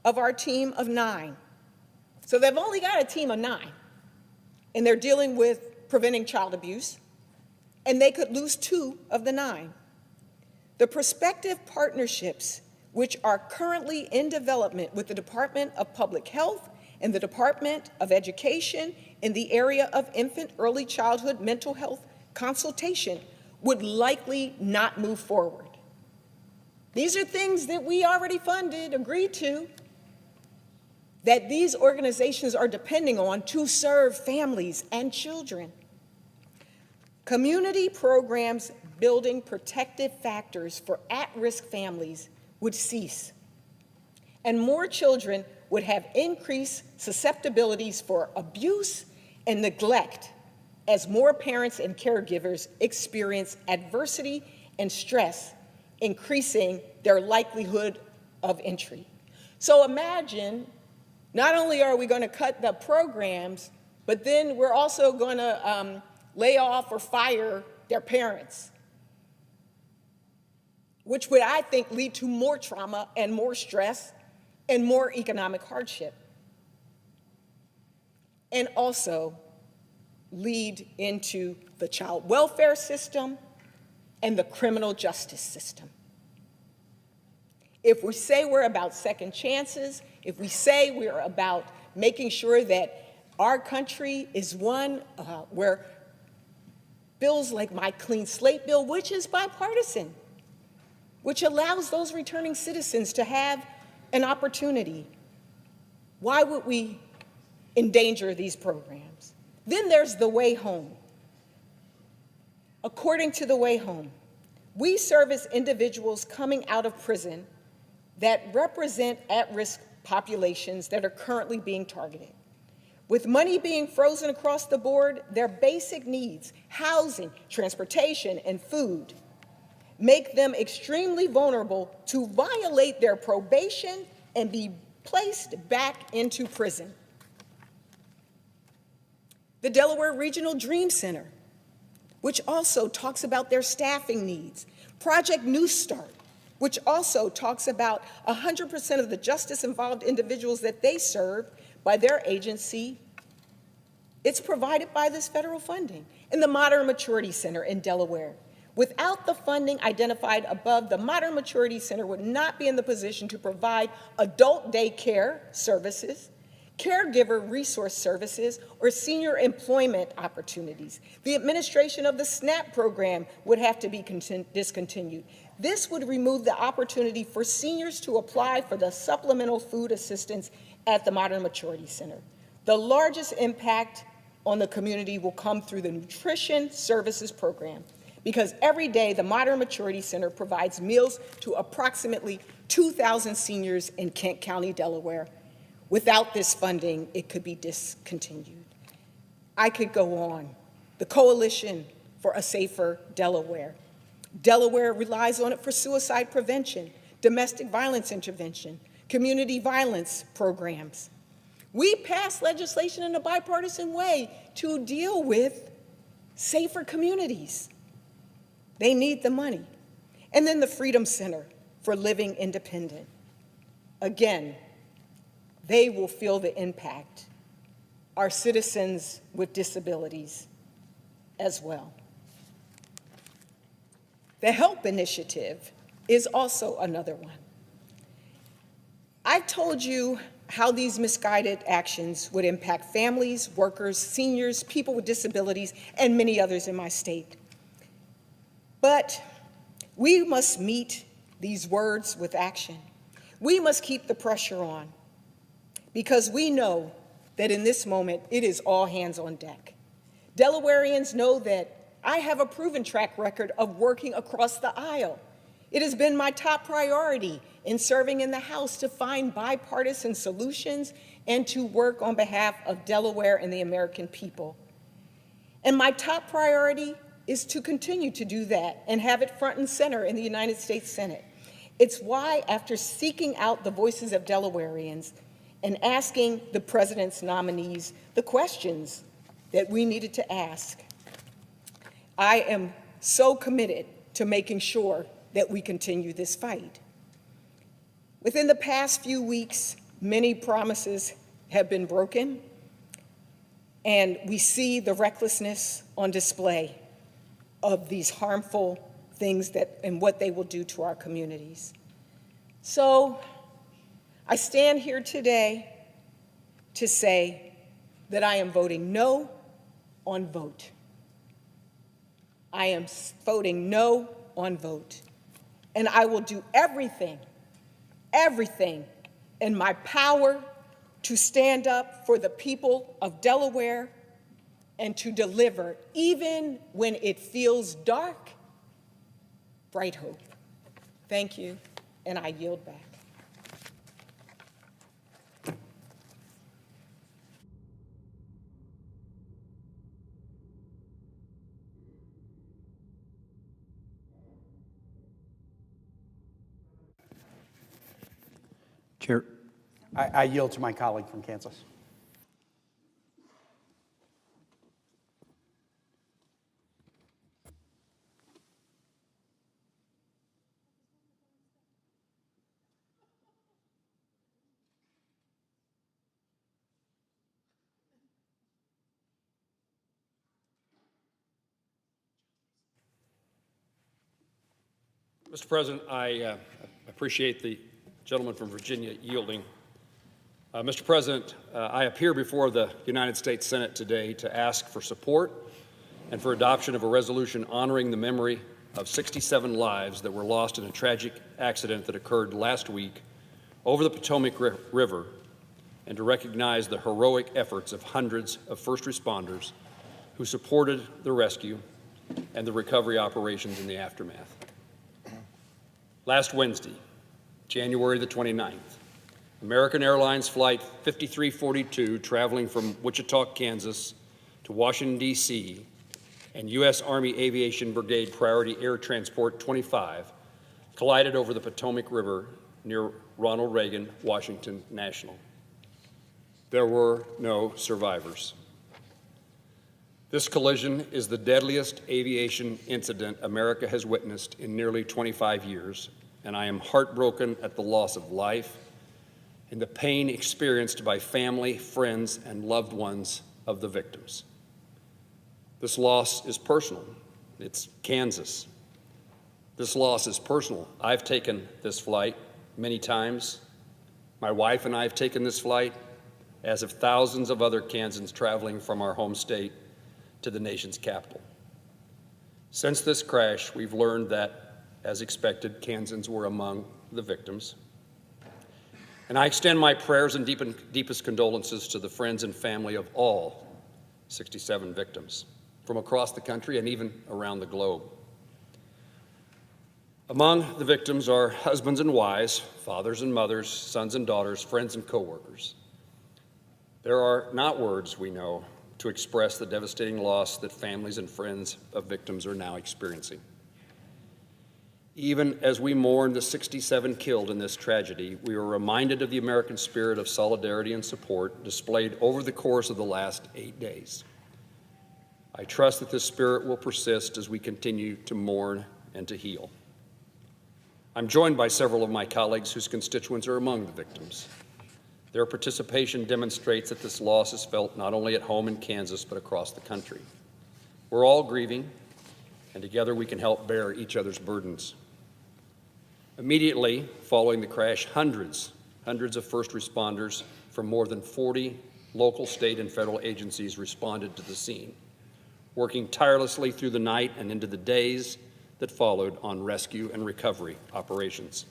of our team of 9. So they've only got a team of 9, and they're dealing with preventing child abuse, and they could lose 2 of the 9. The prospective partnerships, which are currently in development with the Department of Public Health and the Department of Education in the area of infant early childhood mental health consultation, would likely not move forward. These are things that we already funded, agreed to, that these organizations are depending on to serve families and children. Community programs building protective factors for at-risk families would cease, and more children would have increased susceptibilities for abuse and neglect as more parents and caregivers experience adversity and stress, increasing their likelihood of entry. So imagine, not only are we going to cut the programs, but then we're also going to lay off or fire their parents, which would, I think, lead to more trauma and more stress and more economic hardship, and also lead into the child welfare system and the criminal justice system. If we say we're about second chances, if we say we're about making sure that our country is one where bills like my Clean Slate Bill, which is bipartisan, which allows those returning citizens to have an opportunity, why would we endanger these programs? Then there's the way home. According to the way home, we service individuals coming out of prison that represent at-risk populations that are currently being targeted. With money being frozen across the board, their basic needs, housing, transportation, and food, make them extremely vulnerable to violate their probation and be placed back into prison. The Delaware Regional Dream Center, which also talks about their staffing needs. Project New Start, which also talks about 100% of the justice-involved individuals that they serve by their agency. It's provided by this federal funding. And the Modern Maturity Center in Delaware. Without the funding identified above, the Modern Maturity Center would not be in the position to provide adult daycare services, caregiver resource services, or senior employment opportunities. The administration of the SNAP program would have to be discontinued. This would remove the opportunity for seniors to apply for the supplemental food assistance at the Modern Maturity Center. The largest impact on the community will come through the Nutrition Services Program, because every day the Modern Maturity Center provides meals to approximately 2,000 seniors in Kent County, Delaware. Without this funding, it could be discontinued. I could go on. The Coalition for a Safer Delaware. Delaware relies on it for suicide prevention, domestic violence intervention, community violence programs. We passed legislation in a bipartisan way to deal with safer communities. They need the money. And then the Freedom Center for Living Independent. Again, they will feel the impact. Our citizens with disabilities as well. The HELP initiative is also another one. I've told you how these misguided actions would impact families, workers, seniors, people with disabilities, and many others in my state. But we must meet these words with action. We must keep the pressure on, because we know that in this moment, it is all hands on deck. Delawareans know that I have a proven track record of working across the aisle. It has been my top priority in serving in the House to find bipartisan solutions and to work on behalf of Delaware and the American people. And my top priority is to continue to do that and have it front and center in the United States Senate. It's why, after seeking out the voices of Delawareans and asking the president's nominees the questions that we needed to ask, I am so committed to making sure that we continue this fight. Within the past few weeks, many promises have been broken, and we see the recklessness on display of these harmful things and what they will do to our communities. So I stand here today to say that I am voting no on vote. I am voting no on vote. And I will do everything in my power to stand up for the people of Delaware and to deliver, even when it feels dark, bright hope. Thank you, and I yield back. Chair. I yield to my colleague from Kansas. Mr. President, I appreciate the gentleman from Virginia yielding. Mr. President, I appear before the United States Senate today to ask for support and for adoption of a resolution honoring the memory of 67 lives that were lost in a tragic accident that occurred last week over the Potomac River, and to recognize the heroic efforts of hundreds of first responders who supported the rescue and the recovery operations in the aftermath. Last Wednesday, January the 29th, American Airlines Flight 5342, traveling from Wichita, Kansas to Washington, D.C., and U.S. Army Aviation Brigade Priority Air Transport 25 collided over the Potomac River near Ronald Reagan Washington National. There were no survivors. This collision is the deadliest aviation incident America has witnessed in nearly 25 years, and I am heartbroken at the loss of life and the pain experienced by family, friends, and loved ones of the victims. This loss is personal. It's Kansas. This loss is personal. I've taken this flight many times. My wife and I have taken this flight, as have thousands of other Kansans traveling from our home state to the nation's capital. Since this crash, we've learned that, as expected, Kansans were among the victims. And I extend my prayers and deepest condolences to the friends and family of all 67 victims from across the country and even around the globe. Among the victims are husbands and wives, fathers and mothers, sons and daughters, friends and coworkers. There are not words, we know, to express the devastating loss that families and friends of victims are now experiencing. Even as we mourn the 67 killed in this tragedy, we are reminded of the American spirit of solidarity and support displayed over the course of the last 8 days. I trust that this spirit will persist as we continue to mourn and to heal. I'm joined by several of my colleagues whose constituents are among the victims. Their participation demonstrates that this loss is felt not only at home in Kansas, but across the country. We're all grieving, and together we can help bear each other's burdens. Immediately following the crash, hundreds of first responders from more than 40 local, state, and federal agencies responded to the scene, working tirelessly through the night and into the days that followed on rescue and recovery operations.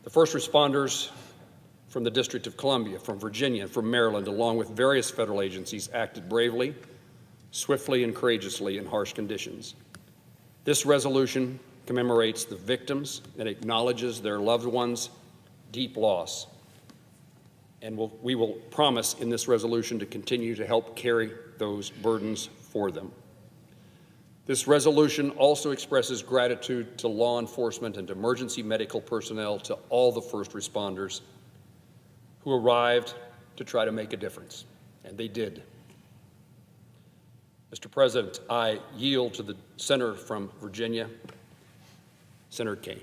The first responders from the District of Columbia, from Virginia, and from Maryland, along with various federal agencies, acted bravely, swiftly, and courageously in harsh conditions. This resolution commemorates the victims and acknowledges their loved ones' deep loss. And we will promise in this resolution to continue to help carry those burdens for them. This resolution also expresses gratitude to law enforcement and emergency medical personnel, to all the first responders who arrived to try to make a difference, and they did. Mr. President, I yield to the senator from Virginia, Senator Kaine.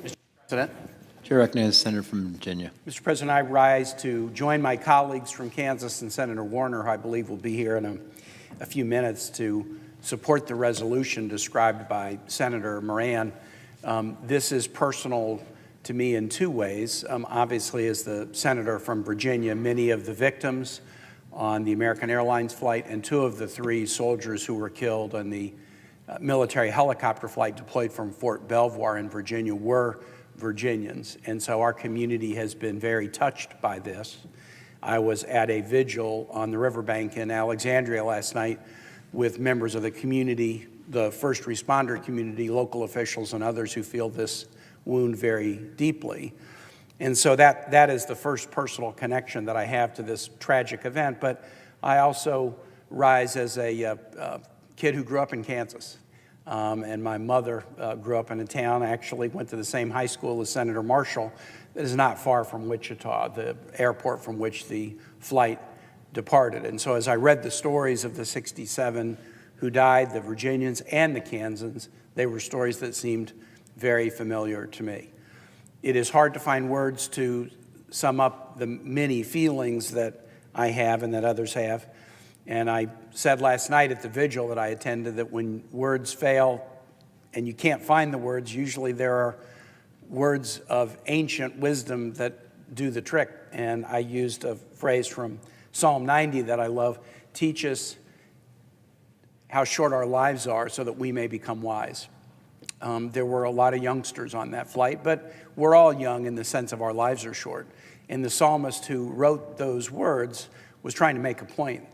Mr. President. Chair recognizes the senator from Virginia. Mr. President, I rise to join my colleagues from Kansas and Senator Warner, who I believe will be here in a few minutes, to support the resolution described by Senator Moran. This is personal to me in two ways. Obviously, as the senator from Virginia, many of the victims on the American Airlines flight and two of the three soldiers who were killed on the military helicopter flight deployed from Fort Belvoir in Virginia were Virginians. And so our community has been very touched by this. I was at a vigil on the riverbank in Alexandria last night with members of the community, the first responder community, local officials, and others who feel this wound very deeply. And so that is the first personal connection that I have to this tragic event. But I also rise as a kid who grew up in Kansas. And my mother grew up in a town, actually went to the same high school as Senator Marshall, that is not far from Wichita, the airport from which the flight departed. And so as I read the stories of the 67 who died, the Virginians and the Kansans, they were stories that seemed very familiar to me. It is hard to find words to sum up the many feelings that I have and that others have. And I said last night at the vigil that I attended that when words fail and you can't find the words, usually there are words of ancient wisdom that do the trick. And I used a phrase from Psalm 90 that I love: teach us how short our lives are so that we may become wise. There were a lot of youngsters on that flight, but we're all young in the sense of our lives are short. And the psalmist who wrote those words was trying to make a point.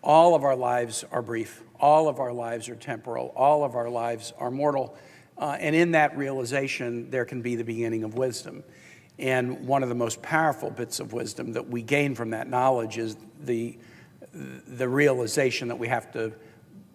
All of our lives are brief. All of our lives are temporal. All of our lives are mortal. And in that realization, there can be the beginning of wisdom. And one of the most powerful bits of wisdom that we gain from that knowledge is the realization that we have to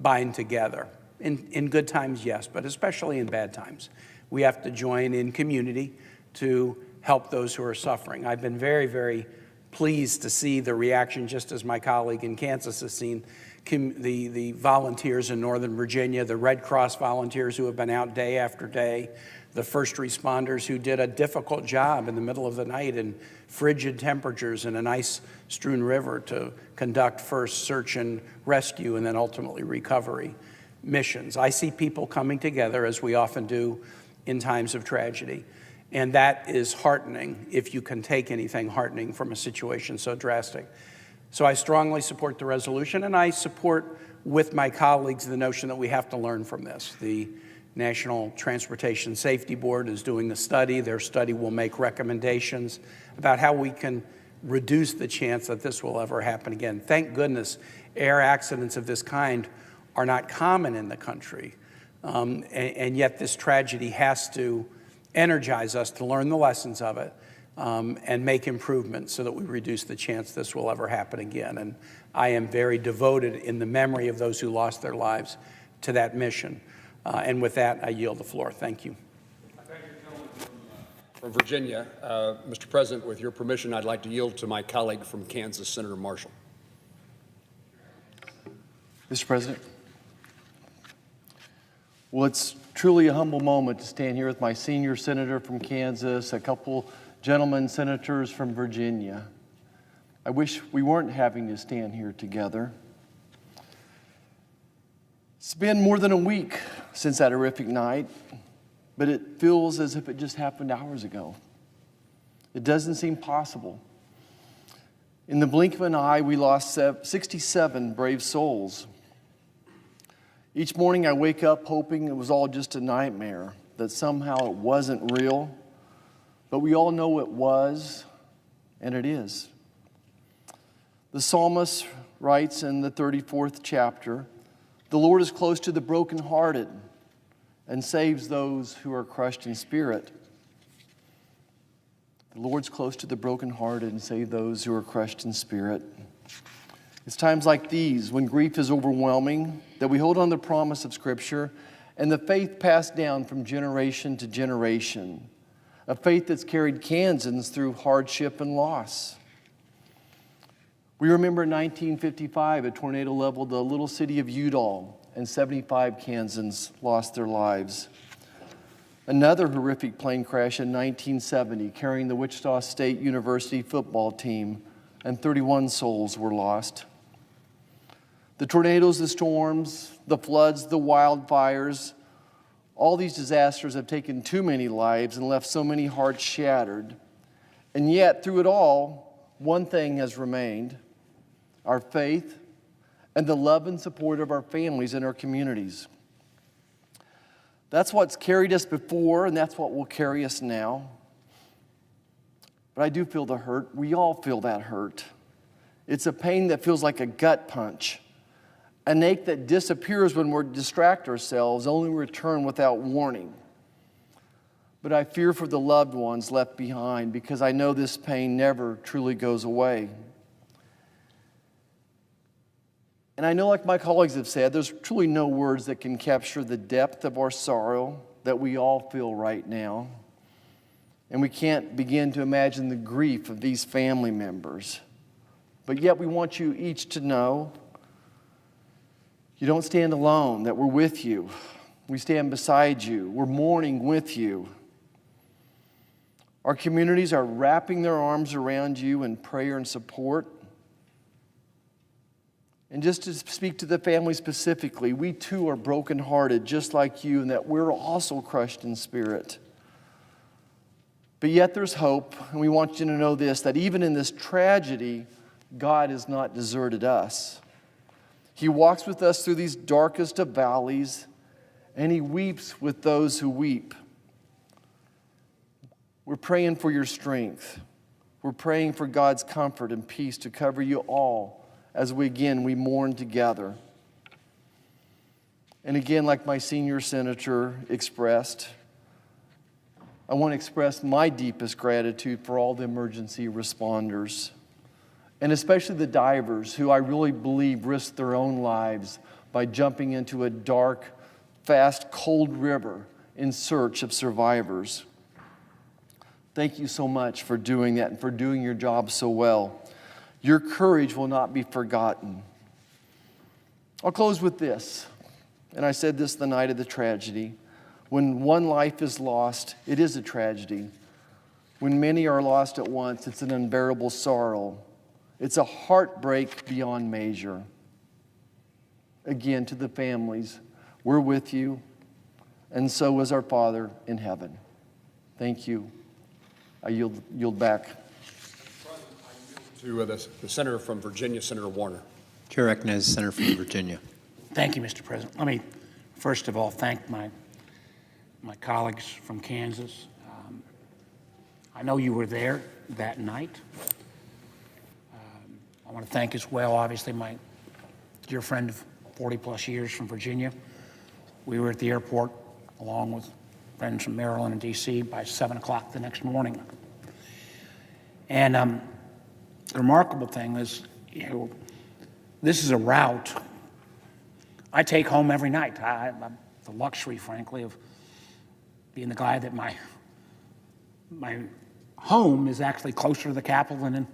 bind together. In good times, yes, but especially in bad times. We have to join in community to help those who are suffering. I've been very, very pleased to see the reaction, just as my colleague in Kansas has seen, the volunteers in Northern Virginia, the Red Cross volunteers who have been out day after day, the first responders who did a difficult job in the middle of the night in frigid temperatures in an ice-strewn river to conduct first search and rescue and then ultimately recovery missions. I see people coming together, as we often do in times of tragedy, and that is heartening, if you can take anything heartening from a situation so drastic. So I strongly support the resolution, and I support with my colleagues the notion that we have to learn from this. The National Transportation Safety Board is doing a study. Their study will make recommendations about how we can reduce the chance that this will ever happen again. Thank goodness air accidents of this kind are not common in the country, and yet this tragedy has to energize us to learn the lessons of it and make improvements so that we reduce the chance this will ever happen again. And I am very devoted in the memory of those who lost their lives to that mission. And with that, I yield the floor. Thank you. Thank you, gentleman from Virginia. Mr. President, with your permission, I'd like to yield to my colleague from Kansas, Senator Marshall. Mr. President, well, it's truly a humble moment to stand here with my senior senator from Kansas, a couple gentlemen senators from Virginia. I wish we weren't having to stand here together. It's been more than a week since that horrific night, but it feels as if it just happened hours ago. It doesn't seem possible. In the blink of an eye, we lost 67 brave souls. Each morning I wake up hoping it was all just a nightmare, that somehow it wasn't real, but we all know it was, and it is. The psalmist writes in the 34th chapter, "The Lord is close to the brokenhearted and saves those who are crushed in spirit." The Lord's close to the brokenhearted and saves those who are crushed in spirit. It's times like these, when grief is overwhelming, that we hold on to the promise of Scripture and the faith passed down from generation to generation, a faith that's carried Kansans through hardship and loss. We remember in 1955, a tornado leveled the little city of Udall, and 75 Kansans lost their lives. Another horrific plane crash in 1970, carrying the Wichita State University football team, and 31 souls were lost. The tornadoes, the storms, the floods, the wildfires, all these disasters have taken too many lives and left so many hearts shattered. And yet, through it all, one thing has remained: our faith and the love and support of our families and our communities. That's what's carried us before, and that's what will carry us now. But I do feel the hurt. We all feel that hurt. It's a pain that feels like a gut punch, an ache that disappears when we distract ourselves, only return without warning. But I fear for the loved ones left behind, because I know this pain never truly goes away. And I know, like my colleagues have said, there's truly no words that can capture the depth of our sorrow that we all feel right now. And we can't begin to imagine the grief of these family members. But yet we want you each to know you don't stand alone, that we're with you. We stand beside you. We're mourning with you. Our communities are wrapping their arms around you in prayer and support. And just to speak to the family specifically, we too are brokenhearted, just like you, and that we're also crushed in spirit. But yet there's hope, and we want you to know this, that even in this tragedy, God has not deserted us. He walks with us through these darkest of valleys, and He weeps with those who weep. We're praying for your strength. We're praying for God's comfort and peace to cover you all as we mourn together. And again, like my senior senator expressed, I want to express my deepest gratitude for all the emergency responders, and especially the divers who I really believe risked their own lives by jumping into a dark, fast, cold river in search of survivors. Thank you so much for doing that and for doing your job so well. Your courage will not be forgotten. I'll close with this, and I said this the night of the tragedy. When one life is lost, it is a tragedy. When many are lost at once, it's an unbearable sorrow. It's a heartbreak beyond measure. Again, to the families, we're with you, and so is our Father in heaven. Thank you. I yield back. To the senator from Virginia, Senator Warner. Chair recognizes the senator from Virginia. Thank you, Mr. President. Let me first of all thank my colleagues from Kansas. I know you were there that night. I want to thank as well, obviously, my dear friend of 40-plus years from Virginia. We were at the airport along with friends from Maryland and D.C. by 7 o'clock the next morning. And the remarkable thing is, this is a route I take home every night. I have the luxury, frankly, of being the guy that my home is actually closer to the Capitol than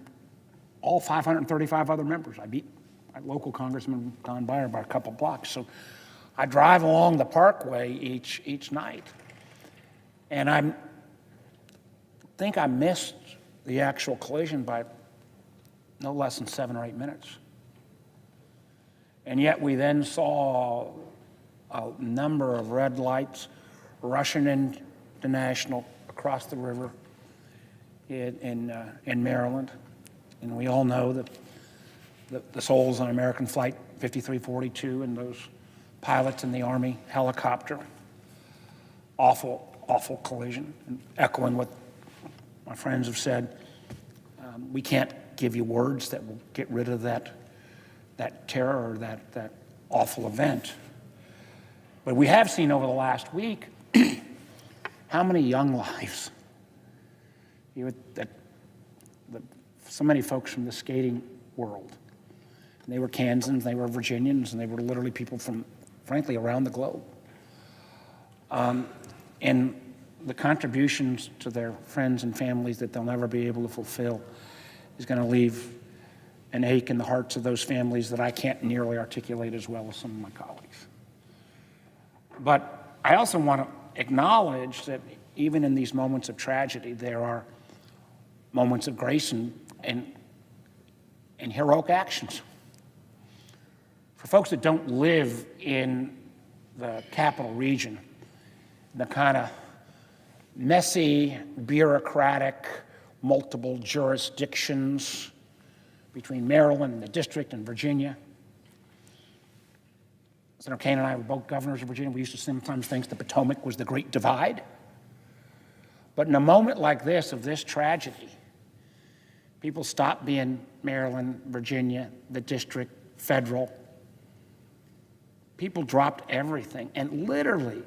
all 535 other members. I beat my local Congressman Don Beyer by a couple blocks. So I drive along the Parkway each night. And I think I missed the actual collision by no less than 7 or 8 minutes. And yet we then saw a number of red lights rushing into National across the river in Maryland. And we all know that the souls on American Flight 5342 and those pilots in the Army helicopter, awful collision. And echoing what my friends have said, we can't give you words that will get rid of that terror or that awful event. But we have seen over the last week how many young lives, so many folks from the skating world. And they were Kansans, they were Virginians, and they were literally people from, frankly, around the globe. And the contributions to their friends and families that they'll never be able to fulfill is going to leave an ache in the hearts of those families that I can't nearly articulate as well as some of my colleagues. But I also want to acknowledge that even in these moments of tragedy, there are moments of grace and heroic actions. For folks that don't live in the capital region, the kind of messy, bureaucratic, multiple jurisdictions between Maryland and the district and Virginia. Senator Kaine and I were both governors of Virginia. We used to sometimes think the Potomac was the great divide. But in a moment like this, of this tragedy, people stopped being Maryland, Virginia, the district, federal. People dropped everything. And literally,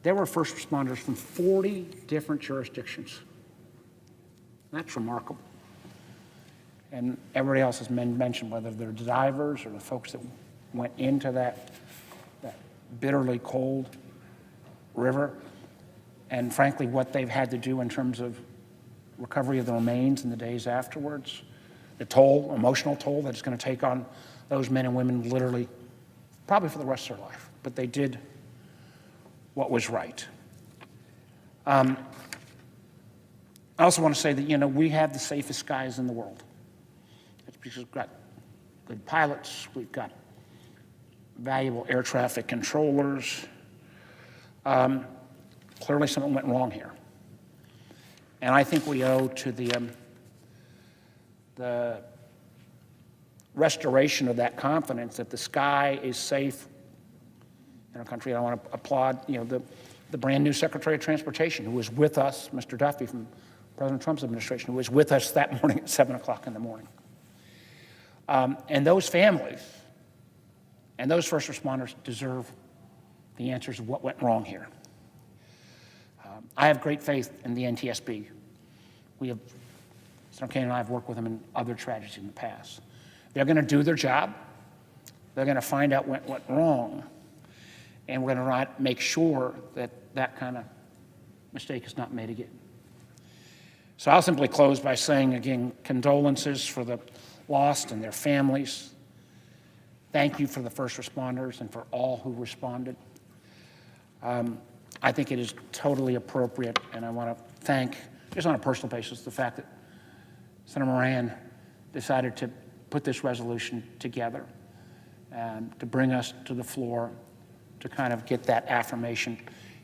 there were first responders from 40 different jurisdictions. That's remarkable. And everybody else has mentioned, whether they're divers or the folks that went into that bitterly cold river, and frankly, what they've had to do in terms of recovery of the remains in the days afterwards, the toll, emotional toll that it's going to take on those men and women literally, probably for the rest of their life. But they did what was right. I also want to say that, we have the safest skies in the world. It's because we've got good pilots, we've got valuable air traffic controllers. Clearly something went wrong here. And I think we owe to the restoration of that confidence that the sky is safe in our country. I want to applaud, the brand new Secretary of Transportation who was with us, Mr. Duffy from President Trump's administration, who was with us that morning at 7 o'clock in the morning. And those families and those first responders deserve the answers of what went wrong here. I have great faith in the NTSB. Senator Kane and I have worked with them in other tragedies in the past. They're going to do their job. They're going to find out what went wrong. And we're going to make sure that that kind of mistake is not made again. So I'll simply close by saying, again, condolences for the lost and their families. Thank you for the first responders and for all who responded. I think it is totally appropriate, and I want to thank, just on a personal basis, the fact that Senator Moran decided to put this resolution together and to bring us to the floor to kind of get that affirmation.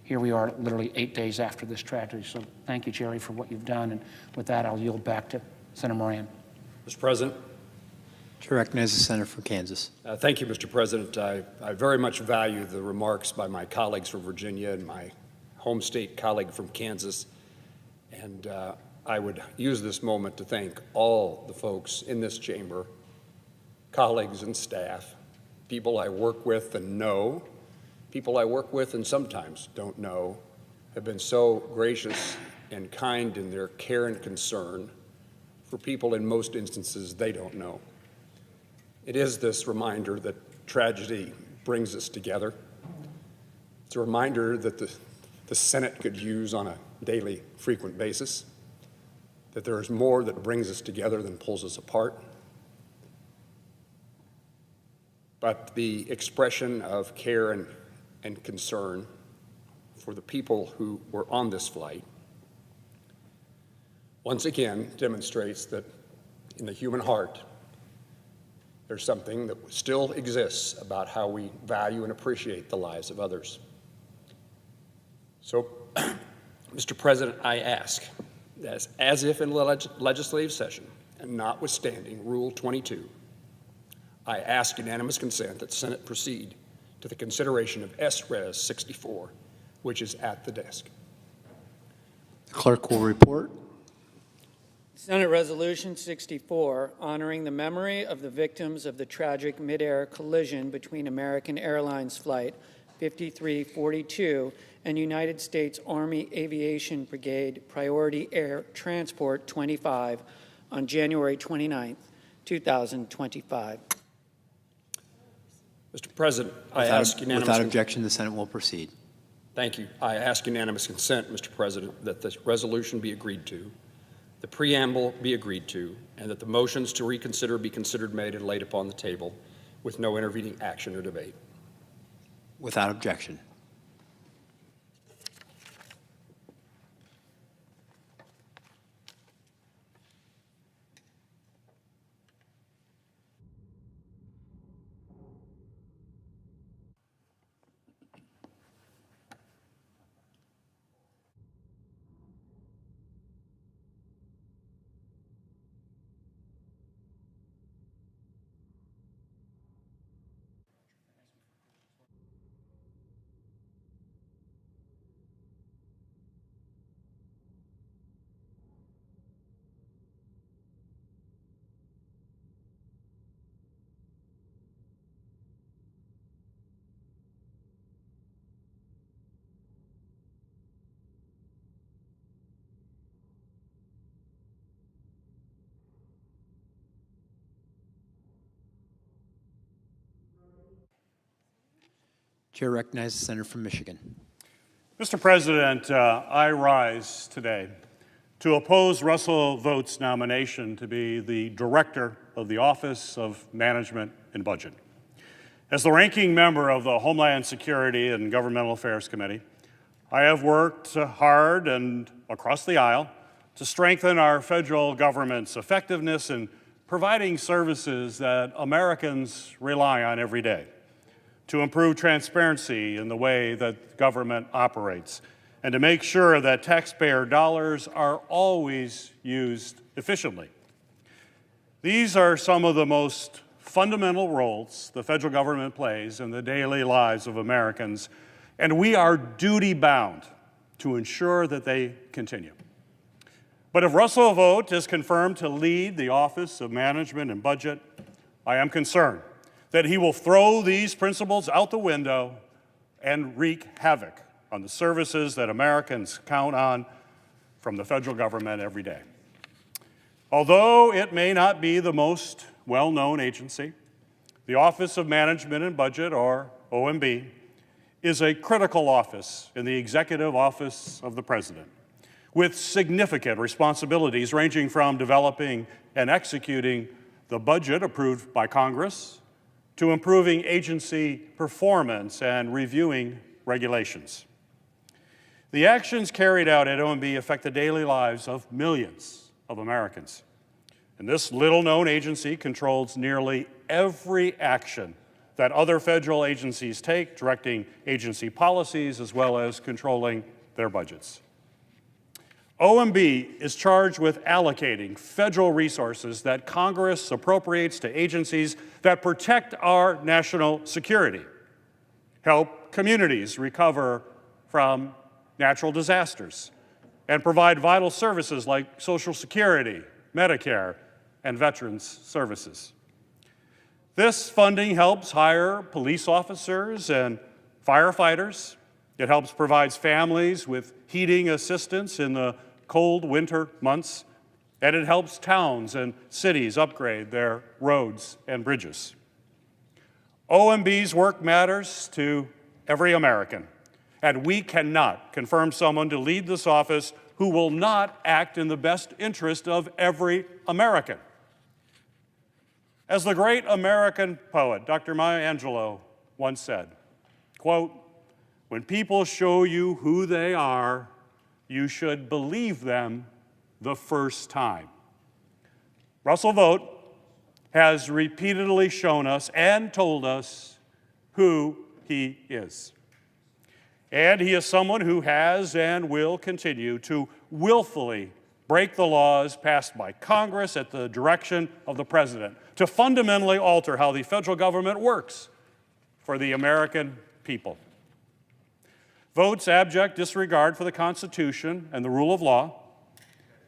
Here we are literally 8 days after this tragedy. So thank you, Jerry, for what you've done. And with that, I'll yield back to Senator Moran. Mr. President. To recognize the senator from Kansas. Thank you, Mr. President. I very much value the remarks by my colleagues from Virginia and my home state colleague from Kansas. And I would use this moment to thank all the folks in this chamber, colleagues and staff, people I work with and know, people I work with and sometimes don't know, have been so gracious and kind in their care and concern for people in most instances they don't know. It is this reminder that tragedy brings us together. It's a reminder that the Senate could use on a daily, frequent basis, that there is more that brings us together than pulls us apart. But the expression of care and concern for the people who were on this flight once again demonstrates that in the human heart, there's something that still exists about how we value and appreciate the lives of others. So, Mr. President, I ask, as if in legislative session, and notwithstanding Rule 22, I ask unanimous consent that the Senate proceed to the consideration of S-Res 64, which is at the desk. The clerk will report. Senate Resolution 64, honoring the memory of the victims of the tragic mid-air collision between American Airlines Flight 5342 and United States Army Aviation Brigade Priority Air Transport 25 on January 29, 2025. Mr. President, I ask unanimous Without objection, the Senate will proceed. Thank you. I ask unanimous consent, Mr. President, that this resolution be agreed to, the preamble be agreed to, and that the motions to reconsider be considered made and laid upon the table with no intervening action or debate. Without objection. Chair recognizes the senator from Michigan. Mr. President, I rise today to oppose Russell Vought's nomination to be the Director of the Office of Management and Budget. As the ranking member of the Homeland Security and Governmental Affairs Committee, I have worked hard and across the aisle to strengthen our federal government's effectiveness in providing services that Americans rely on every day, to improve transparency in the way that government operates, and to make sure that taxpayer dollars are always used efficiently. These are some of the most fundamental roles the federal government plays in the daily lives of Americans, and we are duty-bound to ensure that they continue. But if Russell Vought is confirmed to lead the Office of Management and Budget, I am concerned that he will throw these principles out the window and wreak havoc on the services that Americans count on from the federal government every day. Although it may not be the most well-known agency, the Office of Management and Budget, or OMB, is a critical office in the Executive Office of the President, with significant responsibilities ranging from developing and executing the budget approved by Congress to improving agency performance and reviewing regulations. The actions carried out at OMB affect the daily lives of millions of Americans. And this little-known agency controls nearly every action that other federal agencies take, directing agency policies as well as controlling their budgets. OMB is charged with allocating federal resources that Congress appropriates to agencies that protect our national security, help communities recover from natural disasters, and provide vital services like Social Security, Medicare, and Veterans Services. This funding helps hire police officers and firefighters. It helps provide families with heating assistance in the cold winter months, and it helps towns and cities upgrade their roads and bridges. OMB's work matters to every American, and we cannot confirm someone to lead this office who will not act in the best interest of every American. As the great American poet, Dr. Maya Angelou, once said, quote, "When people show you who they are, you should believe them the first time." Russell Vought has repeatedly shown us and told us who he is. And he is someone who has and will continue to willfully break the laws passed by Congress at the direction of the President, to fundamentally alter how the federal government works for the American people. Vought's abject disregard for the Constitution and the rule of law,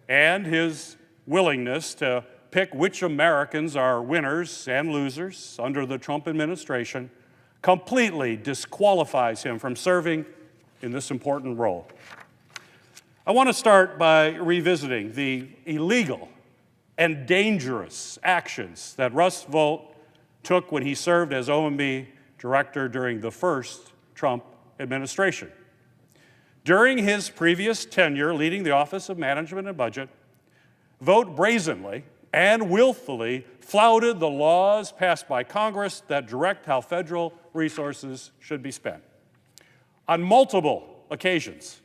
and his willingness to pick which Americans are winners and losers under the Trump administration, completely disqualifies him from serving in this important role. I want to start by revisiting the illegal and dangerous actions that Russ Vought took when he served as OMB director during the first Trump administration. During his previous tenure leading the Office of Management and Budget, Vought brazenly and willfully flouted the laws passed by Congress that direct how federal resources should be spent. On multiple occasions,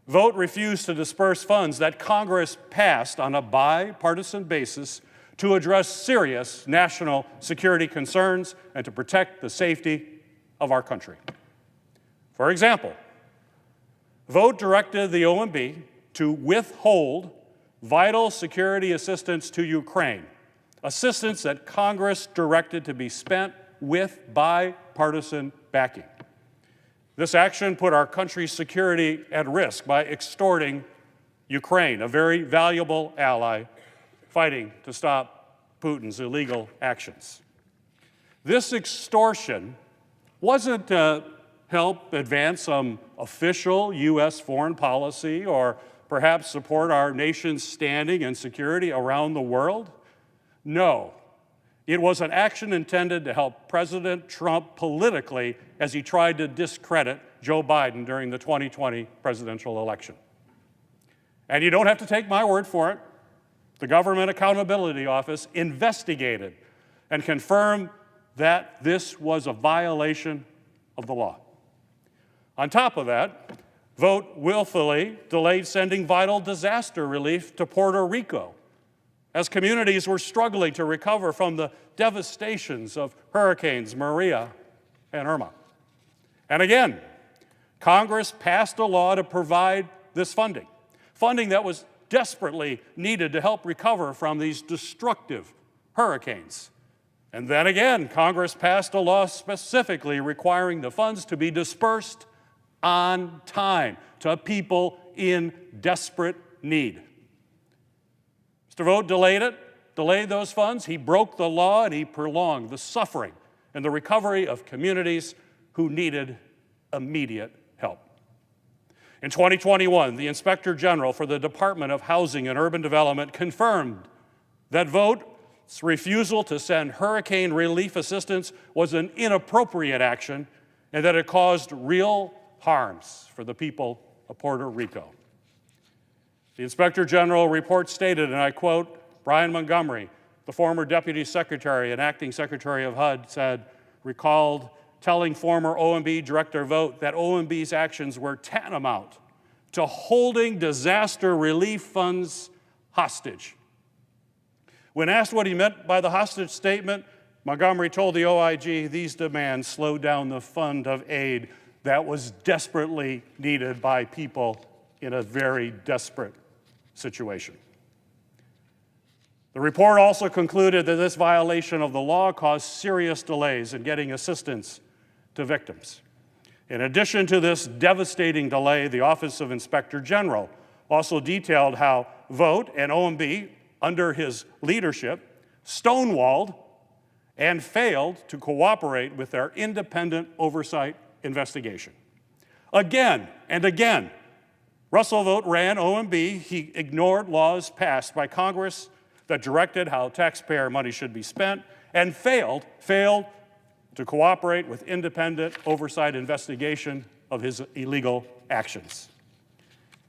Vought refused to disperse funds that Congress passed on a bipartisan basis to address serious national security concerns and to protect the safety of our country. For example, Vought directed the OMB to withhold vital security assistance to Ukraine, assistance that Congress directed to be spent with bipartisan backing. This action put our country's security at risk by extorting Ukraine, a very valuable ally, fighting to stop Putin's illegal actions. This extortion wasn't to help advance some official U.S. foreign policy or perhaps support our nation's standing and security around the world. No. It was an action intended to help President Trump politically as he tried to discredit Joe Biden during the 2020 presidential election. And you don't have to take my word for it. The Government Accountability Office investigated and confirmed that this was a violation of the law. On top of that, Vought willfully delayed sending vital disaster relief to Puerto Rico as communities were struggling to recover from the devastations of Hurricanes Maria and Irma. And again, Congress passed a law to provide this funding that was desperately needed to help recover from these destructive hurricanes. And then again, Congress passed a law specifically requiring the funds to be dispersed on time to people in desperate need. Mr. Vought delayed those funds. He broke the law and he prolonged the suffering and the recovery of communities who needed immediate help. In 2021, the Inspector General for the Department of Housing and Urban Development confirmed that Vought's refusal to send hurricane relief assistance was an inappropriate action and that it caused real harms for the people of Puerto Rico. The Inspector General report stated, and I quote, Brian Montgomery, the former Deputy Secretary and Acting Secretary of HUD, recalled telling former OMB Director Vought that OMB's actions were tantamount to holding disaster relief funds hostage. When asked what he meant by the hostage statement, Montgomery told the OIG these demands slowed down the fund of aid that was desperately needed by people in a very desperate situation. The report also concluded that this violation of the law caused serious delays in getting assistance to victims. In addition to this devastating delay, the Office of Inspector General also detailed how Vought and OMB, under his leadership, stonewalled and failed to cooperate with their independent oversight investigation. Again and again, Russell Vought ran OMB. He ignored laws passed by Congress that directed how taxpayer money should be spent and failed to cooperate with independent oversight investigation of his illegal actions.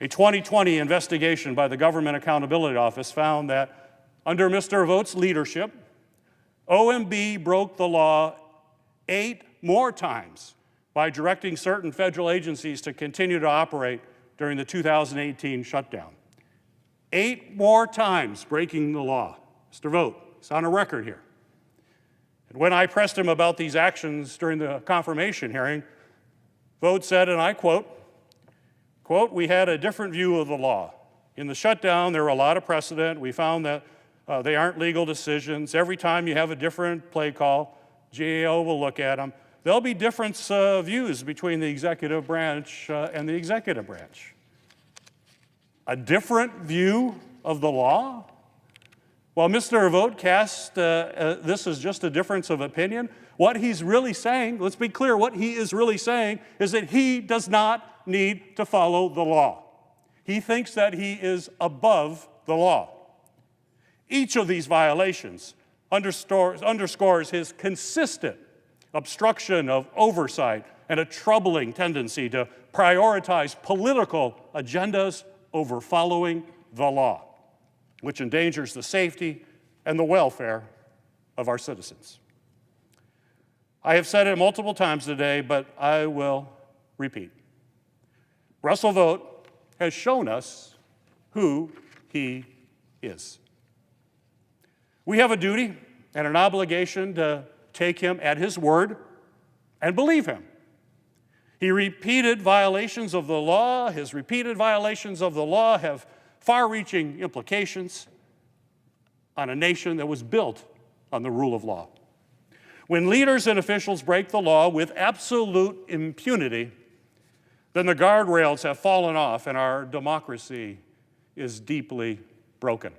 A 2020 investigation by the Government Accountability Office found that under Mr. Vought's leadership, OMB broke the law 8 more times by directing certain federal agencies to continue to operate during the 2018 shutdown. 8 more times breaking the law. Mr. Vought is on a record here. And when I pressed him about these actions during the confirmation hearing, Vought said, and I quote, we had a different view of the law. In the shutdown, there were a lot of precedent. We found that they aren't legal decisions. Every time you have a different play call, GAO will look at them. There'll be different views between the executive branch and the executive branch. A different view of the law? Well, Mr. Vought cast this as just a difference of opinion. What he's really saying, let's be clear, what he is really saying is that he does not need to follow the law. He thinks that he is above the law. Each of these violations underscores his consistent obstruction of oversight and a troubling tendency to prioritize political agendas over following the law, which endangers the safety and the welfare of our citizens. I have said it multiple times today, but I will repeat. Russell Vought has shown us who he is. We have a duty and an obligation to take him at his word and believe him. His repeated violations of the law have far-reaching implications on a nation that was built on the rule of law. When leaders and officials break the law with absolute impunity, then the guardrails have fallen off and our democracy is deeply broken.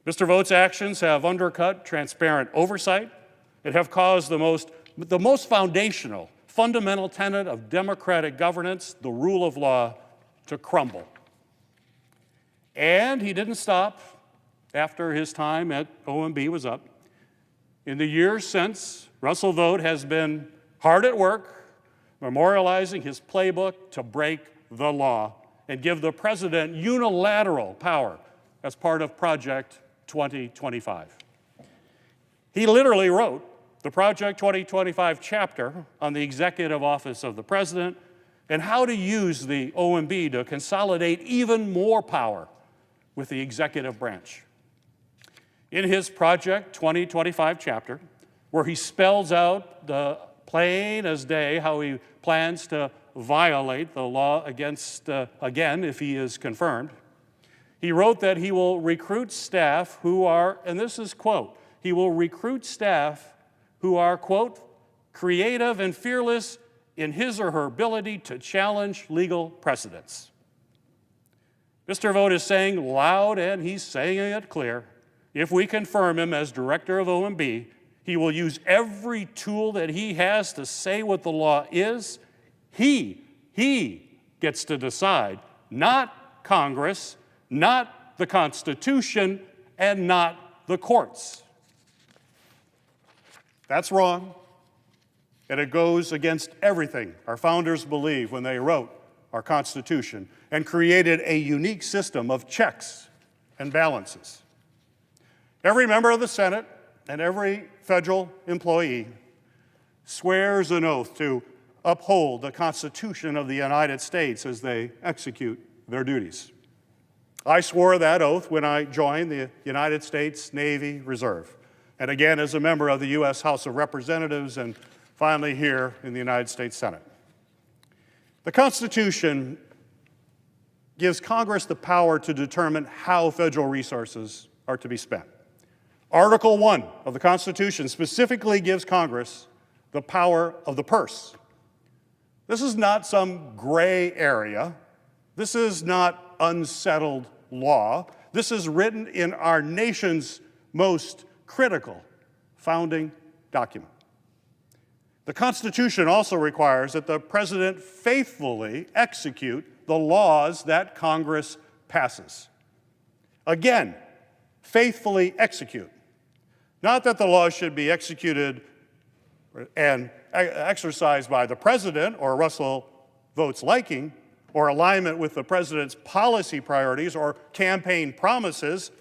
Mr. Vought's actions have undercut transparent oversight and have caused the most foundational, fundamental tenet of democratic governance, the rule of law, to crumble. And he didn't stop after his time at OMB was up. In the years since, Russell Vought has been hard at work memorializing his playbook to break the law and give the president unilateral power as part of Project 2025. He literally wrote the Project 2025 chapter on the executive office of the president and how to use the OMB to consolidate even more power with the executive branch. In his Project 2025 chapter, where he spells out the plain as day how he plans to violate the law again if he is confirmed, he wrote that he will recruit staff who are, and this is quote, he will recruit staff who are, quote, creative and fearless in his or her ability to challenge legal precedents. Mr. Vought is saying loud, and he's saying it clear, if we confirm him as director of OMB, he will use every tool that he has to say what the law is. He gets to decide, not Congress, not the Constitution, and not the courts. That's wrong, and it goes against everything our founders believed when they wrote our Constitution and created a unique system of checks and balances. Every member of the Senate and every federal employee swears an oath to uphold the Constitution of the United States as they execute their duties. I swore that oath when I joined the United States Navy Reserve, and again as a member of the U.S. House of Representatives, and finally here in the United States Senate. The Constitution gives Congress the power to determine how federal resources are to be spent. Article 1 of the Constitution specifically gives Congress the power of the purse. This is not some gray area. This is not unsettled law. This is written in our nation's most critical founding document. The Constitution also requires that the President faithfully execute the laws that Congress passes. Again, faithfully execute. Not that the laws should be executed and exercised by the President or Russell Vought's liking, or alignment with the President's policy priorities or campaign promises,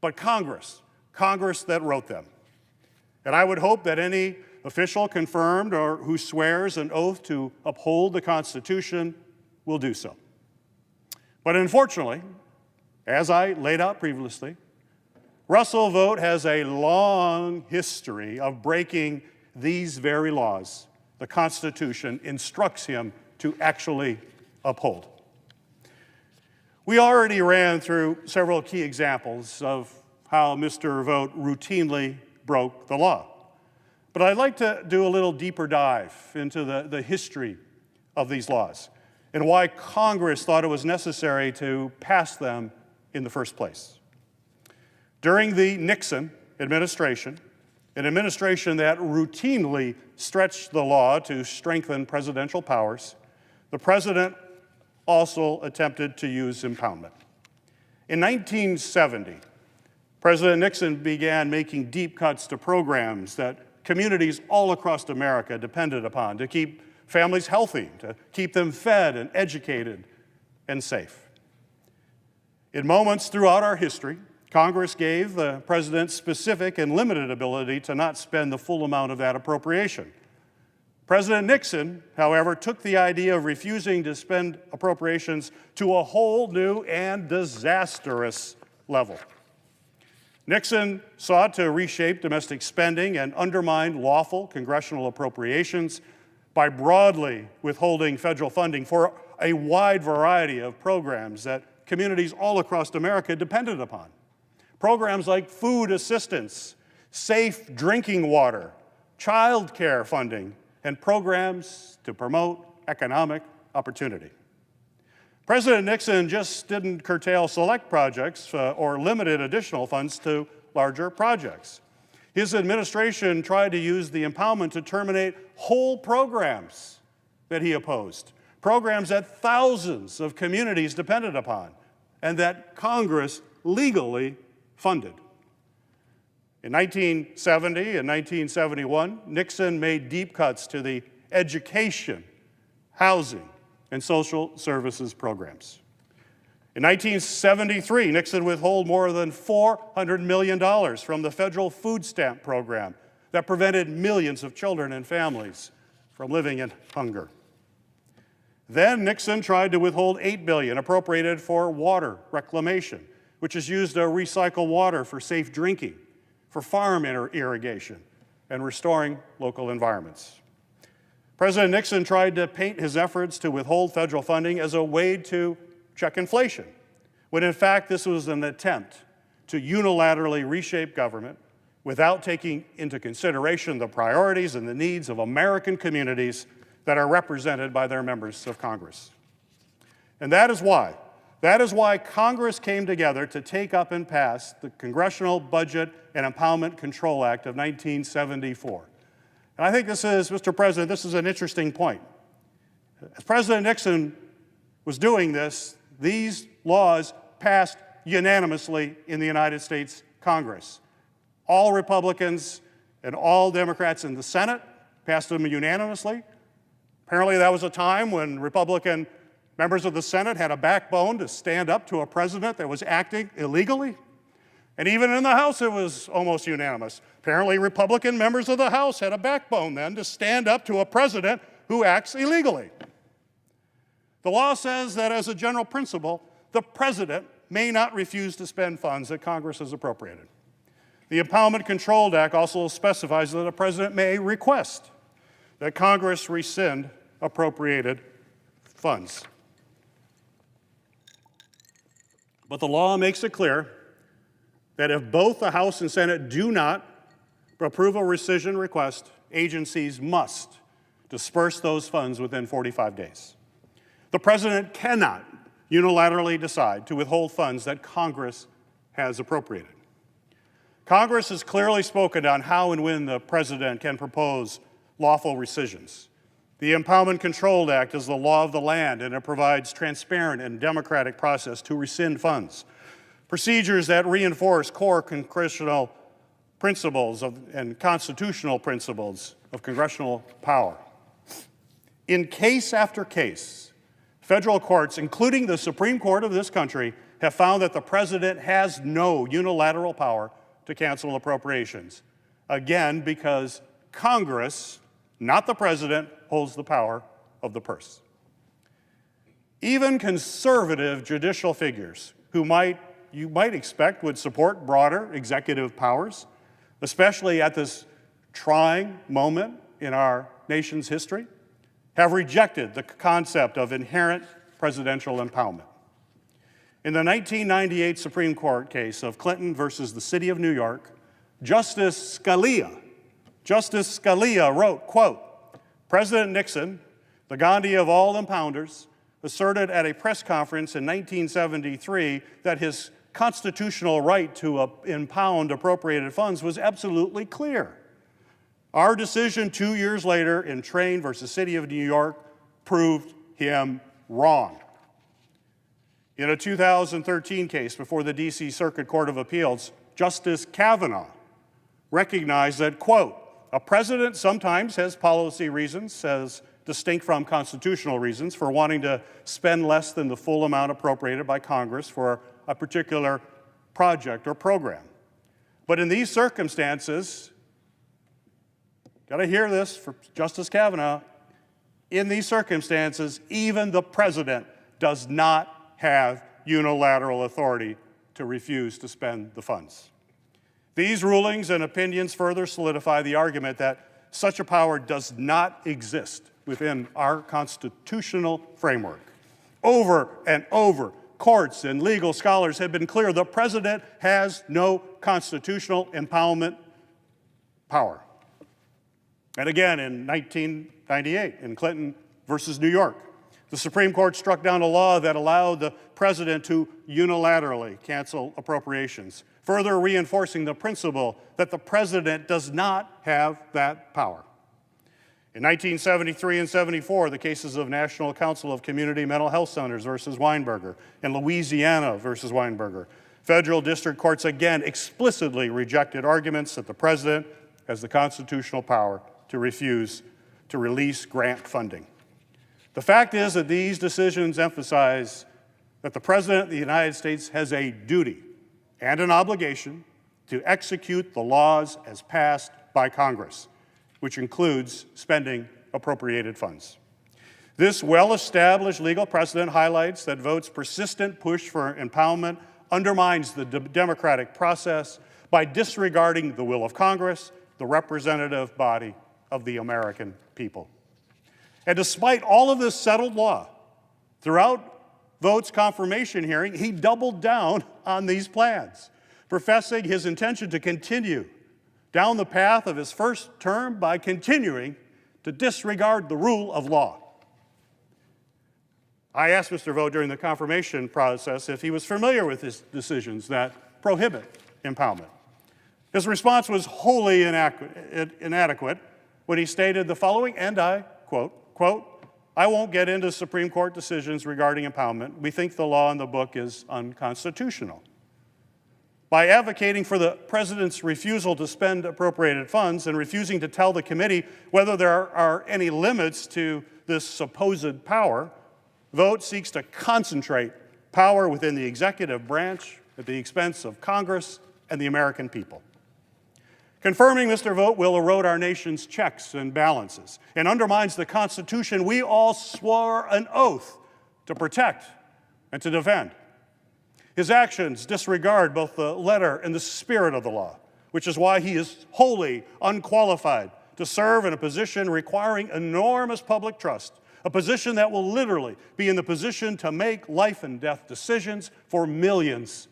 but Congress that wrote them. And I would hope that any official confirmed or who swears an oath to uphold the Constitution will do so. But unfortunately, as I laid out previously, Russell Vought has a long history of breaking these very laws the Constitution instructs him to actually uphold. We already ran through several key examples of how Mr. Vought routinely broke the law. But I'd like to do a little deeper dive into the history of these laws and why Congress thought it was necessary to pass them in the first place. During the Nixon administration, an administration that routinely stretched the law to strengthen presidential powers, the president also attempted to use impoundment. In 1970, President Nixon began making deep cuts to programs that communities all across America depended upon to keep families healthy, to keep them fed and educated and safe. In moments throughout our history, Congress gave the president specific and limited ability to not spend the full amount of that appropriation. President Nixon, however, took the idea of refusing to spend appropriations to a whole new and disastrous level. Nixon sought to reshape domestic spending and undermine lawful congressional appropriations by broadly withholding federal funding for a wide variety of programs that communities all across America depended upon. Programs like food assistance, safe drinking water, child care funding, and programs to promote economic opportunity. President Nixon just didn't curtail select projects or limited additional funds to larger projects. His administration tried to use the impoundment to terminate whole programs that he opposed, programs that thousands of communities depended upon and that Congress legally funded. In 1970 and 1971, Nixon made deep cuts to the education, housing, and social services programs. In 1973, Nixon withheld more than $400 million from the federal food stamp program that prevented millions of children and families from living in hunger. Then Nixon tried to withhold $8 billion appropriated for water reclamation, which is used to recycle water for safe drinking, for farm irrigation, and restoring local environments. President Nixon tried to paint his efforts to withhold federal funding as a way to check inflation, when in fact this was an attempt to unilaterally reshape government without taking into consideration the priorities and the needs of American communities that are represented by their members of Congress. And that is why Congress came together to take up and pass the Congressional Budget and Impoundment Control Act of 1974. And I think this is, Mr. President, this is an interesting point. As President Nixon was doing this, these laws passed unanimously in the United States Congress. All Republicans and all Democrats in the Senate passed them unanimously. Apparently that was a time when Republican members of the Senate had a backbone to stand up to a president that was acting illegally. And even in the House, it was almost unanimous. Apparently Republican members of the House had a backbone then to stand up to a president who acts illegally. The law says that as a general principle, the president may not refuse to spend funds that Congress has appropriated. The Impoundment Control Act also specifies that a president may request that Congress rescind appropriated funds. But the law makes it clear that if both the House and Senate do not approve a rescission request, agencies must disperse those funds within 45 days. The president cannot unilaterally decide to withhold funds that Congress has appropriated. Congress has clearly spoken on how and when the president can propose lawful rescissions. The Impoundment Control Act is the law of the land, and it provides transparent and democratic process to rescind funds. Procedures that reinforce core congressional principles and constitutional principles of congressional power. In case after case, federal courts, including the Supreme Court of this country, have found that the president has no unilateral power to cancel appropriations. Again, because Congress, not the president, holds the power of the purse. Even conservative judicial figures who you might expect would support broader executive powers, especially at this trying moment in our nation's history, have rejected the concept of inherent presidential empowerment. In the 1998 Supreme Court case of Clinton versus the City of New York, Justice Scalia wrote, quote, President Nixon, the Gandhi of all impounders, asserted at a press conference in 1973 that his constitutional right to impound appropriated funds was absolutely clear. Our decision 2 years later in Train versus City of New York proved him wrong. In a 2013 case before the D.C. Circuit Court of Appeals, Justice Kavanaugh recognized that, quote, a president sometimes has policy reasons, as distinct from constitutional reasons, for wanting to spend less than the full amount appropriated by Congress for a particular project or program. But in these circumstances, got to hear this for Justice Kavanaugh, in these circumstances, even the president does not have unilateral authority to refuse to spend the funds. These rulings and opinions further solidify the argument that such a power does not exist within our constitutional framework. Over and over, courts and legal scholars have been clear the president has no constitutional empowerment power. And again, in 1998, in Clinton versus New York, the Supreme Court struck down a law that allowed the president to unilaterally cancel appropriations, further reinforcing the principle that the president does not have that power. In 1973 and 74, the cases of National Council of Community Mental Health Centers versus Weinberger and Louisiana versus Weinberger, federal district courts again explicitly rejected arguments that the president has the constitutional power to refuse to release grant funding. The fact is that these decisions emphasize that the President of the United States has a duty and an obligation to execute the laws as passed by Congress, which includes spending appropriated funds. This well-established legal precedent highlights that Vought's persistent push for impoundment undermines the democratic process by disregarding the will of Congress, the representative body of the American people. And despite all of this settled law, throughout Vought's confirmation hearing, he doubled down on these plans, professing his intention to continue down the path of his first term by continuing to disregard the rule of law. I asked Mr. Vought during the confirmation process if he was familiar with his decisions that prohibit impoundment. His response was wholly inadequate when he stated the following, and I quote, I won't get into Supreme Court decisions regarding impoundment. We think the law in the book is unconstitutional. By advocating for the president's refusal to spend appropriated funds and refusing to tell the committee whether there are any limits to this supposed power, Vought seeks to concentrate power within the executive branch at the expense of Congress and the American people. Confirming Mr. Vought will erode our nation's checks and balances and undermines the Constitution we all swore an oath to protect and to defend. His actions disregard both the letter and the spirit of the law, which is why he is wholly unqualified to serve in a position requiring enormous public trust, a position that will literally be in the position to make life and death decisions for millions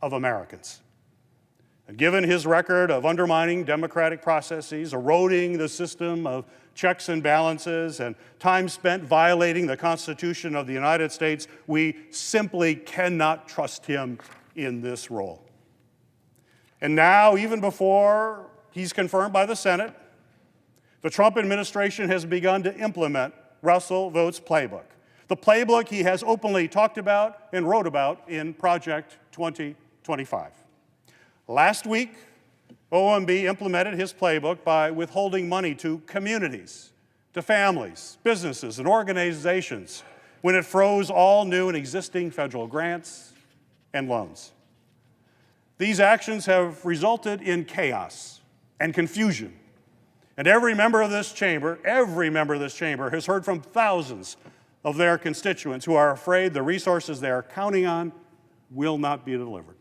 of Americans. And given his record of undermining democratic processes, eroding the system of checks and balances, and time spent violating the Constitution of the United States, we simply cannot trust him in this role. And now, even before he's confirmed by the Senate, the Trump administration has begun to implement Russell Vought's playbook, the playbook he has openly talked about and wrote about in Project 2025. Last week, OMB implemented his playbook by withholding money to communities, to families, businesses, and organizations when it froze all new and existing federal grants and loans. These actions have resulted in chaos and confusion. And every member of this chamber has heard from thousands of their constituents who are afraid the resources they are counting on will not be delivered.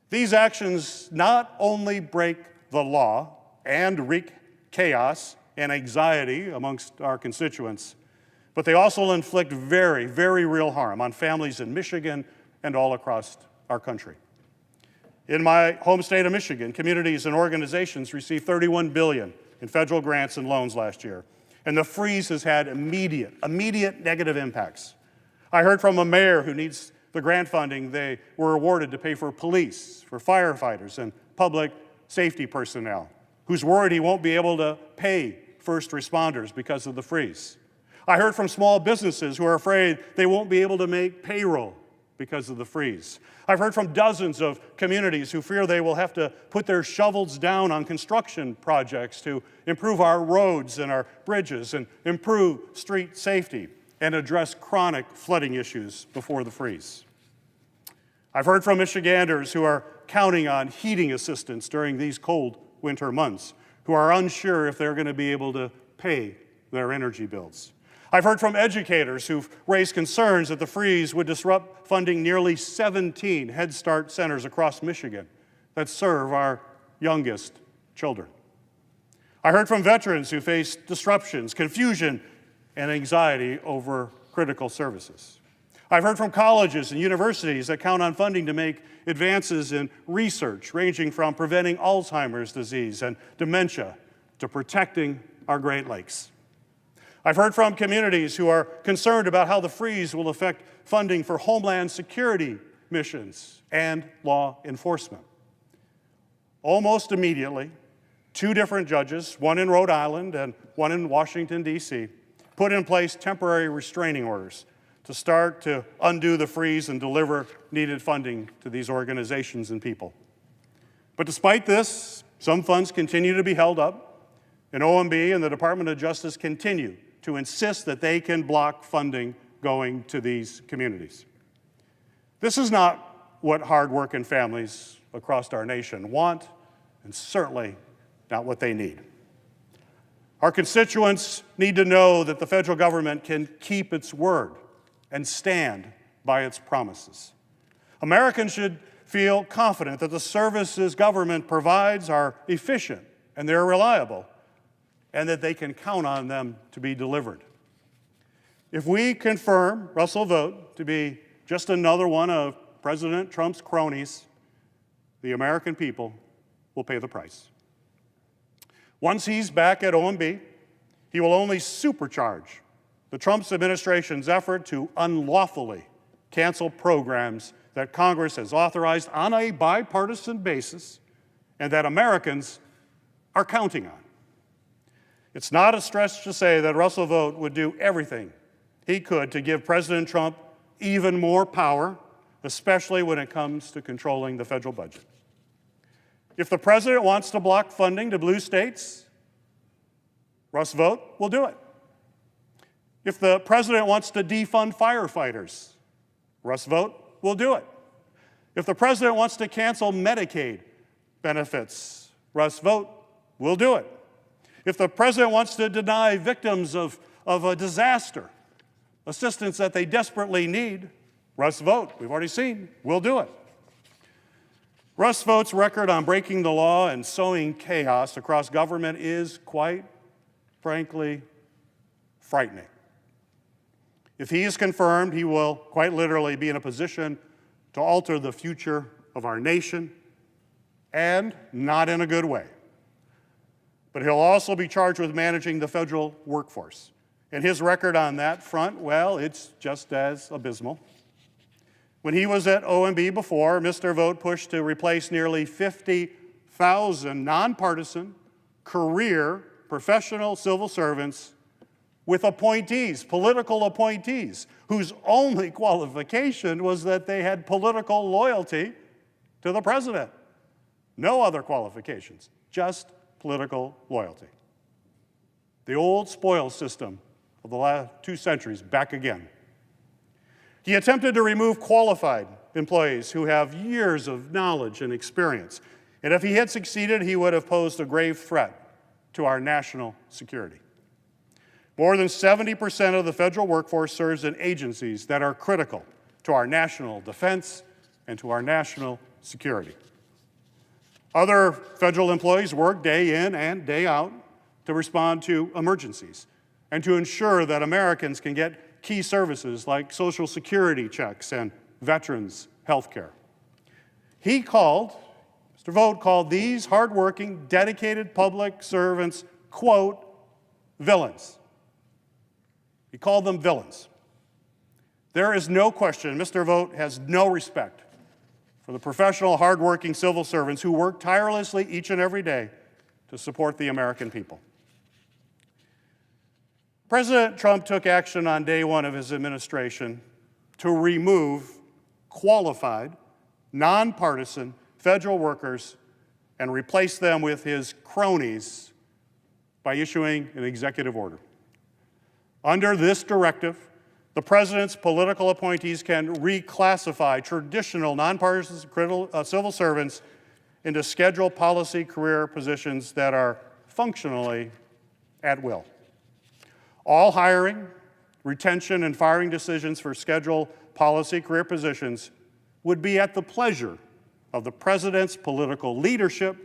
These actions not only break the law and wreak chaos and anxiety amongst our constituents, but they also inflict very, very real harm on families in Michigan and all across our country. In my home state of Michigan, communities and organizations received $31 billion in federal grants and loans last year, and the freeze has had immediate negative impacts. I heard from a mayor who needs the grant funding they were awarded to pay for police, for firefighters, and public safety personnel, who's worried he won't be able to pay first responders because of the freeze. I heard from small businesses who are afraid they won't be able to make payroll because of the freeze. I've heard from dozens of communities who fear they will have to put their shovels down on construction projects to improve our roads and our bridges and improve street safety and address chronic flooding issues before the freeze. I've heard from Michiganders who are counting on heating assistance during these cold winter months, who are unsure if they're going to be able to pay their energy bills. I've heard from educators who've raised concerns that the freeze would disrupt funding nearly 17 Head Start centers across Michigan that serve our youngest children. I heard from veterans who face disruptions, confusion, and anxiety over critical services. I've heard from colleges and universities that count on funding to make advances in research, ranging from preventing Alzheimer's disease and dementia to protecting our Great Lakes. I've heard from communities who are concerned about how the freeze will affect funding for Homeland Security missions and law enforcement. Almost immediately, two different judges, one in Rhode Island and one in Washington, D.C., put in place temporary restraining orders to start to undo the freeze and deliver needed funding to these organizations and people. But despite this, some funds continue to be held up, and OMB and the Department of Justice continue to insist that they can block funding going to these communities. This is not what hard-working families across our nation want, and certainly not what they need. Our constituents need to know that the federal government can keep its word and stand by its promises. Americans should feel confident that the services government provides are efficient and they're reliable, and that they can count on them to be delivered. If we confirm Russell Vought to be just another one of President Trump's cronies, the American people will pay the price. Once he's back at OMB, he will only supercharge the Trump administration's effort to unlawfully cancel programs that Congress has authorized on a bipartisan basis and that Americans are counting on. It's not a stretch to say that Russell Vought would do everything he could to give President Trump even more power, especially when it comes to controlling the federal budget. If the president wants to block funding to blue states, Russ Vought will do it. If the president wants to defund firefighters, Russ Vought will do it. If the president wants to cancel Medicaid benefits, Russ Vought will do it. If the president wants to deny victims of a disaster assistance that they desperately need, Russ Vought, we've already seen, will do it. Russ Vought's record on breaking the law and sowing chaos across government is, quite frankly, frightening. If he is confirmed, he will quite literally be in a position to alter the future of our nation, and not in a good way. But he'll also be charged with managing the federal workforce. And his record on that front, well, it's just as abysmal. When he was at OMB before, Mr. Vought pushed to replace nearly 50,000 nonpartisan, career, professional civil servants with appointees, political appointees, whose only qualification was that they had political loyalty to the president. No other qualifications, just political loyalty. The old spoils system of the last 2 centuries back again. He attempted to remove qualified employees who have years of knowledge and experience. And if he had succeeded, he would have posed a grave threat to our national security. More than 70% of the federal workforce serves in agencies that are critical to our national defense and to our national security. Other federal employees work day in and day out to respond to emergencies and to ensure that Americans can get key services like Social Security checks and veterans' health care. Mr. Vought called these hardworking, dedicated public servants, quote, villains. He called them villains. There is no question Mr. Vought has no respect for the professional, hardworking civil servants who work tirelessly each and every day to support the American people. President Trump took action on day 1 of his administration to remove qualified, nonpartisan federal workers and replace them with his cronies by issuing an executive order. Under this directive, the president's political appointees can reclassify traditional nonpartisan civil servants into scheduled policy career positions that are functionally at will. All hiring, retention, and firing decisions for scheduled policy career positions would be at the pleasure of the president's political leadership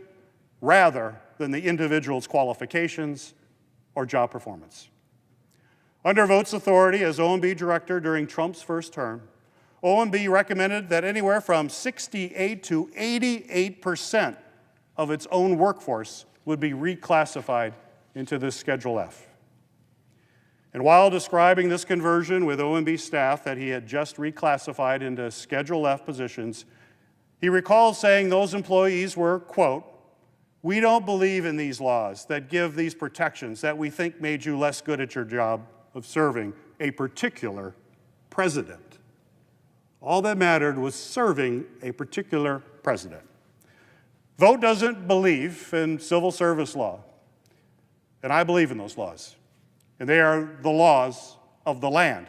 rather than the individual's qualifications or job performance. Under Vought's authority as OMB director during Trump's first term, OMB recommended that anywhere from 68 to 88% of its own workforce would be reclassified into this Schedule F. And while describing this conversion with OMB staff that he had just reclassified into Schedule F positions, he recalls saying those employees were, quote, "We don't believe in these laws that give these protections that we think made you less good at your job of serving a particular president." All that mattered was serving a particular president. Vought doesn't believe in civil service law, and I believe in those laws. And they are the laws of the land.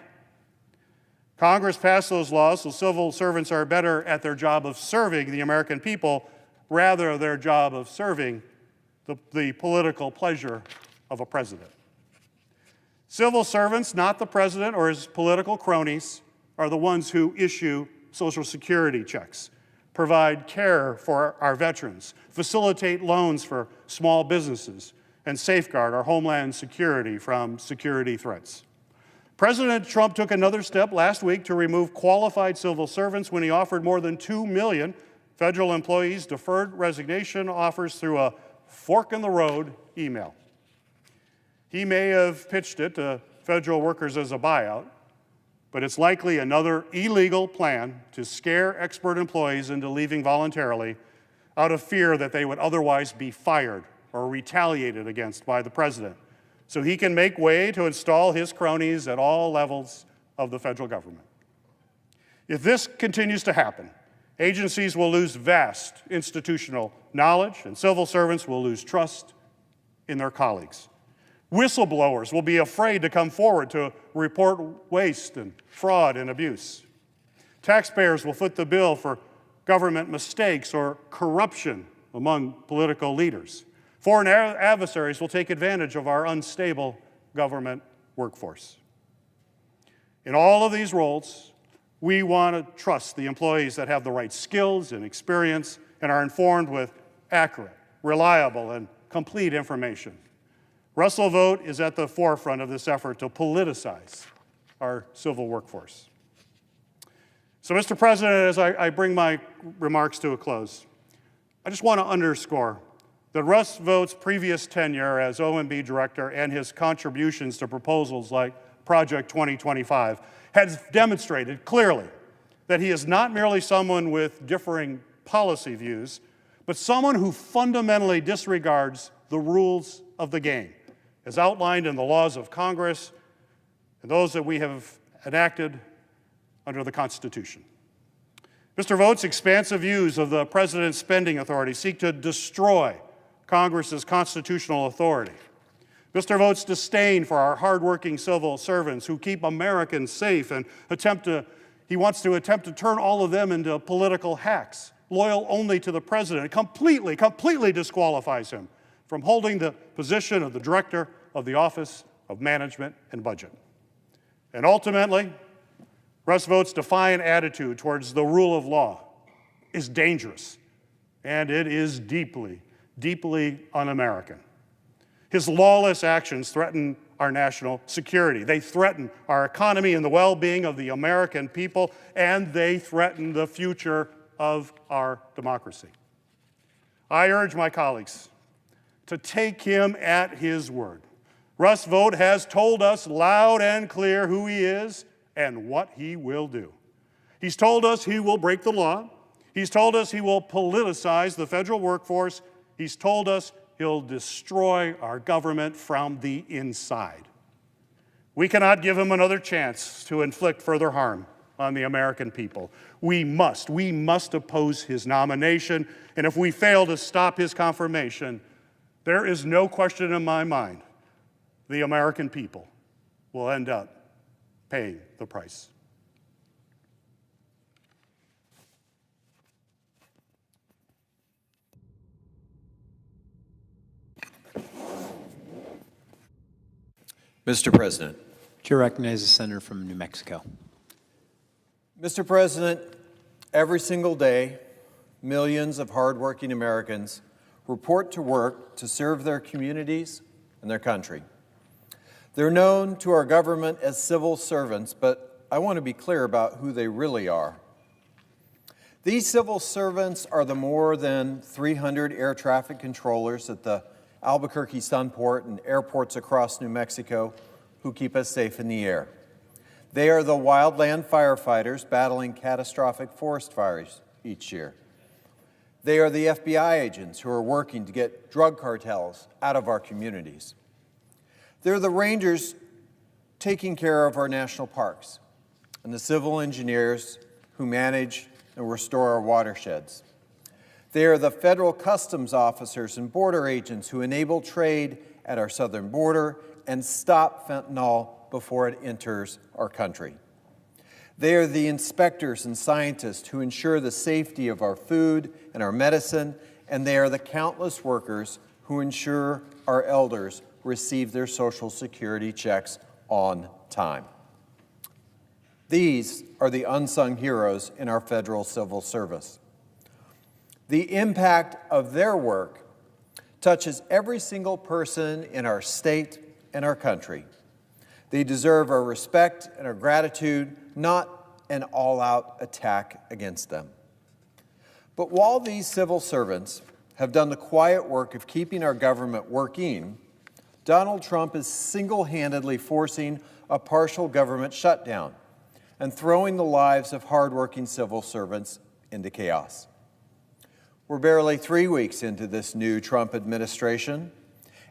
Congress passed those laws so civil servants are better at their job of serving the American people rather than their job of serving the political pleasure of a president. Civil servants, not the president or his political cronies, are the ones who issue Social Security checks, provide care for our veterans, facilitate loans for small businesses, and safeguard our homeland security from security threats. President Trump took another step last week to remove qualified civil servants when he offered more than 2 million federal employees deferred resignation offers through a fork-in-the-road email. He may have pitched it to federal workers as a buyout, but it's likely another illegal plan to scare expert employees into leaving voluntarily out of fear that they would otherwise be fired or retaliated against by the president, so he can make way to install his cronies at all levels of the federal government. If this continues to happen, agencies will lose vast institutional knowledge, and civil servants will lose trust in their colleagues. Whistleblowers will be afraid to come forward to report waste and fraud and abuse. Taxpayers will foot the bill for government mistakes or corruption among political leaders. Foreign adversaries will take advantage of our unstable government workforce. In all of these roles, we want to trust the employees that have the right skills and experience and are informed with accurate, reliable, and complete information. Russell Vought is at the forefront of this effort to politicize our civil workforce. So, Mr. President, as I bring my remarks to a close, I just want to underscore that Russ Vought's previous tenure as OMB director and his contributions to proposals like Project 2025 has demonstrated clearly that he is not merely someone with differing policy views, but someone who fundamentally disregards the rules of the game, as outlined in the laws of Congress and those that we have enacted under the Constitution. Mr. Vought's expansive views of the President's spending authority seek to destroy Congress's constitutional authority. Mr. Vought's disdain for our hardworking civil servants who keep Americans safe and he wants to attempt to turn all of them into political hacks, loyal only to the President, completely disqualifies him from holding the position of the Director of the Office of Management and Budget. And ultimately, Russ Vought's defiant attitude towards the rule of law is dangerous, and it is deeply, deeply un-American. His lawless actions threaten our national security. They threaten our economy and the well-being of the American people, and they threaten the future of our democracy. I urge my colleagues to take him at his word. Russ Vought has told us loud and clear who he is and what he will do. He's told us he will break the law. He's told us he will politicize the federal workforce. He's told us he'll destroy our government from the inside. We cannot give him another chance to inflict further harm on the American people. We must oppose his nomination, and if we fail to stop his confirmation, there is no question in my mind the American people will end up paying the price. Mr. President. Chair recognizes the senator from New Mexico. Mr. President, every single day, millions of hardworking Americans report to work to serve their communities and their country. They're known to our government as civil servants, but I want to be clear about who they really are. These civil servants are the more than 300 air traffic controllers at the Albuquerque Sunport and airports across New Mexico who keep us safe in the air. They are the wildland firefighters battling catastrophic forest fires each year. They are the FBI agents who are working to get drug cartels out of our communities. They're the rangers taking care of our national parks and the civil engineers who manage and restore our watersheds. They are the federal customs officers and border agents who enable trade at our southern border and stop fentanyl before it enters our country. They are the inspectors and scientists who ensure the safety of our food and our medicine, and they are the countless workers who ensure our elders receive their Social Security checks on time. These are the unsung heroes in our federal civil service. The impact of their work touches every single person in our state and our country. They deserve our respect and our gratitude, not an all-out attack against them. But while these civil servants have done the quiet work of keeping our government working, Donald Trump is single-handedly forcing a partial government shutdown and throwing the lives of hardworking civil servants into chaos. We're barely 3 weeks into this new Trump administration,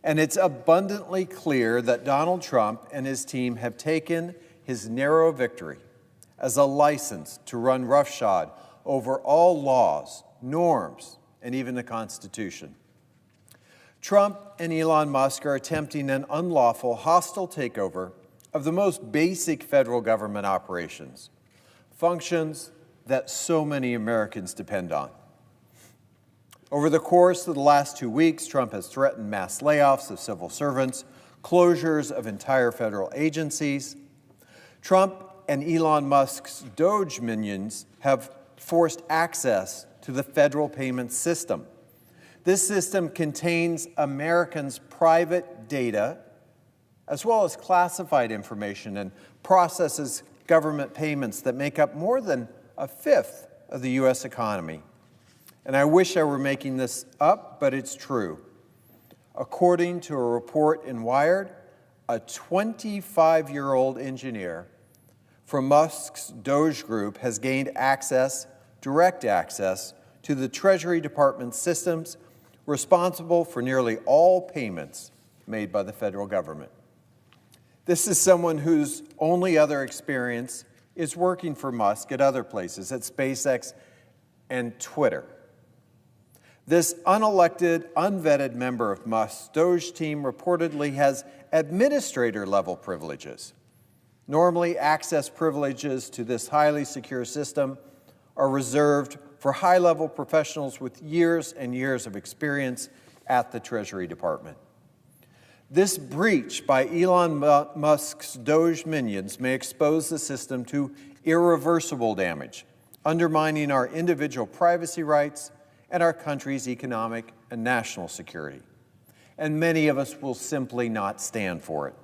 And it's abundantly clear that Donald Trump and his team have taken his narrow victory as a license to run roughshod over all laws, norms, and even the Constitution. Trump and Elon Musk are attempting an unlawful, hostile takeover of the most basic federal government operations, functions that so many Americans depend on. Over the course of the last 2 weeks, Trump has threatened mass layoffs of civil servants, closures of entire federal agencies. Trump and Elon Musk's Doge minions have forced access to the federal payment system. This system contains Americans' private data, as well as classified information, and processes government payments that make up more than a fifth of the U.S. economy. And I wish I were making this up, but it's true. According to a report in Wired, a 25-year-old engineer from Musk's Doge group has gained access, direct access, to the Treasury Department systems responsible for nearly all payments made by the federal government. This is someone whose only other experience is working for Musk at other places, at SpaceX and Twitter. This unelected, unvetted member of Musk's Doge team reportedly has administrator-level privileges. Normally, access privileges to this highly secure system are reserved for high-level professionals with years and years of experience at the Treasury Department. This breach by Elon Musk's Doge minions may expose the system to irreversible damage, undermining our individual privacy rights and our country's economic and national security. And many of us will simply not stand for it.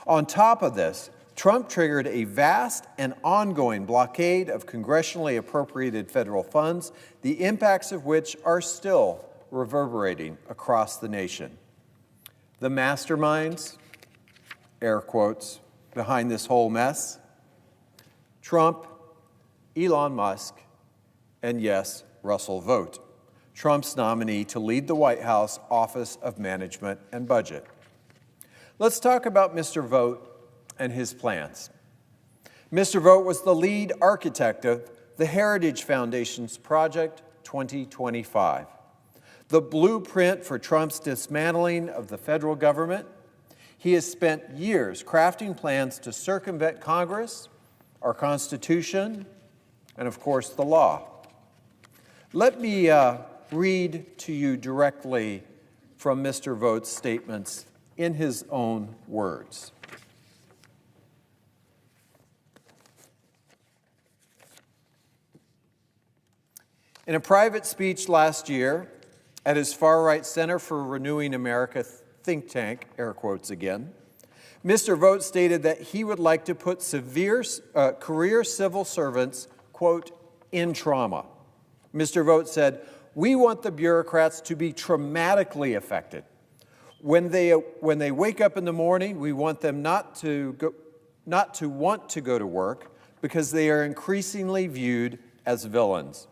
On top of this, Trump triggered a vast and ongoing blockade of congressionally appropriated federal funds, the impacts of which are still reverberating across the nation. The masterminds, air quotes, behind this whole mess: Trump, Elon Musk, and yes, Russell Vought, Trump's nominee to lead the White House Office of Management and Budget. Let's talk about Mr. Vought and his plans. Mr. Vought was the lead architect of the Heritage Foundation's Project 2025, the blueprint for Trump's dismantling of the federal government. He has spent years crafting plans to circumvent Congress, our Constitution, and of course the law. Let me read to you directly from Mr. Vaught's statements in his own words. In a private speech last year at his far-right Center for Renewing America think tank, air quotes again, Mr. Vought stated that he would like to put career civil servants, quote, in trauma. Mr. Vought said, "We want the bureaucrats to be traumatically affected. When they wake up in the morning, we want them not to want to go to work because they are increasingly viewed as villains.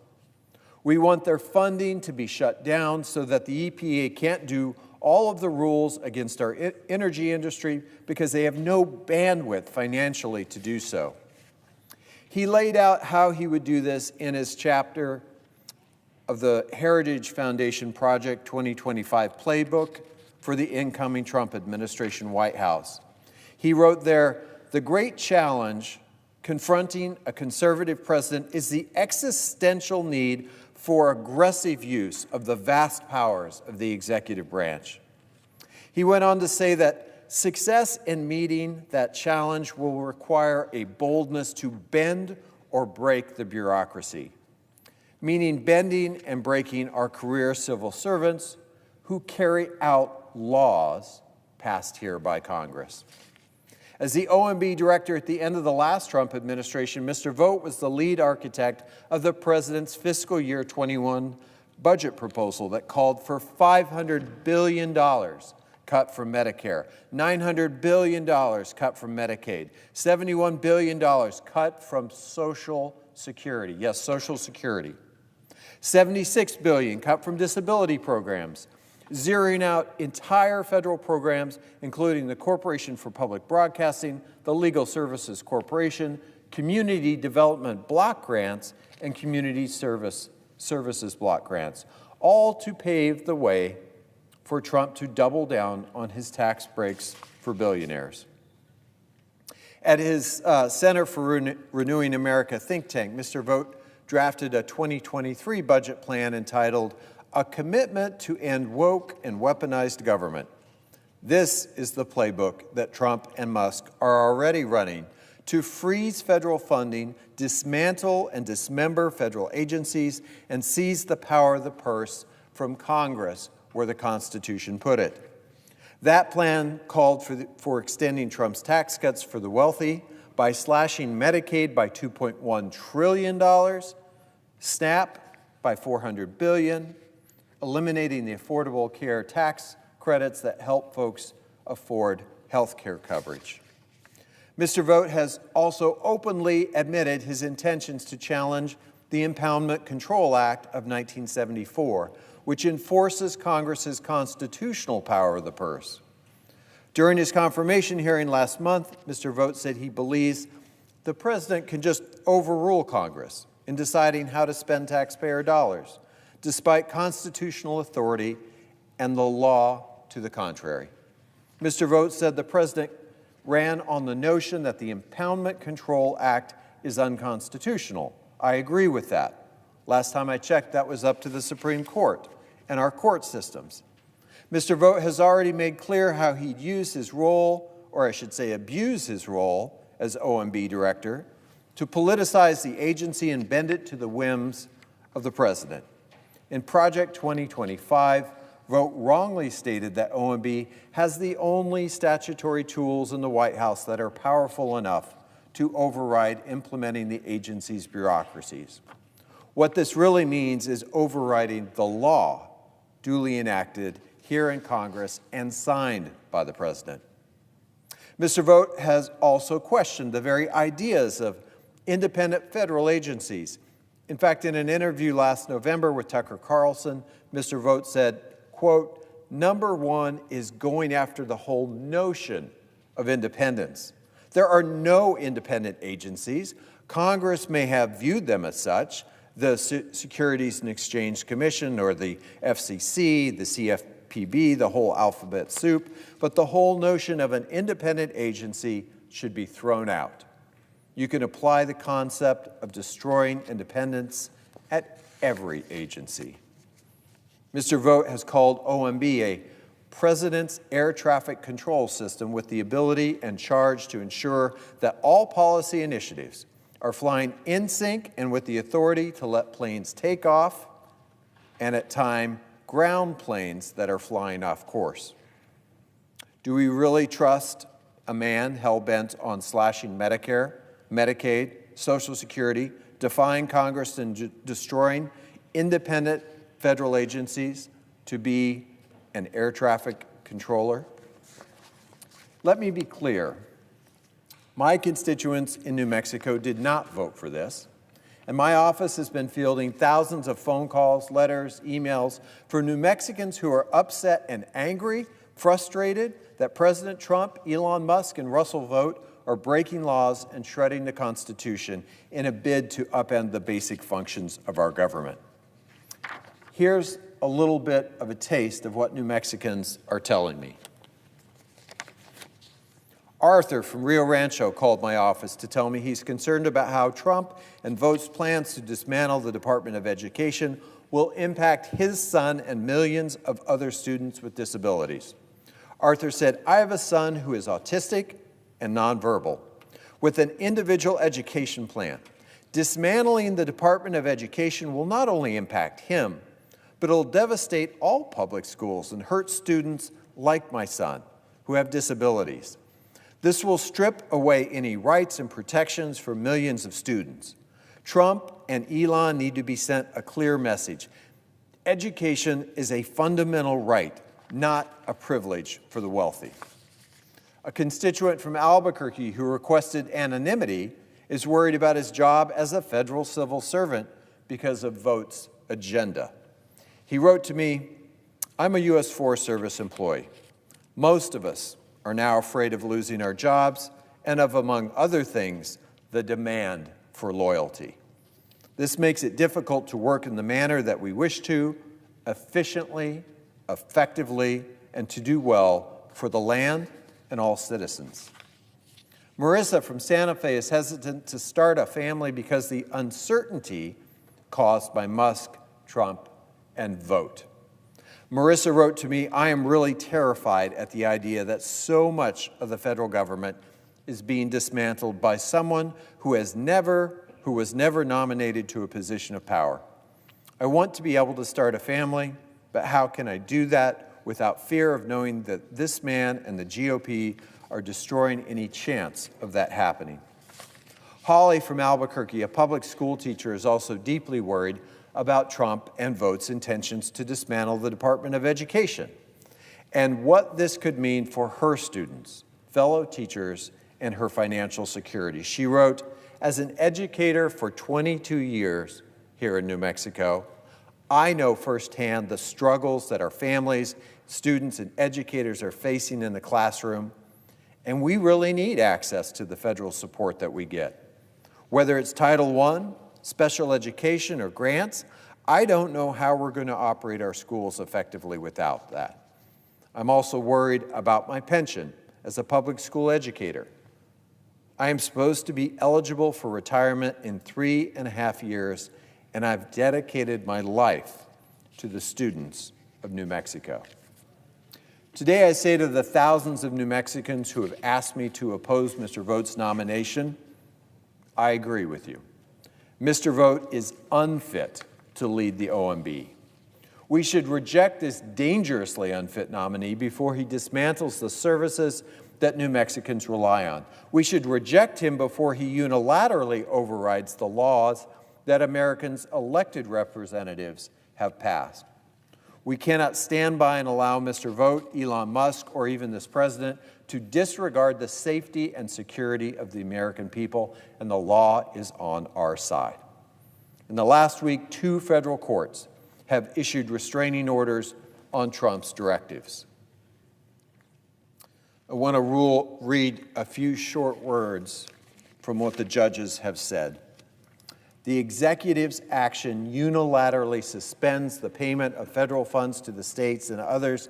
We want their funding to be shut down so that the EPA can't do all of the rules against our energy industry because they have no bandwidth financially to do so." He laid out how he would do this in his chapter of the Heritage Foundation Project 2025 playbook for the incoming Trump administration White House. He wrote there, "The great challenge confronting a conservative president is the existential need for aggressive use of the vast powers of the executive branch." He went on to say that success in meeting that challenge will require a boldness to bend or break the bureaucracy, meaning bending and breaking our career civil servants who carry out laws passed here by Congress. As the OMB director at the end of the last Trump administration, Mr. Vought was the lead architect of the president's fiscal year 21 budget proposal that called for $500 billion cut from Medicare, $900 billion cut from Medicaid, $71 billion cut from Social Security. Yes, Social Security. $76 billion cut from disability programs, zeroing out entire federal programs, including the Corporation for Public Broadcasting, the Legal Services Corporation, Community Development Block Grants, and Community Services Block Grants, all to pave the way for Trump to double down on his tax breaks for billionaires. At his Center for Renewing America think tank, Mr. Vought drafted a 2023 budget plan entitled A Commitment to End Woke and Weaponized Government. This is the playbook that Trump and Musk are already running to freeze federal funding, dismantle and dismember federal agencies, and seize the power of the purse from Congress, where the Constitution put it. That plan called for extending Trump's tax cuts for the wealthy by slashing Medicaid by $2.1 trillion, SNAP by $400 billion, eliminating the Affordable Care tax credits that help folks afford health care coverage. Mr. Vought has also openly admitted his intentions to challenge the Impoundment Control Act of 1974, which enforces Congress's constitutional power of the purse. During his confirmation hearing last month, Mr. Vought said he believes the president can just overrule Congress in deciding how to spend taxpayer dollars, despite constitutional authority and the law to the contrary. Mr. Vought said the president ran on the notion that the Impoundment Control Act is unconstitutional. I agree with that. Last time I checked, that was up to the Supreme Court and our court systems. Mr. Vought has already made clear how he'd use his role, or I should say abuse his role, as OMB director to politicize the agency and bend it to the whims of the president. In Project 2025, Vought wrongly stated that OMB has the only statutory tools in the White House that are powerful enough to override implementing the agency's bureaucracies. What this really means is overriding the law duly enacted here in Congress and signed by the president. Mr. Vought has also questioned the very ideas of independent federal agencies. In fact, in an interview last November with Tucker Carlson, Mr. Vought said, quote, "Number one is going after the whole notion of independence. There are no independent agencies. Congress may have viewed them as such, the Securities and Exchange Commission or the FCC, the CFPB, the whole alphabet soup, but the whole notion of an independent agency should be thrown out. You can apply the concept of destroying independence at every agency." Mr. Vought has called OMB a President's air traffic control system with the ability and charge to ensure that all policy initiatives are flying in sync and with the authority to let planes take off and at times ground planes that are flying off course. Do we really trust a man hell-bent on slashing Medicare, Medicaid, Social Security, defying Congress and destroying independent federal agencies to be an air traffic controller? Let me be clear. My constituents in New Mexico did not vote for this, and my office has been fielding thousands of phone calls, letters, emails for New Mexicans who are upset and angry, frustrated that President Trump, Elon Musk, and Russell Vought are breaking laws and shredding the Constitution in a bid to upend the basic functions of our government. Here's a little bit of a taste of what New Mexicans are telling me. Arthur from Rio Rancho called my office to tell me he's concerned about how Trump and Vought's plans to dismantle the Department of Education will impact his son and millions of other students with disabilities. Arthur said, "I have a son who is autistic and nonverbal. With an individual education plan, dismantling the Department of Education will not only impact him, but it'll devastate all public schools and hurt students like my son who have disabilities. This will strip away any rights and protections for millions of students. Trump and Elon need to be sent a clear message. Education is a fundamental right, not a privilege for the wealthy." A constituent from Albuquerque who requested anonymity is worried about his job as a federal civil servant because of Vought's agenda. He wrote to me, I'm a U.S. Forest Service employee. Most of us are now afraid of losing our jobs and of, among other things, the demand for loyalty. This makes it difficult to work in the manner that we wish to, efficiently, effectively, and to do well for the land and all citizens. Marissa from Santa Fe is hesitant to start a family because the uncertainty caused by Musk, Trump, and Vought. Marissa wrote to me, "I am really terrified at the idea that so much of the federal government is being dismantled by someone who was never nominated to a position of power. I want to be able to start a family, but how can I do that without fear of knowing that this man and the GOP are destroying any chance of that happening?" Holly from Albuquerque, a public school teacher, is also deeply worried about Trump and Vought's intentions to dismantle the Department of Education and what this could mean for her students, fellow teachers, and her financial security. She wrote, "As an educator for 22 years here in New Mexico, I know firsthand the struggles that our families, students, and educators are facing in the classroom, and we really need access to the federal support that we get. Whether it's Title I, special education, or grants, I don't know how we're going to operate our schools effectively without that. I'm also worried about my pension as a public school educator. I am supposed to be eligible for retirement in 3.5 years, and I've dedicated my life to the students of New Mexico." Today, I say to the thousands of New Mexicans who have asked me to oppose Mr. Vought's nomination, I agree with you. Mr. Vought is unfit to lead the OMB. We should reject this dangerously unfit nominee before he dismantles the services that New Mexicans rely on. We should reject him before he unilaterally overrides the laws that Americans' elected representatives have passed. We cannot stand by and allow Mr. Vought, Elon Musk, or even this president to disregard the safety and security of the American people, and the law is on our side. In the last week, 2 federal courts have issued restraining orders on Trump's directives. I want to read a few short words from what the judges have said. The executive's action unilaterally suspends the payment of federal funds to the states and others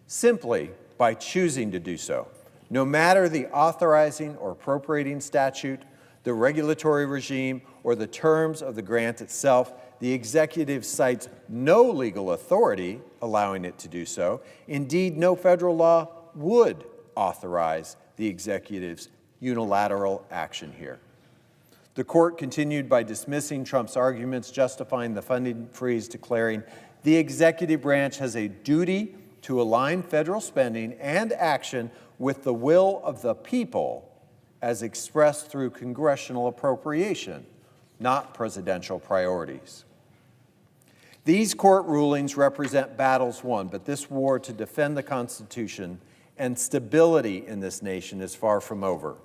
simply by choosing to do so. No matter the authorizing or appropriating statute, the regulatory regime, or the terms of the grant itself, the executive cites no legal authority allowing it to do so. Indeed, no federal law would authorize the executive's unilateral action here. The court continued by dismissing Trump's arguments justifying the funding freeze, declaring the executive branch has a duty to align federal spending and action with the will of the people as expressed through congressional appropriation, not presidential priorities. These court rulings represent battles won, but this war to defend the Constitution and stability in this nation is far from over.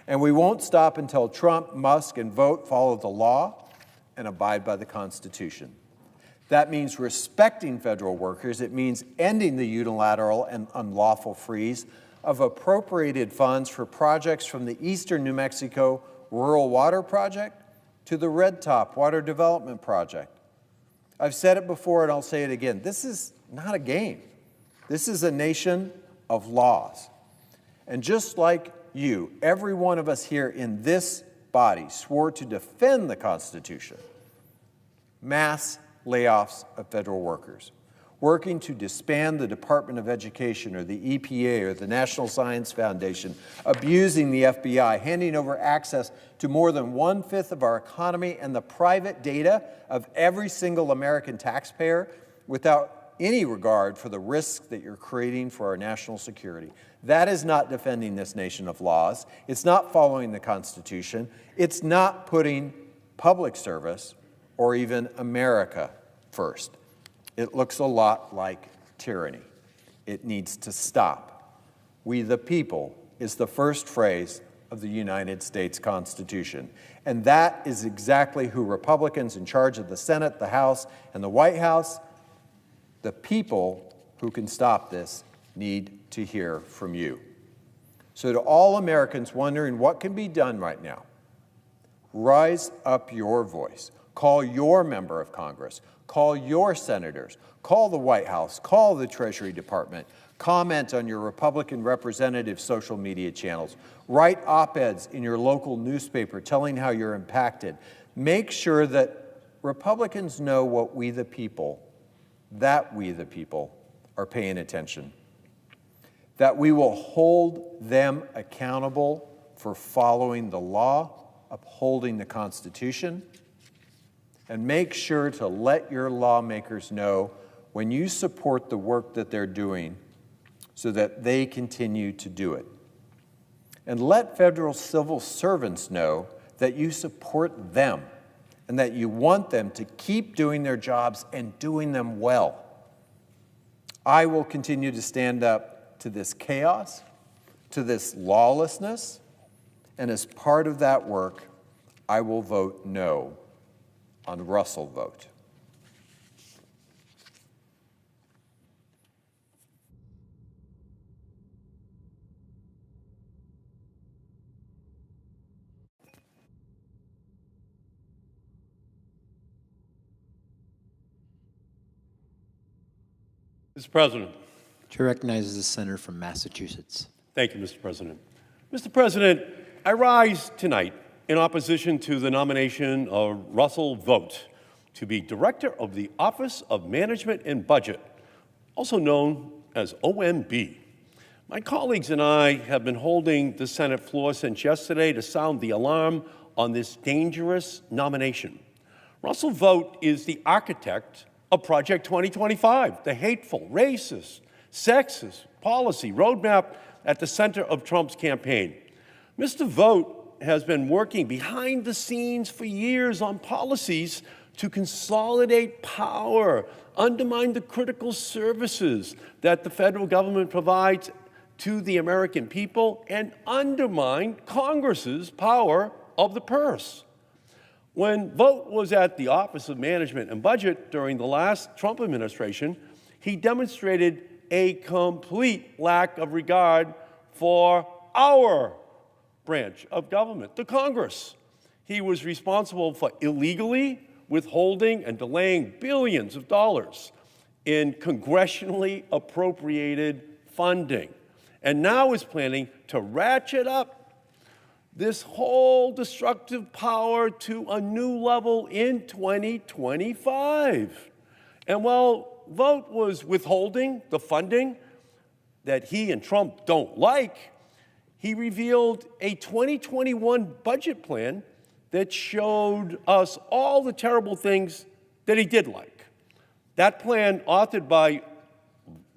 And we won't stop until Trump, Musk, and Vought follow the law and abide by the Constitution. That means respecting federal workers. It means ending the unilateral and unlawful freeze of appropriated funds for projects from the Eastern New Mexico Rural Water Project to the Red Top Water Development Project. I've said it before and I'll say it again. This is not a game. This is a nation of laws. And just like you, every one of us here in this body swore to defend the Constitution. Mass layoffs of federal workers, working to disband the Department of Education or the EPA or the National Science Foundation, abusing the FBI, handing over access to more than 1/5 of our economy and the private data of every single American taxpayer without any regard for the risks that you're creating for our national security. That is not defending this nation of laws. It's not following the Constitution. It's not putting public service or even America first. It looks a lot like tyranny. It needs to stop. We the people is the first phrase of the United States Constitution. And that is exactly who Republicans in charge of the Senate, the House, and the White House, the people who can stop this need to hear from you. So to all Americans wondering what can be done right now, rise up your voice. Call your member of Congress. Call your senators. Call the White House. Call the Treasury Department. Comment on your Republican representatives' social media channels. Write op-eds in your local newspaper telling how you're impacted. Make sure that Republicans know what we the people, are paying attention. That we will hold them accountable for following the law, upholding the Constitution, and make sure to let your lawmakers know when you support the work that they're doing so that they continue to do it. And let federal civil servants know that you support them and that you want them to keep doing their jobs and doing them well. I will continue to stand up to this chaos, to this lawlessness, and as part of that work, I will vote no on Russell Vought. Mr. President. Chair recognizes the senator from Massachusetts. Thank you, Mr. President. Mr. President, I rise tonight in opposition to the nomination of Russell Vought to be Director of the Office of Management and Budget, also known as OMB. My colleagues and I have been holding the Senate floor since yesterday to sound the alarm on this dangerous nomination. Russell Vought is the architect of Project 2025, the hateful, racist, sexist policy roadmap at the center of Trump's campaign. Mr. Vought has been working behind the scenes for years on policies to consolidate power, undermine the critical services that the federal government provides to the American people, and undermine Congress's power of the purse. When Vought was at the Office of Management and Budget during the last Trump administration, he demonstrated a complete lack of regard for our branch of government, the Congress. He was responsible for illegally withholding and delaying billions of dollars in congressionally appropriated funding, and now is planning to ratchet up this whole destructive power to a new level in 2025. And while Vought was withholding the funding that he and Trump don't like, he revealed a 2021 budget plan that showed us all the terrible things that he did like. That plan, authored by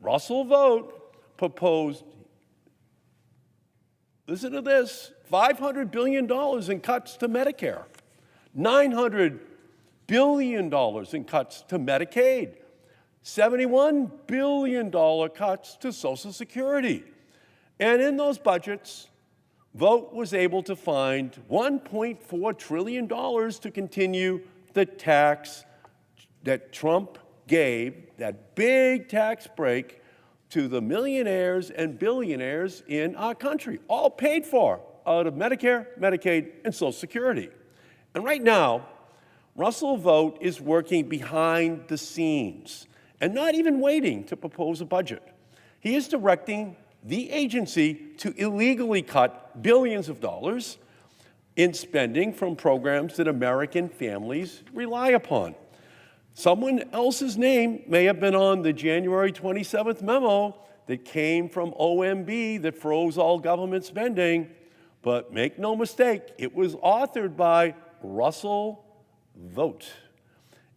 Russell Vought, proposed, listen to this, $500 billion in cuts to Medicare, $900 billion in cuts to Medicaid, $71 billion cuts to Social Security. And in those budgets, Vought was able to find $1.4 trillion to continue the tax that Trump gave, that big tax break to the millionaires and billionaires in our country, all paid for out of Medicare, Medicaid, and Social Security. And right now, Russell Vought is working behind the scenes and not even waiting to propose a budget. He is directing the agency to illegally cut billions of dollars in spending from programs that American families rely upon. Someone else's name may have been on the January 27th memo that came from OMB that froze all government spending, but make no mistake, it was authored by Russell Vought.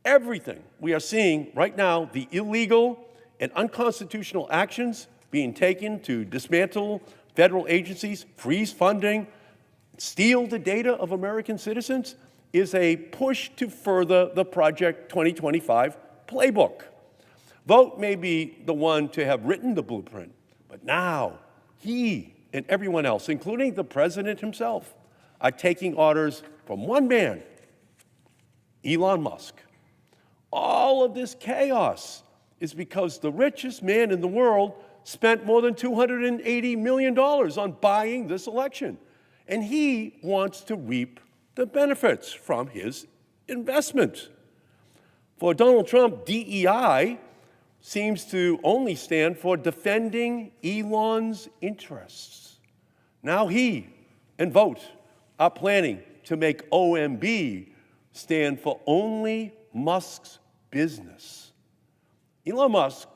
Everything we are seeing right now, the illegal and unconstitutional actions being taken to dismantle federal agencies, freeze funding, steal the data of American citizens, is a push to further the Project 2025 playbook. Vought may be the one to have written the blueprint, but now he and everyone else, including the president himself, are taking orders from one man, Elon Musk. All of this chaos is because the richest man in the world spent more than $280 million on buying this election. And he wants to reap the benefits from his investment. For Donald Trump, DEI seems to only stand for defending Elon's interests. Now he and Vought are planning to make OMB stand for only Musk's business. Elon Musk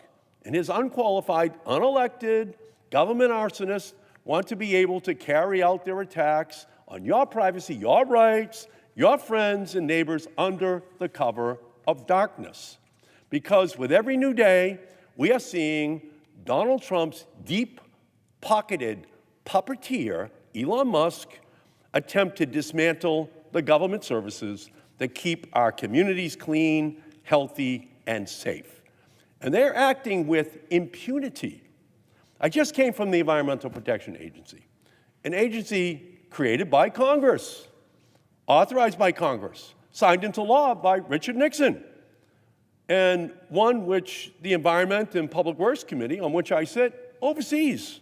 and his unqualified, unelected government arsonists want to be able to carry out their attacks on your privacy, your rights, your friends and neighbors under the cover of darkness. Because with every new day, we are seeing Donald Trump's deep-pocketed puppeteer, Elon Musk, attempt to dismantle the government services that keep our communities clean, healthy, and safe. And they're acting with impunity. I just came from the Environmental Protection Agency, an agency created by Congress, authorized by Congress, signed into law by Richard Nixon, and one which the Environment and Public Works Committee, on which I sit, oversees.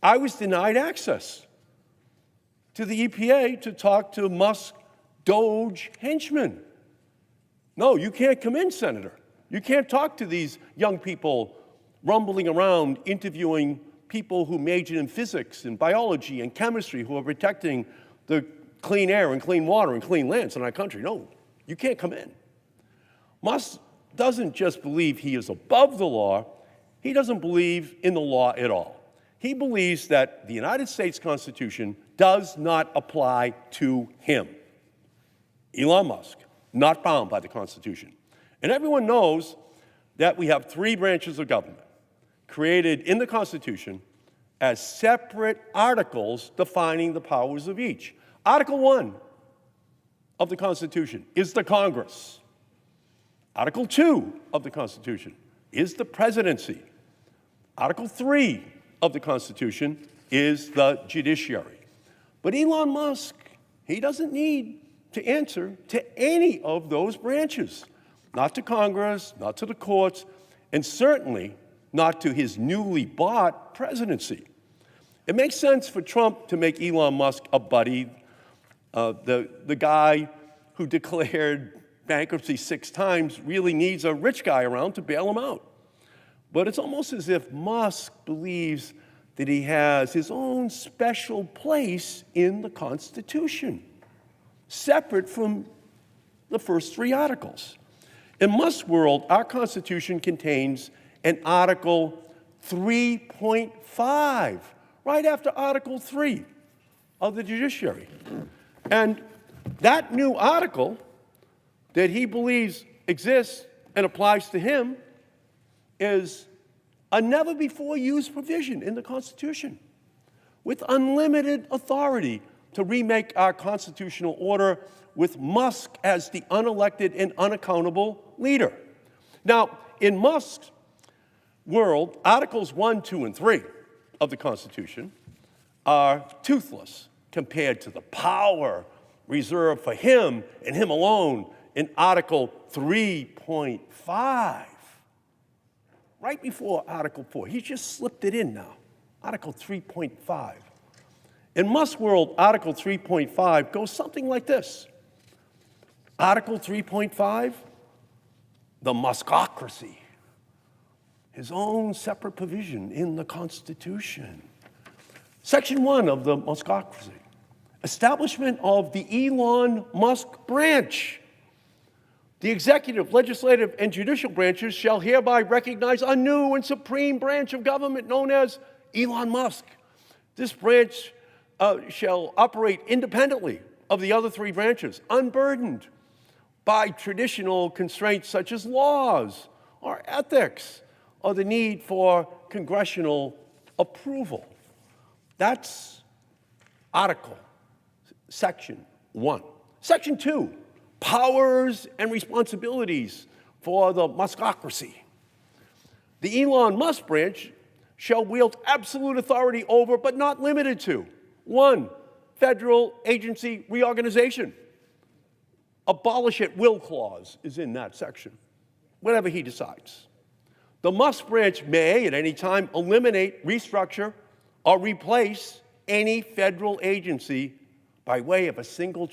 I was denied access to the EPA to talk to Musk Doge henchmen. No, you can't come in, Senator. You can't talk to these young people rumbling around, interviewing people who majored in physics and biology and chemistry who are protecting the clean air and clean water and clean lands in our country. No, you can't come in. Musk doesn't just believe he is above the law, he doesn't believe in the law at all. He believes that the United States Constitution does not apply to him. Elon Musk, not bound by the Constitution. And everyone knows that we have three branches of government created in the Constitution as separate articles defining the powers of each. Article 1 of the Constitution is the Congress. Article 2 of the Constitution is the presidency. Article 3 of the Constitution is the judiciary. But Elon Musk, he doesn't need to answer to any of those branches. Not to Congress, not to the courts, and certainly not to his newly bought presidency. It makes sense for Trump to make Elon Musk a buddy, the guy who declared bankruptcy 6 times really needs a rich guy around to bail him out. But it's almost as if Musk believes that he has his own special place in the Constitution, separate from the first 3 articles. In Musk's world, our Constitution contains an Article 3.5, right after Article 3 of the judiciary. And that new article that he believes exists and applies to him is a never-before-used provision in the Constitution with unlimited authority to remake our constitutional order with Musk as the unelected and unaccountable leader. Now, in Musk's world, Articles 1, 2, and 3 of the Constitution are toothless compared to the power reserved for him and him alone in Article 3.5. Right before Article 4. He just slipped it in now. Article 3.5. In Musk's world, Article 3.5 goes something like this. Article 3.5, the Muskocracy, his own separate provision in the Constitution. Section 1 of the Muskocracy, establishment of the Elon Musk branch. The executive, legislative, and judicial branches shall hereby recognize a new and supreme branch of government known as Elon Musk. This branch shall operate independently of the other 3 branches, unburdened by traditional constraints such as laws or ethics or the need for congressional approval. That's Article, Section 1. Section 2, powers and responsibilities for the Muskocracy. The Elon Musk branch shall wield absolute authority over, but not limited to, 1, federal agency reorganization. Abolish at will clause is in that section, whatever he decides. The Musk branch may, at any time, eliminate, restructure, or replace any federal agency by way of a single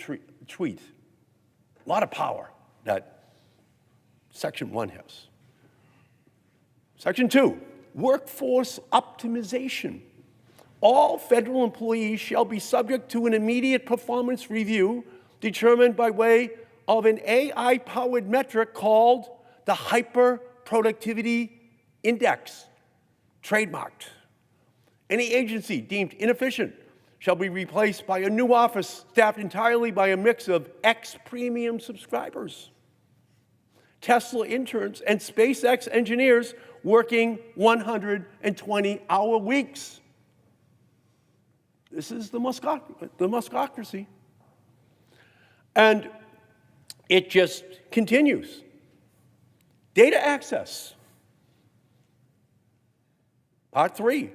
tweet. A lot of power that Section 1 has. Section 2, workforce optimization. All federal employees shall be subject to an immediate performance review determined by way of an AI-powered metric called the Hyper-Productivity Index, trademarked. Any agency deemed inefficient shall be replaced by a new office staffed entirely by a mix of ex-premium subscribers, Tesla interns, and SpaceX engineers working 120-hour weeks. This is the Muskocracy. And it just continues. Data access. Part 3.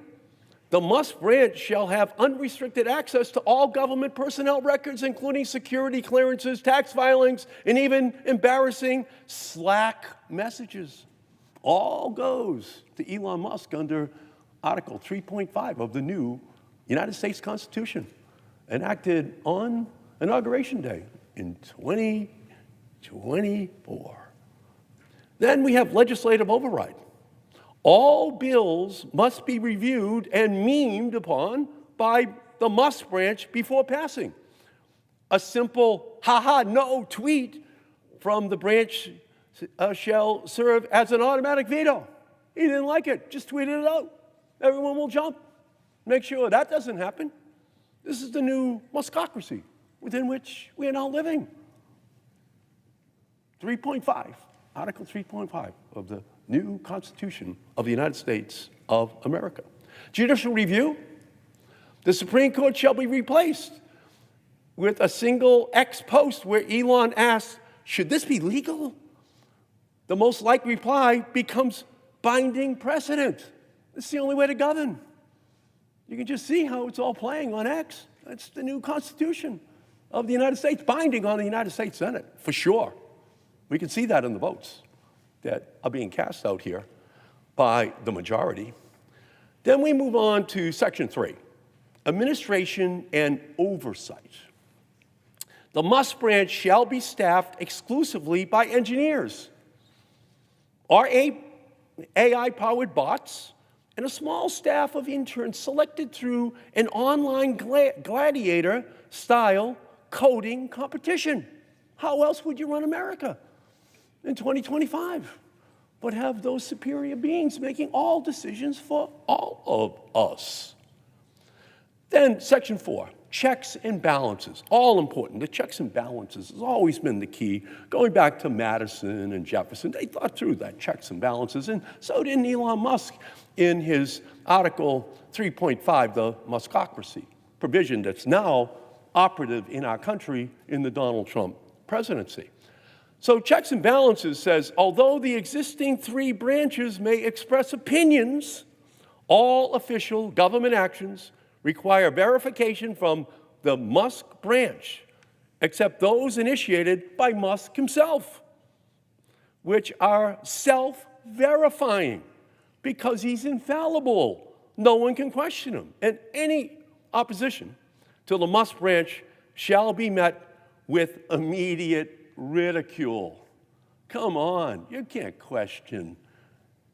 The Musk branch shall have unrestricted access to all government personnel records, including security clearances, tax filings, and even embarrassing Slack messages. All goes to Elon Musk under Article 3.5 of the new United States Constitution, enacted on Inauguration Day in 2024. Then we have legislative override. All bills must be reviewed and memed upon by the Musk branch before passing. A simple "haha, no" tweet from the branch shall serve as an automatic veto. He didn't like it, just tweeted it out. Everyone will jump. Make sure that doesn't happen. This is the new Muskocracy within which we are now living. 3.5, Article 3.5 of the new Constitution of the United States of America. Judicial review. The Supreme Court shall be replaced with a single ex post where Elon asks, should this be legal? The most likely reply becomes binding precedent. It's the only way to govern. You can just see how it's all playing on X. That's the new Constitution of the United States, binding on the United States Senate, for sure. We can see that in the votes that are being cast out here by the majority. Then we move on to Section 3, administration and oversight. The Musk branch shall be staffed exclusively by engineers or AI-powered bots and a small staff of interns selected through an online gladiator-style coding competition. How else would you run America in 2025 but have those superior beings making all decisions for all of us? Then Section 4, checks and balances, all important. The checks and balances has always been the key. Going back to Madison and Jefferson, they thought through that checks and balances, and so did Elon Musk in his Article 3.5, the Muskocracy, provision that's now operative in our country in the Donald Trump presidency. So checks and balances says, although the existing 3 branches may express opinions, all official government actions require verification from the Musk branch, except those initiated by Musk himself, which are self-verifying because he's infallible. No one can question him. And any opposition to the Musk branch shall be met with immediate ridicule. Come on, you can't question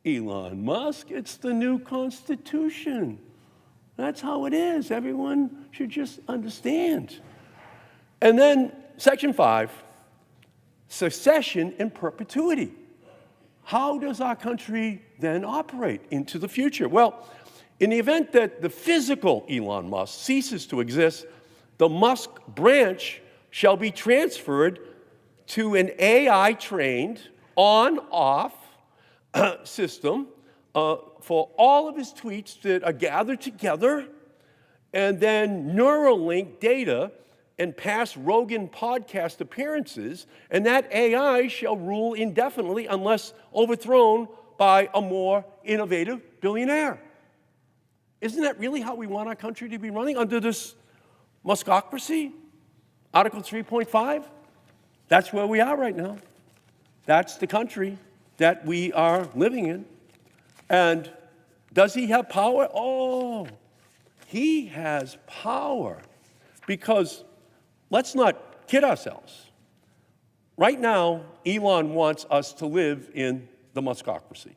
Elon Musk. It's the new Constitution. That's how it is. Everyone should just understand. And then Section 5, succession and perpetuity. How does our country then operate into the future? Well, in the event that the physical Elon Musk ceases to exist, the Musk branch shall be transferred to an AI-trained, on-off system for all of his tweets that are gathered together, and then Neuralink data and past Rogan podcast appearances, and that AI shall rule indefinitely unless overthrown by a more innovative billionaire. Isn't that really how we want our country to be running under this Muskocracy? Article 3.5? That's where we are right now. That's the country that we are living in. And does he have power? Oh, he has power. Because let's not kid ourselves. Right now, Elon wants us to live in the Muskocracy.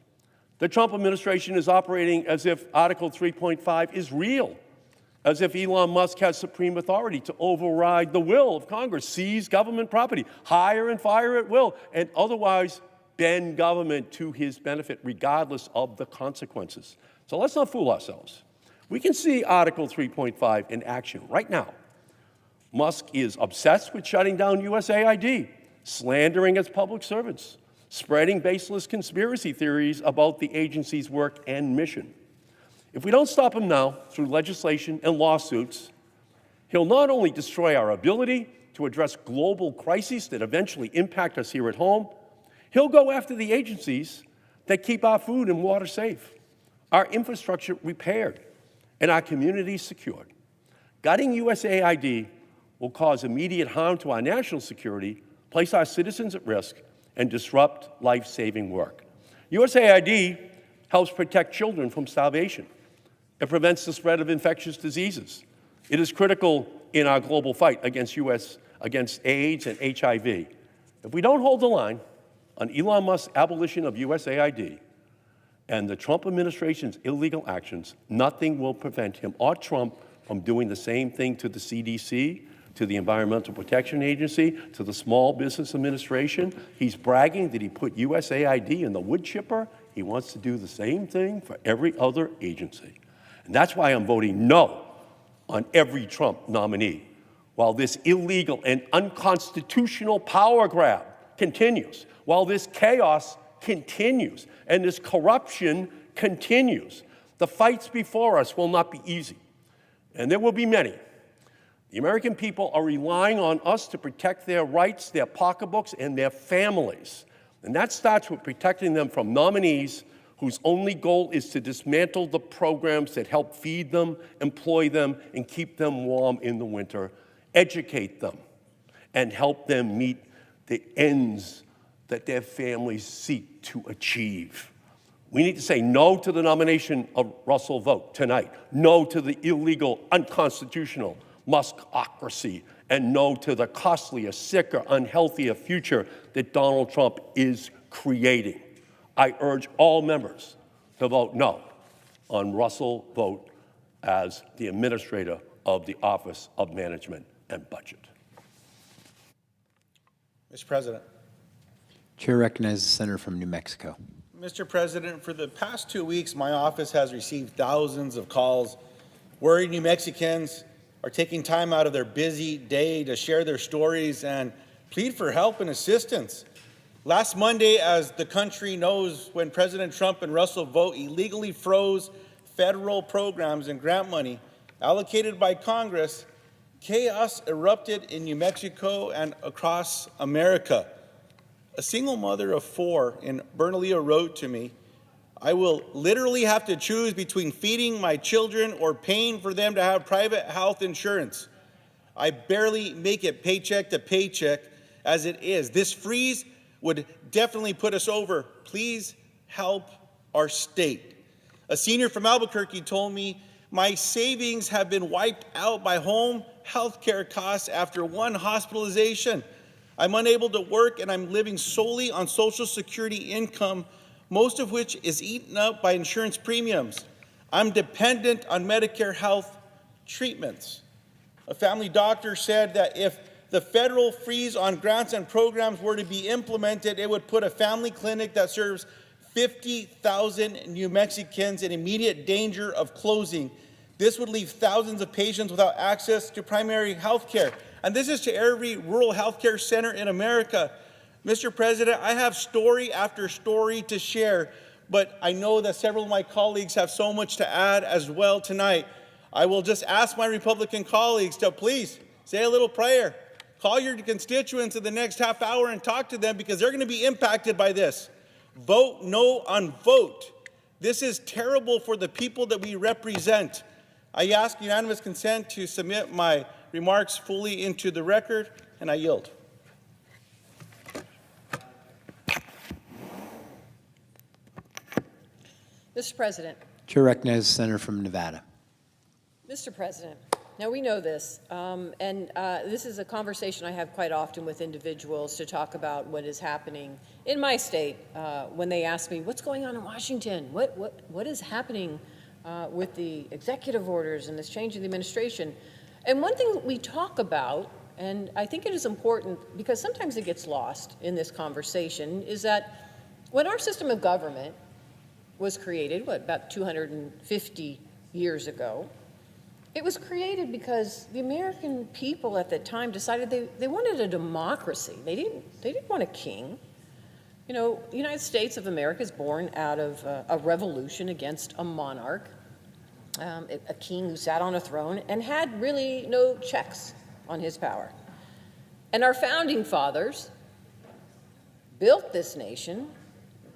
The Trump administration is operating as if Article 3.5 is real, as if Elon Musk has supreme authority to override the will of Congress, seize government property, hire and fire at will, and otherwise bend government to his benefit, regardless of the consequences. So let's not fool ourselves. We can see Article 3.5 in action right now. Musk is obsessed with shutting down USAID, slandering its public servants, spreading baseless conspiracy theories about the agency's work and mission. If we don't stop him now through legislation and lawsuits, he'll not only destroy our ability to address global crises that eventually impact us here at home, he'll go after the agencies that keep our food and water safe, our infrastructure repaired, and our communities secured. Gutting USAID will cause immediate harm to our national security, place our citizens at risk, and disrupt life-saving work. USAID helps protect children from starvation. It prevents the spread of infectious diseases. It is critical in our global fight against AIDS and HIV. If we don't hold the line on Elon Musk's abolition of USAID and the Trump administration's illegal actions, nothing will prevent him or Trump from doing the same thing to the CDC, to the Environmental Protection Agency, to the Small Business Administration. He's bragging that he put USAID in the wood chipper. He wants to do the same thing for every other agency. And that's why I'm voting no on every Trump nominee. While this illegal and unconstitutional power grab continues, while this chaos continues, and this corruption continues, the fights before us will not be easy. And there will be many. The American people are relying on us to protect their rights, their pocketbooks, and their families. And that starts with protecting them from nominees whose only goal is to dismantle the programs that help feed them, employ them, and keep them warm in the winter, educate them, and help them meet the ends that their families seek to achieve. We need to say no to the nomination of Russell Vought tonight, no to the illegal, unconstitutional Muskocracy, and no to the costlier, sicker, unhealthier future that Donald Trump is creating. I urge all members to vote no on Russell Vought as the administrator of the Office of Management and Budget. Mr. President. Chair recognizes the senator from New Mexico. Mr. President, for the past 2 weeks, my office has received thousands of calls worried New Mexicans are taking time out of their busy day to share their stories and plead for help and assistance. Last Monday, as the country knows, when President Trump and Russell Vought illegally froze federal programs and grant money allocated by Congress, chaos erupted in New Mexico and across America. A single mother of 4 in Bernalillo wrote to me, "I will literally have to choose between feeding my children or paying for them to have private health insurance. I barely make it paycheck to paycheck as it is. This freeze would definitely put us over. Please help our state." A senior from Albuquerque told me, "My savings have been wiped out by home health care costs after one hospitalization. I'm unable to work and I'm living solely on Social Security income, most of which is eaten up by insurance premiums. I'm dependent on Medicare health treatments." A family doctor said that if the federal freeze on grants and programs were to be implemented, it would put a family clinic that serves 50,000 New Mexicans in immediate danger of closing. This would leave thousands of patients without access to primary health care. And this is to every rural health care center in America. Mr. President, I have story after story to share, but I know that several of my colleagues have so much to add as well tonight. I will just ask my Republican colleagues to please say a little prayer. Call your constituents in the next half hour and talk to them because they're going to be impacted by this. Vote no on Vought. This is terrible for the people that we represent. I ask unanimous consent to submit my remarks fully into the record, and I yield. Mr. President. Chair recognizes the senator from Nevada. Mr. President, now we know this, and this is a conversation I have quite often with individuals to talk about what is happening in my state when they ask me, what's going on in Washington? What is happening with the executive orders and this change in the administration? And one thing we talk about, and I think it is important because sometimes it gets lost in this conversation, is that when our system of government was created, about 250 years ago, it was created because the American people at the time decided they wanted a democracy. They didn't want a king. You know, the United States of America is born out of a revolution against a monarch, a king who sat on a throne and had really no checks on his power. And our founding fathers built this nation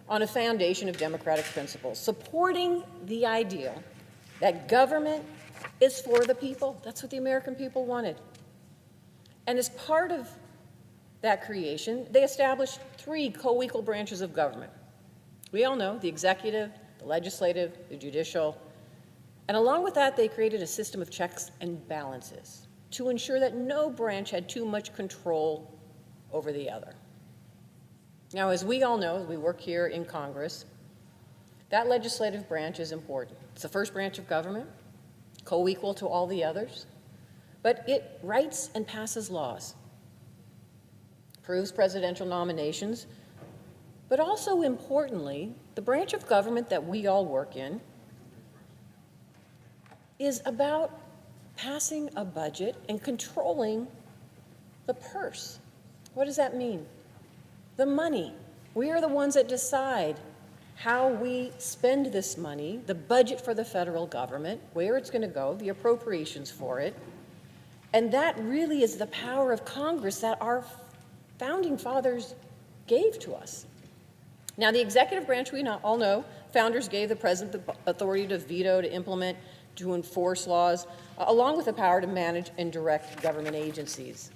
on a foundation of democratic principles, supporting the ideal that government is for the people. That's what the American people wanted. And as part of that creation, they established 3 co-equal branches of government. We all know the executive, the legislative, the judicial. And along with that, they created a system of checks and balances to ensure that no branch had too much control over the other. Now, as we all know, as we work here in Congress, that legislative branch is important. It's the first branch of government, co-equal to all the others, but it writes and passes laws, approves presidential nominations, but also importantly, the branch of government that we all work in is about passing a budget and controlling the purse. What does that mean? The money. We are the ones that decide how we spend this money, the budget for the federal government, where it's going to go, the appropriations for it. And that really is the power of Congress that our founding fathers gave to us. Now, the executive branch, we all know, founders gave the president the authority to veto, to implement, to enforce laws, along with the power to manage and direct government agencies.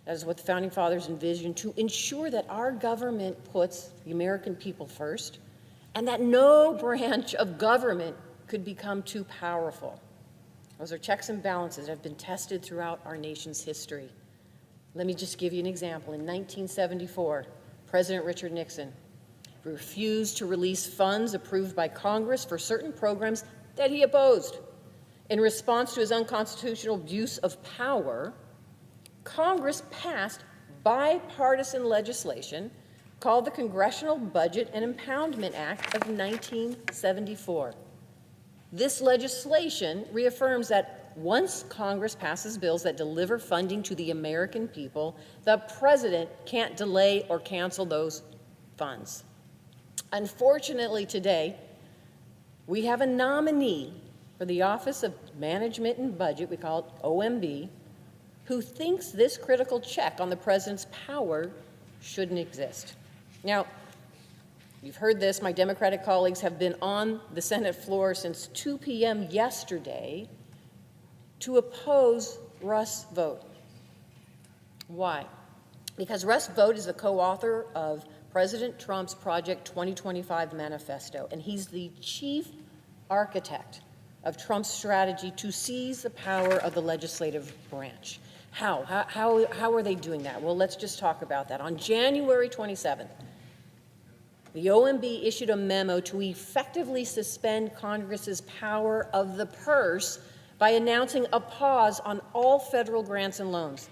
That is what the founding fathers envisioned, to ensure that our government puts the American people first and that no branch of government could become too powerful. Those are checks and balances that have been tested throughout our nation's history. Let me just give you an example. In 1974, President Richard Nixon refused to release funds approved by Congress for certain programs that he opposed. In response to his unconstitutional abuse of power, Congress passed bipartisan legislation called the Congressional Budget and Impoundment Act of 1974. This legislation reaffirms that once Congress passes bills that deliver funding to the American people, the president can't delay or cancel those funds. Unfortunately, today, we have a nominee for the Office of Management and Budget, we call it OMB, who thinks this critical check on the president's power shouldn't exist. Now, you've heard this. My Democratic colleagues have been on the Senate floor since 2 p.m. yesterday to oppose Russ Vought. Why? Because Russ Vought is the co-author of President Trump's Project 2025 manifesto, and he's the chief architect of Trump's strategy to seize the power of the legislative branch. How are they doing that? Well, let's just talk about that. On January 27th, the OMB issued a memo to effectively suspend Congress's power of the purse by announcing a pause on all federal grants and loans.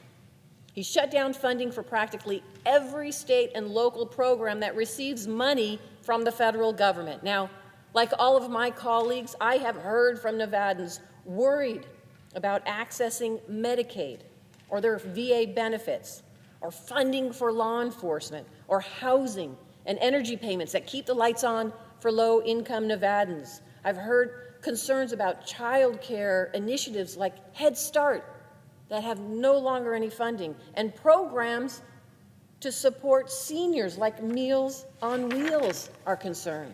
He shut down funding for practically every state and local program that receives money from the federal government. Now, like all of my colleagues, I have heard from Nevadans worried about accessing Medicaid or their VA benefits or funding for law enforcement or housing and energy payments that keep the lights on for low-income Nevadans. I've heard concerns about child care initiatives like Head Start that have no longer any funding, and programs to support seniors like Meals on Wheels are concerned.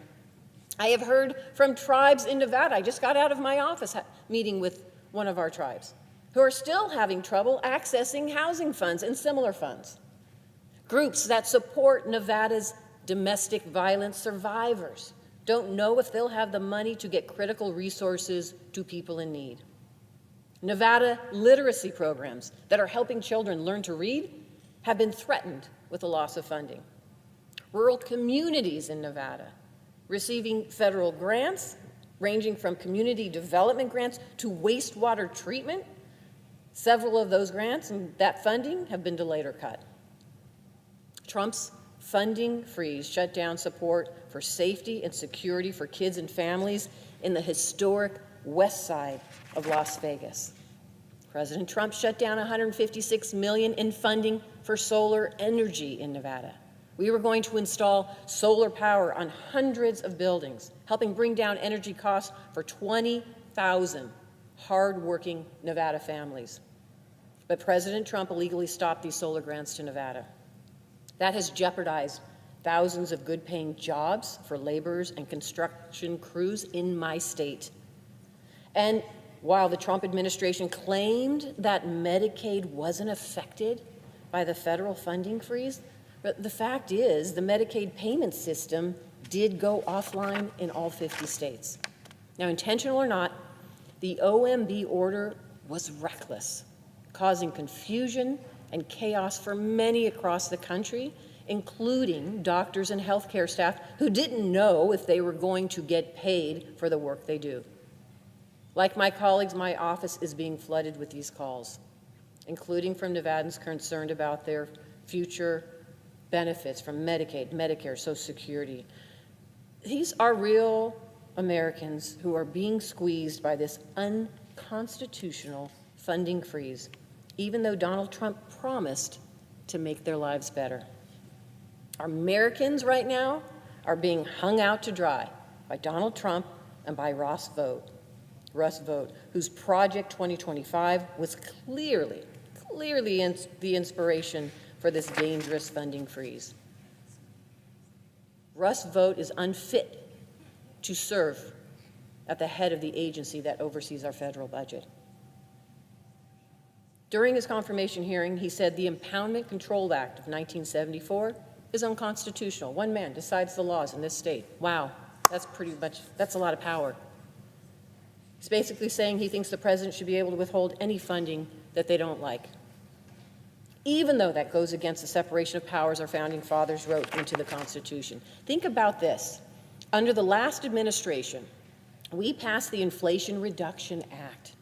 I have heard from tribes in Nevada. I just got out of my office meeting with one of our tribes who are still having trouble accessing housing funds and similar funds. Groups that support Nevada's domestic violence survivors don't know if they'll have the money to get critical resources to people in need. Nevada literacy programs that are helping children learn to read have been threatened with the loss of funding. Rural communities in Nevada receiving federal grants ranging from community development grants to wastewater treatment. Several of those grants and that funding have been delayed or cut. Trump's funding freeze shut down support for safety and security for kids and families in the historic west side of Las Vegas. President Trump shut down $156 million in funding for solar energy in Nevada. We were going to install solar power on hundreds of buildings, helping bring down energy costs for 20,000 hardworking Nevada families. But President Trump illegally stopped these solar grants to Nevada. That has jeopardized thousands of good-paying jobs for laborers and construction crews in my state. And while the Trump administration claimed that Medicaid wasn't affected by the federal funding freeze, but the fact is the Medicaid payment system did go offline in all 50 states. Now, intentional or not, the OMB order was reckless, causing confusion and chaos for many across the country, including doctors and healthcare staff who didn't know if they were going to get paid for the work they do. Like my colleagues, my office is being flooded with these calls, including from Nevadans concerned about their future benefits from Medicaid, Medicare, Social Security. These are real Americans who are being squeezed by this unconstitutional funding freeze, even though Donald Trump promised to make their lives better. Americans right now are being hung out to dry by Donald Trump and by Russ Vought, whose Project 2025 was clearly the inspiration for this dangerous funding freeze. Russ Vought is unfit to serve at the head of the agency that oversees our federal budget. During his confirmation hearing, he said the Impoundment Control Act of 1974 is unconstitutional. One man decides the laws in this state. Wow, that's a lot of power. He's basically saying he thinks the president should be able to withhold any funding that they don't like, even though that goes against the separation of powers our founding fathers wrote into the Constitution. Think about this. Under the last administration, we passed the Inflation Reduction Act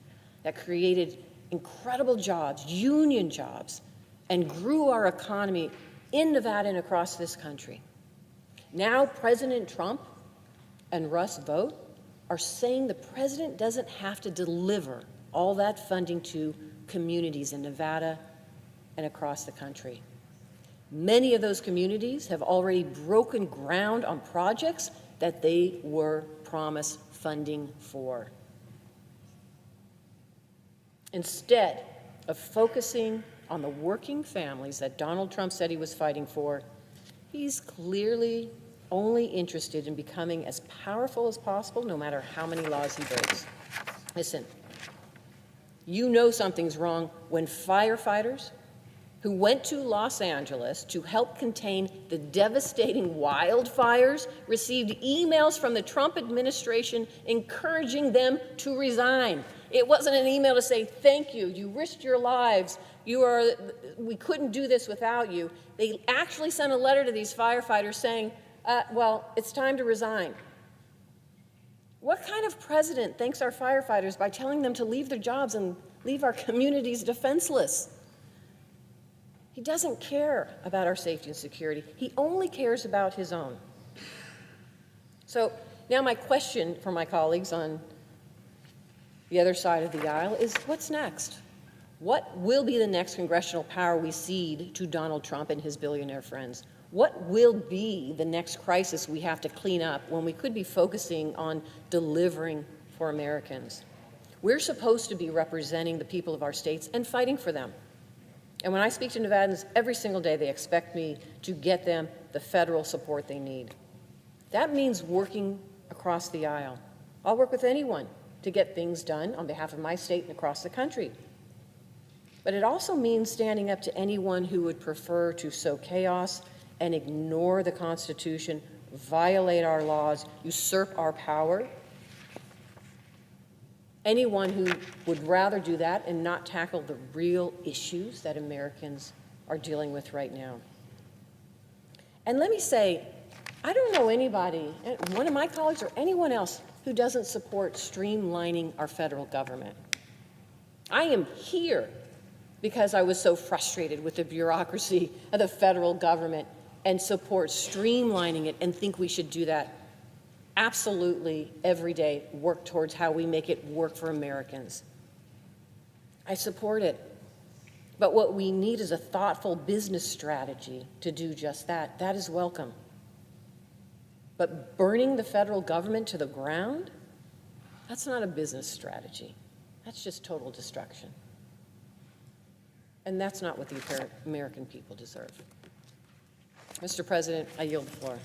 that created incredible jobs, union jobs, and grew our economy in Nevada and across this country. Now President Trump and Russ Vought are saying the president doesn't have to deliver all that funding to communities in Nevada and across the country. Many of those communities have already broken ground on projects that they were promised funding for. Instead of focusing on the working families that Donald Trump said he was fighting for, he's clearly only interested in becoming as powerful as possible, no matter how many laws he breaks. Listen, you know something's wrong when firefighters who went to Los Angeles to help contain the devastating wildfires received emails from the Trump administration encouraging them to resign. It wasn't an email to say, thank you, you risked your lives, we couldn't do this without you. They actually sent a letter to these firefighters saying, well, it's time to resign. What kind of president thanks our firefighters by telling them to leave their jobs and leave our communities defenseless? He doesn't care about our safety and security. He only cares about his own. So now my question for my colleagues on the other side of the aisle is, what's next? What will be the next congressional power we cede to Donald Trump and his billionaire friends? What will be the next crisis we have to clean up when we could be focusing on delivering for Americans? We're supposed to be representing the people of our states and fighting for them. And when I speak to Nevadans every single day, they expect me to get them the federal support they need. That means working across the aisle. I'll work with anyone to get things done on behalf of my state and across the country. But it also means standing up to anyone who would prefer to sow chaos and ignore the Constitution violate our laws, usurp our power. Anyone who would rather do that and not tackle the real issues that Americans are dealing with right now. And let me say, I don't know anybody, one of my colleagues or anyone else, who doesn't support streamlining our federal government. I am here because I was so frustrated with the bureaucracy of the federal government and support streamlining it and think we should do that absolutely every day, work towards how we make it work for Americans. I support it. But what we need is a thoughtful business strategy to do just that. That is welcome. But burning the federal government to the ground, that's not a business strategy. That's just total destruction. And that's not what the American people deserve. Mr. President, I yield the floor.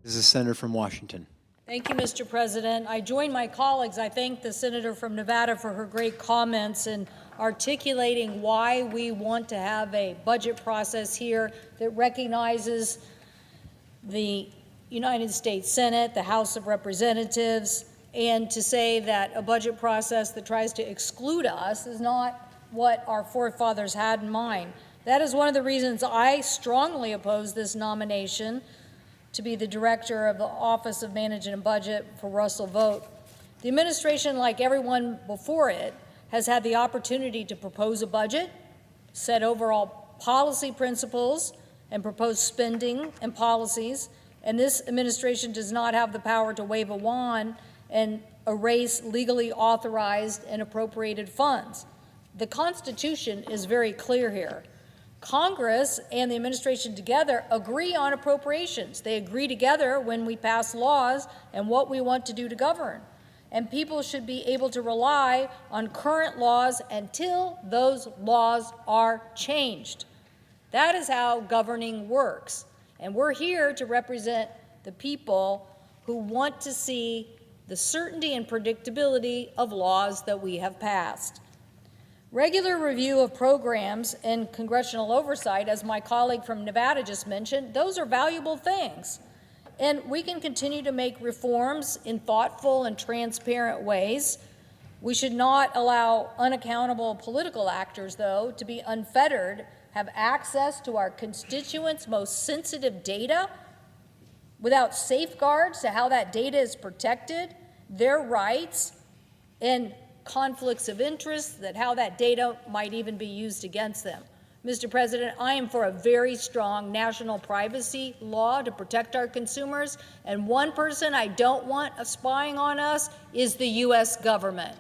This is the senator from Washington. Thank you, Mr. President. I join my colleagues. I thank the senator from Nevada for her great comments and articulating why we want to have a budget process here that recognizes the United States Senate, the House of Representatives, and to say that a budget process that tries to exclude us is not what our forefathers had in mind. That is one of the reasons I strongly oppose this nomination to be the director of the Office of Management and Budget for Russell Vought. The administration, like everyone before it, has had the opportunity to propose a budget, set overall policy principles, and propose spending and policies, and this administration does not have the power to wave a wand and erase legally authorized and appropriated funds. The Constitution is very clear here. Congress and the administration together agree on appropriations. They agree together when we pass laws and what we want to do to govern. And people should be able to rely on current laws until those laws are changed. That is how governing works. And we're here to represent the people who want to see the certainty and predictability of laws that we have passed. Regular review of programs and congressional oversight, as my colleague from Nevada just mentioned, those are valuable things. And we can continue to make reforms in thoughtful and transparent ways. We should not allow unaccountable political actors, though, to be unfettered, have access to our constituents' most sensitive data without safeguards to how that data is protected, their rights, and conflicts of interest, that how that data might even be used against them. Mr. President, I am for a very strong national privacy law to protect our consumers, and one person I don't want spying on us is the U.S. government.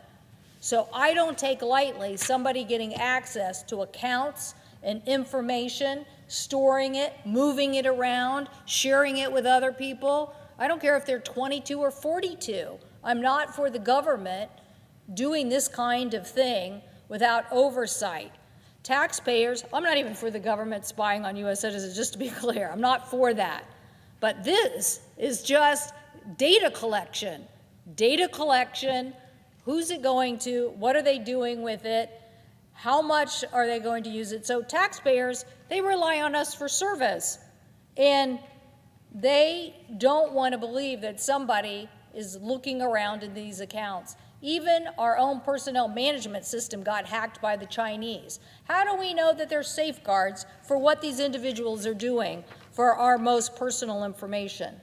So I don't take lightly somebody getting access to accounts and information, storing it, moving it around, sharing it with other people. I don't care if they're 22 or 42. I'm not for the government doing this kind of thing without oversight. Taxpayers, I'm not even for the government spying on U.S. citizens, just to be clear. I'm not for that. But this is just data collection. Data collection, who's it going to, what are they doing with it, how much are they going to use it? So taxpayers, they rely on us for service. And they don't want to believe that somebody is looking around in these accounts. Even our own personnel management system got hacked by the Chinese. How do we know that there's safeguards for what these individuals are doing for our most personal information?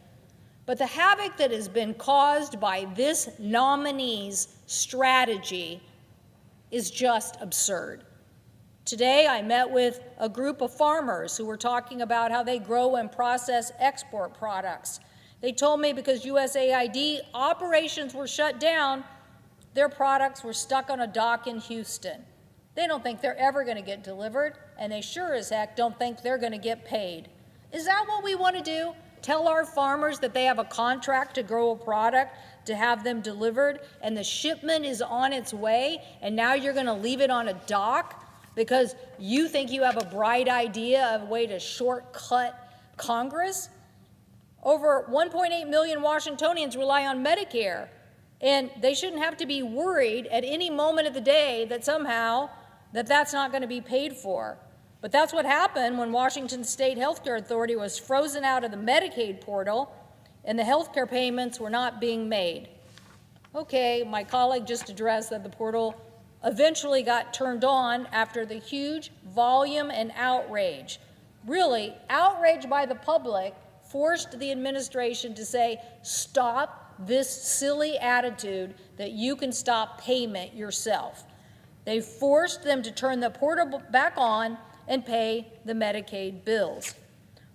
But the havoc that has been caused by this nominee's strategy is just absurd. Today, I met with a group of farmers who were talking about how they grow and process export products. They told me because USAID operations were shut down, their products were stuck on a dock in Houston. They don't think they're ever going to get delivered, and they sure as heck don't think they're going to get paid. Is that what we want to do? Tell our farmers that they have a contract to grow a product, to have them delivered, and the shipment is on its way, and now you're going to leave it on a dock because you think you have a bright idea of a way to shortcut Congress? Over 1.8 million Washingtonians rely on Medicare. And they shouldn't have to be worried at any moment of the day that somehow that's not going to be paid for. But that's what happened when Washington State Healthcare Authority was frozen out of the Medicaid portal and the healthcare payments were not being made. Okay, my colleague just addressed that the portal eventually got turned on after the huge volume and outrage. Really, outrage by the public forced the administration to say, stop this silly attitude that you can stop payment yourself. They forced them to turn the portal back on and pay the Medicaid bills.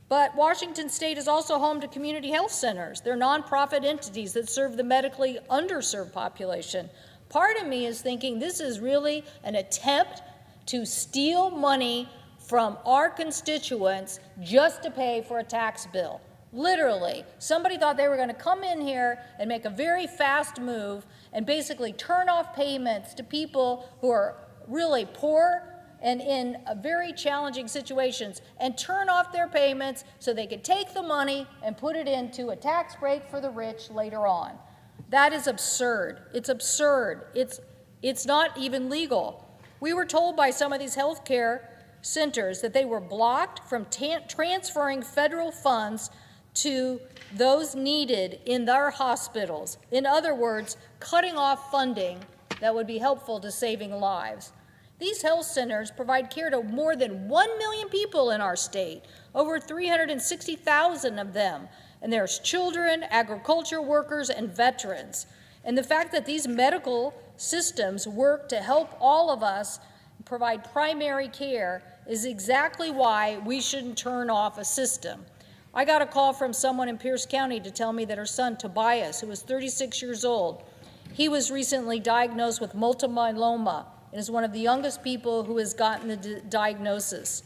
But Washington State is also home to community health centers. They're nonprofit entities that serve the medically underserved population. Part of me is thinking this is really an attempt to steal money from our constituents just to pay for a tax bill. Literally, somebody thought they were going to come in here and make a very fast move and basically turn off payments to people who are really poor and in very challenging situations, and turn off their payments so they could take the money and put it into a tax break for the rich later on. That is absurd. It's absurd. It's not even legal. We were told by some of these healthcare centers that they were blocked from transferring federal funds to those needed in their hospitals. In other words, cutting off funding that would be helpful to saving lives. These health centers provide care to more than 1 million people in our state, over 360,000 of them. And there's children, agriculture workers, and veterans. And the fact that these medical systems work to help all of us provide primary care is exactly why we shouldn't turn off a system. I got a call from someone in Pierce County to tell me that her son, Tobias, who was 36 years old, he was recently diagnosed with multiple myeloma and is one of the youngest people who has gotten the diagnosis.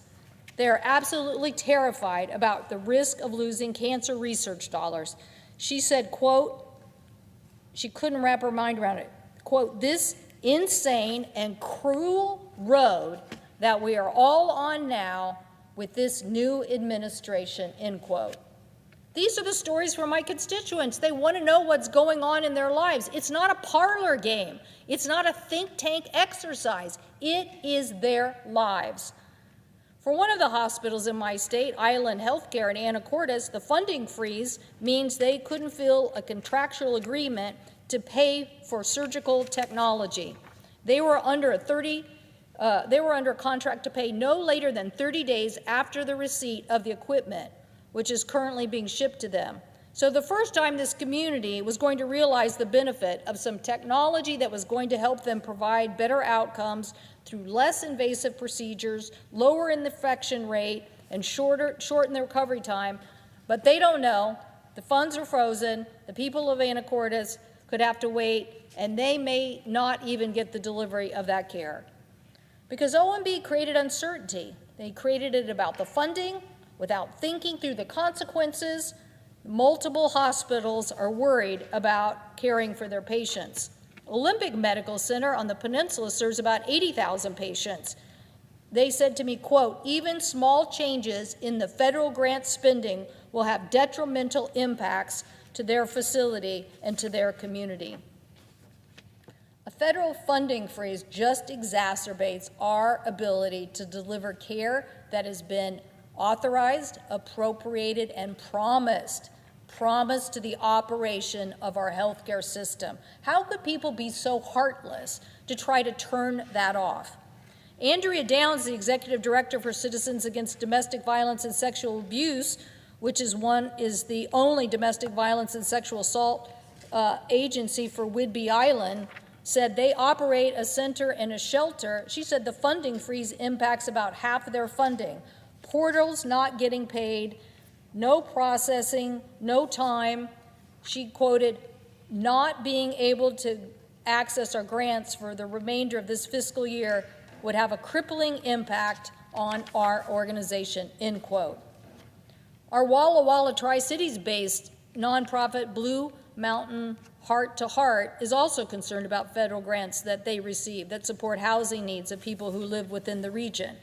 They are absolutely terrified about the risk of losing cancer research dollars. She said, quote, she couldn't wrap her mind around it, quote, this insane and cruel road that we are all on now with this new administration, end quote. These are the stories from my constituents. They want to know what's going on in their lives. It's not a parlor game. It's not a think tank exercise. It is their lives. For one of the hospitals in my state, Island Healthcare in Anacortes, the funding freeze means they couldn't fill a contractual agreement to pay for surgical technology. They were under a contract to pay no later than 30 days after the receipt of the equipment, which is currently being shipped to them. So the first time this community was going to realize the benefit of some technology that was going to help them provide better outcomes through less invasive procedures, lower infection rate, and shorten the recovery time. But they don't know. The funds are frozen. The people of Anacortes could have to wait, and they may not even get the delivery of that care. Because OMB created uncertainty. They created it about the funding without thinking through the consequences. Multiple hospitals are worried about caring for their patients. Olympic Medical Center on the peninsula serves about 80,000 patients. They said to me, quote, even small changes in the federal grant spending will have detrimental impacts to their facility and to their community. A federal funding freeze just exacerbates our ability to deliver care that has been authorized, appropriated, and promised to the operation of our healthcare system. How could people be so heartless to try to turn that off? Andrea Downs, the Executive Director for Citizens Against Domestic Violence and Sexual Abuse, which is the only domestic violence and sexual assault agency for Whidbey Island, said they operate a center and a shelter. She said the funding freeze impacts about half of their funding. Portals not getting paid, no processing, no time. She quoted, not being able to access our grants for the remainder of this fiscal year would have a crippling impact on our organization, end quote. Our Walla Walla Tri-Cities-based nonprofit Blue Mountain Heart to Heart is also concerned about federal grants that they receive that support housing needs of people who live within the region.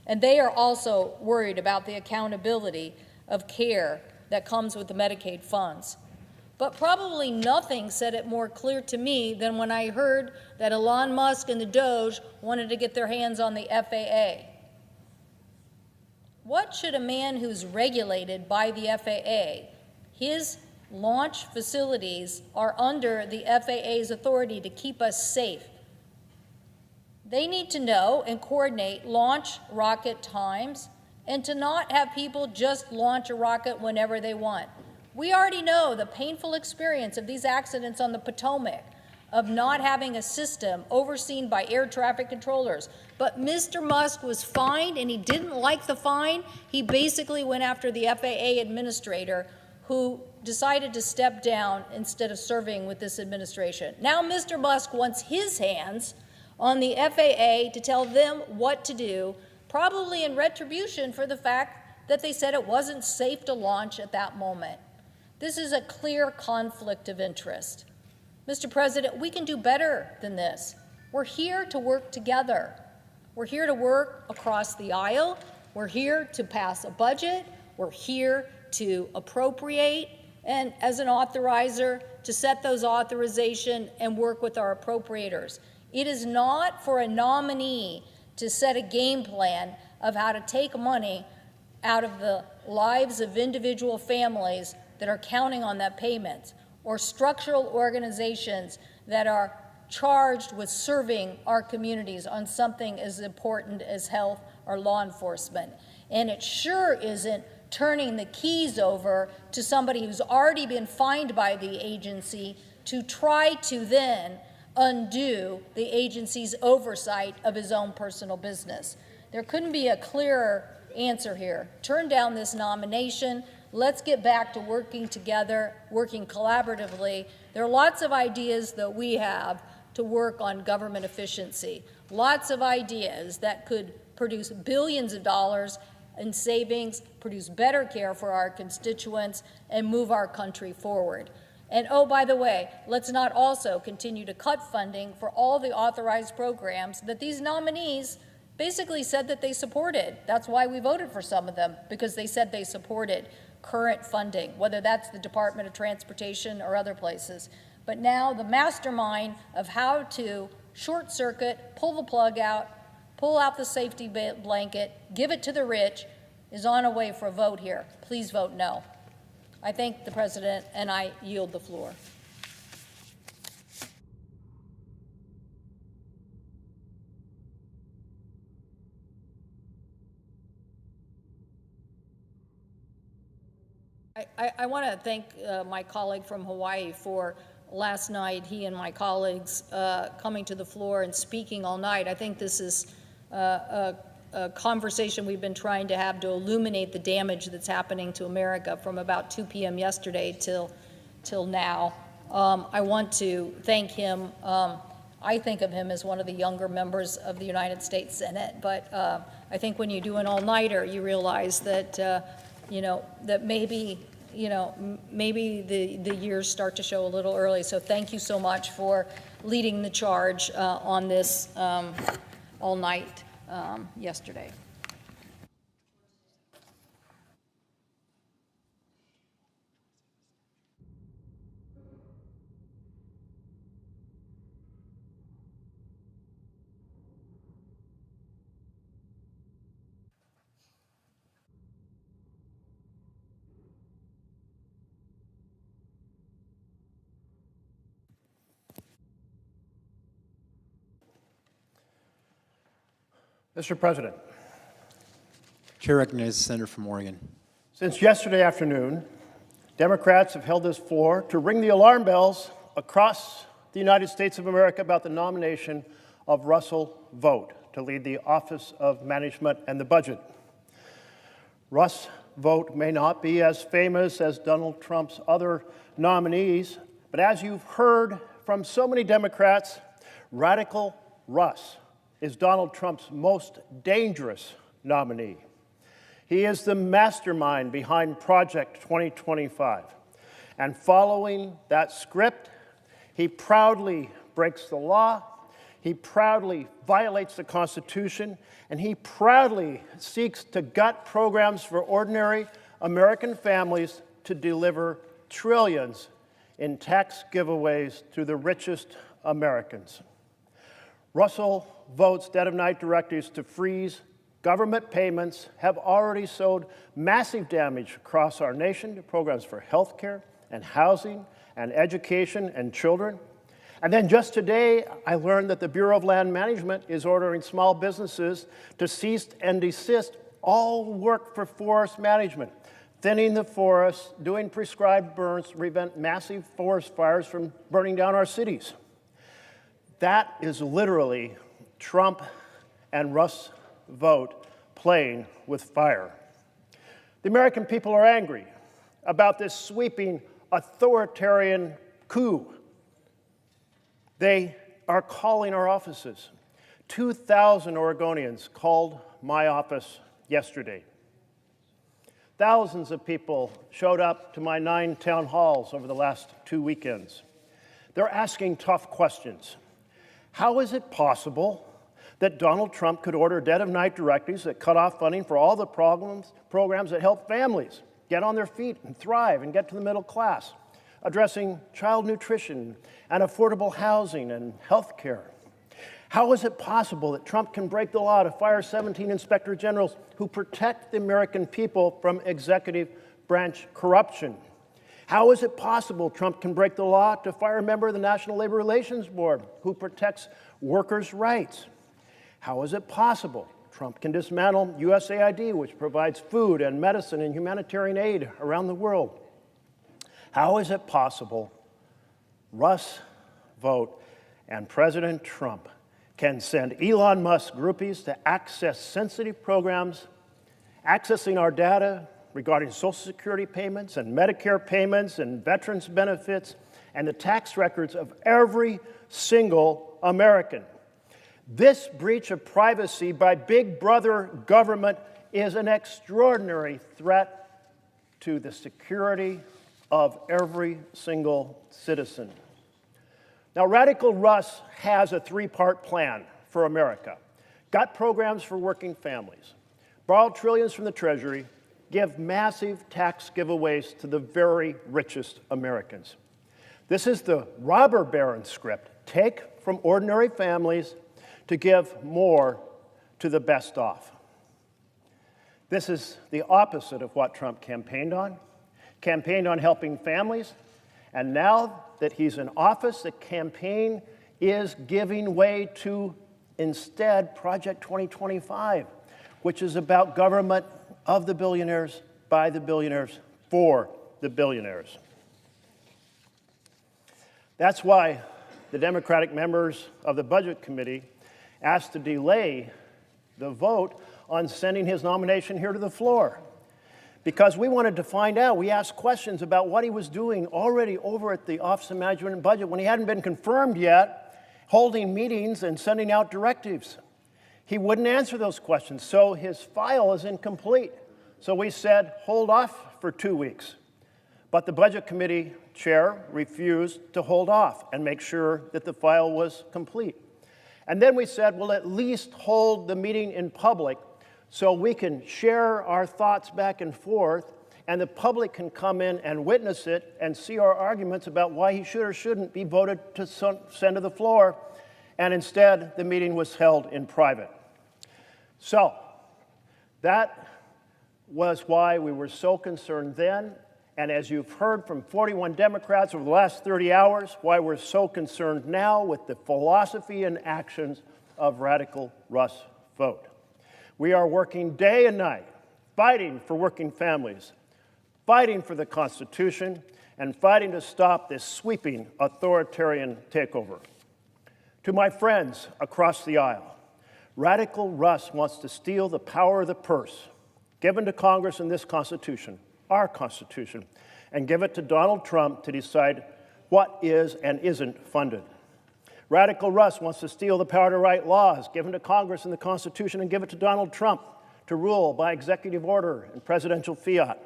And they are also worried about the accountability of care that comes with the Medicaid funds. But probably nothing said it more clear to me than when I heard that Elon Musk and the Doge wanted to get their hands on the FAA. What should a man who's regulated by the FAA, his launch facilities are under the FAA's authority to keep us safe. They need to know and coordinate launch rocket times and to not have people just launch a rocket whenever they want. We already know the painful experience of these accidents on the Potomac, of not having a system overseen by air traffic controllers. But Mr. Musk was fined, and he didn't like the fine. He basically went after the FAA administrator, who decided to step down instead of serving with this administration. Now Mr. Musk wants his hands on the FAA to tell them what to do, probably in retribution for the fact that they said it wasn't safe to launch at that moment. This is a clear conflict of interest. Mr. President, we can do better than this. We're here to work together. We're here to work across the aisle. We're here to pass a budget. We're here to appropriate, and as an authorizer, to set those authorization and work with our appropriators. It is not for a nominee to set a game plan of how to take money out of the lives of individual families that are counting on that payment, or structural organizations that are charged with serving our communities on something as important as health or law enforcement. And it sure isn't turning the keys over to somebody who's already been fined by the agency to try to then undo the agency's oversight of his own personal business. There couldn't be a clearer answer here. Turn down this nomination. Let's get back to working together, working collaboratively. There are lots of ideas that we have to work on government efficiency, lots of ideas that could produce billions of dollars in savings, produce better care for our constituents, and move our country forward. And oh, by the way, let's not also continue to cut funding for all the authorized programs that these nominees basically said that they supported. That's why we voted for some of them, because they said they supported current funding, whether that's the Department of Transportation or other places. But now the mastermind of how to short circuit, pull the plug out, pull out the safety blanket, give it to the rich, is on a way for a vote here. Please vote no. I thank the President, and I yield the floor. I want to thank my colleague from Hawaii for last night, he and my colleagues coming to the floor and speaking all night. I think this is a conversation we've been trying to have to illuminate the damage that's happening to America from about 2 p.m. yesterday till now. I want to thank him. I think of him as one of the younger members of the United States Senate, but I think when you do an all-nighter, you realize that, that maybe the years start to show a little early. So thank you so much for leading the charge on this all night yesterday. Mr. President. Chair recognizes the senator from Oregon. Since yesterday afternoon, Democrats have held this floor to ring the alarm bells across the United States of America about the nomination of Russell Vought to lead the Office of Management and the Budget. Russ Vought may not be as famous as Donald Trump's other nominees, but as you've heard from so many Democrats, Radical Russ is Donald Trump's most dangerous nominee. He is the mastermind behind Project 2025. And following that script, he proudly breaks the law, he proudly violates the Constitution, and he proudly seeks to gut programs for ordinary American families to deliver trillions in tax giveaways to the richest Americans. Russell Vought's dead-of-night directives to freeze government payments have already sowed massive damage across our nation to programs for health care and housing and education and children. And then just today, I learned that the Bureau of Land Management is ordering small businesses to cease and desist all work for forest management, thinning the forests, doing prescribed burns to prevent massive forest fires from burning down our cities. That is literally Trump and Russ Vought playing with fire. The American people are angry about this sweeping authoritarian coup. They are calling our offices. 2,000 Oregonians called my office yesterday. Thousands of people showed up to my 9 town halls over the last 2 weekends. They're asking tough questions. How is it possible that Donald Trump could order dead-of-night directives that cut off funding for all the programs that help families get on their feet and thrive and get to the middle class, addressing child nutrition and affordable housing and health care? How is it possible that Trump can break the law to fire 17 inspector generals who protect the American people from executive branch corruption? How is it possible Trump can break the law to fire a member of the National Labor Relations Board who protects workers' rights? How is it possible Trump can dismantle USAID, which provides food and medicine and humanitarian aid around the world? How is it possible Russ Vought and President Trump can send Elon Musk groupies to access sensitive programs, accessing our data regarding Social Security payments and Medicare payments and veterans benefits and the tax records of every single American? This breach of privacy by Big Brother government is an extraordinary threat to the security of every single citizen. Now, Radical Russ has a 3-part plan for America. Got programs for working families, borrow trillions from the Treasury, give massive tax giveaways to the very richest Americans. This is the robber baron script. Take from ordinary families to give more to the best off. This is the opposite of what Trump campaigned on helping families, and now that he's in office, the campaign is giving way to, instead, Project 2025, which is about government of the billionaires, by the billionaires, for the billionaires. That's why the Democratic members of the Budget Committee asked to delay the vote on sending his nomination here to the floor, because we wanted to find out. We asked questions about what he was doing already over at the Office of Management and Budget when he hadn't been confirmed yet, holding meetings and sending out directives. He wouldn't answer those questions, so his file is incomplete. So we said, hold off for 2 weeks. But the Budget Committee chair refused to hold off and make sure that the file was complete. And then we said, we'll at least hold the meeting in public so we can share our thoughts back and forth, and the public can come in and witness it and see our arguments about why he should or shouldn't be voted to send to the floor. And instead, the meeting was held in private. So that was why we were so concerned then, and as you've heard from 41 Democrats over the last 30 hours, why we're so concerned now with the philosophy and actions of Radical Russ Vought. We are working day and night, fighting for working families, fighting for the Constitution, and fighting to stop this sweeping authoritarian takeover. To my friends across the aisle, Radical Russ wants to steal the power of the purse given to Congress in this Constitution, our Constitution, and give it to Donald Trump to decide what is and isn't funded. Radical Russ wants to steal the power to write laws given to Congress in the Constitution and give it to Donald Trump to rule by executive order and presidential fiat.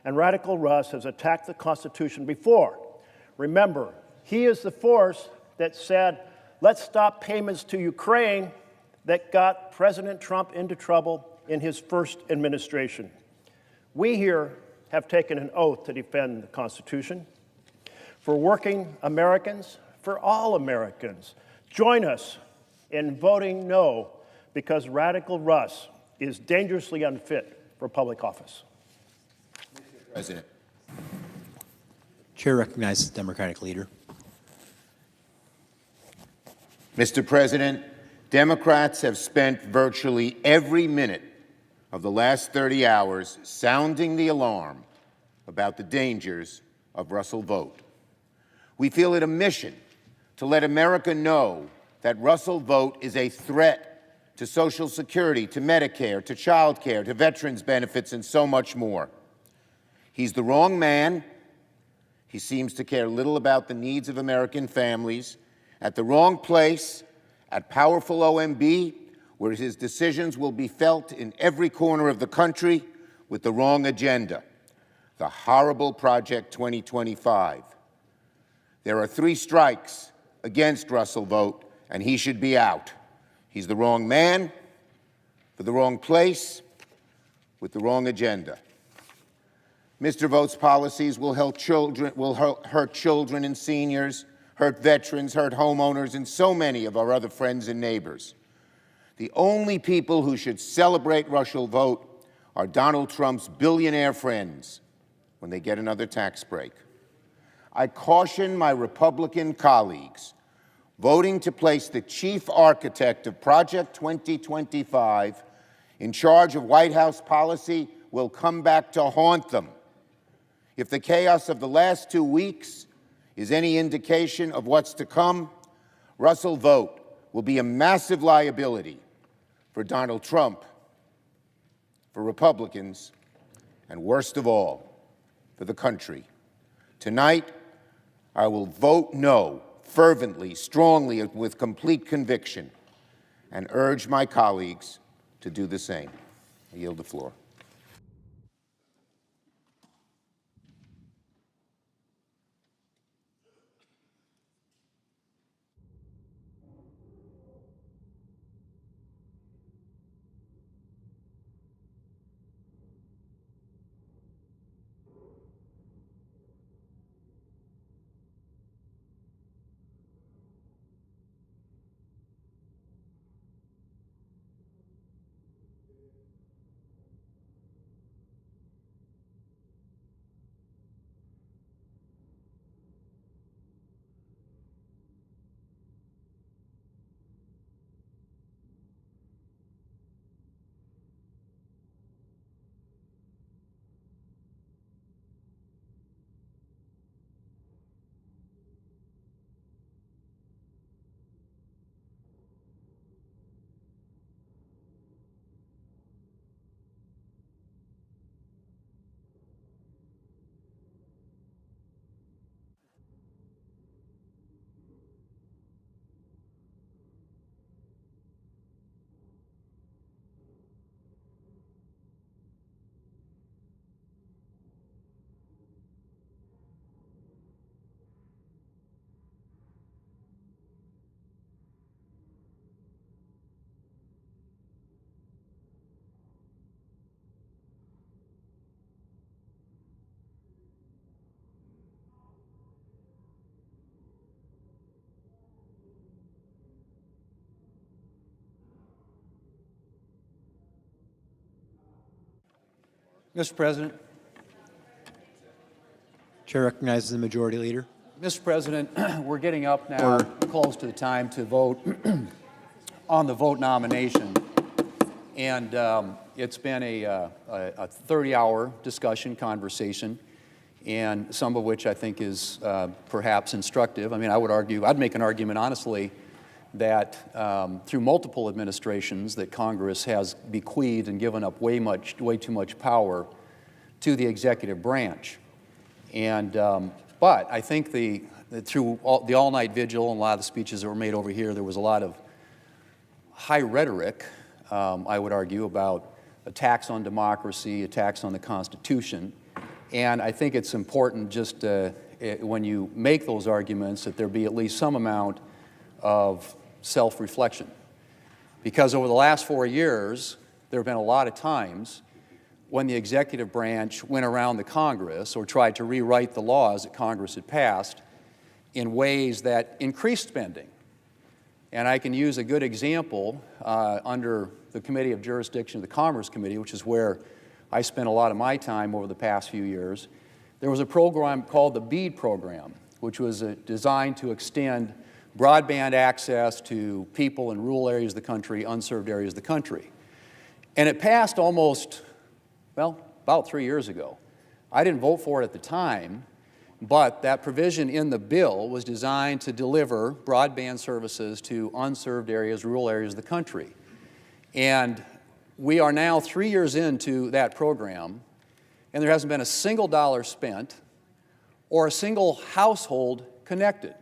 And Radical Russ has attacked the Constitution before. Remember, he is the force that said, let's stop payments to Ukraine, that got President Trump into trouble in his first administration. We here have taken an oath to defend the Constitution. for working Americans, for all Americans. Join us in voting no, because Radical Russ is dangerously unfit for public office. President. Chair recognizes the Democratic leader. Mr. President, Democrats have spent virtually every minute of the last 30 hours sounding the alarm about the dangers of Russell Vought. We feel it a mission to let America know that Russell Vought is a threat to Social Security, to Medicare, to child care, to veterans benefits, and so much more. He's the wrong man. He seems to care little about the needs of American families. At the wrong place, at powerful OMB, where his decisions will be felt in every corner of the country, with the wrong agenda, the horrible Project 2025. There are 3 strikes against Russell Vought, and he should be out. He's the wrong man, for the wrong place, with the wrong agenda. Mr. Vought's policies will hurt children and seniors, hurt veterans, hurt homeowners, and so many of our other friends and neighbors. The only people who should celebrate Russell Vought are Donald Trump's billionaire friends when they get another tax break. I caution my Republican colleagues, voting to place the chief architect of Project 2025 in charge of White House policy will come back to haunt them. If the chaos of the last 2 weeks is any indication of what's to come, Russell Vought will be a massive liability for Donald Trump, for Republicans, and worst of all, for the country. Tonight, I will vote no, fervently, strongly, with complete conviction, and urge my colleagues to do the same. I yield the floor. Mr. President. Chair recognizes the Majority Leader. Mr. President, we're getting up now close to the time to vote on the Vought nomination. And it's been a 30-hour discussion, conversation, and some of which I think is perhaps instructive. I mean, I would argue, I'd make an argument, honestly, that through multiple administrations that Congress has bequeathed and given up way too much power to the executive branch. And but I think through the all-night vigil and a lot of the speeches that were made over here, there was a lot of high rhetoric, I would argue, about attacks on democracy, attacks on the Constitution. And I think it's important just when you make those arguments that there be at least some amount of self-reflection. Because over the last 4 years, there have been a lot of times when the executive branch went around the Congress or tried to rewrite the laws that Congress had passed in ways that increase spending. And I can use a good example under the Committee of Jurisdiction of the Commerce Committee, which is where I spent a lot of my time over the past few years. There was a program called the BEAD program, which was designed to extend broadband access to people in rural areas of the country, unserved areas of the country. And it passed almost, well, about 3 years ago. I didn't vote for it at the time, but that provision in the bill was designed to deliver broadband services to unserved areas, rural areas of the country. And we are now 3 years into that program, and there hasn't been a single dollar spent or a single household connected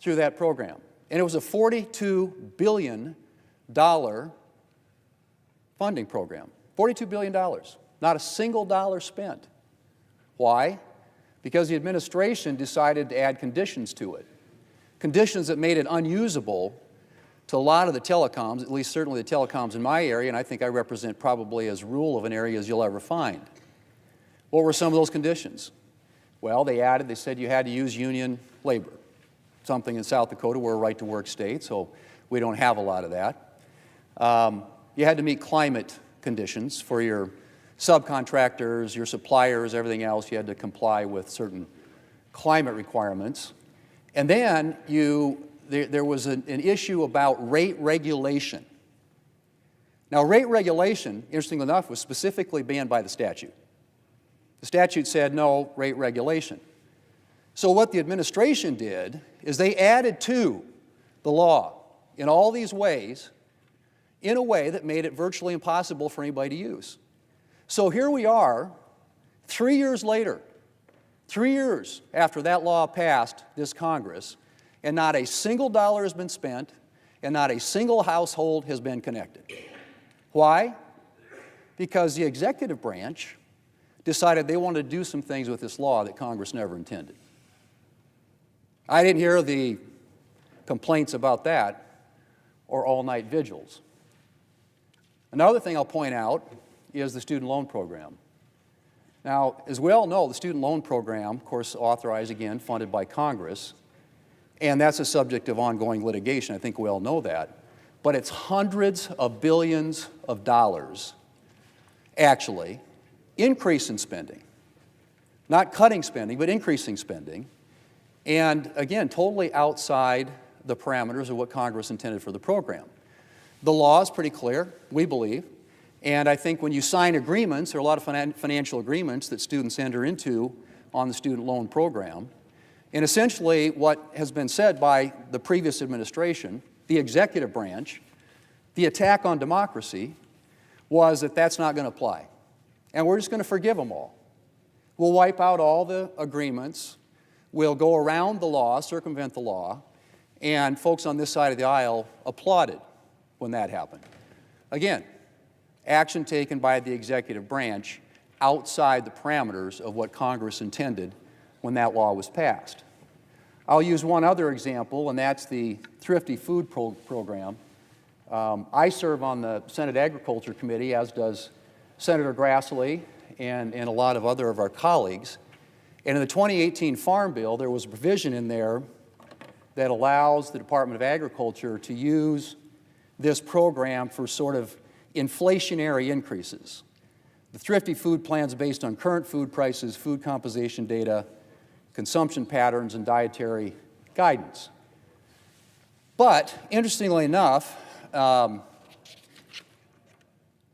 through that program. And it was a $42 billion funding program. $42 billion. Not a single dollar spent. Why? Because the administration decided to add conditions to it. Conditions that made it unusable to a lot of the telecoms, at least certainly the telecoms in my area, and I think I represent probably as rural of an area as you'll ever find. What were some of those conditions? Well, they said you had to use union labor, something in South Dakota we're a right-to-work state, so we don't have a lot of that. You had to meet climate conditions for your subcontractors, your suppliers, everything else. You had to comply with certain climate requirements. And then there was an issue about rate regulation. Now, rate regulation, interestingly enough, was specifically banned by the statute. The statute said no rate regulation. So what the administration did is they added to the law in all these ways in a way that made it virtually impossible for anybody to use. So here we are, 3 years later, 3 years after that law passed this Congress, and not a single dollar has been spent, and not a single household has been connected. Why? Because the executive branch decided they wanted to do some things with this law that Congress never intended. I didn't hear the complaints about that or all-night vigils. Another thing I'll point out is the student loan program. Now, as we all know, the student loan program, of course, authorized, again, funded by Congress, and that's a subject of ongoing litigation. I think we all know that. But it's hundreds of billions of dollars, actually, increase in spending. Not cutting spending, but increasing spending. And, again, totally outside the parameters of what Congress intended for the program. The law is pretty clear, we believe. And I think when you sign agreements, there are a lot of financial agreements that students enter into on the student loan program. And essentially what has been said by the previous administration, the executive branch, the attack on democracy, was that that's not going to apply. And we're just going to forgive them all. We'll wipe out all the agreements. We'll go around the law, circumvent the law. And folks on this side of the aisle applauded when that happened. Again, action taken by the executive branch outside the parameters of what Congress intended when that law was passed. I'll use one other example, and that's the Thrifty Food Program. I serve on the Senate Agriculture Committee, as does Senator Grassley and a lot of other of our colleagues. And in the 2018 Farm Bill, there was a provision in there that allows the Department of Agriculture to use this program for sort of inflationary increases. The Thrifty Food Plan is based on current food prices, food composition data, consumption patterns, and dietary guidance. But, interestingly enough,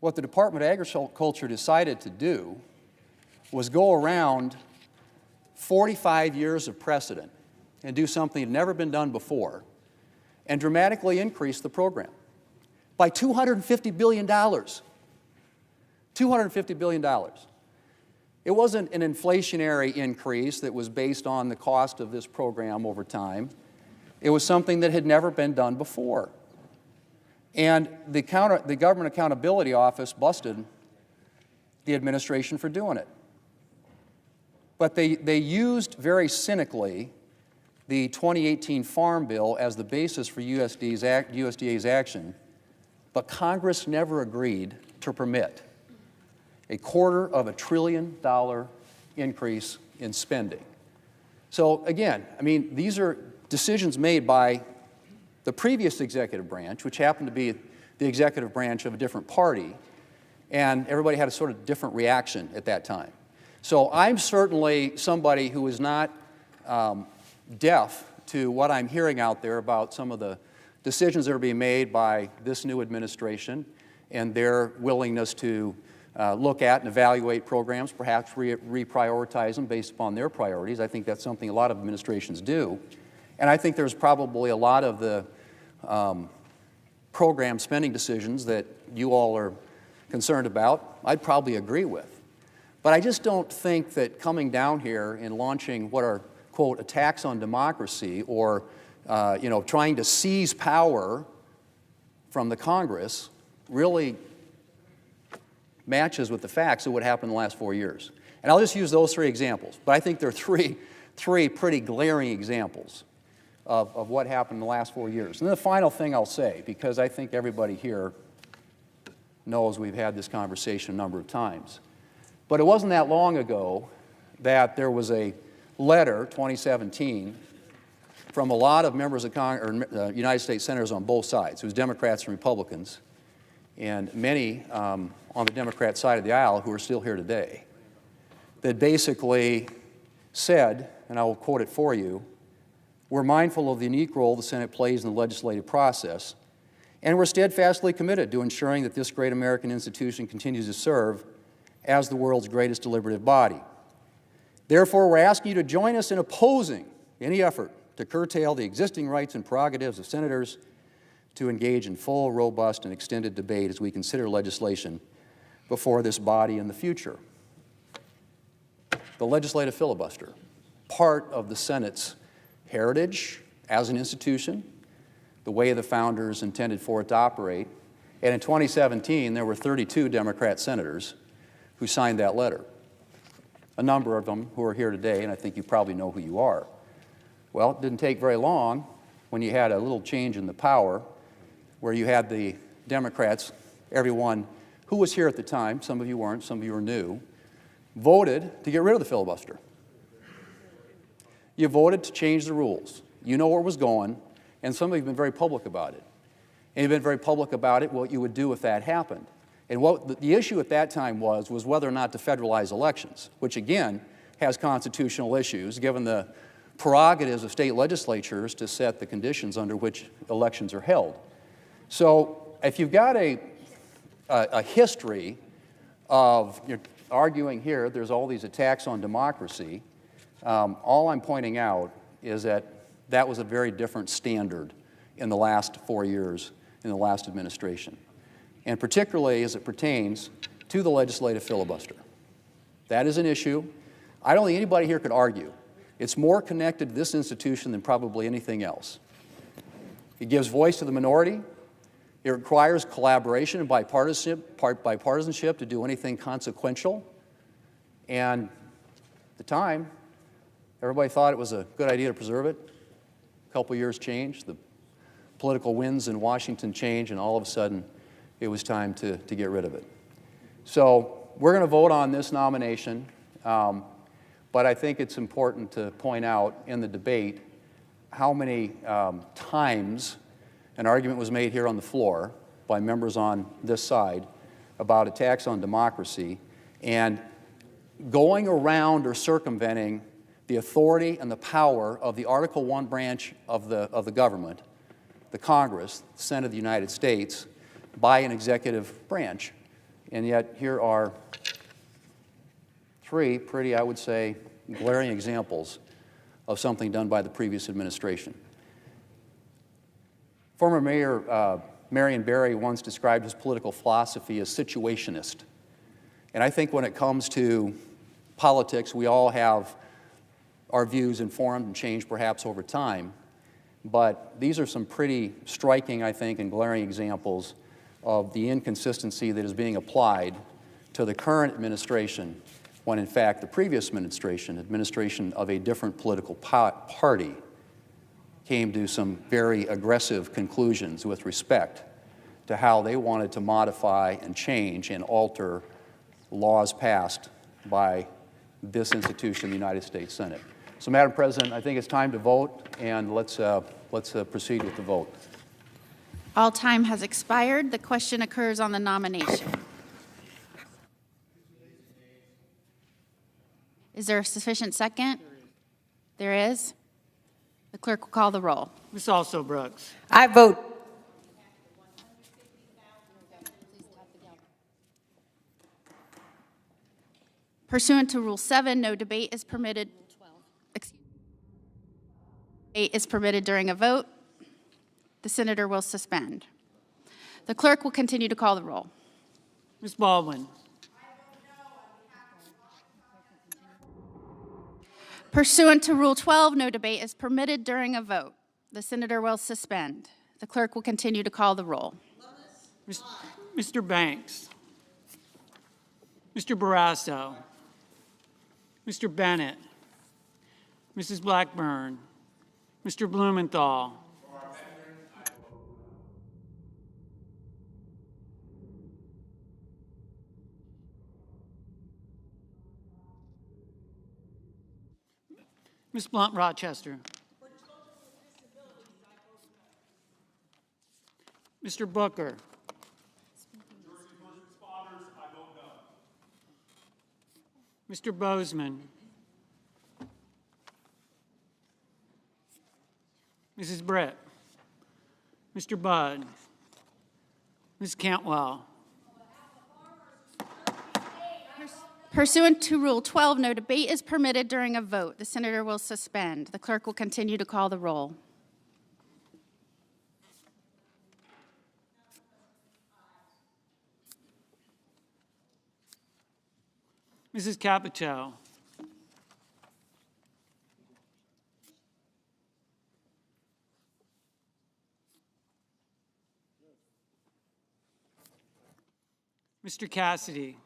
what the Department of Agriculture decided to do was go around 45 years of precedent and do something that had never been done before and dramatically increase the program by $250 billion. $250 billion. It wasn't an inflationary increase that was based on the cost of this program over time. It was something that had never been done before. And the Government Accountability Office busted the administration for doing it. But they used very cynically the 2018 Farm Bill as the basis for USDA's action, but Congress never agreed to permit a $250 billion increase in spending. So again, I mean, these are decisions made by the previous executive branch, which happened to be the executive branch of a different party, and everybody had a sort of different reaction at that time. So I'm certainly somebody who is not deaf to what I'm hearing out there about some of the decisions that are being made by this new administration and their willingness to look at and evaluate programs, perhaps reprioritize them based upon their priorities. I think that's something a lot of administrations do. And I think there's probably a lot of the program spending decisions that you all are concerned about, I'd probably agree with. But I just don't think that coming down here and launching what are, quote, attacks on democracy or, trying to seize power from the Congress really matches with the facts of what happened in the last 4 years. And I'll just use those three examples, but I think there are three pretty glaring examples of what happened in the last 4 years. And then the final thing I'll say, because I think everybody here knows we've had this conversation a number of times, but it wasn't that long ago that there was a letter, 2017, from a lot of members of United States senators on both sides. It was Democrats and Republicans, and many on the Democrat side of the aisle who are still here today, that basically said, and I will quote it for you, "We're mindful of the unique role the Senate plays in the legislative process, and we're steadfastly committed to ensuring that this great American institution continues to serve as the world's greatest deliberative body. Therefore, we're asking you to join us in opposing any effort to curtail the existing rights and prerogatives of senators to engage in full, robust, and extended debate as we consider legislation before this body in the future." The legislative filibuster, part of the Senate's heritage as an institution, the way the founders intended for it to operate. And in 2017, there were 32 Democrat senators who signed that letter. A number of them who are here today, and I think you probably know who you are. Well, it didn't take very long when you had a little change in the power where you had the Democrats, everyone who was here at the time, some of you weren't, some of you were new, voted to get rid of the filibuster. You voted to change the rules. You know where it was going, and some of you have been very public about it. And you've been very public about it, what you would do if that happened. And what the issue at that time was whether or not to federalize elections, which again has constitutional issues, given the prerogatives of state legislatures to set the conditions under which elections are held. So if you've got a history of, you're arguing here, there's all these attacks on democracy, all I'm pointing out is that that was a very different standard in the last 4 years in the last administration, and particularly as it pertains to the legislative filibuster. That is an issue I don't think anybody here could argue. It's more connected to this institution than probably anything else. It gives voice to the minority. It requires collaboration and bipartisanship to do anything consequential. And at the time, everybody thought it was a good idea to preserve it. A couple years changed, the political winds in Washington changed, and all of a sudden, it was time to get rid of it. So we're going to vote on this nomination, but I think it's important to point out in the debate how many times an argument was made here on the floor by members on this side about attacks on democracy and going around or circumventing the authority and the power of the Article I branch of the government, the Congress, the Senate of the United States, by an executive branch. And yet here are three pretty, I would say, glaring examples of something done by the previous administration. Former Mayor Marion Barry once described his political philosophy as situationist. And I think when it comes to politics, we all have our views informed and changed perhaps over time. But these are some pretty striking, I think, and glaring examples of the inconsistency that is being applied to the current administration when, in fact, the previous administration of a different political party, came to some very aggressive conclusions with respect to how they wanted to modify and change and alter laws passed by this institution, the United States Senate. So, Madam President, I think it's time to vote, and let's proceed with the vote. All time has expired. The question occurs on the nomination. Is there a sufficient second? There is. The clerk will call the roll. Ms. Also Brooks. I vote. Pursuant to Rule 7, no debate is permitted. Debate is permitted during a vote. The senator will suspend. The clerk will continue to call the roll. Ms. Baldwin. Pursuant to Rule 12, no debate is permitted during a vote. The senator will suspend. The clerk will continue to call the roll. Mr. Banks. Mr. Barrasso. Mr. Bennett. Mrs. Blackburn. Mr. Blumenthal. Ms. Blunt Rochester. Mr. Booker. Mr. Bozeman. Mrs. Brett. Mr. Budd. Ms. Cantwell. Pursuant to Rule 12, no debate is permitted during a vote. The senator will suspend. The clerk will continue to call the roll. Mrs. Capito. Mr. Cassidy.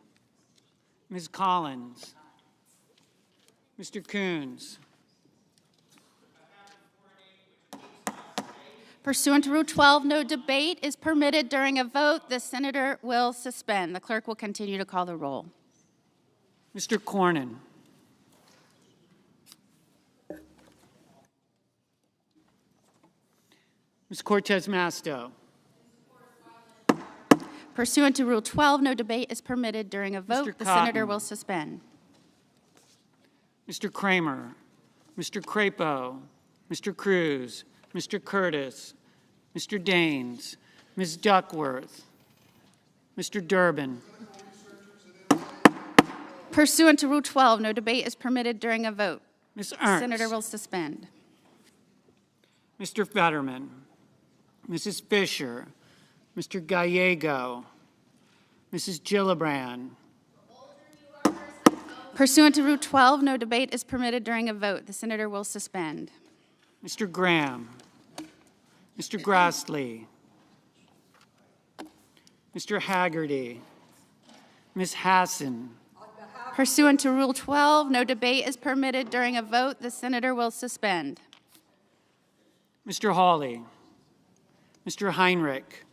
Ms. Collins. Mr. Coons. Pursuant to Rule 12, no debate is permitted during a vote. The senator will suspend. The clerk will continue to call the roll. Mr. Cornyn. Ms. Cortez Masto. Pursuant to Rule 12, no debate is permitted during a vote. Mr. The Cotton. senator will suspend. Mr. Kramer. Mr. Crapo. Mr. Cruz. Mr. Curtis. Mr. Daines. Ms. Duckworth. Mr. Durbin. Pursuant to Rule 12, no debate is permitted during a vote. Ms. The Ernst. senator will suspend. Mr. Fetterman. Mrs. Fisher. Mr. Gallego. Mrs. Gillibrand. Pursuant to Rule 12, no debate is permitted during a vote. The senator will suspend. Mr. Graham. Mr. Grassley. Mr. Haggerty. Ms. Hassan. Pursuant to Rule 12, no debate is permitted during a vote. The senator will suspend. Mr. Hawley. Mr. Heinrich.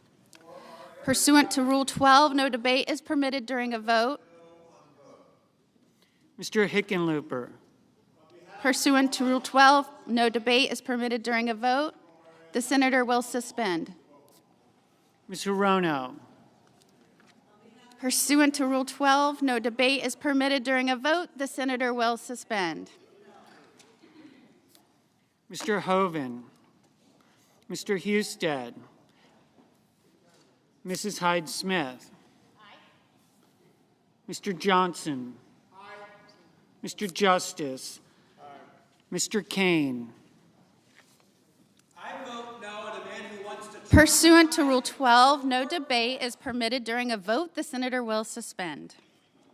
Pursuant to Rule 12, no debate is permitted during a vote. Mr. Hickenlooper. Pursuant to Rule 12, no debate is permitted during a vote. The senator will suspend. Ms. Hirono. Pursuant to Rule 12, no debate is permitted during a vote. The senator will suspend. Mr. Hoven. Mr. Husted. Mrs. Hyde-Smith. Mr. Johnson. Mr. Justice. Mr. Kane. Pursuant to Rule 12, no debate is permitted during a vote. The senator will suspend.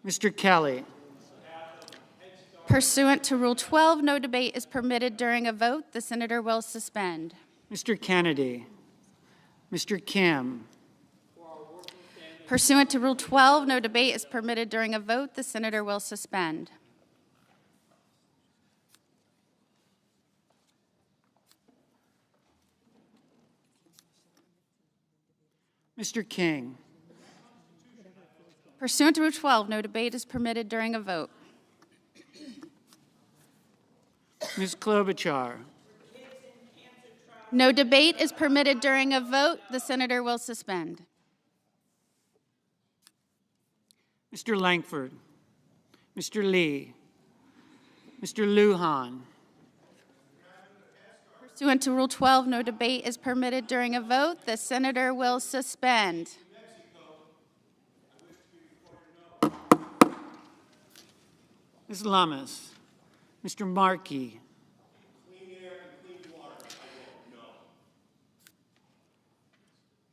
Mr. Kelly. Pursuant to Rule 12, no debate is permitted during a vote. The senator will suspend. Mr. Kennedy. Mr. Kim. Pursuant to Rule 12, no debate is permitted during a vote. The senator will suspend. Mr. King. Pursuant to Rule 12, no debate is permitted during a vote. Ms. Klobuchar. No debate is permitted during a vote. The senator will suspend. Mr. Langford. Mr. Lee. Mr. Lujan. Pursuant to Rule 12, no debate is permitted during a vote. The senator will suspend. Ms. Lummis. Mr. Markey.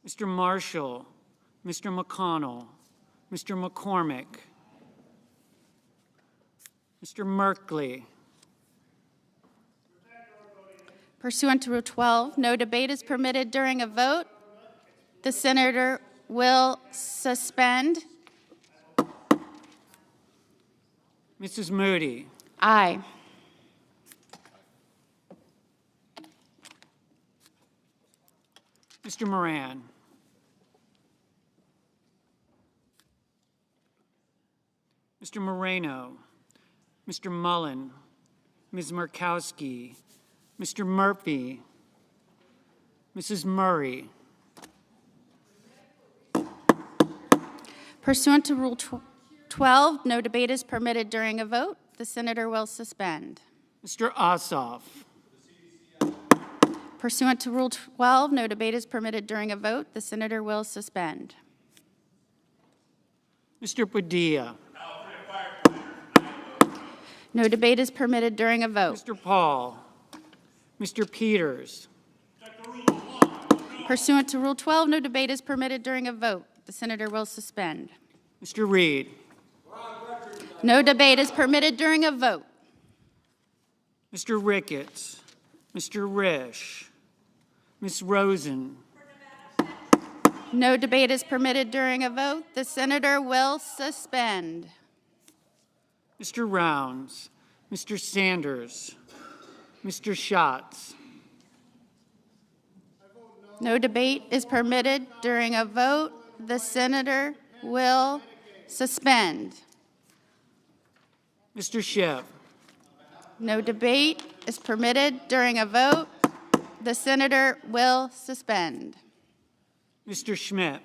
Mr. Marshall. Mr. McConnell. Mr. McCormick. Mr. Merkley. Pursuant to Rule 12, no debate is permitted during a vote. The senator will suspend. Mrs. Moody. Aye. Mr. Moran. Mr. Moreno. Mr. Mullen. Ms. Murkowski. Mr. Murphy. Mrs. Murray. Pursuant to Rule 12, no debate is permitted during a vote. The senator will suspend. Mr. Ossoff. Pursuant to Rule 12, no debate is permitted during a vote. The senator will suspend. Mr. Padilla. No debate is permitted during a vote. Mr. Paul. Mr. Peters. Pursuant to Rule 12, no debate is permitted during a vote. The senator will suspend. Mr. Reed. No debate is permitted during a vote. Mr. Ricketts. Mr. Risch. Ms. Rosen. No debate is permitted during a vote. The senator will suspend. Mr. Rounds. Mr. Sanders. Mr. Schatz. No debate is permitted during a vote. The senator will suspend. Mr. Schiff. No debate is permitted during a vote. The senator will suspend. Mr. Schmidt.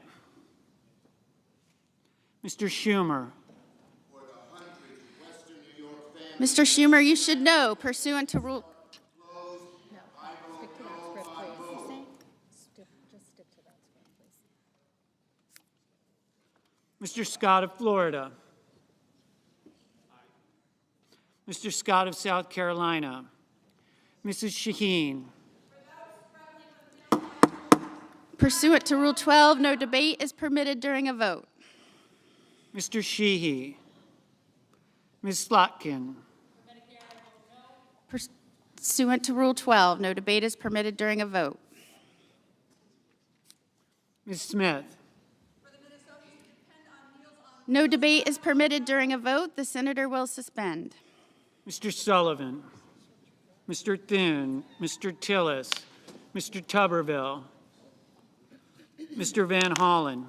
Mr. Schumer. Mr. Schumer, you should know, pursuant to Rule... Mr. Scott of Florida. Mr. Scott of South Carolina. Mrs. Shaheen. Pursuant to Rule 12, no debate is permitted during a vote. Mr. Sheehy. Ms. Slotkin. Pursuant to Rule 12, no debate is permitted during a vote. Ms. Smith. No debate is permitted during a vote. The senator will suspend. Mr. Sullivan. Mr. Thune. Mr. Tillis. Mr. Tuberville. Mr. Van Hollen.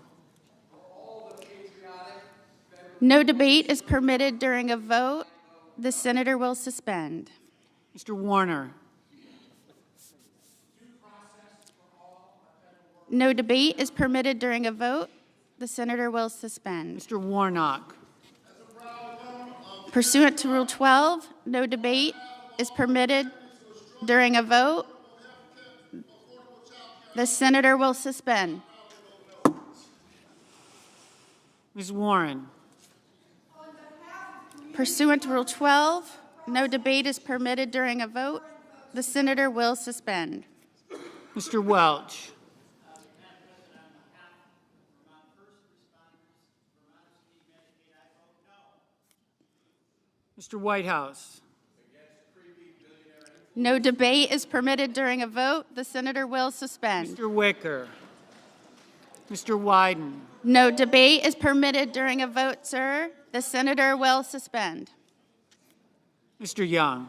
No debate is permitted during a vote. The senator will suspend. Mr. Warner. No debate is permitted during a vote. The senator will suspend. Mr. Warnock. Pursuant to Rule 12, no debate is permitted during a vote. The senator will suspend. Ms. Warren. Pursuant to Rule 12, no debate is permitted during a vote. The senator will suspend. Mr. Welch. Mr. Whitehouse. No debate is permitted during a vote. The senator will suspend. Mr. Wicker. Mr. Wyden. No debate is permitted during a vote, sir. The senator will suspend. Mr. Young.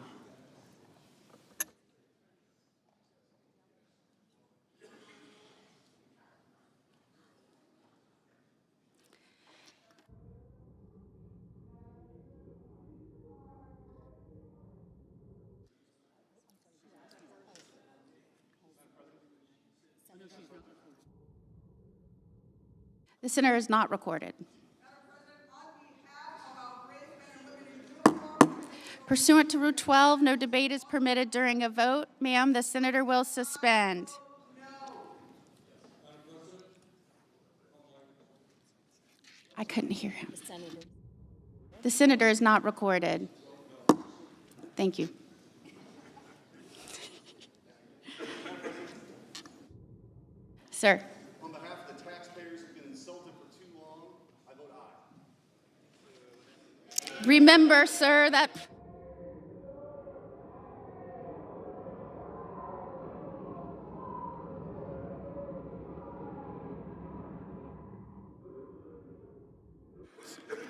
The senator is not recorded. Pursuant to Rule 12, no debate is permitted during a vote. Ma'am, the senator will suspend. I couldn't hear him. The senator is not recorded. Thank you. Sir. On behalf of the taxpayers who've been insulted for too long, I vote aye. Remember, sir, that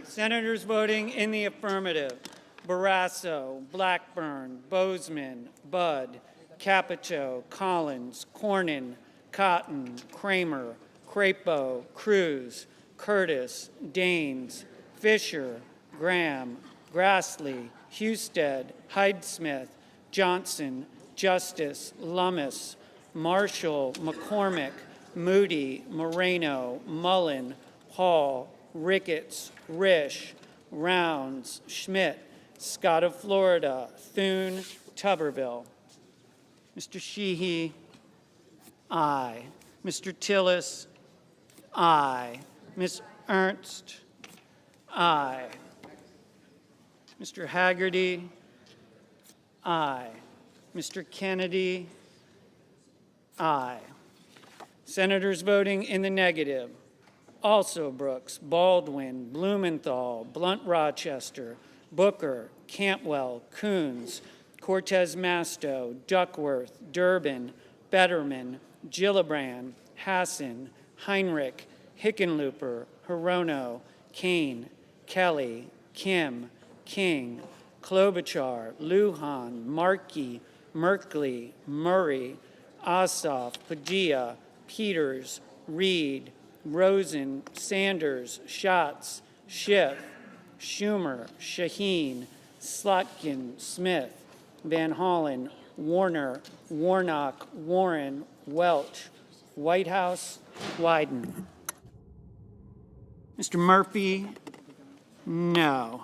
Senators voting in the affirmative: Barrasso, Blackburn, Bozeman, Budd, Capito, Collins, Cornyn, Cotton, Kramer, Crapo, Cruz, Curtis, Daines, Fisher, Graham, Grassley, Husted, Hyde-Smith, Johnson, Justice, Lummis, Marshall, McCormick, Moody, Moreno, Mullen, Hall, Ricketts, Risch, Rounds, Schmidt, Scott of Florida, Thune, Tuberville. Mr. Sheehy, aye. Mr. Tillis, aye. Ms. Ernst, aye. Mr. Haggerty, aye. Mr. Kennedy, aye. Senators voting in the negative: Also Brooks, Baldwin, Blumenthal, Blunt Rochester, Booker, Cantwell, Coons, Cortez Masto, Duckworth, Durbin, Betterman, Gillibrand, Hassan, Heinrich, Hickenlooper, Hirono, Kane, Kelly, Kim, King, Klobuchar, Lujan, Markey, Merkley, Murray, Ossoff, Padilla, Peters, Reed, Rosen, Sanders, Schatz, Schiff, Schumer, Shaheen, Slotkin, Smith, Van Hollen, Warner, Warnock, Warren, Welch, Whitehouse, Wyden. Mr. Murphy, no.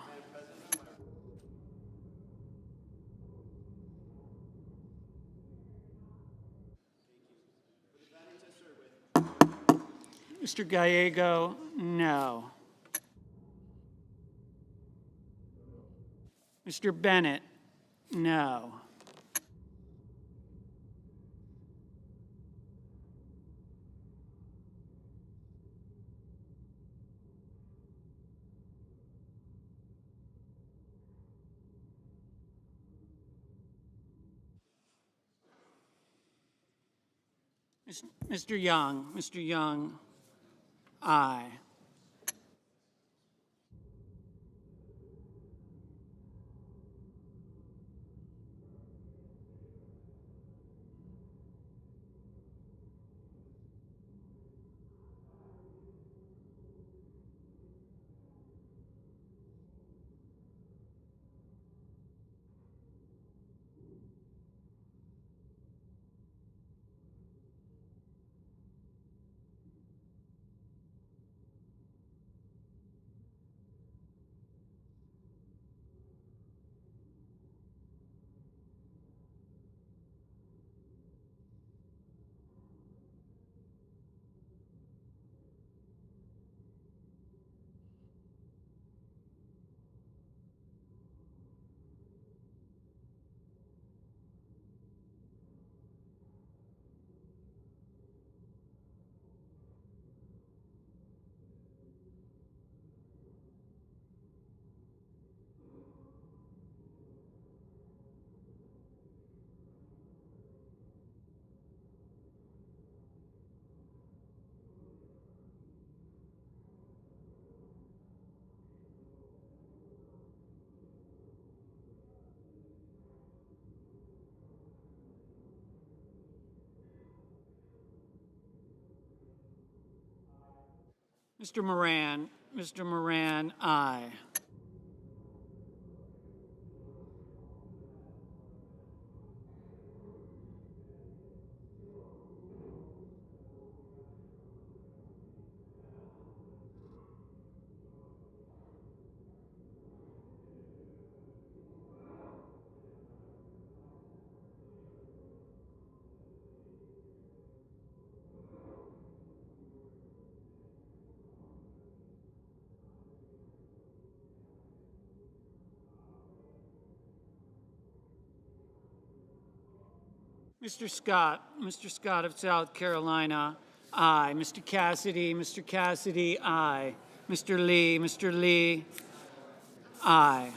Mr. Gallego, no. Mr. Bennett, no. Mr. Young, aye. Mr. Moran, aye. Mr. Scott of South Carolina, aye. Mr. Cassidy, aye. Mr. Lee, aye.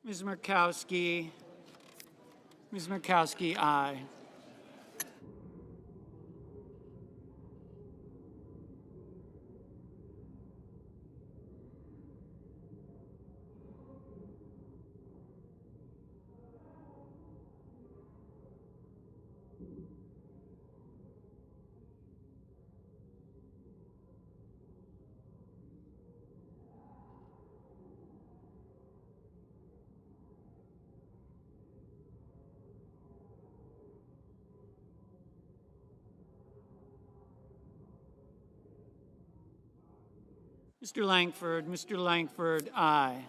Ms. Murkowski, aye. Mr. Langford, aye.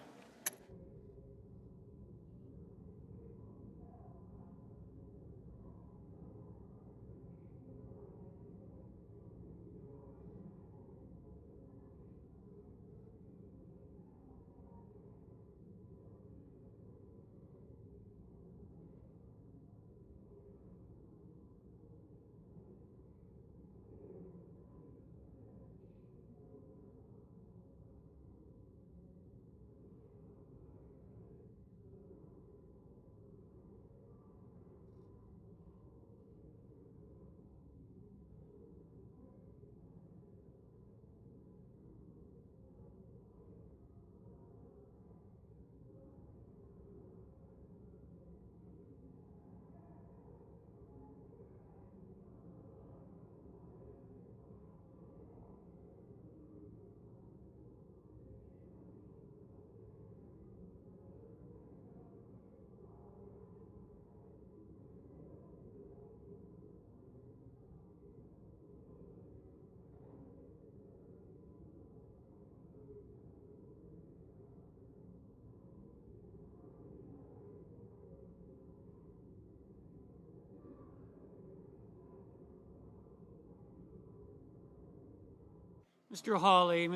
Mr. Hawley,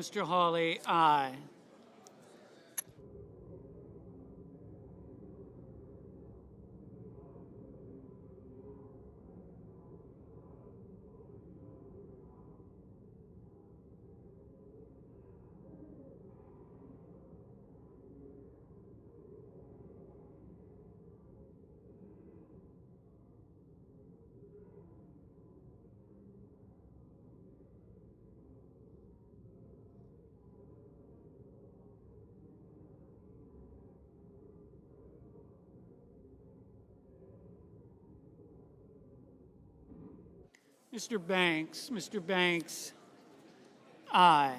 aye. Mr. Banks, aye.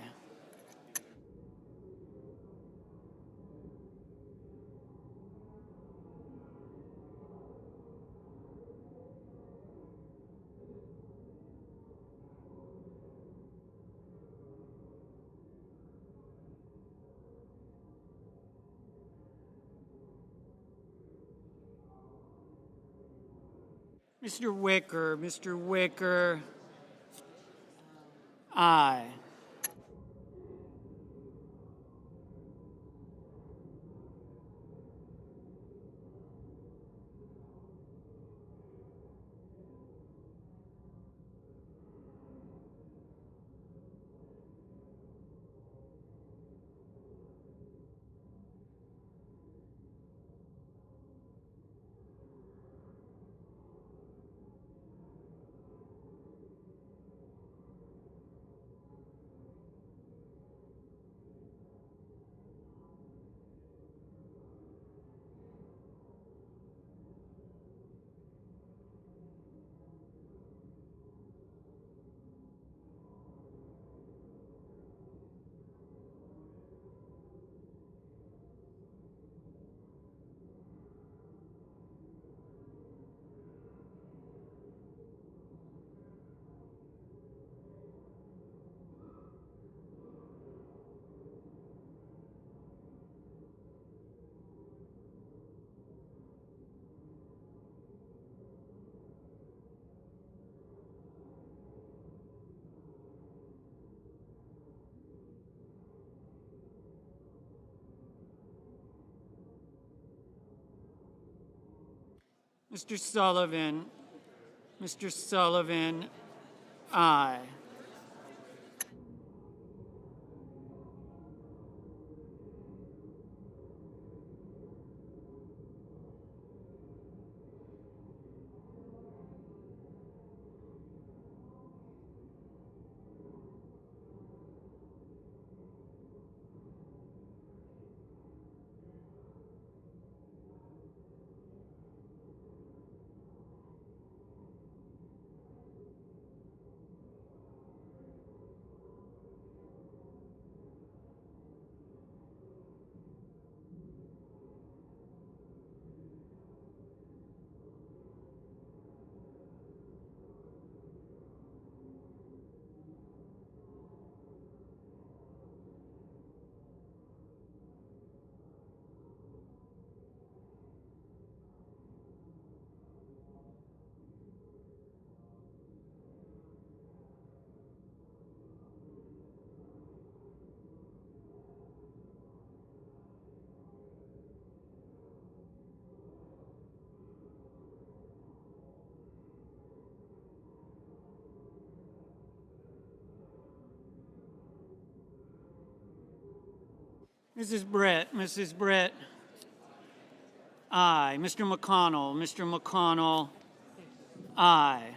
Mr. Wicker, aye. Mr. Sullivan, aye. Mrs. Brett, aye. Mr. McConnell, aye.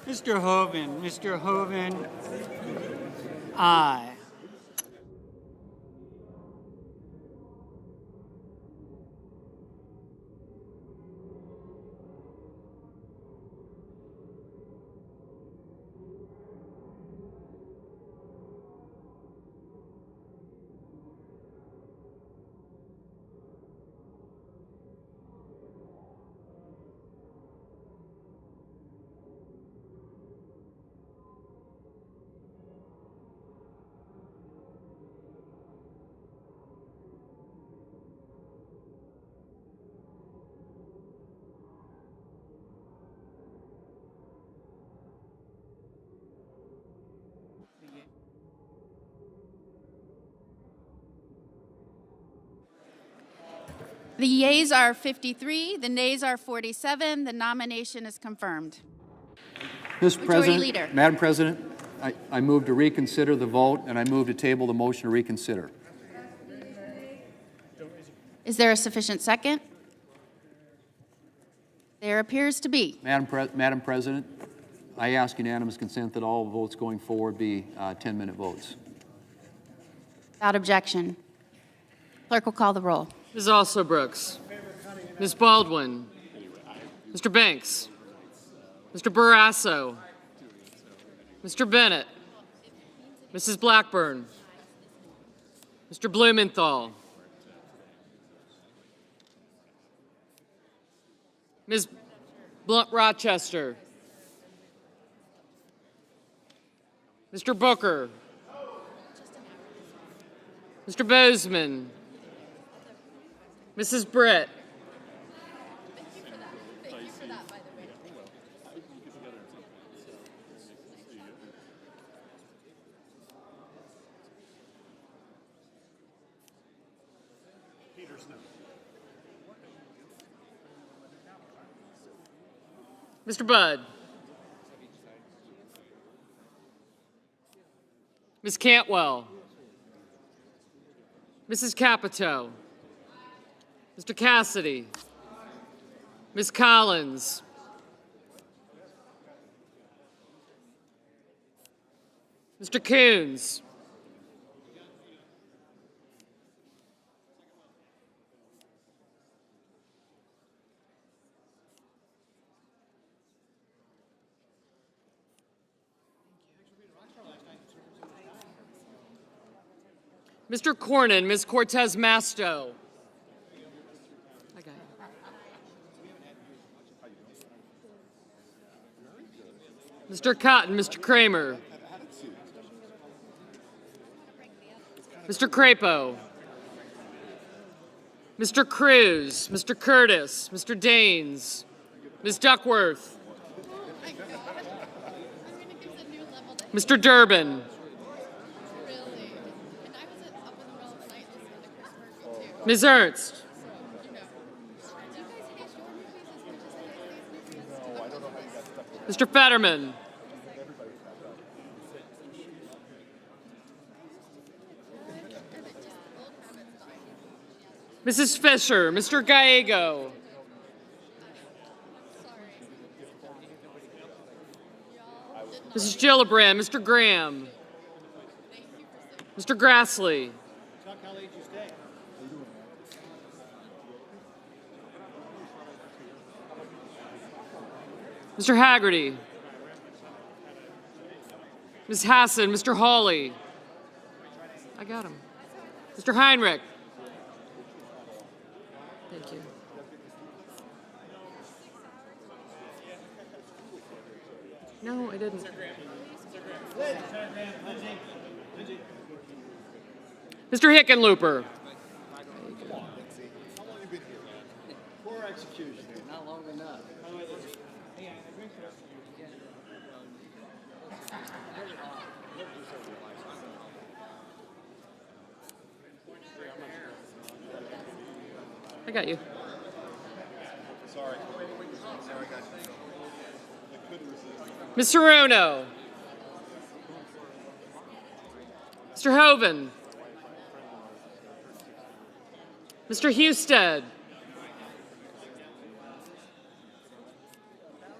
Mr. Hoven, aye. The yeas are 53, the nays are 47. The nomination is confirmed. Mr. Majority Leader. Madam President, I move to reconsider the vote, and I move to table the motion to reconsider. Is there a sufficient second? There appears to be. Madam President, I ask unanimous consent that all votes going forward be 10-minute votes. Without objection. Clerk will call the roll. Ms. Alsobrooks. Ms. Baldwin. Mr. Banks. Mr. Barrasso. Mr. Bennett. Mrs. Blackburn. Mr. Blumenthal. Ms. Blunt-Rochester. Mr. Booker. Mr. Bozeman. Mrs. Britt. Mr. Budd. Ms. Cantwell. Mrs. Capito. Mr. Cassidy. Ms. Collins. Mr. Coons. Mr. Cornyn, Ms. Cortez Masto. Mr. Cotton, Mr. Kramer. Mr. Crapo. Mr. Cruz, Mr. Curtis, Mr. Daines, Ms. Duckworth. Mr. Durbin. Ms. Ernst. Mr. Fetterman. Mrs. Fisher, Mr. Gallego. Mrs. Gillibrand, Mr. Graham. Mr. Grassley. Mr. Haggerty. Ms. Hassan, Mr. Hawley. I got him. Mr. Heinrich. Thank you. No, I didn't. Mr. Hickenlooper. Poor execution, not long enough. I got you. Sorry. Ms. Hirono. Mr. Hoven. Mr. Husted.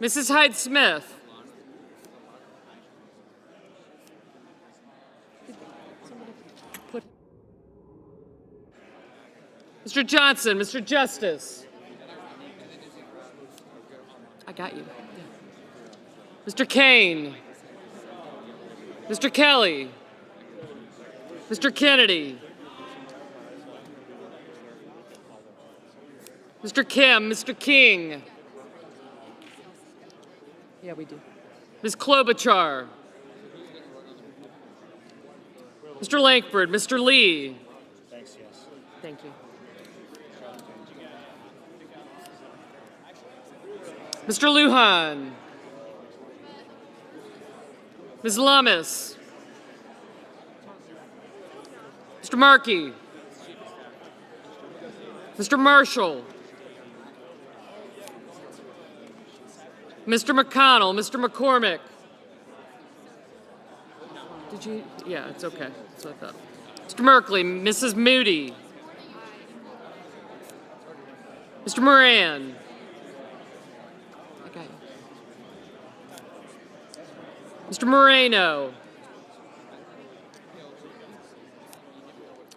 Mrs. Hyde-Smith. Mr. Johnson, Mr. Justice. I got you. Mr. Kane. Mr. Kelly. Mr. Kennedy. Mr. Kim, Mr. King. Yeah, we do. Ms. Klobuchar. Mr. Lankford, Mr. Lee. Thanks, yes. Thank you. Mr. Lujan. Ms. Lummis. Mr. Markey. Mr. Marshall. Mr. McConnell, Mr. McCormick. Did you? Yeah, it's okay. That's what I thought. Mr. Merkley, Mrs. Moody. Mr. Moran. Okay. Mr. Moreno.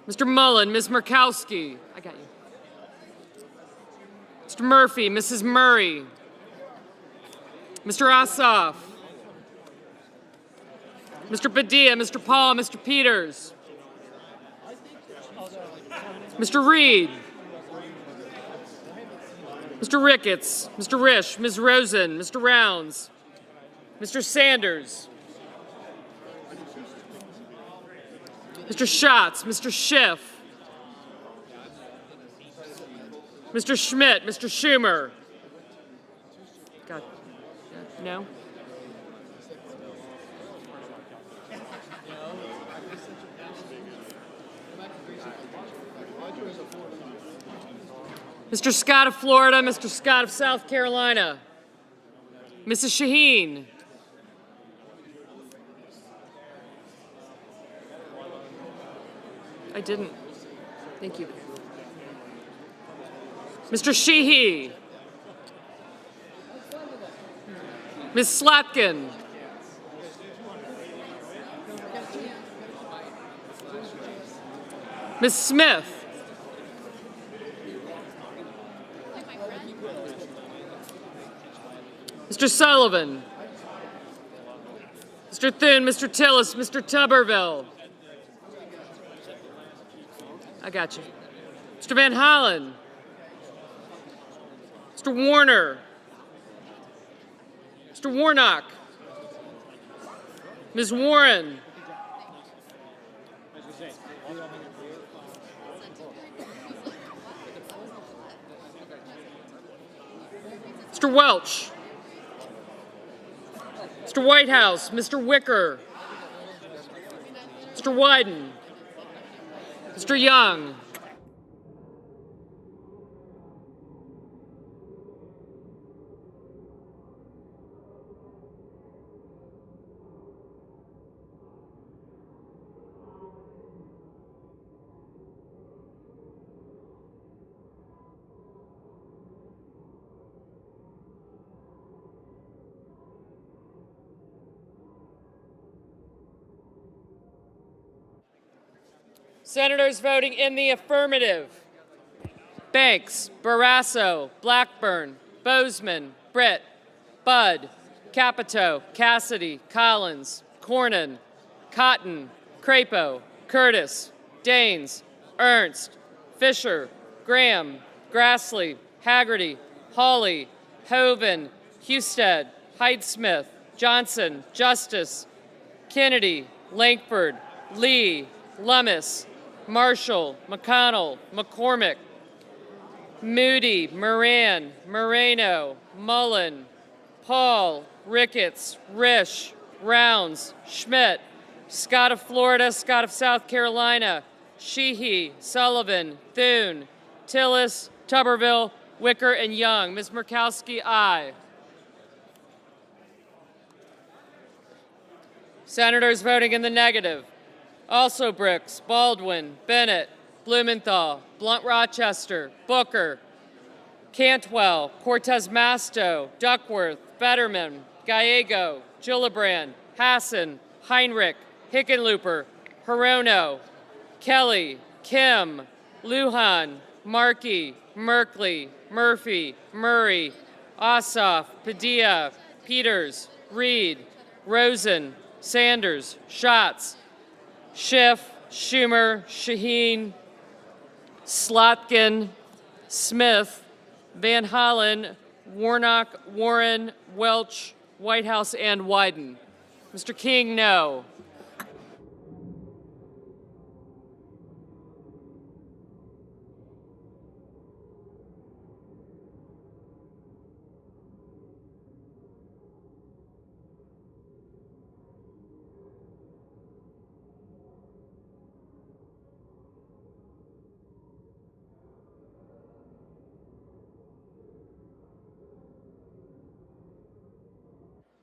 Mr. Mullen, Ms. Murkowski. I got you. Mr. Murphy, Mrs. Murray. Mr. Ossoff. Mr. Padilla, Mr. Paul, Mr. Peters. Mr. Reed. Mr. Ricketts, Mr. Risch, Ms. Rosen, Mr. Rounds, Mr. Sanders, Mr. Schatz, Mr. Schiff, Mr. Schmidt, Mr. Schumer. God, no? Mr. Scott of Florida, Mr. Scott of South Carolina, Mrs. Shaheen, I didn't. Thank you. Mr. Sheehy, Ms. Slatkin, Ms. Smith, Mr. Sullivan, Mr. Thune, Mr. Tillis, Mr. Tuberville. I got you. Mr. Van Hollen, Mr. Warner, Mr. Warnock, Ms. Warren, Mr. Welch, Mr. Whitehouse, Mr. Wicker, Mr. Wyden, Mr. Young, Senators voting in the affirmative: Banks, Barrasso, Blackburn, Bozeman, Britt, Budd, Capito, Cassidy, Collins, Cornyn, Cotton, Crapo, Curtis, Daines, Ernst, Fisher, Graham, Grassley, Haggerty, Hawley, Hoeven, Husted, Heidsmith, Johnson, Justice, Kennedy, Lankford, Lee, Lummis, Marshall, McConnell, McCormick, Moody, Moran, Moreno, Mullen, Paul, Ricketts, Risch, Rounds, Schmidt, Scott of Florida, Scott of South Carolina, Sheehy, Sullivan, Thune, Tillis, Tuberville, Wicker, and Young. Ms. Murkowski, aye. Senators voting in the negative: also Brooks, Baldwin, Bennett, Blumenthal, Blunt-Rochester, Booker, Cantwell, Cortez Masto, Duckworth, Fetterman, Gallego, Gillibrand, Hassan, Heinrich, Hickenlooper, Hirono, Kelly, Kim, Lujan, Markey, Merkley, Murphy, Murray, Ossoff, Padilla, Peters, Reed, Rosen, Sanders, Schatz, Schiff, Schumer, Shaheen, Slotkin, Smith, Van Hollen, Warnock, Warren, Welch, Whitehouse, and Wyden. Mr. King, no.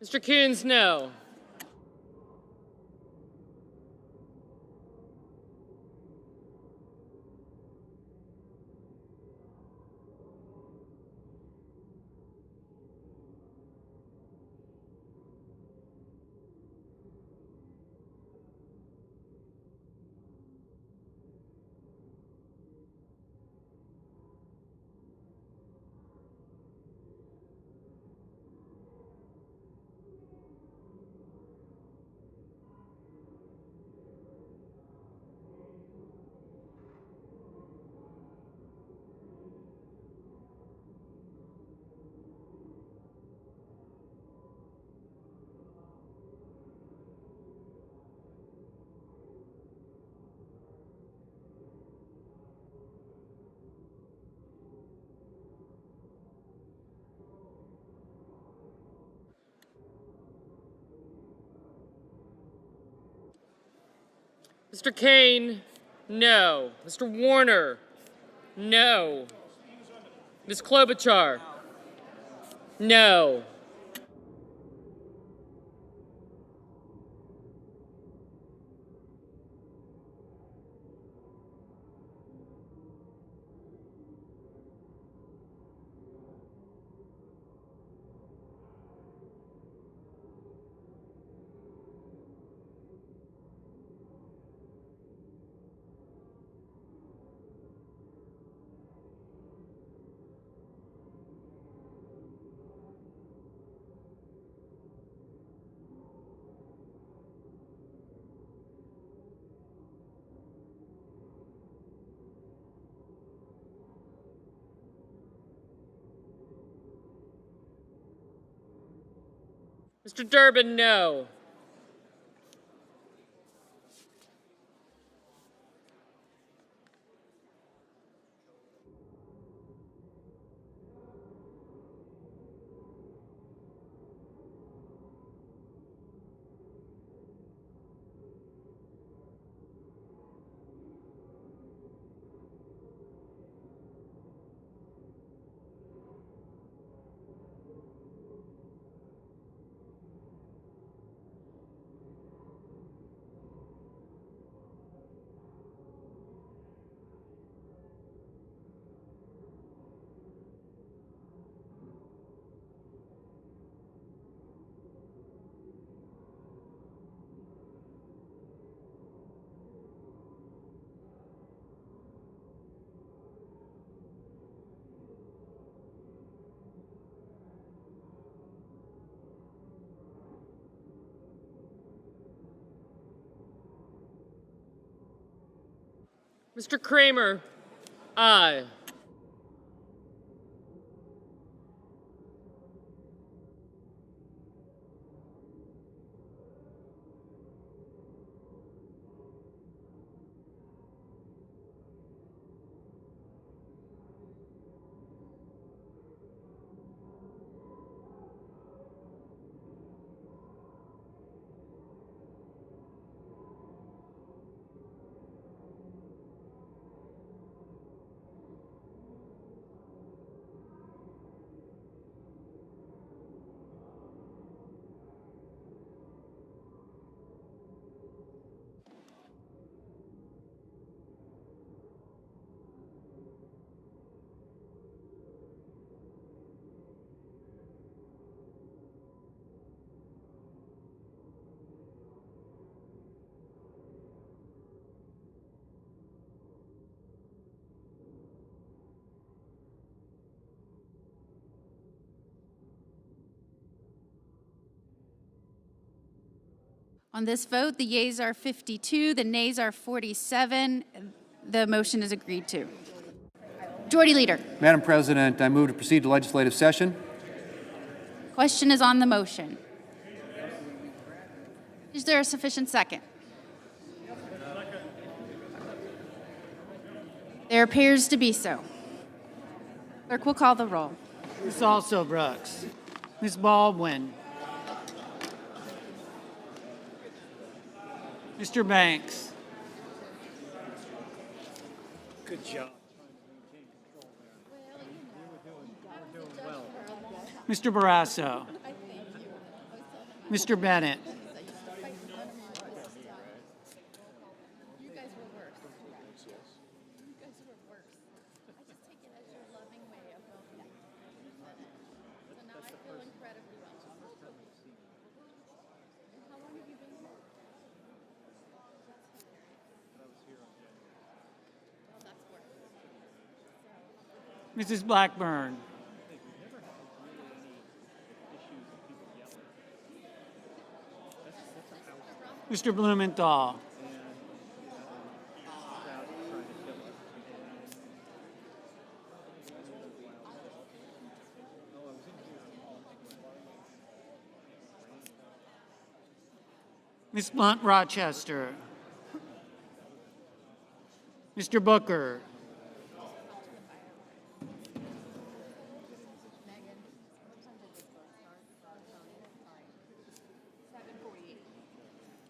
Mr. Coons, no. Mr. Kane, no. Mr. Warner, no. Ms. Klobuchar, no. Mr. Durbin, no. Mr. Kramer, aye. On this vote, the yeas are 52, the nays are 47. The motion is agreed to. Majority Leader. Madam President, I move to proceed to legislative session. Question is on the motion. Is there a sufficient second? There appears to be so. Clerk will call the roll. Ms. Also Brooks. Ms. Baldwin. Mr. Banks. Good job. Mr. Barrasso. Mr. Bennett. Mrs. Blackburn. Mr. Blumenthal. Ms. Blunt Rochester. Mr. Booker.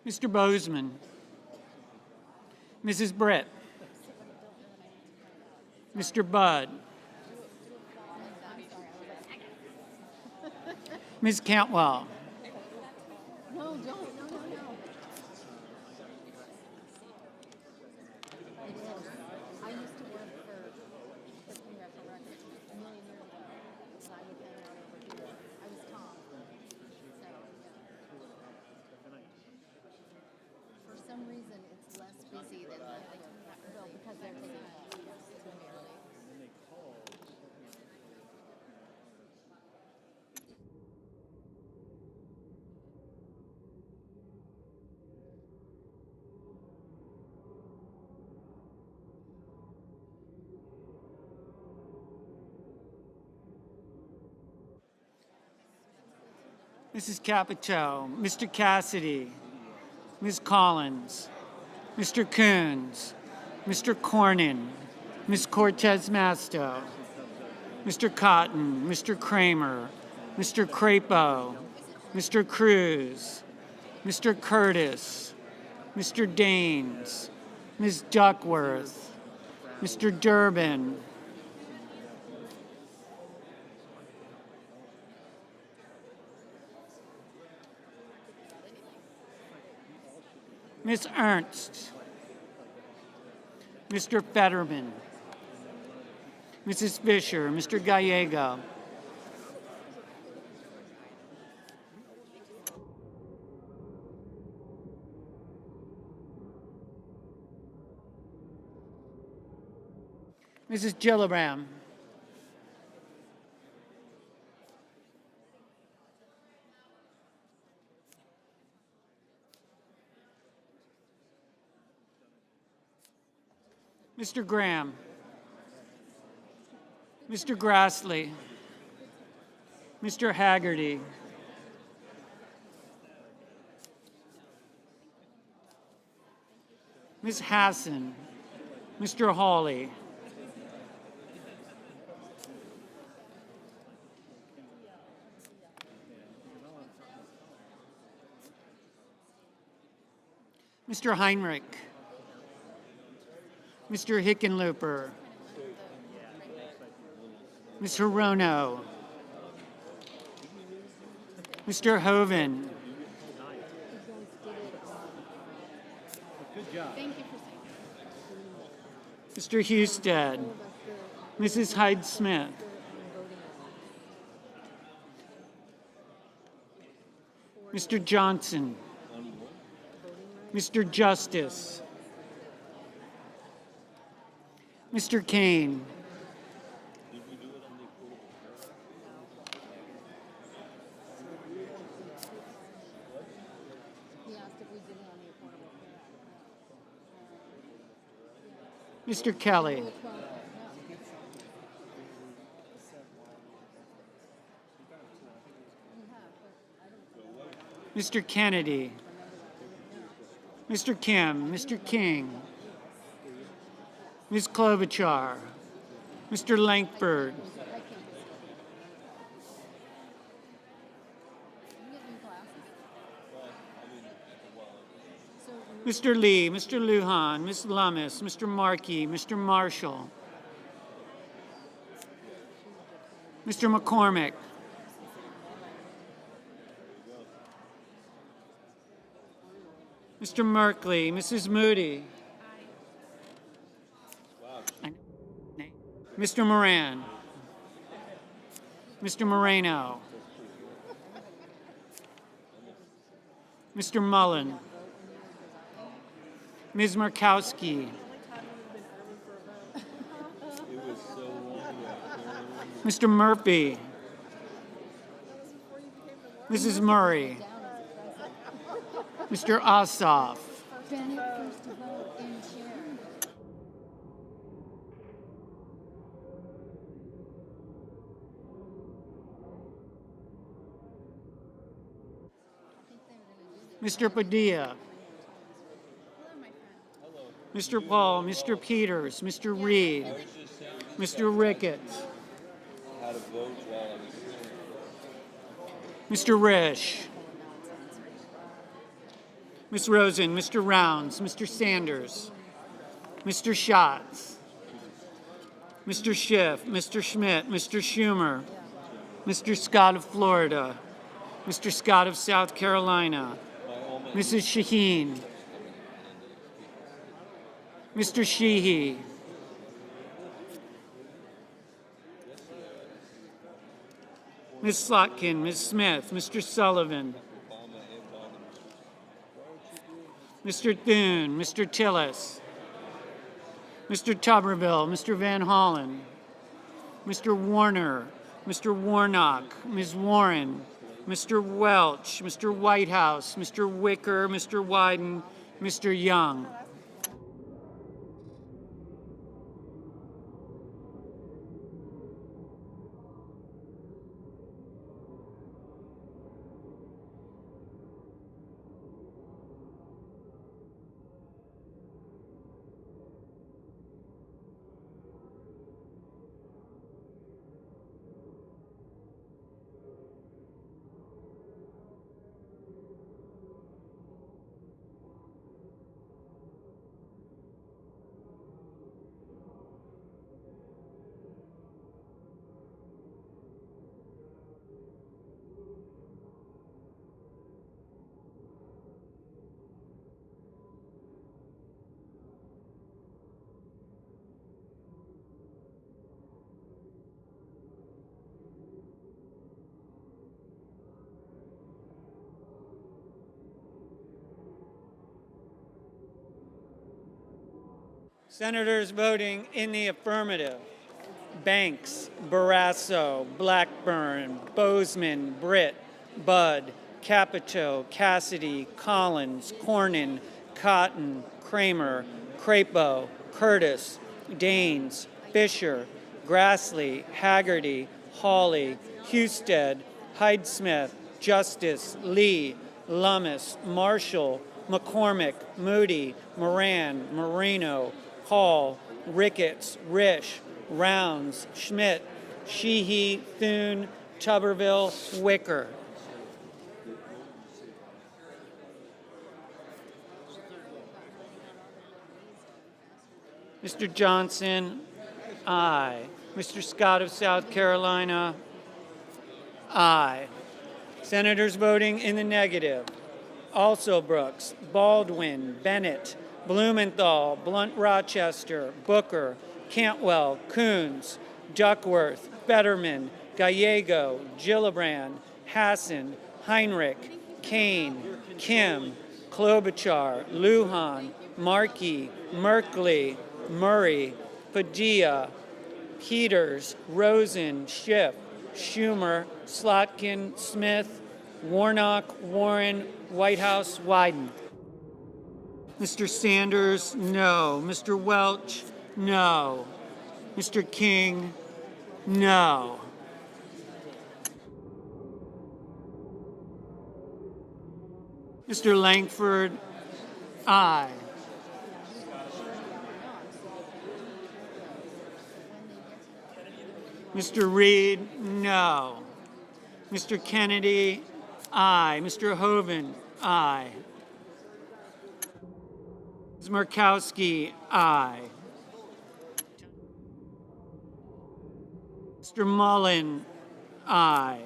Mr. Bozeman. Mrs. Britt. Mr. Budd. Ms. Cantwell. No, don't. No. I used to work for the Congressional Record a million years ago. So I would hang out over here. I was Tom. So, for some reason, it's less busy than well, because they're taking Mrs. Capito, Mr. Cassidy, Ms. Collins, Mr. Coons, Mr. Cornyn, Ms. Cortez Masto, Mr. Cotton, Mr. Kramer, Mr. Crapo, Mr. Cruz, Mr. Curtis, Mr. Daines, Ms. Duckworth, Mr. Durbin, Ms. Ernst, Mr. Fetterman, Mrs. Fisher, Mr. Gallego, Mrs. Gillibrand, Mr. Graham, Mr. Grassley, Mr. Haggerty, Ms. Hassan, Mr. Hawley, Mr. Heinrich, Mr. Hickenlooper, Ms. Hirono, Mr. Hoven, Mr. Husted, Mrs. Hyde-Smith, Mr. Johnson, Mr. Justice, Mr. Kane, Mr. Kelly, Mr. Kennedy, Mr. Kim, Mr. King, Ms. Klobuchar, Mr. Lankford, Mr. Lee, Mr. Lujan, Ms. Lummis, Mr. Markey, Mr. Marshall, Mr. McCormick, Mr. Merkley, Mrs. Moody. Mr. Moran. Mr. Moreno. Mr. Mullen. Ms. Murkowski. Mr. Murphy. Mrs. Murray. Mr. Ossoff. Mr. Padilla. Mr. Paul, Mr. Peters, Mr. Reed, Mr. Ricketts, Mr. Risch, Ms. Rosen, Mr. Rounds, Mr. Sanders, Mr. Schatz, Mr. Schiff, Mr. Schmidt, Mr. Schumer, Mr. Scott of Florida, Mr. Scott of South Carolina, Mrs. Shaheen, Mr. Sheehy, Ms. Slotkin, Ms. Smith, Mr. Sullivan, Mr. Thune, Mr. Tillis, Mr. Tuberville, Mr. Van Hollen, Mr. Warner, Mr. Warnock, Ms. Warren, Mr. Welch, Mr. Whitehouse, Mr. Wicker, Mr. Wyden, Mr. Young. Senators voting in the affirmative: Banks, Barrasso, Blackburn, Bozeman, Britt, Budd, Capito, Cassidy, Collins, Cornyn, Cotton, Kramer, Crapo, Curtis, Daines, Fisher, Grassley, Haggerty, Hawley, Husted, Hyde-Smith, Justice, Lee, Lummis, Marshall, McCormick, Moody, Moran, Moreno, Hall, Ricketts, Risch, Rounds, Schmidt, Sheehy, Thune, Tuberville, Wicker. Mr. Johnson, aye. Mr. Scott of South Carolina, aye. Senators voting in the negative: Also Brooks, Baldwin, Bennett, Blumenthal, Blunt Rochester, Booker, Cantwell, Coons, Duckworth, Fetterman, Gallego, Gillibrand, Hassan, Heinrich, Kane, Kim, Klobuchar, Lujan, Markey, Merkley, Murray, Padilla, Peters, Rosen, Schiff, Schumer, Slotkin, Smith, Warnock, Warren, Whitehouse, Wyden. Mr. Sanders, no. Mr. Welch, no. Mr. King, no. Mr. Langford, aye. Mr. Reed, no. Mr. Kennedy, aye. Mr. Hoeven, aye. Ms. Murkowski, aye. Mr. Mullen, aye.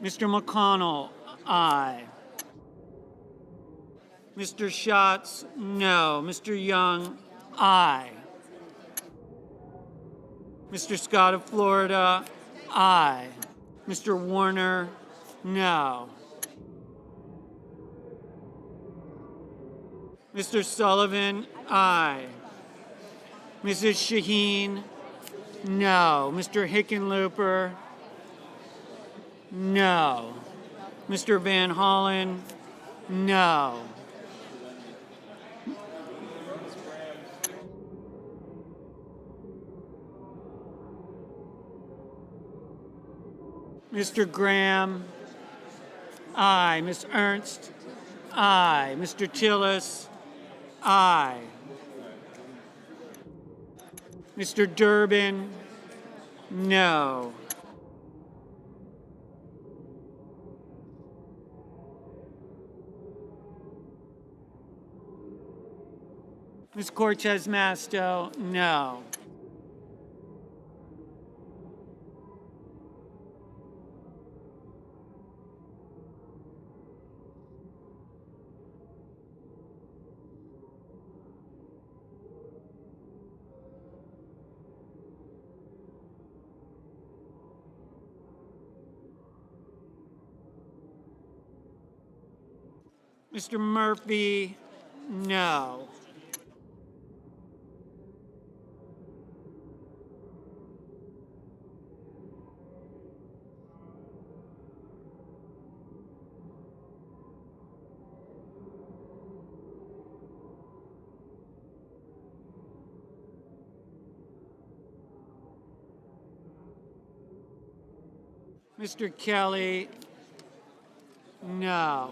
Mr. McConnell, aye. Mr. Schatz, no. Mr. Young, aye. Mr. Scott of Florida, aye. Mr. Warner, no. Mr. Sullivan, aye. Mrs. Shaheen, no. Mr. Hickenlooper, no. Mr. Van Hollen, no. Mr. Graham, aye. Ms. Ernst, aye. Mr. Tillis, aye. Mr. Durbin, no. Ms. Cortez Masto, no. Mr. Murphy, no. Mr. Kelly, no.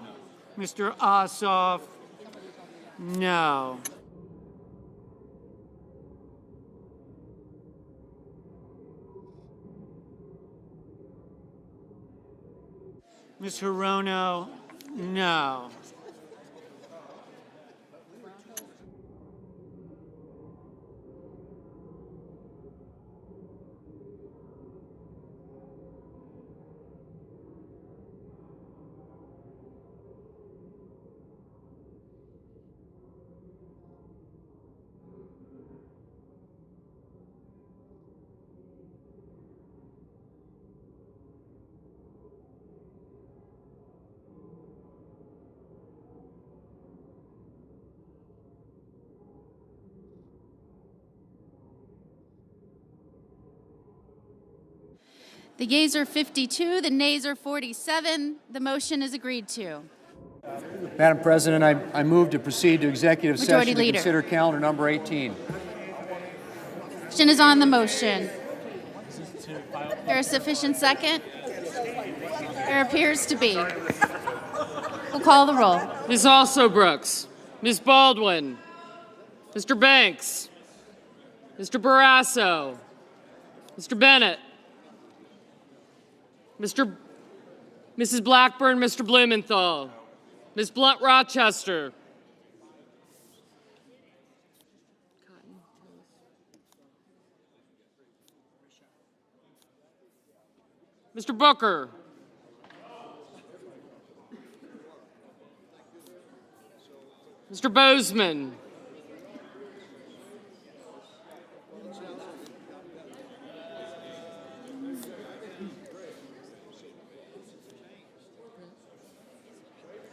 Mr. Ossoff, no. Ms. Hirono, no. The yeas are 52, the nays are 47. The motion is agreed to. Madam President, I move to proceed to executive Majority session to Leader. consider calendar number 18. Question is on the motion. There a sufficient second? There appears to be. We'll call the roll. Ms. Alsobrooks, Ms. Baldwin, Mr. Banks, Mr. Barrasso, Mr. Bennett, Mrs. Blackburn, Mr. Blumenthal, Ms. Blunt Rochester, Mr. Booker, Mr. Bozeman,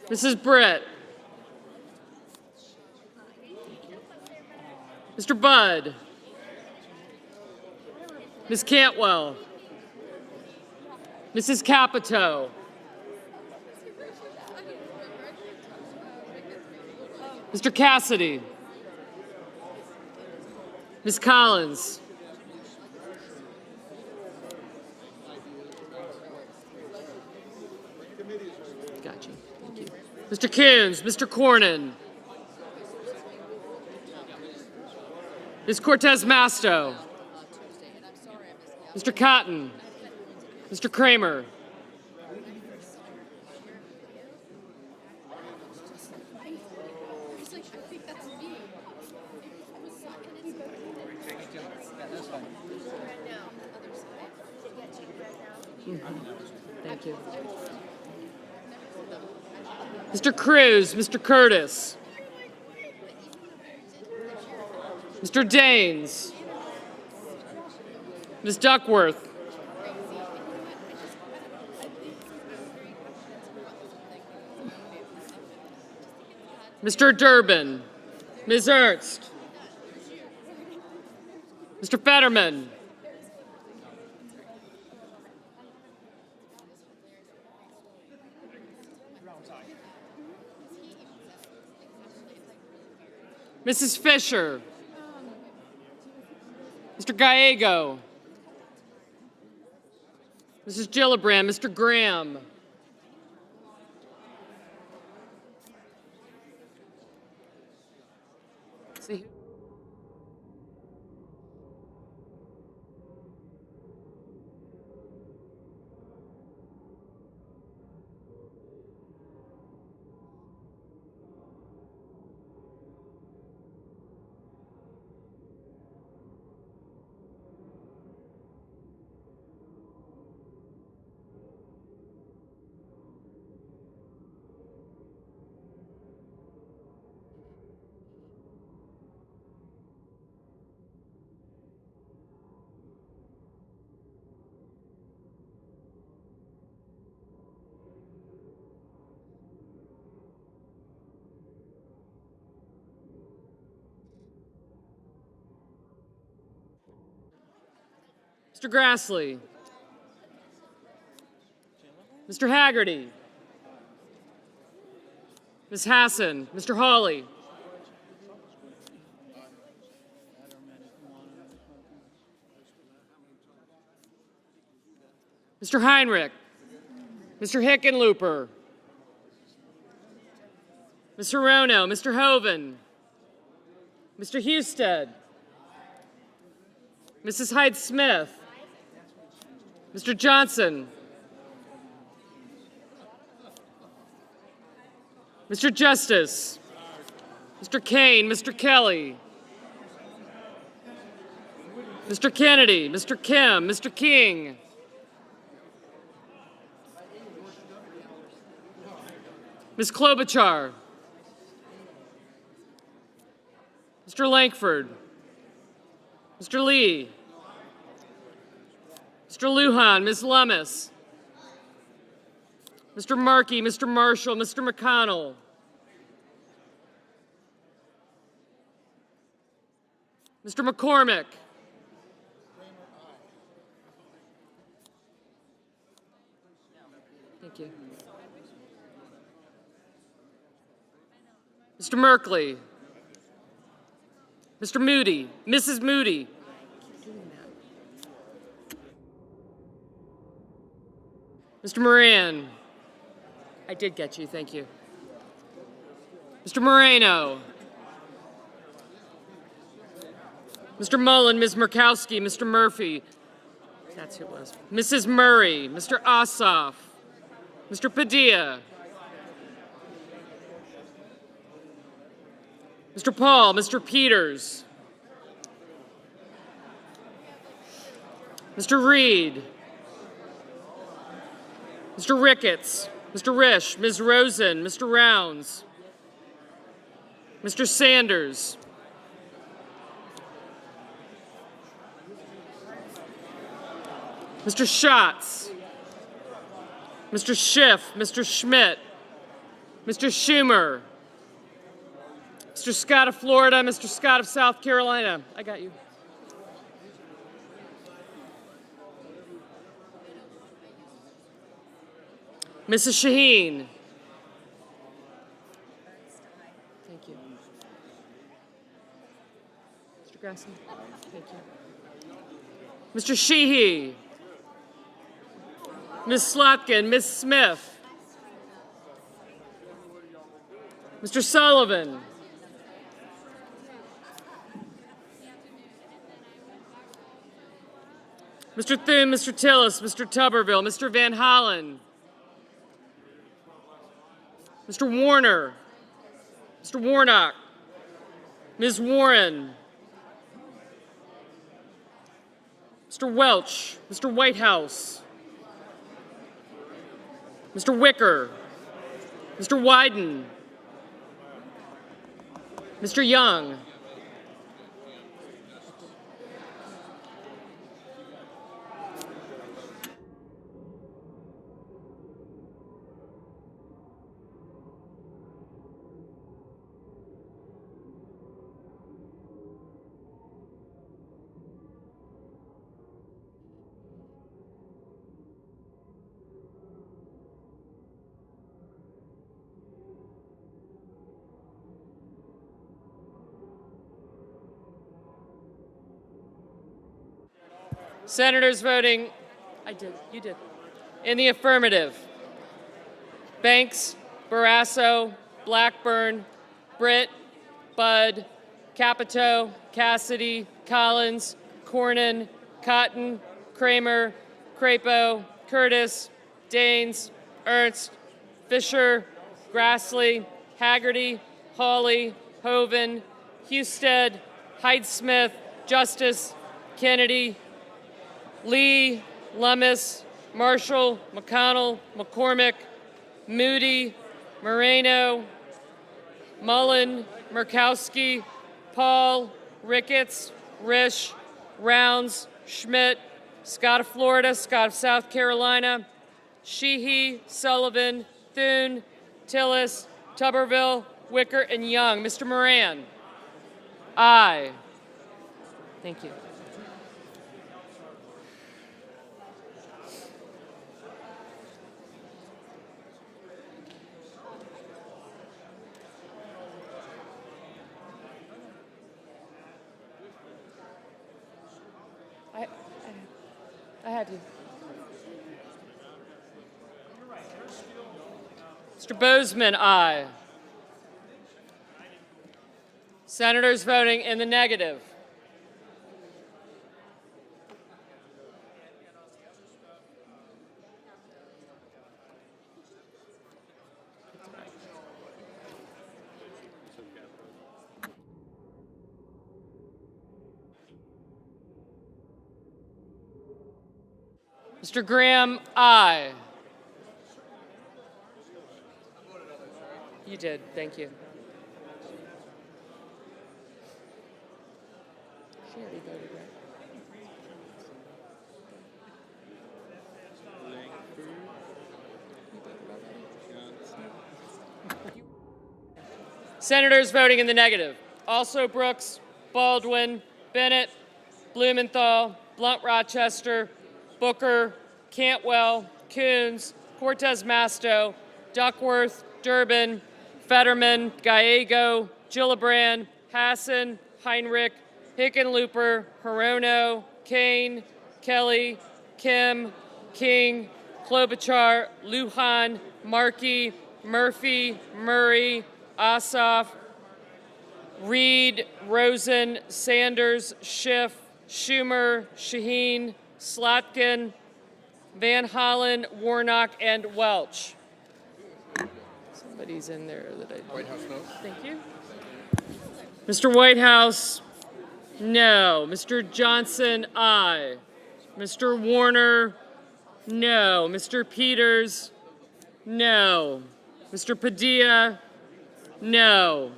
Mrs. Britt, Mr. Budd, Ms. Cantwell, Mrs. Capito, Mr. Cassidy, Ms. Collins, gotcha. Thank you. Mr. Coons, Mr. Cornyn, Ms. Cortez Masto, Mr. Cotton, Mr. Kramer, Thank you. Mr. Cruz, Mr. Curtis, Mr. Daines, Ms. Duckworth, Mr. Durbin, Ms. Ernst, Mr. Fetterman, Mrs. Fisher, Mr. Gallego, Mrs. Gillibrand, Mr. Graham, see. Mr. Grassley, Mr. Haggerty, Ms. Hassan, Mr. Hawley, Mr. Heinrich, Mr. Hickenlooper, Ms. Hirono, Mr. Hoven, Mr. Husted, Mrs. Hyde-Smith, Mr. Johnson, Mr. Justice, Mr. Kane, Mr. Kelly, Mr. Kennedy, Mr. Kim, Mr. King, Ms. Klobuchar, Mr. Lankford, Mr. Lee, Mr. Lujan, Ms. Lummis, Mr. Markey, Mr. Marshall, Mr. McConnell, Mr. McCormick, thank you, Mr. Merkley, Mr. Moody, Mrs. Moody, Mr. Moran, I did get you, thank you. Mr. Moreno, Mr. Mullen, Ms. Murkowski, Mr. Murphy, that's who it was, Mrs. Murray, Mr. Ossoff, Mr. Padilla, Mr. Paul, Mr. Peters, Mr. Reed, Mr. Ricketts, Mr. Risch, Ms. Rosen, Mr. Rounds, Mr. Sanders, Mr. Schatz, Mr. Schiff, Mr. Schmidt, Mr. Schumer, Mr. Scott of Florida, Mr. Scott of South Carolina. I got you. Mrs. Shaheen. Thank you. Mr. Grassley. Thank you. Mr. Sheehy. Ms. Slotkin, Ms. Smith. Mr. Sullivan. Mr. Thune, Mr. Tillis, Mr. Tuberville, Mr. Van Hollen, Mr. Warner, Mr. Warnock, Ms. Warren, Mr. Welch, Mr. Whitehouse, Mr. Wicker, Mr. Wyden, Mr. Young, Senators voting, you did. In the affirmative, Banks, Barrasso, Blackburn, Britt, Budd, Capito, Cassidy, Collins, Cornyn, Cotton, Kramer, Crapo, Curtis, Daines, Ernst, Fisher, Grassley, Haggerty, Hawley, Hoeven, Husted, Hyde-Smith, Justice, Kennedy, Lee, Lummis, Marshall, McConnell, McCormick, Moody, Moreno, Mullen, Murkowski, Paul, Ricketts, Risch, Rounds, Schmidt, Scott of Florida, Scott of South Carolina, Sheehy, Sullivan, Thune, Tillis, Tuberville, Wicker, and Young. Mr. Moran? Aye. Thank you. I had you. Mr. Bozeman, aye. Senators voting in the negative. Mr. Graham, aye. You did, thank you. She already voted, right? Senators voting in the negative. Also Brooks, Baldwin, Bennett, Blumenthal, Blunt-Rochester, Booker, Cantwell, Coons, Cortez Masto, Duckworth, Durbin, Fetterman, Gallego, Gillibrand, Hassan, Heinrich, Hickenlooper, Hirono, Kane, Kelly, Kim, King, Klobuchar, Lujan, Markey, Murphy, Murray, Ossoff, Reed, Rosen, Sanders, Schiff, Schumer, Shaheen, Slotkin, Van Hollen, Warnock, and Welch. Somebody's in there that I... White House no. Thank you. Mr. Whitehouse, no. Mr. Johnson, aye. Mr. Warner, no. Mr. Peters, no. Mr. Padilla, no.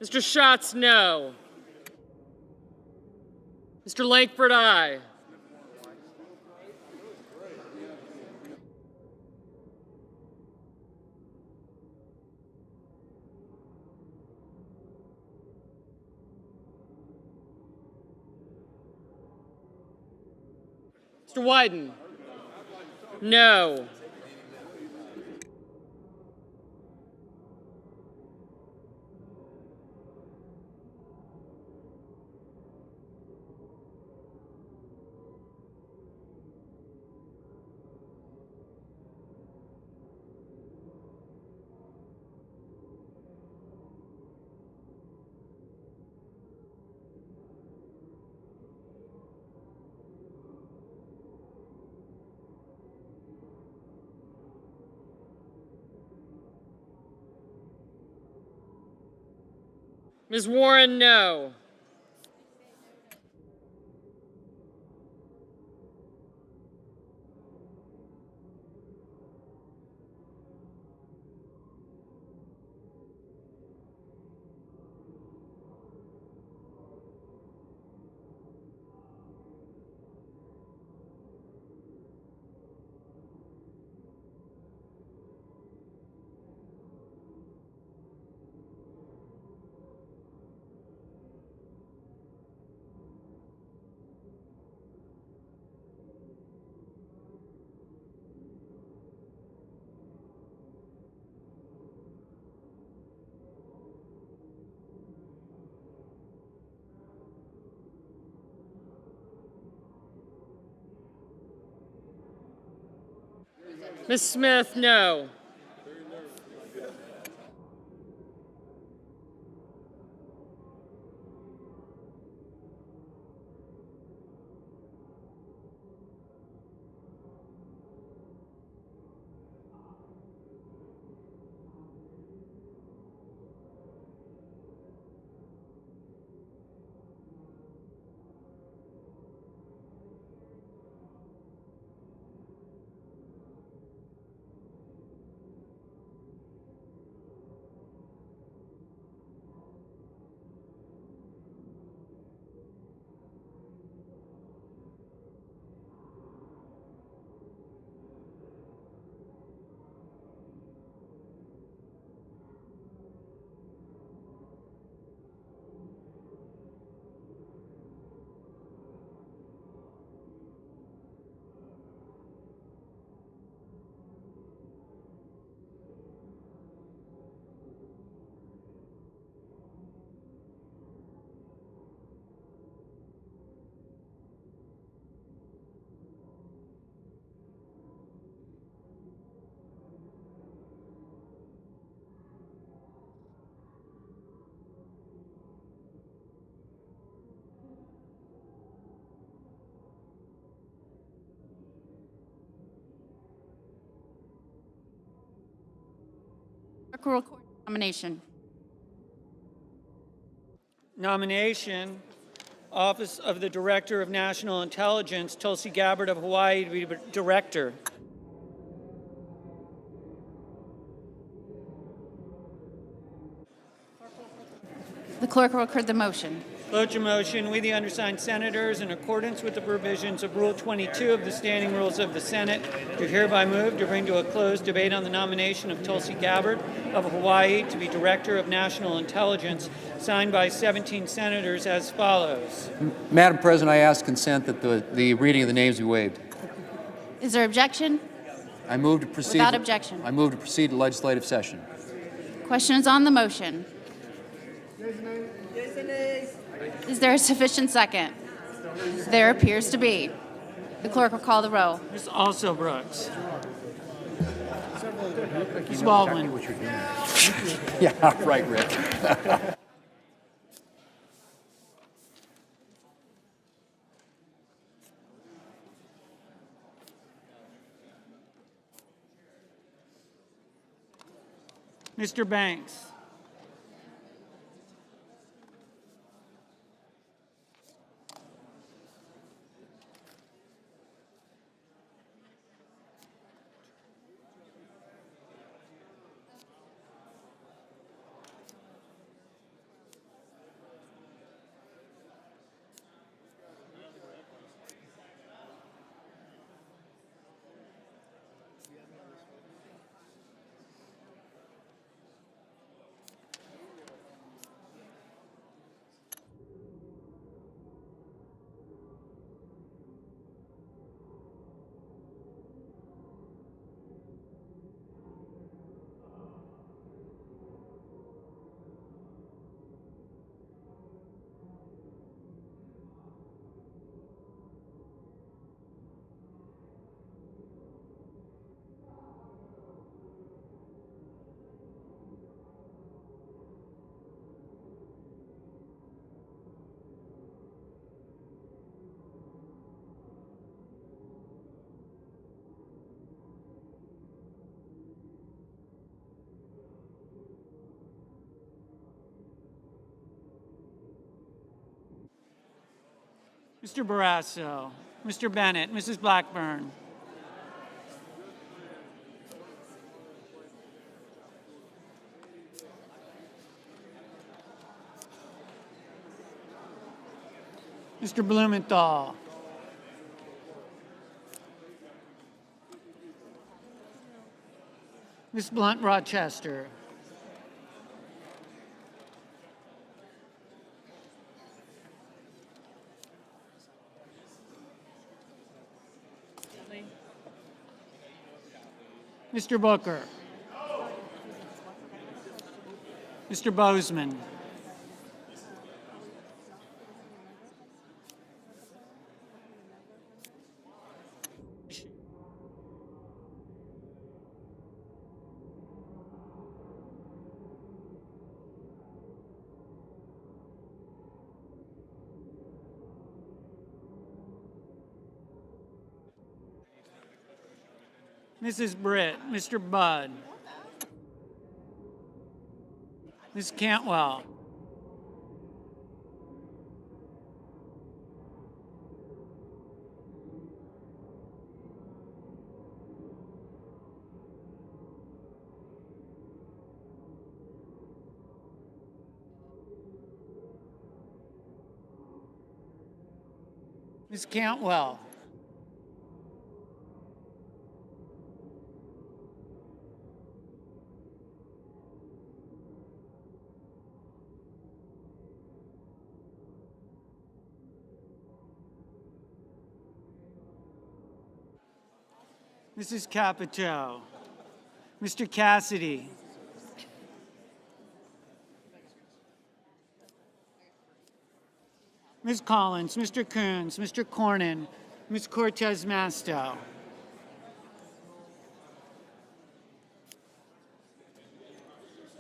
Mr. Schatz, no. Mr. Lankford, aye. Mr. Wyden, no. Ms. Warren, no. Ms. Smith, no. Clerk will record the nomination. Nomination, Office of the Director of National Intelligence, Tulsi Gabbard of Hawaii to be Director. The clerk will record the motion. Cloture motion, we the undersigned senators, in accordance with the provisions of Rule 22 of the Standing Rules of the Senate, do hereby move to bring to a close debate on the nomination of Tulsi Gabbard of Hawaii to be Director of National Intelligence, signed by 17 senators as follows. Madam President, I ask consent that the reading of the names be waived. Is there objection? I move to proceed. Without objection. I move to proceed to legislative session. Question is on the motion. Is there a sufficient second? There appears to be. The clerk will call the roll. Ms. Also Brooks. Ms. Baldwin. Yeah, right, Rick. Mr. Banks. Mr. Barrasso, Mr. Bennett, Mrs. Blackburn. Mr. Blumenthal. Ms. Blunt Rochester. Mr. Booker. Mr. Bozeman. Mrs. Britt, Mr. Budd, Ms. Cantwell, Ms. Cantwell, Mrs. Capito, Mr. Cassidy, Ms. Collins, Mr. Coons, Mr. Cornyn, Ms. Cortez Masto,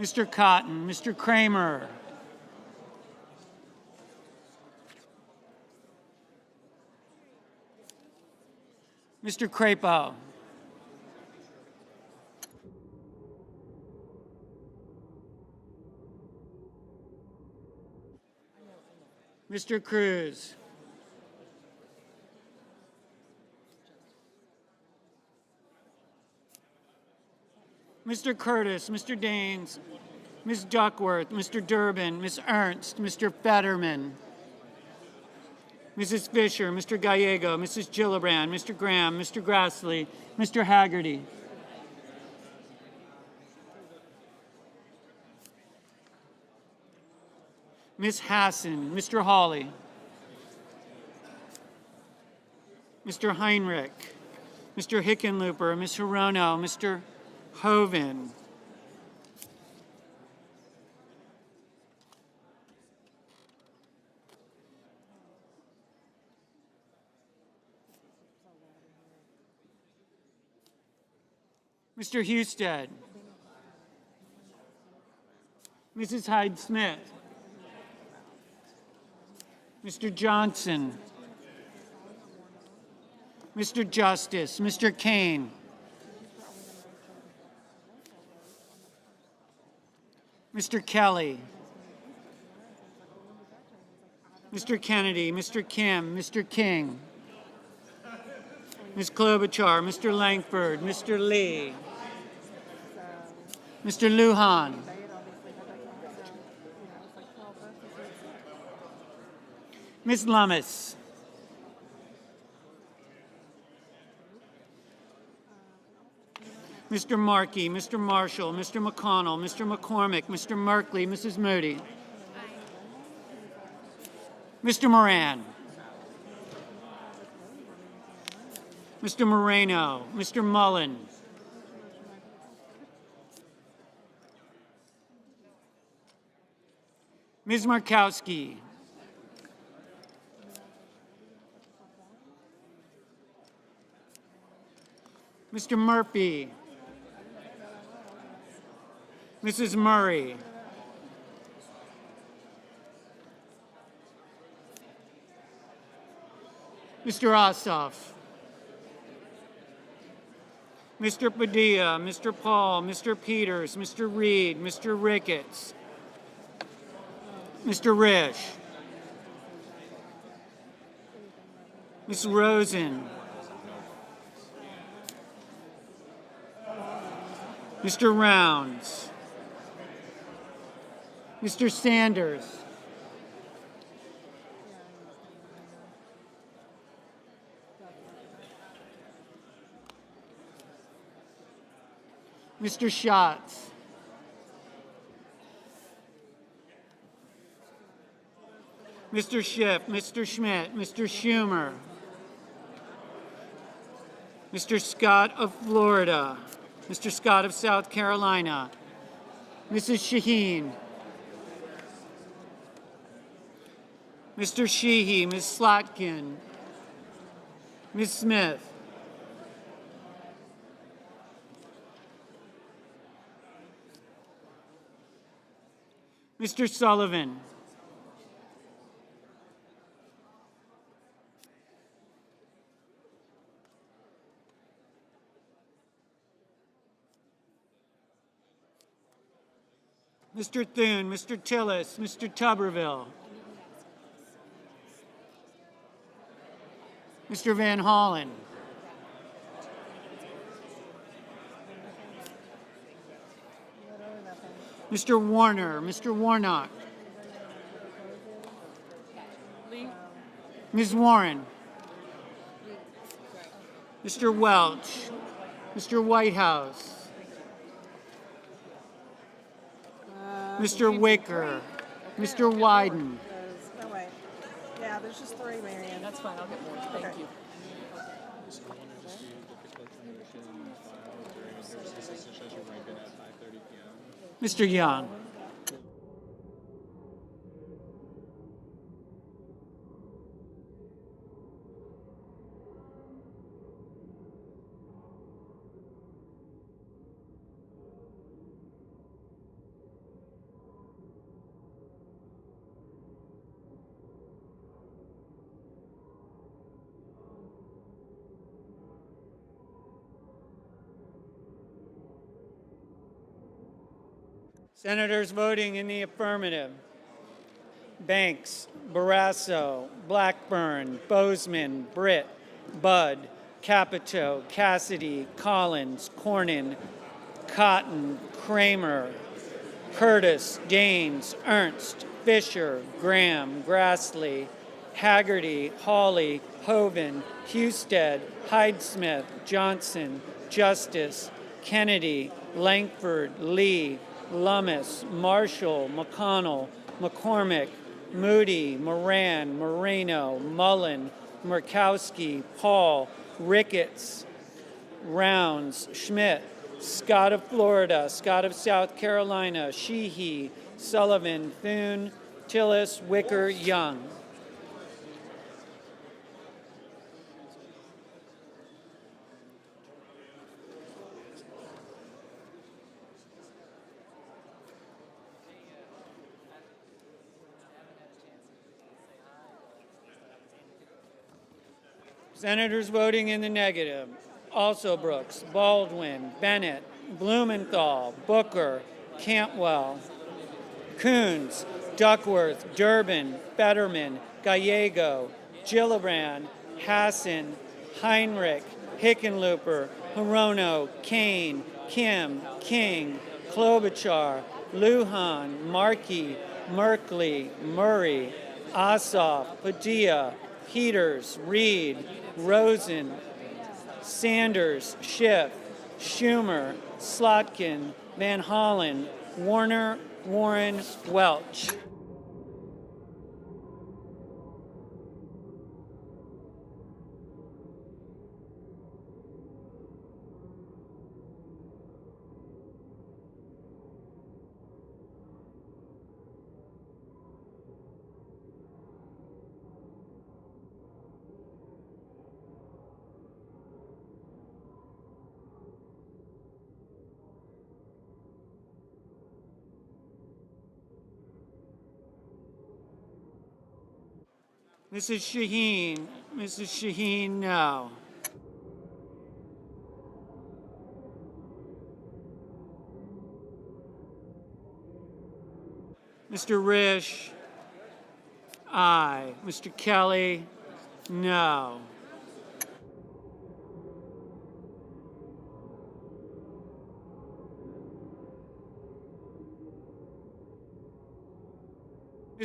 Mr. Cotton, Mr. Kramer, Mr. Crapo, Mr. Cruz, Mr. Curtis, Mr. Daines, Ms. Duckworth, Mr. Durbin, Ms. Ernst, Mr. Fetterman, Mrs. Fisher, Mr. Gallego, Mrs. Gillibrand, Mr. Graham, Mr. Grassley, Mr. Haggerty, Ms. Hassan, Mr. Hawley, Mr. Heinrich, Mr. Hickenlooper, Ms. Hirono, Mr. Hoven, Mr. Husted, Mrs. Hyde-Smith, Mr. Johnson, Mr. Justice, Mr. Kane, Mr. Kelly, Mr. Kennedy, Mr. Kim, Mr. King, Ms. Klobuchar, Mr. Langford, Mr. Lee, Mr. Lujan, Ms. Lummis, Mr. Markey, Mr. Marshall, Mr. McConnell, Mr. McCormick, Mr. Merkley, Mrs. Moody, Mr. Moran, Mr. Moreno, Mr. Mullen, Ms. Markowski, Mr. Murphy, Mrs. Murray, Mr. Ossoff, Mr. Padilla, Mr. Paul, Mr. Peters, Mr. Reed, Mr. Ricketts, Mr. Risch, Ms. Rosen. Mr. Rounds. Mr. Sanders. Mr. Schatz. Mr. Schiff, Mr. Schmidt, Mr. Schumer, Mr. Scott of Florida, Mr. Scott of South Carolina, Mrs. Shaheen, Mr. Sheehy, Ms. Slotkin, Ms. Smith, Mr. Sullivan, Mr. Thune, Mr. Tillis, Mr. Tuberville, Mr. Van Hollen, Mr. Warner, Mr. Warnock, Ms. Warren, Mr. Welch, Mr. Whitehouse, Mr. Wicker, Mr. Wyden, No, wait. Yeah, there's just three, Marion. That's fine. I'll get more. Thank you. Mr. Young. Senators voting in the affirmative: Banks, Barrasso, Blackburn, Bozeman, Britt, Budd, Capito, Cassidy, Collins, Cornyn, Cotton, Kramer, Curtis, Daines, Ernst, Fisher, Graham, Grassley, Haggerty, Hawley, Hoeven, Husted, Hyde-Smith, Johnson, Justice, Kennedy, Langford, Lee, Lummis, Marshall, McConnell, McCormick, Moody, Moran, Moreno, Mullen, Murkowski, Paul, Ricketts, Rounds, Schmidt, Scott of Florida, Scott of South Carolina, Sheehy, Sullivan, Thune, Tillis, Wicker, Young. Senators voting in the negative: also Brooks, Baldwin, Bennett, Blumenthal, Booker, Cantwell, Coons, Duckworth, Durbin, Fetterman, Gallego, Gillibrand, Hassan, Heinrich, Hickenlooper, Hirono, Kane, Kim, King, Klobuchar, Lujan, Markey, Merkley, Murray, Ossoff, Padilla, Peters, Reed, Rosen, Sanders, Schiff, Schumer, Slotkin, Van Hollen, Warner, Warren, Welch. Mrs. Shaheen. Mrs. Shaheen, no. Mr. Risch, aye. Mr. Kelly, no.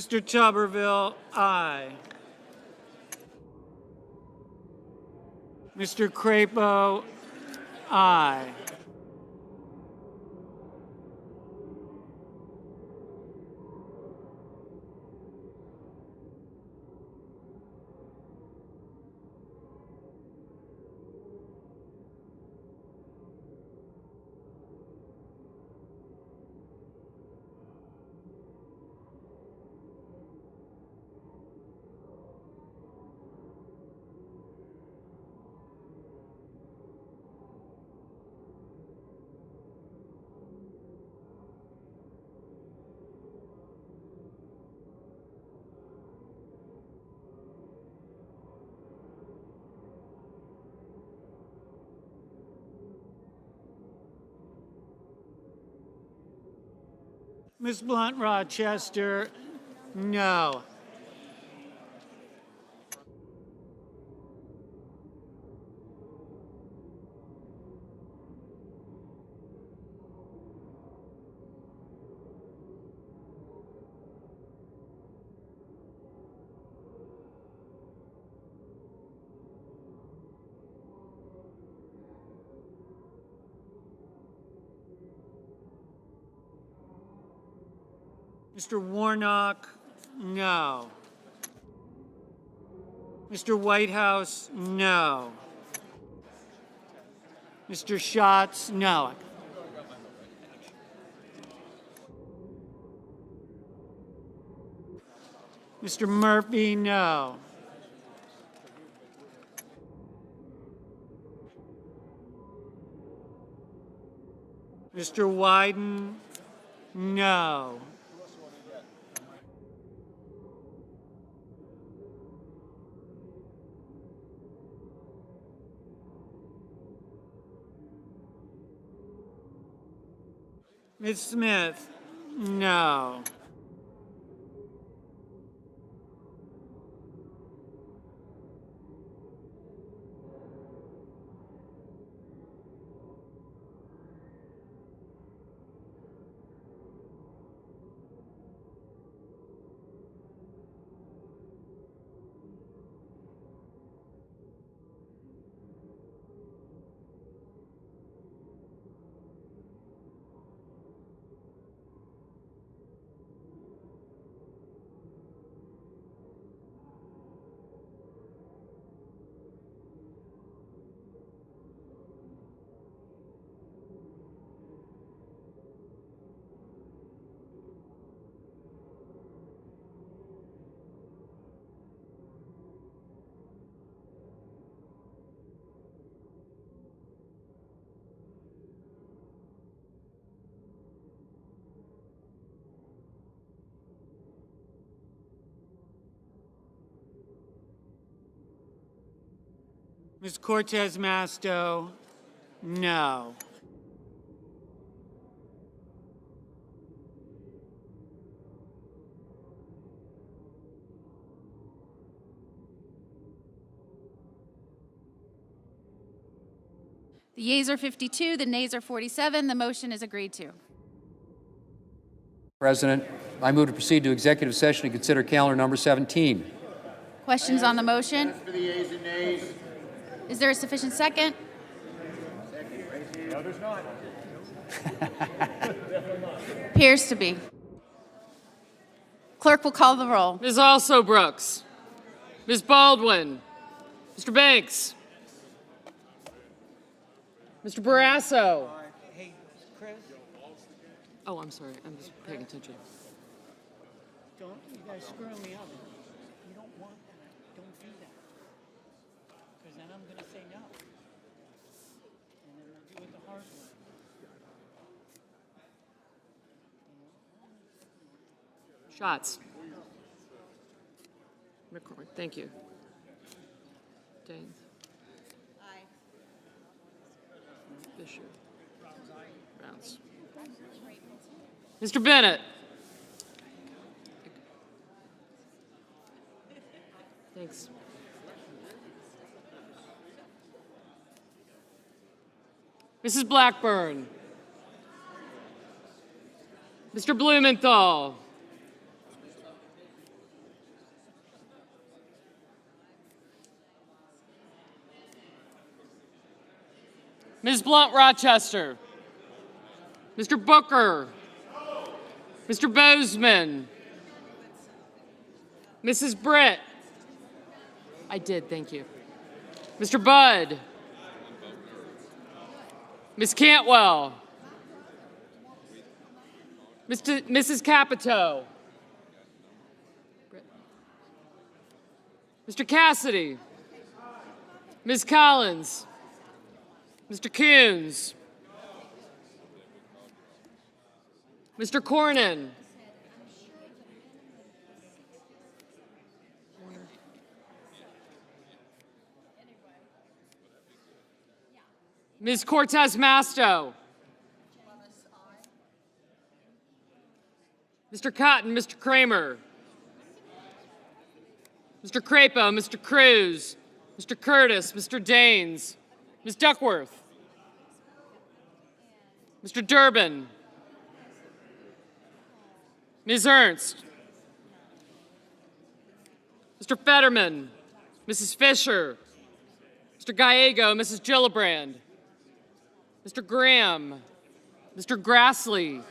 Mr. Tuberville, aye. Mr. Crapo, aye. Ms. Blunt Rochester, no. Mr. Warnock, no. Mr. Whitehouse, no. Mr. Schatz, no. Mr. Murphy, no. Mr. Wyden, no. Ms. Smith, no. Ms. Cortez Masto, no. The yeas are 52, the nays are 47. The motion is agreed to. President, I move to proceed to executive session to consider calendar number 17. Questions on the motion? For the yeas and nays. Is there a sufficient second? No, there's not. Appears to be. Clerk will call the roll. Ms. Also Brooks. Ms. Baldwin. Mr. Banks. Mr. Barrasso. Hey, Chris. Oh, I'm sorry. I'm just paying attention. Don't you guys screw me up. You don't want that. Don't do that. Because then I'm going to say no. And then we'll do it the hard way. Shots. McCormick, thank you. Daines. Aye. Fisher. Rounds. Mr. Bennett. Thanks. Mrs. Blackburn. Mr. Blumenthal. Ms. Blunt Rochester, Mr. Booker, Mr. Bozeman, Mrs. Britt. I did, thank you. Mr. Budd, Ms. Cantwell, Mrs. Capito, Mr. Cassidy, Ms. Collins, Mr. Coons, Mr. Cornyn, Ms. Cortez Masto, Mr. Cotton, Mr. Kramer, Mr. Crapo, Mr. Cruz, Mr. Curtis, Mr. Daines, Ms. Duckworth, Mr. Durbin, Ms. Ernst, Mr. Fetterman, Mrs. Fisher, Mr. Gallego, Mrs. Gillibrand, Mr. Graham, Mr. Grassley,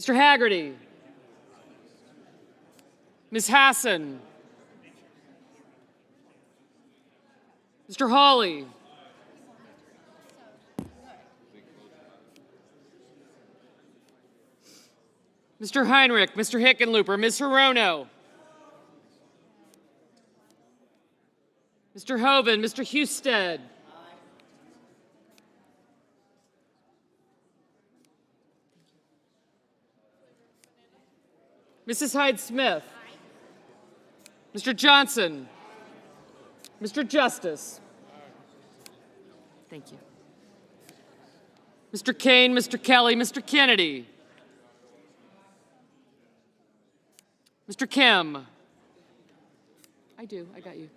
Mr. Haggerty, Ms. Hassan, Mr. Hawley, Mr. Heinrich, Mr. Hickenlooper, Ms. Hirono, Mr. Hoven, Mr. Husted, Mrs. Hyde-Smith, Mr. Johnson, Mr. Justice. Thank you. Mr. Kane, Mr. Kelly, Mr. Kennedy, Mr. Kim. I do, I got you.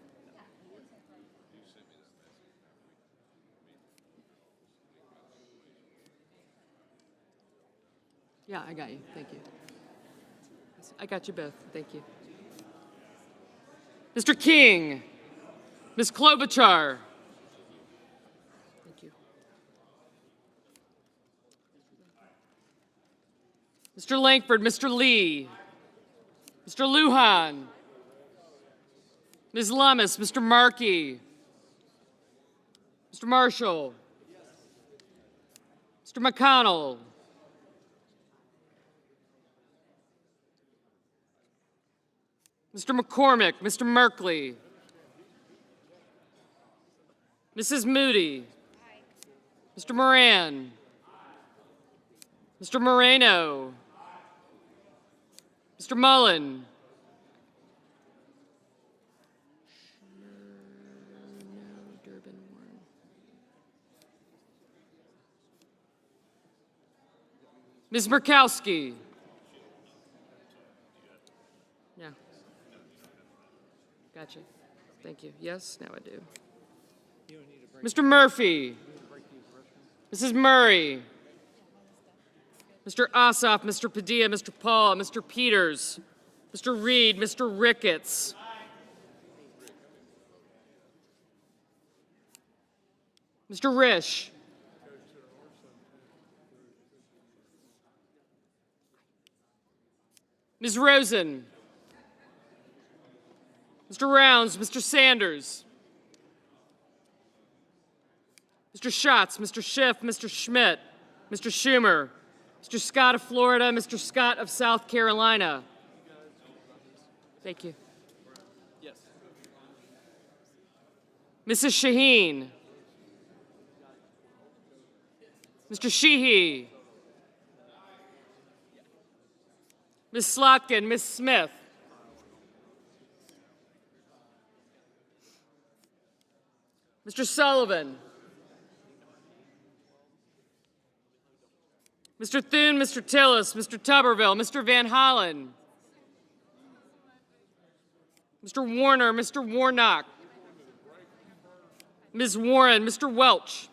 Yeah, I got you, thank you. I got you both, thank you. Mr. King, Ms. Klobuchar. Thank you. Mr. Langford, Mr. Lee, Mr. Lujan, Ms. Lummis, Mr. Markey, Mr. Marshall, Mr. McConnell, Mr. McCormick, Mr. Merkley, Mrs. Moody, Mr. Moran, Mr. Moreno, Mr. Mullen, Ms. Murkowski. Yeah. Gotcha. Thank you. Yes, now I do. Mr. Murphy. Mrs. Murray. Mr. Ossoff, Mr. Padilla, Mr. Paul, Mr. Peters, Mr. Reed, Mr. Ricketts. Mr. Risch. Ms. Rosen. Mr. Rounds, Mr. Sanders. Mr. Schatz, Mr. Schiff, Mr. Schmidt, Mr. Schumer, Mr. Scott of Florida, Mr. Scott of South Carolina. Thank you. Yes. Mrs. Shaheen. Mr. Sheehy. Ms. Slotkin, Ms. Smith. Mr. Sullivan. Mr. Thune, Mr. Tillis, Mr. Tuberville, Mr. Van Hollen. Mr. Warner, Mr. Warnock. Ms. Warren, Mr. Welch.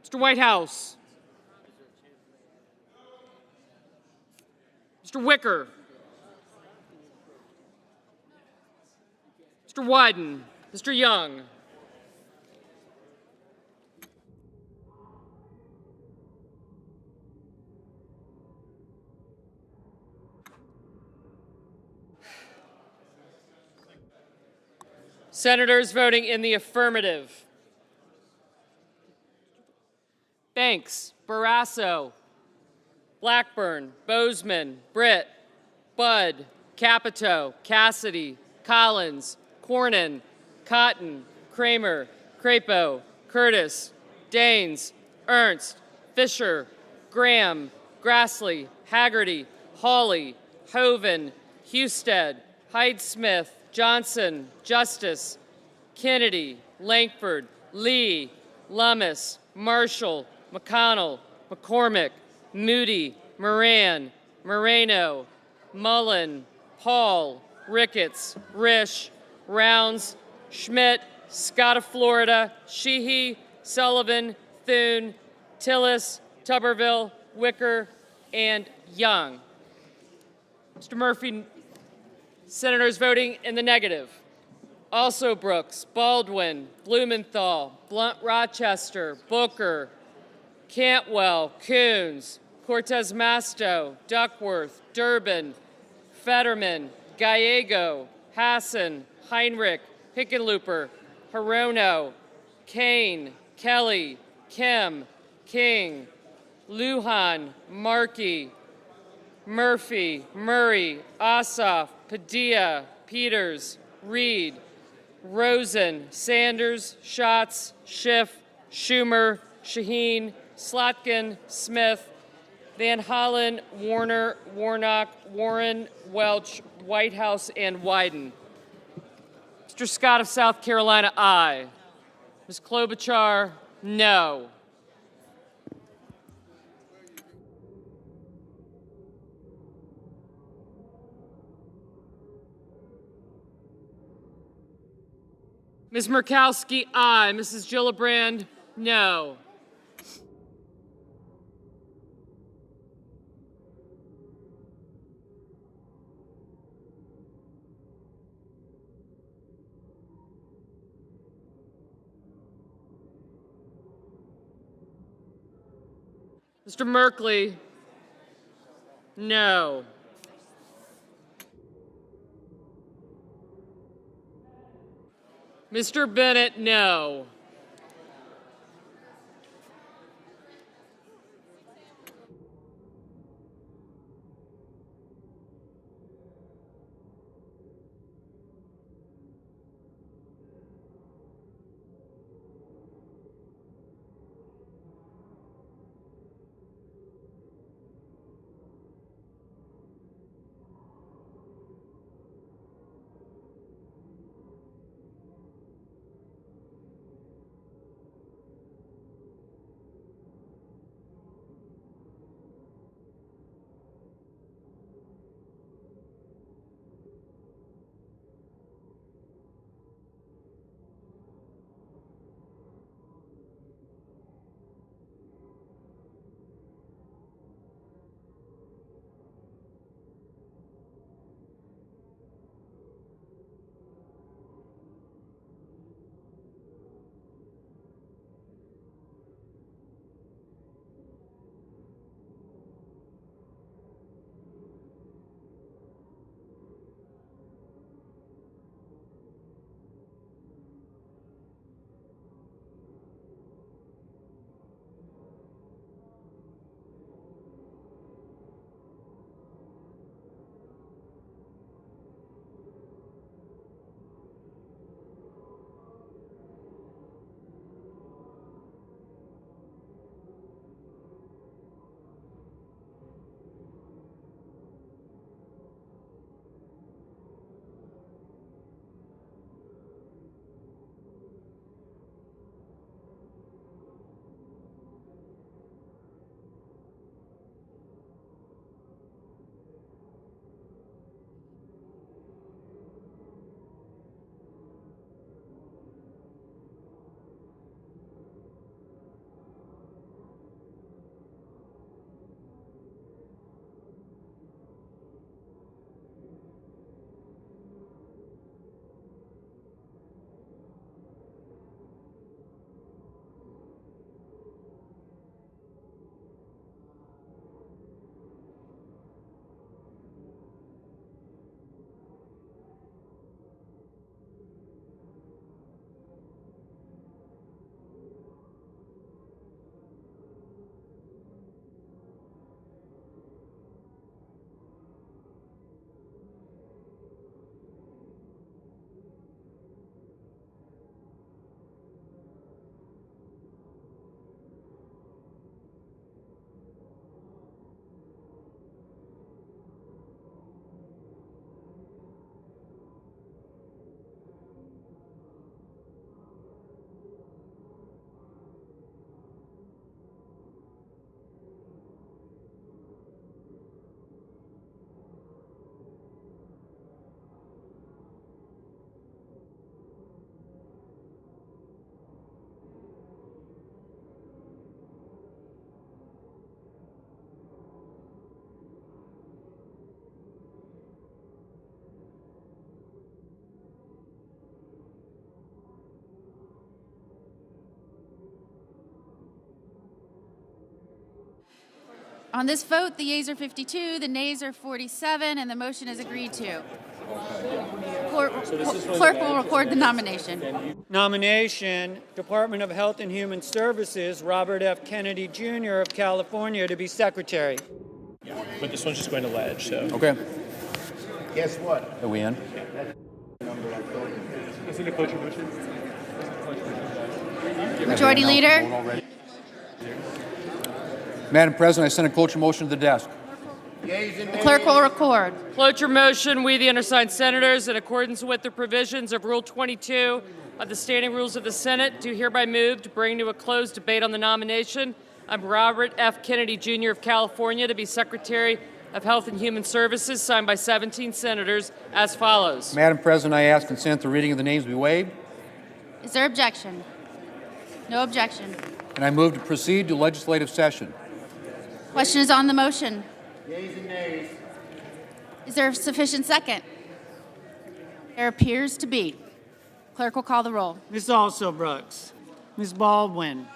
Mr. Whitehouse. Mr. Wicker. Mr. Mr. Wyden, Mr. Young. Senators voting in the affirmative. Banks, Barrasso, Blackburn, Bozeman, Britt, Budd, Capito, Cassidy, Collins, Cornyn, Cotton, Kramer, Crapo, Curtis, Daines, Ernst, Fisher, Graham, Grassley, Haggerty, Hawley, Hoven, Husted, Hyde-Smith, Johnson, Justice, Kennedy, Langford, Lee, Lummis, Marshall, McConnell, McCormick, Moody, Moran, Moreno, Mullen, Paul, Ricketts, Risch, Rounds, Schmidt, Scott of Florida, Sheehy, Sullivan, Thune, Tillis, Tuberville, Wicker, and Young. Mr. Murphy, senators voting in the negative. Also Brooks, Baldwin, Blumenthal, Blunt Rochester, Booker, Cantwell, Coons, Cortez Masto, Duckworth, Durbin, Fetterman, Gallego, Hassan, Heinrich, Hickenlooper, Hirono, Kane, Kelly, Kim, King, Lujan, Markey, Murphy, Murray, Ossoff, Padilla, Peters, Reed, Rosen, Sanders, Schatz, Schiff, Schumer, Shaheen, Slotkin, Smith, Van Hollen, Warner, Warnock, Warren, Welch, Whitehouse, and Wyden. Mr. Scott of South Carolina, aye. Ms. Klobuchar, no. Ms. Murkowski, aye. Mrs. Gillibrand, no. Mr. Merkley, no. Mr. Bennett, no. On this vote, the yeas are 52, the nays are 47, and the motion is agreed to. Clerk will record the nomination. Nomination, Department of Health and Human Services, Robert F. Kennedy Jr. of California to be Secretary. But this one's just going to ledge, so. Okay. Guess what? Are we in? Majority Leader. Madam President, I send a cloture motion to the desk. The clerk will record. Cloture motion, we the undersigned senators, in accordance with the provisions of Rule 22 of the Standing Rules of the Senate, do hereby move to bring to a closed debate on the nomination of Robert F. Kennedy Jr. of California to be Secretary of Health and Human Services, signed by 17 senators, as follows. Madam President, I ask consent the reading of the names be waived, Is there objection? No objection. and I move to proceed to legislative session. Question is on the motion. Yeas and nays. Is there a sufficient second? There appears to be. Clerk will call the roll. Ms. Also Brooks. Ms. Baldwin.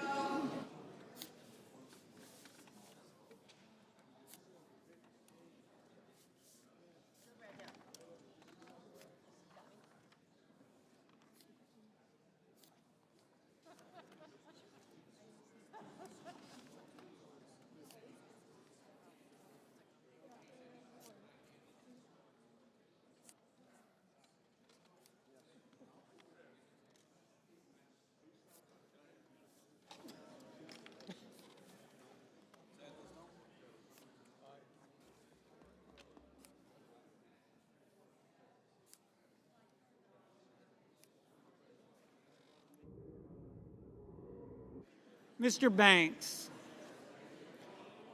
Mr. Banks,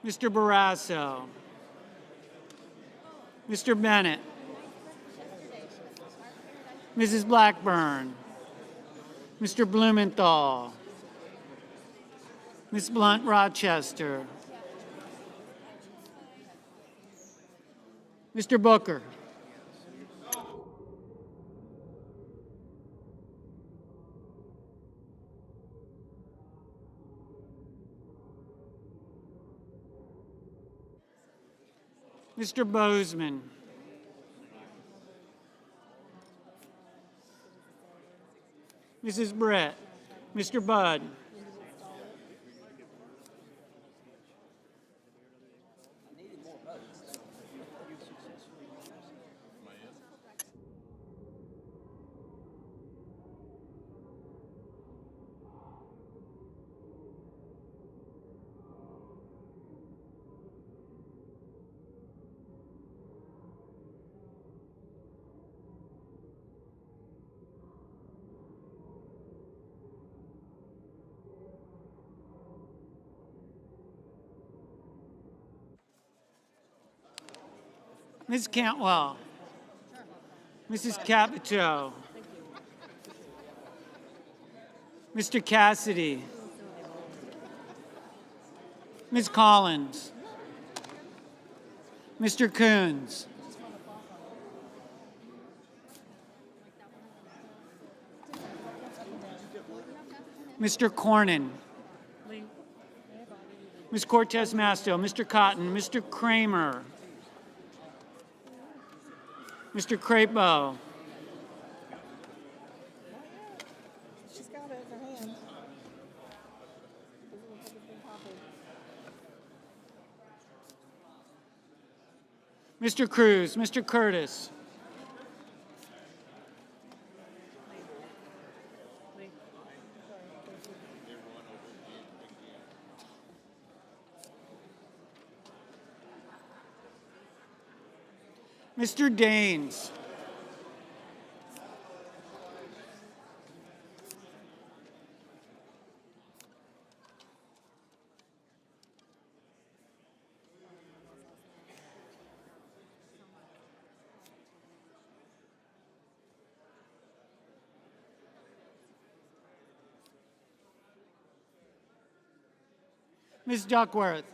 Mr. Barrasso, Mr. Bennett, Mrs. Blackburn, Mr. Blumenthal, Ms. Blunt Rochester, Mr. Booker, Mr. Bozeman, Mrs. Brett, Mr. Budd, Ms. Cantwell, Mrs. Capito, Mr. Cassidy, Ms. Collins, Mr. Coons, Mr. Cornyn, Ms. Cortez Masto, Mr. Cotton, Mr. Kramer, Mr. Crapo, She's got it in her hand. Mr. Cruz, Mr. Curtis, Mr. Daines, Ms. Duckworth,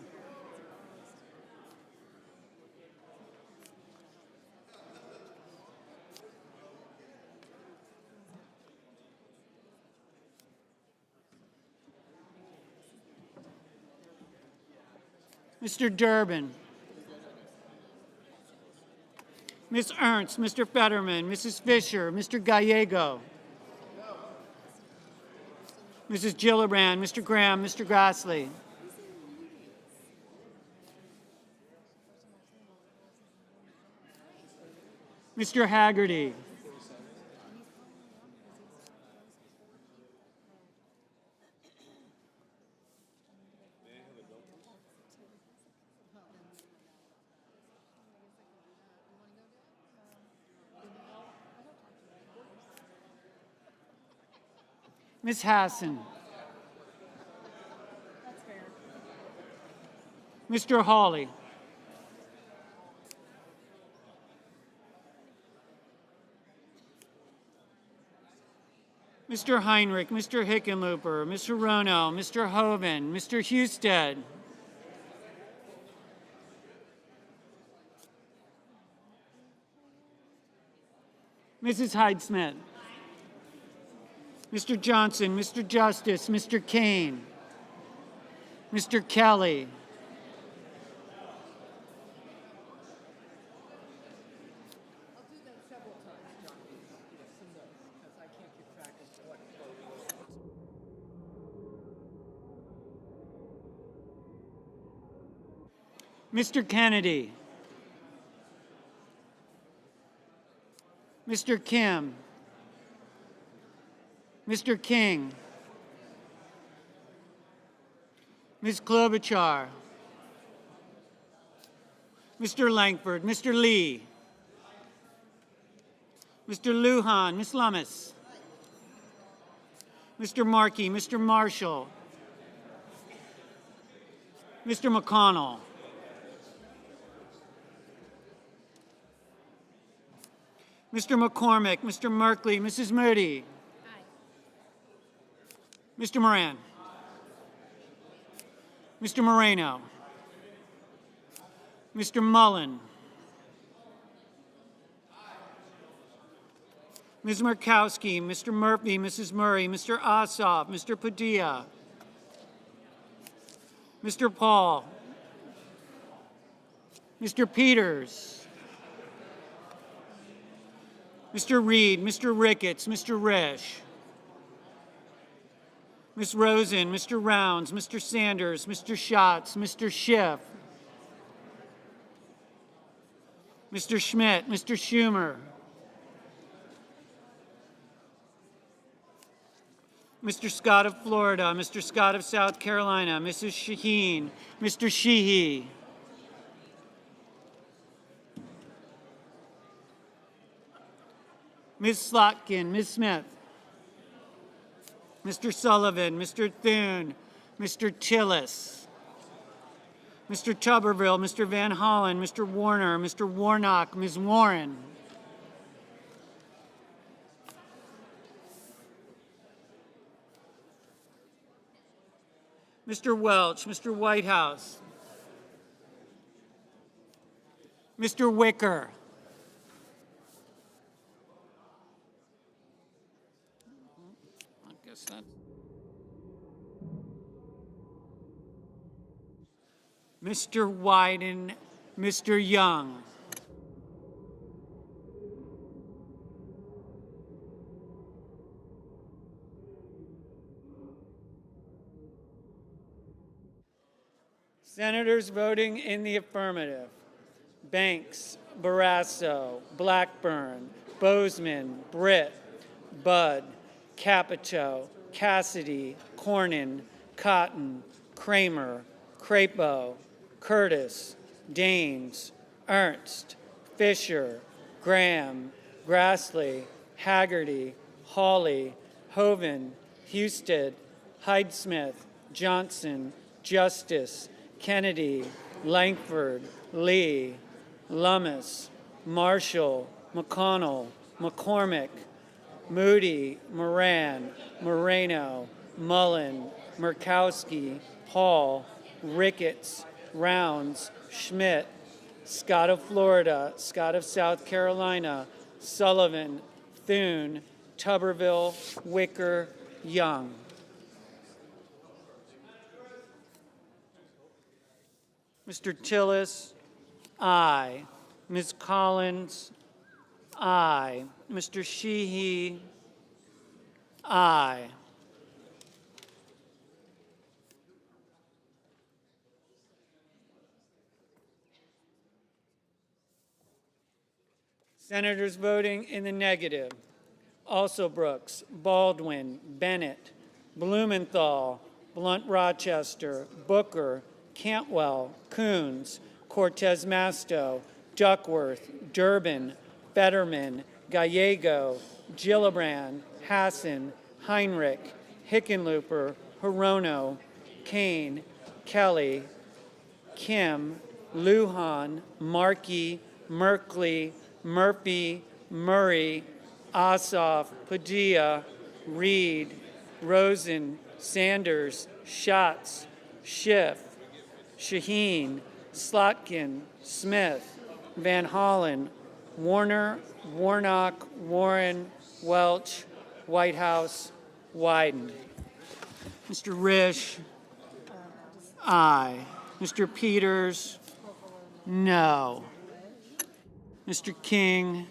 Mr. Durbin, Ms. Ernst, Mr. Fetterman, Mrs. Fisher, Mr. Gallego, Mrs. Gillibrand, Mr. Graham, Mr. Grassley, Mr. Haggerty, Ms. Hassan, Mr. Hawley, Mr. Heinrich, Mr. Hickenlooper, Mr. Rono, Mr. Hoven, Mr. Husted, Mrs. Hyde-Smith, Mr. Johnson, Mr. Justice, Mr. Kane, Mr. Kelly, Mr. Kennedy, Mr. Kim, Mr. King, Ms. Klobuchar, Mr. Langford, Mr. Lee, Mr. Lujan, Ms. Lummis, Mr. Markey, Mr. Marshall, Mr. McConnell, Mr. McCormick, Mr. Merkley, Mrs. Moody, Mr. Moran, Mr. Moreno, Mr. Mullen, Ms. Murkowski, Mr. Murphy, Mrs. Murray, Mr. Ossoff, Mr. Padilla, Mr. Paul, Mr. Peters, Mr. Reed, Mr. Ricketts, Mr. Risch, Ms. Rosen, Mr. Rounds, Mr. Sanders, Mr. Schatz, Mr. Schiff, Mr. Schmidt, Mr. Schumer, Mr. Scott of Florida, Mr. Scott of South Carolina, Mrs. Shaheen, Mr. Sheehy, Ms. Slotkin, Ms. Smith, Mr. Sullivan, Mr. Thune, Mr. Tillis, Mr. Tuberville, Mr. Van Hollen, Mr. Warner, Mr. Warnock, Ms. Warren, Mr. Welch, Mr. Whitehouse, Mr. Wicker, I guess that. Mr. Wyden, Mr. Young, Senators voting in the affirmative: Banks, Barrasso, Blackburn, Bozeman, Britt, Budd, Capito, Cassidy, Cornyn, Cotton, Kramer, Crapo, Curtis, Daines, Ernst, Fisher, Graham, Grassley, Haggerty, Hawley, Hoven, Husted, Hyde-Smith, Johnson, Justice, Kennedy, Langford, Lee, Lummis, Marshall, McConnell, McCormick, Moody, Moran, Moreno, Mullen, Murkowski, Hall, Ricketts, Rounds, Schmidt, Scott of Florida, Scott of South Carolina, Sullivan, Thune, Tuberville, Wicker, Young. Mr. Tillis, aye. Ms. Collins, aye. Mr. Sheehy, aye. Senators voting in the negative: also Brooks, Baldwin, Bennett, Blumenthal, Blunt Rochester, Booker, Cantwell, Coons, Cortez Masto, Duckworth, Durbin, Fetterman, Gallego, Gillibrand, Hassan, Heinrich, Hickenlooper, Hirono, Kane, Kelly, Kim, Lujan, Markey, Merkley, Murphy, Murray, Ossoff, Padilla, Reed, Rosen, Sanders, Schatz, Schiff, Shaheen, Slotkin, Smith, Van Hollen, Warner, Warnock, Warren, Welch, Whitehouse, Wyden. Mr. Risch, aye. Mr. Peters, no. Mr. King,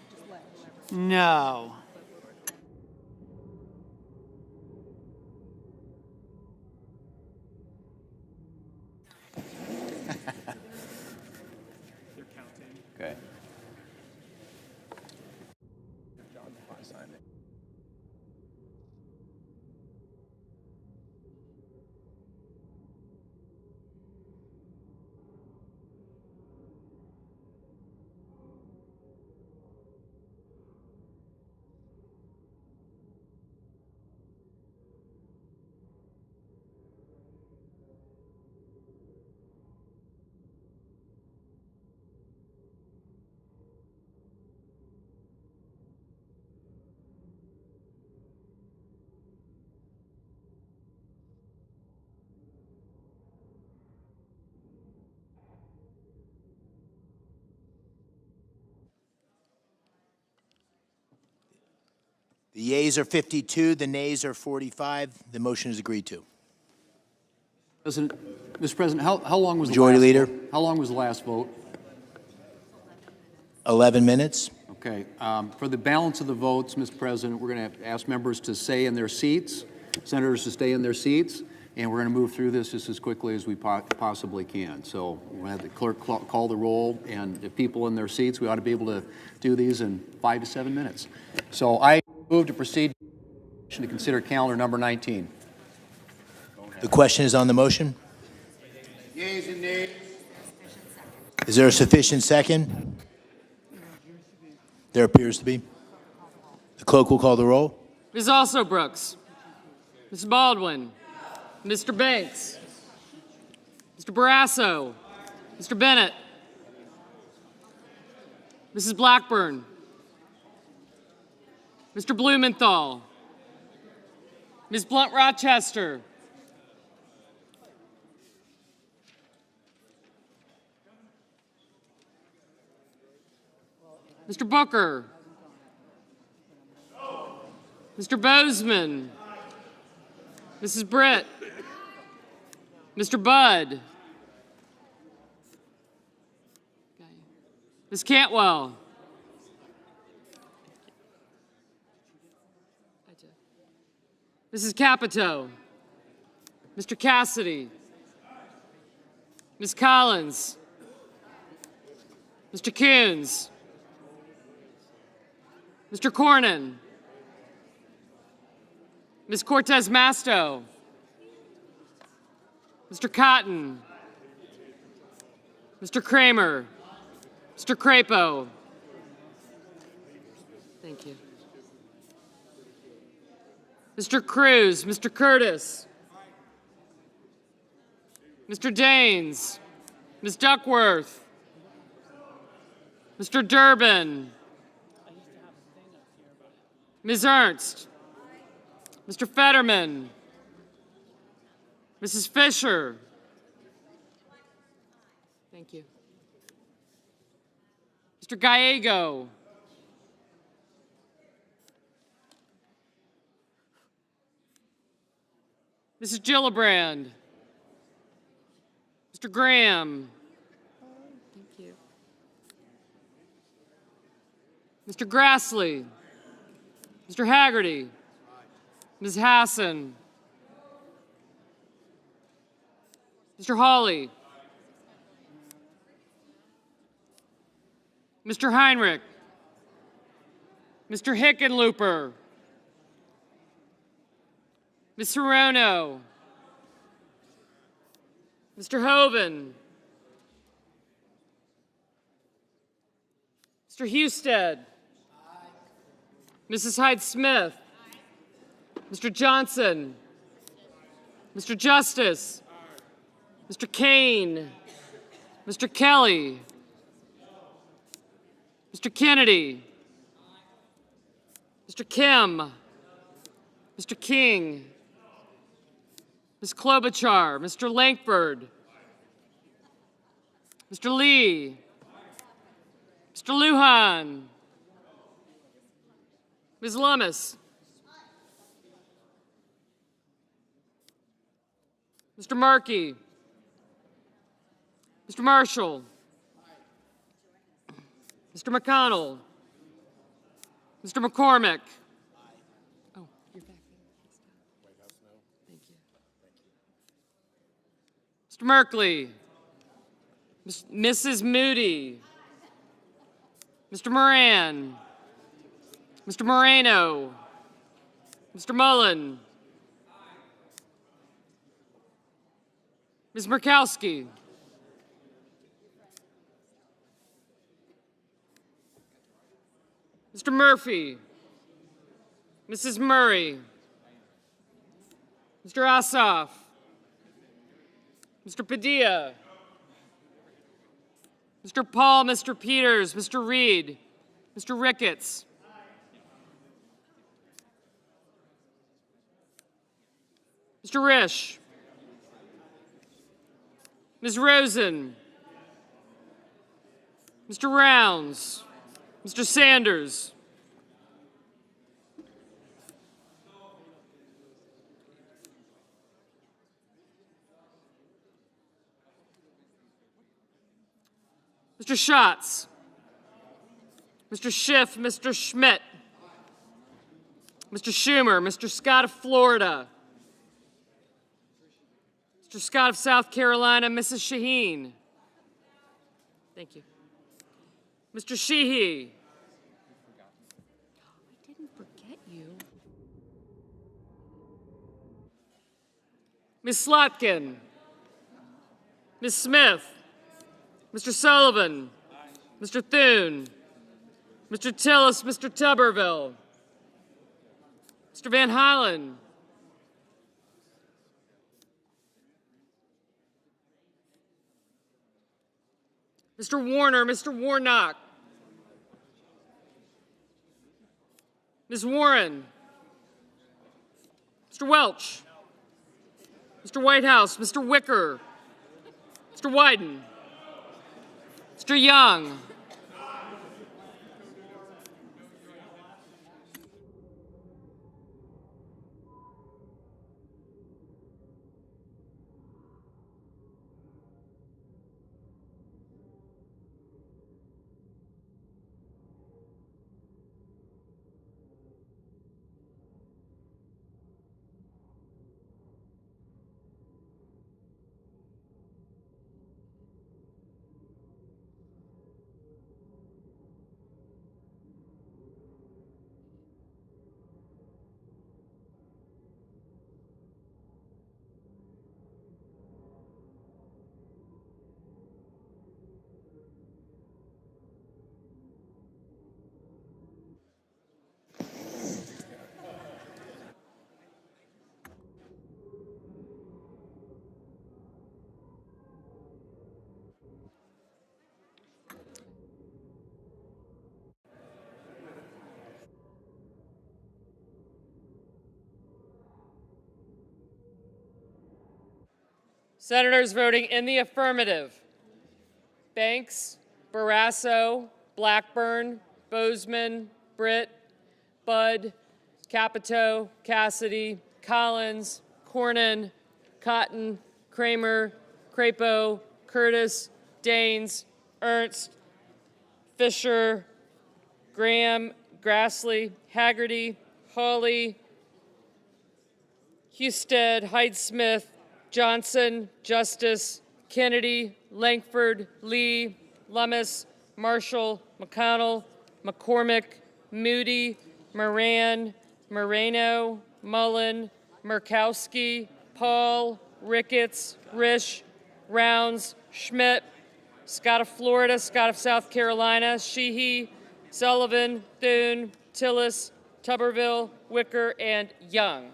no. Okay. The yeas are 52, the nays are 45. The motion is agreed to. Mr. President, how long was Majority the last Leader. vote? How long was the last vote? 11 minutes. Okay. For the balance of the votes, Mr. President, we're going to ask members to stay in their seats, senators to stay in their seats, and we're going to move through this just as quickly as we possibly can. So we're going to have the clerk call the roll, and if people in their seats, we ought to be able to do these in 5 to 7 minutes. So I move to proceed to consider calendar number 19. The question is on the motion. Yeas and nays. Is there a sufficient second? There appears to be. The clerk will call the roll. Ms. Also Brooks, Ms. Baldwin, Mr. Banks, Mr. Barrasso, Mr. Bennett, Mrs. Blackburn, Mr. Blumenthal, Ms. Blunt Rochester, Mr. Booker, Mr. Bozeman, Mrs. Britt, Mr. Budd, Ms. Cantwell, Mrs. Capito, Mr. Cassidy, Ms. Collins, Mr. Coons, Mr. Cornyn, Ms. Cortez Masto, Mr. Cotton, Mr. Kramer, Mr. Crapo. Thank you. Mr. Cruz, Mr. Curtis, Mr. Daines, Ms. Duckworth, Mr. Durbin, Ms. Ernst, Mr. Fetterman, Mrs. Fisher. Thank you. Mr. Gallego, Mrs. Gillibrand, Mr. Graham, Mr. Grassley, Mr. Haggerty, Ms. Hassan, Mr. Hawley, Mr. Heinrich, Mr. Hickenlooper, Ms. Hirono, Mr. Hoven, Mr. Husted, Mrs. Hyde-Smith, Mr. Johnson, Mr. Justice, Mr. Kane, Mr. Kelly, Mr. Kennedy, Mr. Kim, Mr. King, Ms. Klobuchar, Mr. Lankford, Mr. Lee, Mr. Lujan, Ms. Lummis, Mr. Markey, Mr. Marshall, Mr. McConnell, Mr. McCormick. Oh, you're back there. Thank you. Mr. Merkley, Mrs. Moody, Mr. Moran, Mr. Moreno, Mr. Mullen, Ms. Murkowski, Mr. Murphy, Mrs. Murray, Mr. Ossoff, Mr. Padilla, Mr. Paul, Mr. Peters, Mr. Reed, Mr. Ricketts, Mr. Risch, Ms. Rosen, Mr. Rounds, Mr. Sanders, Mr. Schatz, Mr. Schiff, Mr. Schmidt, Mr. Schumer, Mr. Scott of Florida, Mr. Scott of South Carolina, Mrs. Shaheen. Thank you. Mr. Sheehy. I didn't forget you. Ms. Slotkin. Ms. Smith. Mr. Sullivan. Mr. Thune. Mr. Tillis, Mr. Tuberville. Mr. Van Hollen. Mr. Warner, Mr. Warnock. Ms. Warren. Mr. Welch. Mr. Whitehouse, Mr. Wicker. Mr. Wyden. Mr. Young. Senators voting in the affirmative: Banks, Barrasso, Blackburn, Bozeman, Britt, Budd, Capito, Cassidy, Collins, Cornyn, Cotton, Kramer, Crapo, Curtis, Daines, Ernst, Fisher, Graham, Grassley, Haggerty, Hawley, Husted, Hyde-Smith, Johnson, Justice, Kennedy, Langford, Lee, Lummis, Marshall, McConnell, McCormick, Moody, Moran, Moreno, Mullen, Murkowski, Paul, Ricketts, Risch, Rounds, Schmidt, Scott of Florida, Scott of South Carolina, Sheehy, Sullivan, Thune, Tillis, Tuberville, Wicker, and Young.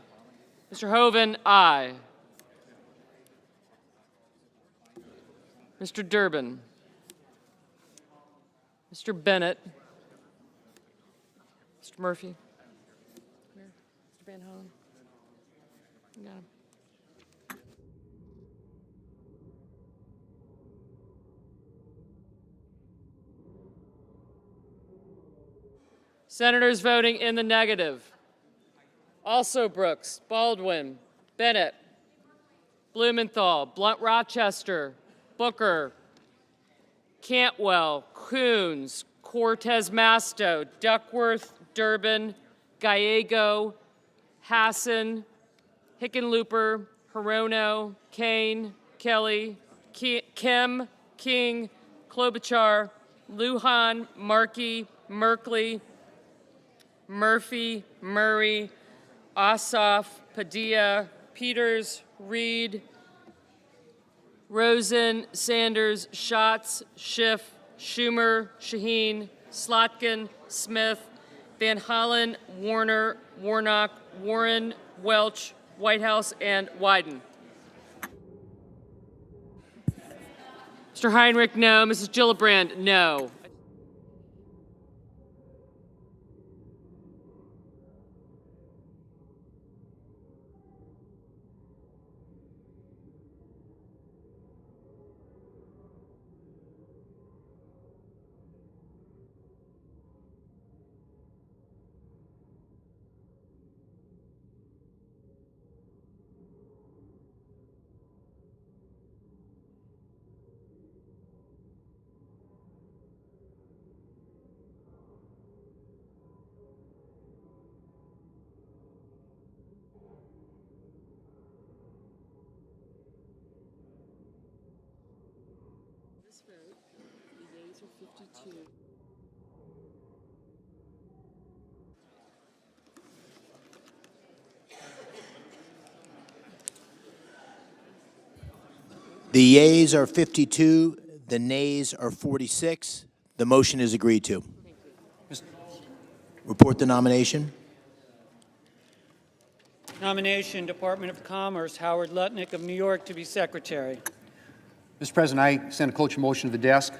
Mr. Hoven, aye. Mr. Durbin. Mr. Bennett. Mr. Murphy. Mr. Van Hollen. You got him. Senators voting in the negative. Also Brooks, Baldwin, Bennett, Blumenthal, Blunt Rochester, Booker, Cantwell, Coons, Cortez Masto, Duckworth, Durbin, Gallego, Hassan, Hickenlooper, Hirono, Kane, Kelly, Kim, King, Klobuchar, Lujan, Markey, Merkley, Murphy, Murray, Ossoff, Padilla, Peters, Reed, Rosen, Sanders, Schatz, Schiff, Schumer, Shaheen, Slotkin, Smith, Van Hollen, Warner, Warnock, Warren, Welch, Whitehouse, and Wyden. Mr. Heinrich, no. Mrs. Gillibrand, no. The yeas are 52, the nays are 46. The motion is agreed to. Report the nomination. Nomination, Department of Commerce, Howard Lutnick of New York to be Secretary. Mr. President, I send a cloture motion to the desk.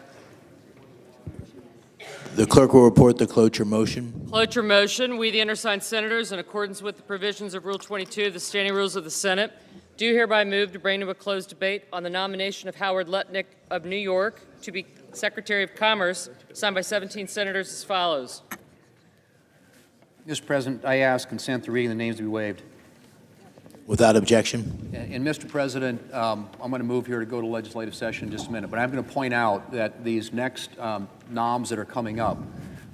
The clerk will report the cloture motion. Cloture motion. We, the undersigned senators, in accordance with the provisions of Rule 22 of the Standing Rules of the Senate, do hereby move to bring to a closed debate on the nomination of Howard Lutnick of New York to be Secretary of Commerce, signed by 17 senators as follows. Mr. President, I ask consent to reading the names to be waived. Without objection. And Mr. President, I'm going to move here to go to legislative session in just a minute, but I'm going to point out that these next noms that are coming up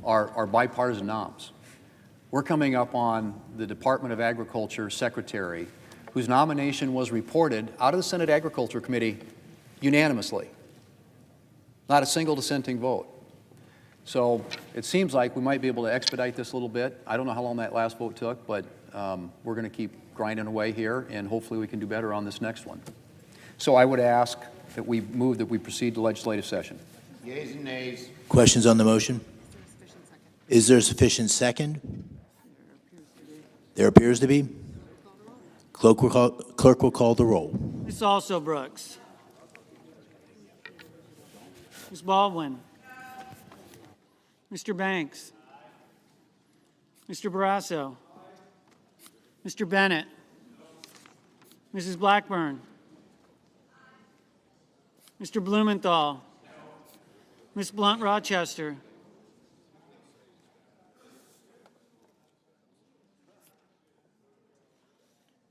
are bipartisan noms. We're coming up on the Department of Agriculture Secretary, whose nomination was reported out of the Senate Agriculture Committee unanimously. Not a single dissenting vote. So it seems like we might be able to expedite this a little bit. I don't know how long that last vote took, but we're going to keep grinding away here, and hopefully we can do better on this next one. So I would ask that we move that we proceed to legislative session. Yeas and nays. Questions on the motion? Is there a sufficient second? There appears to be. Clerk will call the roll. Ms. Also Brooks. Ms. Baldwin. Mr. Banks. Mr. Barrasso. Mr. Bennett. Mrs. Blackburn. Mr. Blumenthal. Ms. Blunt Rochester.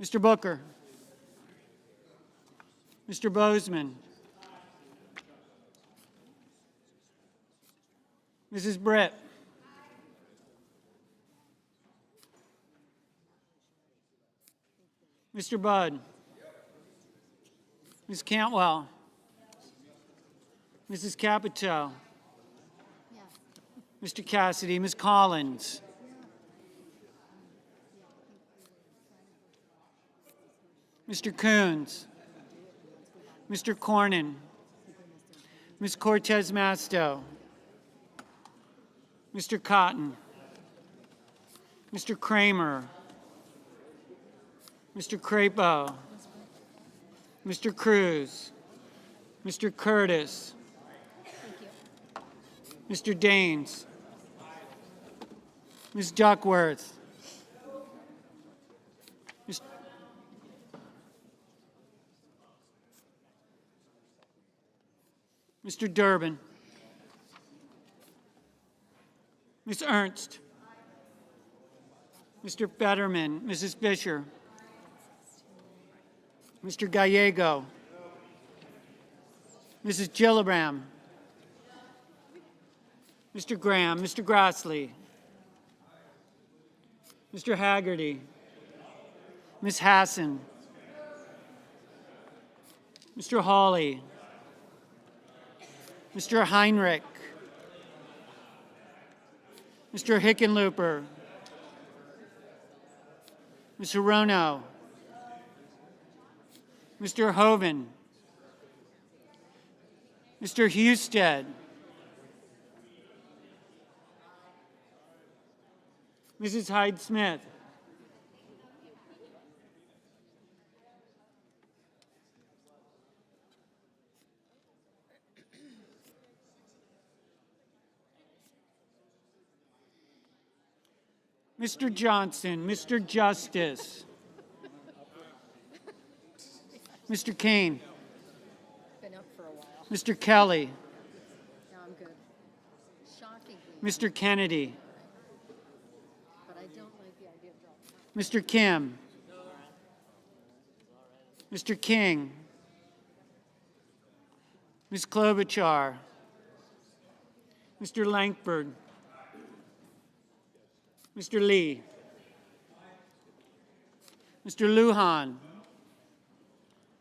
Mr. Booker. Mr. Bozeman. Mrs. Britt. Mr. Budd. Ms. Cantwell. Mrs. Capito. Mr. Cassidy. Ms. Collins. Mr. Coons. Mr. Cornyn. Ms. Cortez Masto. Mr. Cotton. Mr. Kramer. Mr. Crapo. Mr. Cruz. Mr. Curtis. Mr. Daines. Ms. Duckworth. Mr. Durbin. Ms. Ernst. Mr. Fetterman. Mrs. Fisher. Mr. Gallego. Mrs. Gillibrand. Mr. Graham. Mr. Grassley. Mr. Haggerty. Ms. Hassan. Mr. Hawley. Mr. Heinrich. Mr. Hickenlooper. Ms. Hirono. Mr. Hoven. Mr. Husted. Mrs. Hyde-Smith. Mr. Johnson, Mr. Justice, Mr. Kane, Been up for a while. Mr. Kelly, No, I'm good. Shockingly, Mr. Kennedy, but I don't like the idea of dropping. Mr. Kim, Mr. King, Ms. Klobuchar, Mr. Langford, Mr. Lee, Mr. Lujan,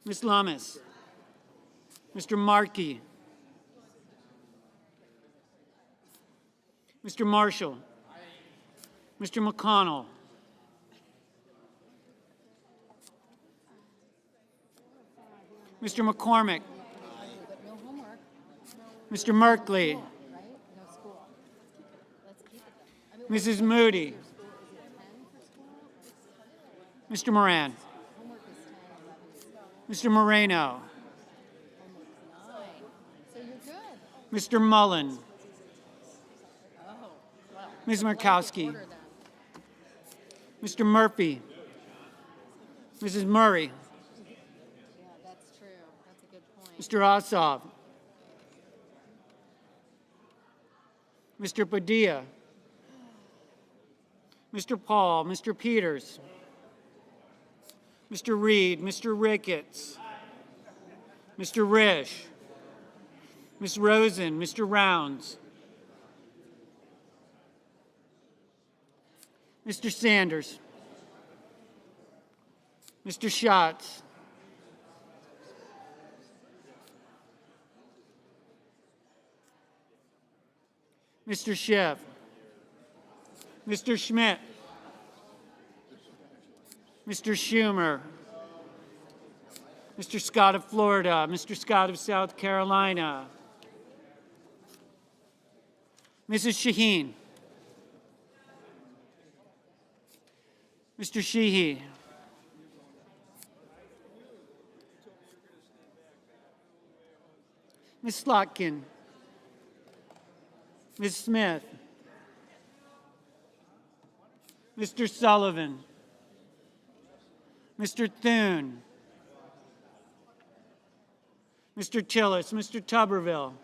Ms. Lummis, Mr. Markey, Mr. Marshall, Mr. McConnell, Mr. McCormick, But no homework, Mr. Merkley, right? No school. Let's keep it then. I mean, Mrs. Moody, is it 10 for school? Mr. Moran, Homework is 10, 11 is Mr. Moreno, homework 9. So you're good. Mr. Mullen, Oh, well. Ms. Blanket Murkowski, order then. Mr. Murphy, Mrs. Murray, Yeah, that's true. That's a good point. Mr. Ossoff, Mr. Padilla, Mr. Paul, Mr. Peters, Mr. Reed, Mr. Ricketts, Mr. Risch, Ms. Rosen, Mr. Rounds, Mr. Sanders, Mr. Schatz, Mr. Schiff, Mr. Schmidt, Mr. Schumer, Mr. Scott of Florida, Mr. Scott of South Carolina, Mrs. Shaheen, Mr. Sheehy, Ms. Slotkin, Ms. Smith, Mr. Sullivan, Mr. Thune, Mr. Tillis, Mr. Tuberville,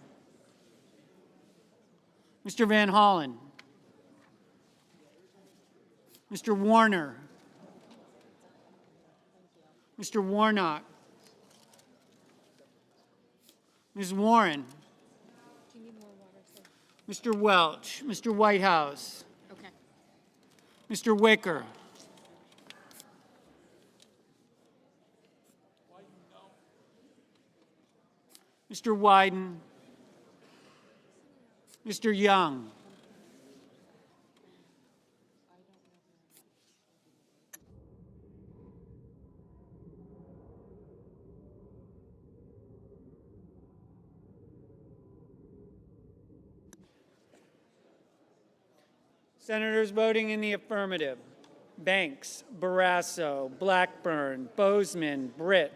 Mr. Van Hollen, Mr. Warner, Mr. Warnock, Ms. Warren, Do you need more water, sir? Mr. Welch, Mr. Whitehouse, Okay. Mr. Wicker, Mr. Wyden, Mr. Young. Senators voting in the affirmative: Banks, Barrasso, Blackburn, Bozeman, Britt,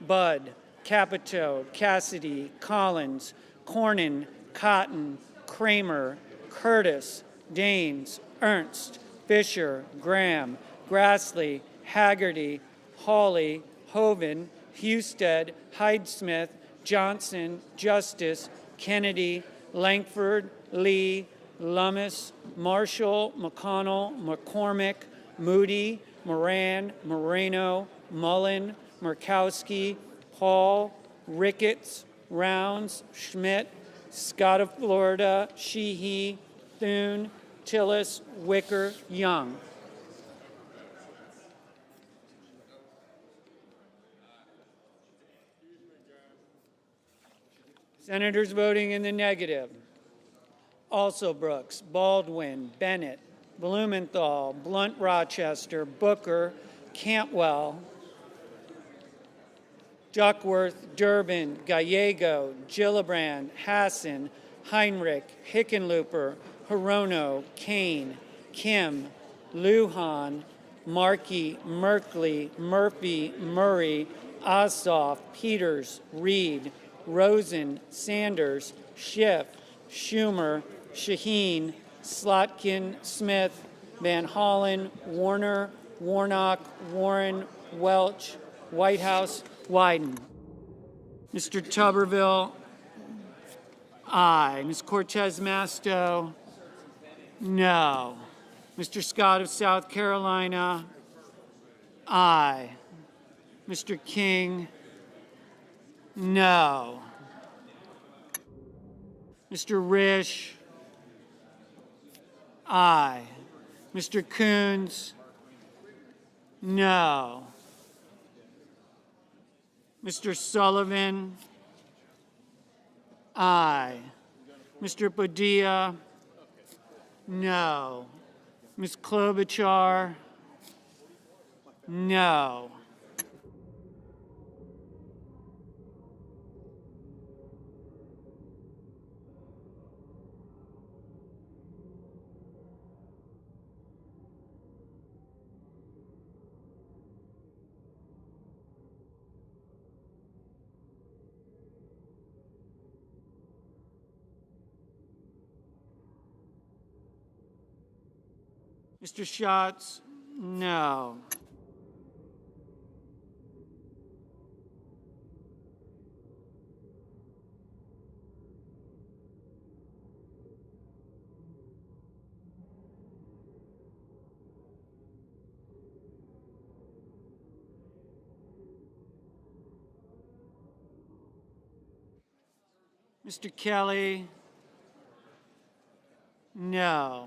Budd, Capito, Cassidy, Collins, Cornyn, Cotton, Kramer, Curtis, Daines, Ernst, Fisher, Graham, Grassley, Haggerty, Hawley, Hoeven, Husted, Hyde-Smith, Johnson, Justice, Kennedy, Langford, Lee, Lummis, Marshall, McConnell, McCormick, Moody, Moran, Moreno, Mullen, Murkowski, Hall, Ricketts, Rounds, Schmidt, Scott of Florida, Sheehy, Thune, Tillis, Wicker, Young. Senators voting in the negative: Also Brooks, Baldwin, Bennett, Blumenthal, Blunt Rochester, Booker, Cantwell, Duckworth, Durbin, Gallego, Gillibrand, Hassan, Heinrich, Hickenlooper, Hirono, Kane, Kim, Lujan, Markey, Merkley, Murphy, Murray, Ossoff, Peters, Reed, Rosen, Sanders, Schiff, Schumer, Shaheen, Slotkin, Smith, Van Hollen, Warner, Warnock, Warren, Welch, Whitehouse, Wyden. Mr. Tuberville, aye. Ms. Cortez Masto, no. Mr. Scott of South Carolina, aye. Mr. King, no. Mr. Risch, aye. Mr. Coons, no. Mr. Sullivan, aye. Mr. Padilla, no. Ms. Klobuchar, no. Mr. Schatz, no. Mr. Kelly, no.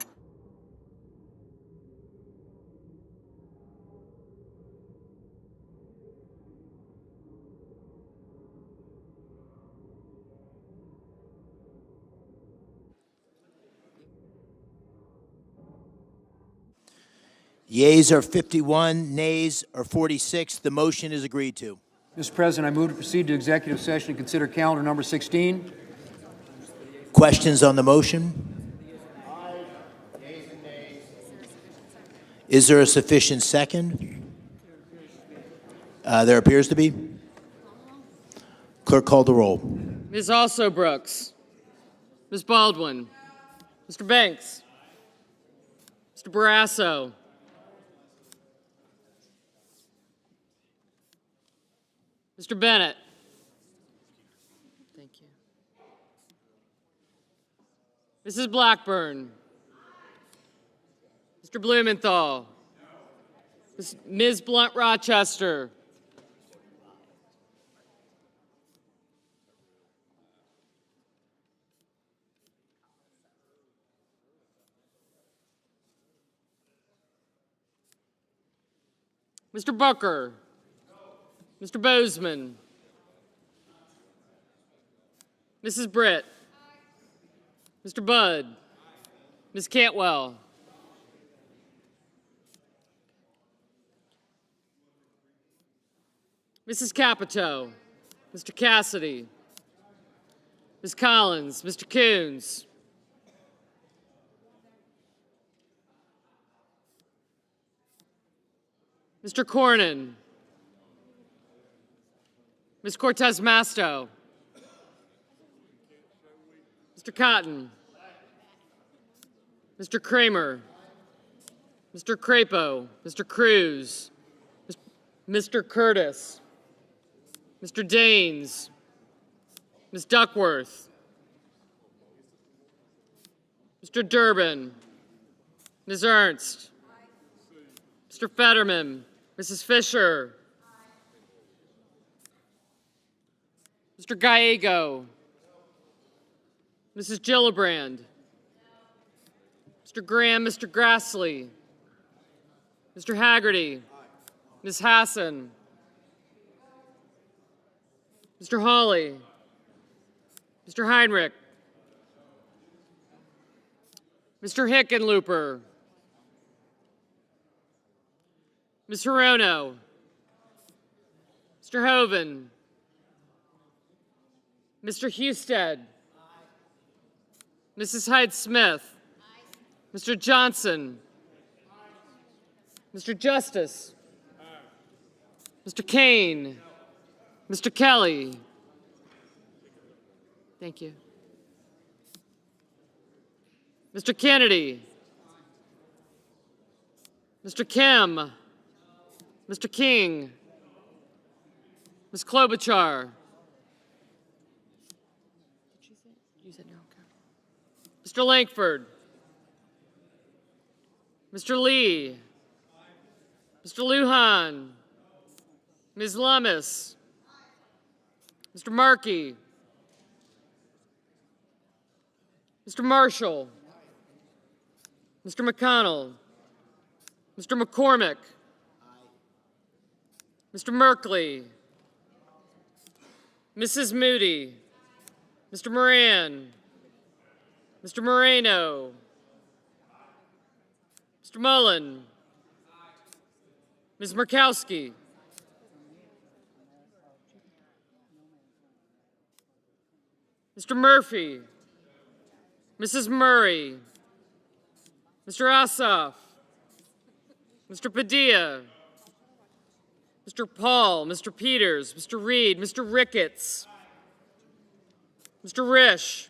Yeas are 51, nays are 46. The motion is agreed to. Mr. President, I move to proceed to executive session and consider calendar number 16. Questions on the motion? Is there a sufficient second? There appears to be. Clerk, call the roll. Ms. Also Brooks, Ms. Baldwin, Mr. Banks, Mr. Barrasso, Mr. Bennett. Thank you. Mrs. Blackburn, Mr. Blumenthal, Ms. Blunt Rochester, Mr. Booker, Mr. Bozeman, Mrs. Britt. Mr. Budd. Ms. Cantwell. Mrs. Capito. Mr. Cassidy. Ms. Collins. Mr. Coons. Mr. Cornyn. Ms. Cortez Masto. Mr. Cotton. Mr. Kramer. Mr. Crapo. Mr. Cruz. Mr. Curtis. Mr. Daines. Ms. Duckworth. Mr. Durbin. Ms. Ernst. Mr. Fetterman. Mrs. Fisher. Mr. Gallego. Mrs. Gillibrand. Mr. Graham, Mr. Grassley. Mr. Haggerty. Ms. Hassan. Mr. Hawley. Mr. Heinrich. Mr. Hickenlooper. Ms. Hirono. Mr. Hoven. Mr. Husted. Mrs. Hyde-Smith. Mr. Johnson. Mr. Justice. Mr. Kane. Mr. Kelly. Thank you. Mr. Kennedy. Mr. Kim. Mr. King. Ms. Klobuchar. Mr. Lankford. Mr. Lee. Mr. Lujan. Ms. Lummis. Mr. Markey. Mr. Marshall. Mr. McConnell. Mr. McCormick. Mr. Merkley. Mrs. Moody. Mr. Moran. Mr. Moreno. Mr. Mullen. Ms. Murkowski. Mr. Murphy. Mrs. Murray. Mr. Ossoff. Mr. Padilla. Mr. Paul. Mr. Peters. Mr. Reed. Mr. Ricketts. Mr. Risch.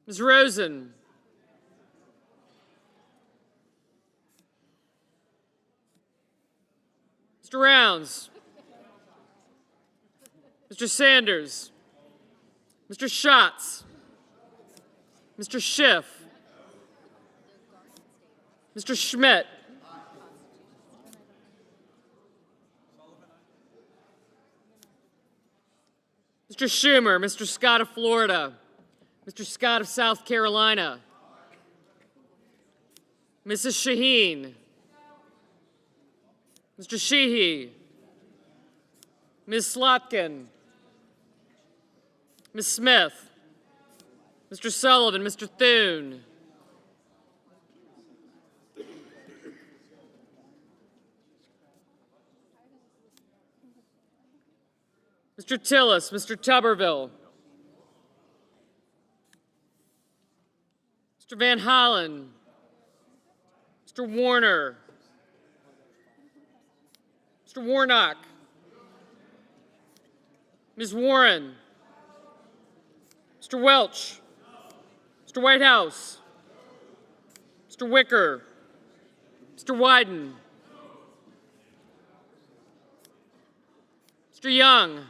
Ms. Rosen. Mr. Rounds. Mr. Sanders. Mr. Schatz. Mr. Schiff. Mr. Schmidt. Mr. Schumer. Mr. Scott of Florida. Mr. Scott of South Carolina. Mrs. Shaheen. Mr. Sheehy. Ms. Slotkin. Ms. Smith. Mr. Sullivan. Mr. Thune. Mr. Tillis. Mr. Tuberville. Mr. Van Hollen. Mr. Warner. Mr. Warnock. Ms. Warren. Mr. Welch. Mr. Whitehouse. Mr. Wicker. Mr. Wyden. Mr. Young.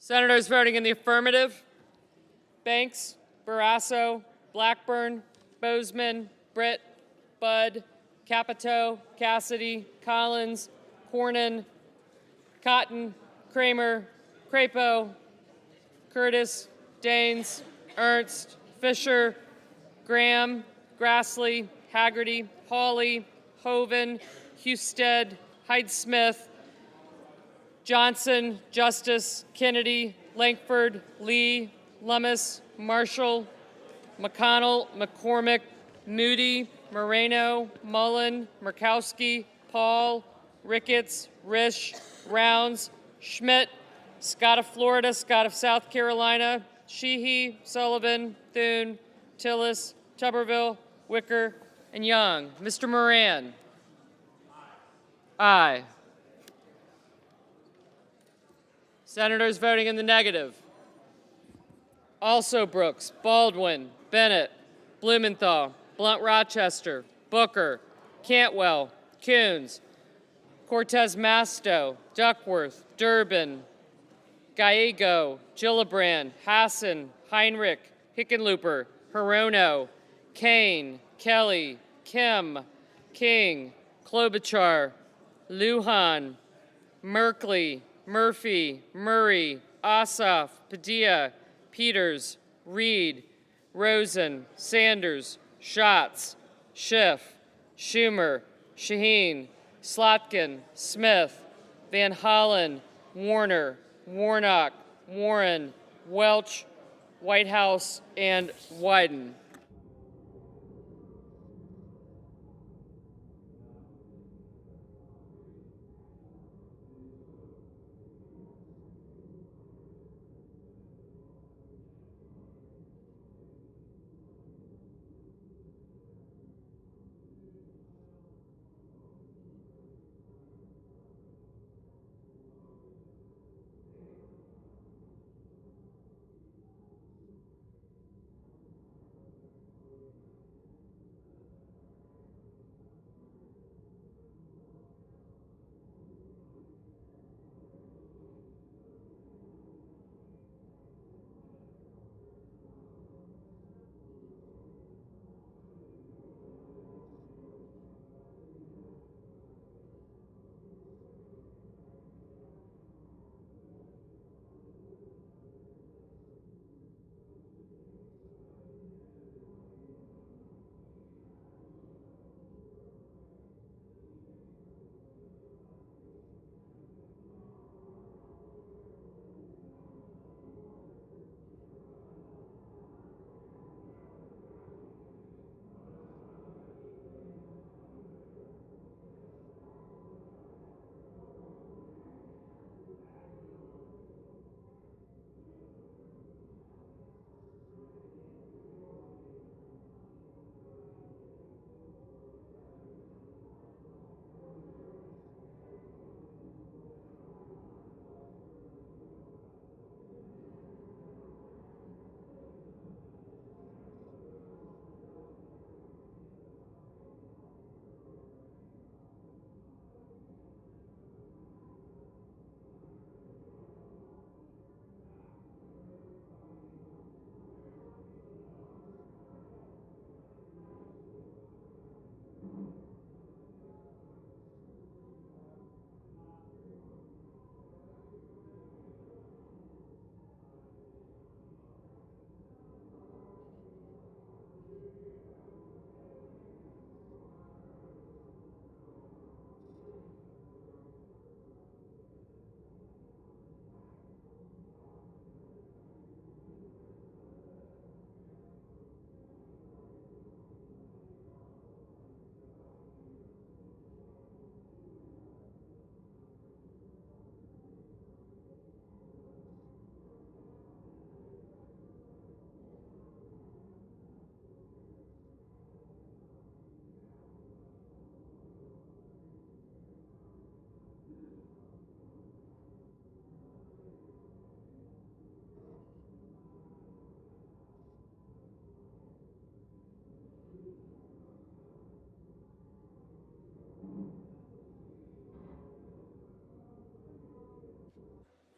Senators voting in the affirmative: Banks, Barrasso, Blackburn, Bozeman, Britt, Budd, Capito, Cassidy, Collins, Cornyn, Cotton, Kramer, Crapo, Curtis, Daines, Ernst, Fisher, Graham, Grassley, Haggerty, Hawley, Hoven, Husted, Hyde-Smith, Johnson, Justice, Kennedy, Lankford, Lee, Lummis, Marshall, McConnell, McCormick, Moody, Moreno, Mullen, Murkowski, Paul, Ricketts, Risch, Rounds, Schmidt, Scott of Florida, Scott of South Carolina, Sheehy, Sullivan, Thune, Tillis, Tuberville, Wicker, and Young. Mr. Moran? Aye. Senators voting in the negative. Also Brooks, Baldwin, Bennett, Blumenthal, Blunt-Rochester, Booker, Cantwell, Coons, Cortez Masto, Duckworth, Durbin, Gallego, Gillibrand, Hassan, Heinrich, Hickenlooper, Hirono, Kane, Kelly, Kim, King, Klobuchar, Lujan, Merkley, Murphy, Murray, Ossoff, Padilla, Peters, Reed, Rosen, Sanders, Schatz, Schiff, Schumer, Shaheen, Slotkin, Smith, Van Hollen, Warner, Warnock, Warren, Welch, Whitehouse, and Wyden.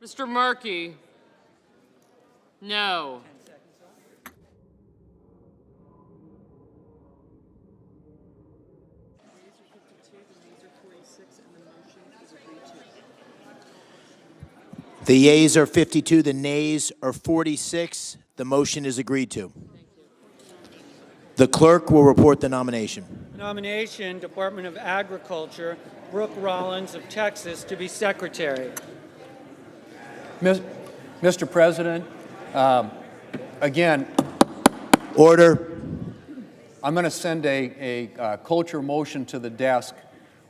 Mr. Markey? No. The yeas are 52, the nays are 46. The motion is agreed to. The clerk will report the nomination. Nomination, Department of Agriculture, Brooke Rollins of Texas to be secretary. Mr. President, again, order. I'm going to send a cloture motion to the desk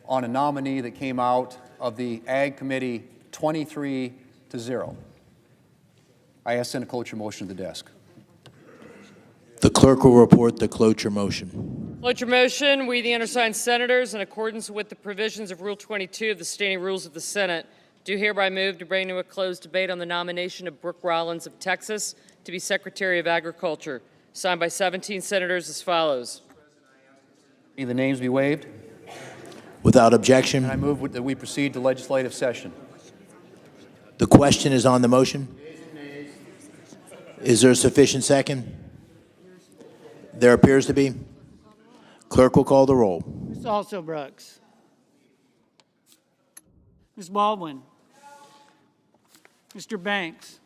on a nominee that came out of the Ag Committee 23-0. I send a cloture motion to the desk. The clerk will report the cloture motion. Cloture motion, we, the undersigned senators, in accordance with the provisions of Rule 22 of the Standing Rules of the Senate, do hereby move to bring to a closed debate on the nomination of Brooke Rollins of Texas to be Secretary of Agriculture, signed by 17 senators as follows. May the names be waived. Without objection. And I move that we proceed to legislative session. The question is on the motion. Is there a sufficient second? There appears to be. Clerk will call the roll. Ms. Also Brooks. Ms. Baldwin. Mr. Banks.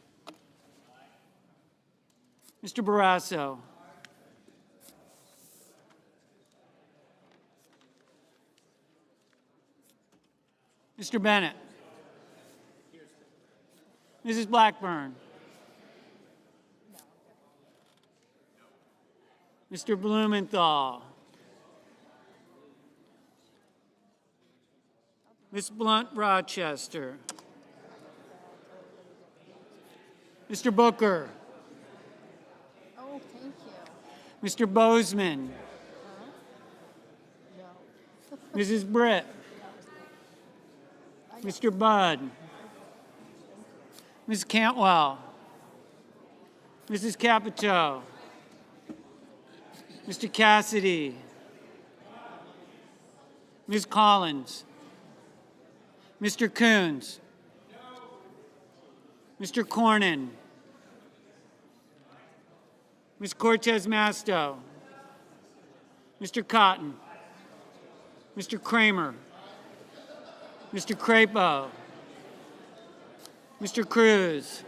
Mr. Barrasso. Mr. Bennett. Mrs. Blackburn. Mr. Blumenthal. Ms. Blunt Rochester. Mr. Booker. Oh, thank you. Mr. Bozeman. Mrs. Britt. Mr. Budd. Ms. Cantwell. Mrs. Capito. Mr. Cassidy. Ms. Collins. Mr. Coons. Mr. Cornyn. Ms. Cortez Masto. Mr. Cotton. Mr. Kramer. Mr. Crapo. Mr. Cruz.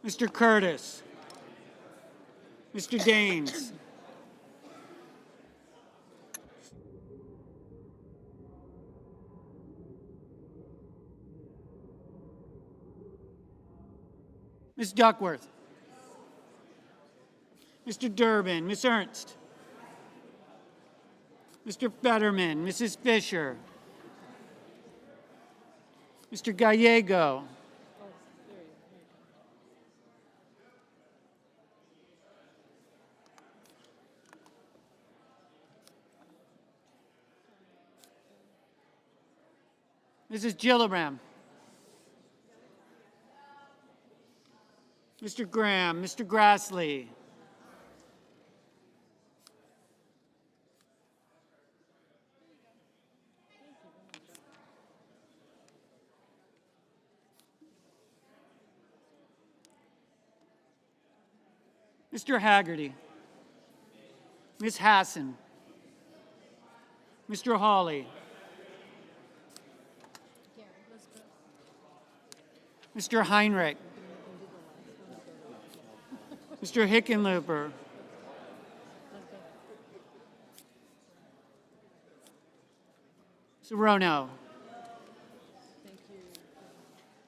Mr. Curtis. Mr. Daines. Ms. Duckworth. Mr. Durbin. Ms. Ernst. Mr. Fetterman. Mrs. Fisher. Mr. Gallego. Mrs. Gillibrand. Mr. Graham. Mr. Grassley. Mr. Haggerty. Ms. Hassan. Mr. Hawley. Mr. Heinrich. Mr. Hickenlooper. Sorono.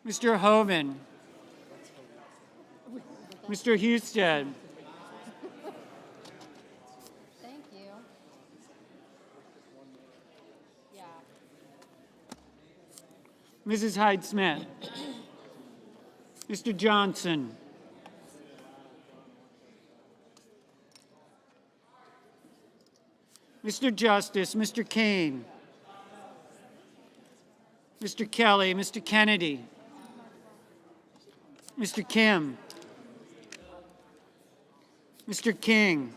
Mr. Hoven. Mr. Husted. Thank you. Yeah. Mrs. Hyde-Smith. Mr. Johnson. Mr. Justice, Mr. Kane. Mr. Kelly, Mr. Kennedy. Mr. Kim. Mr. King.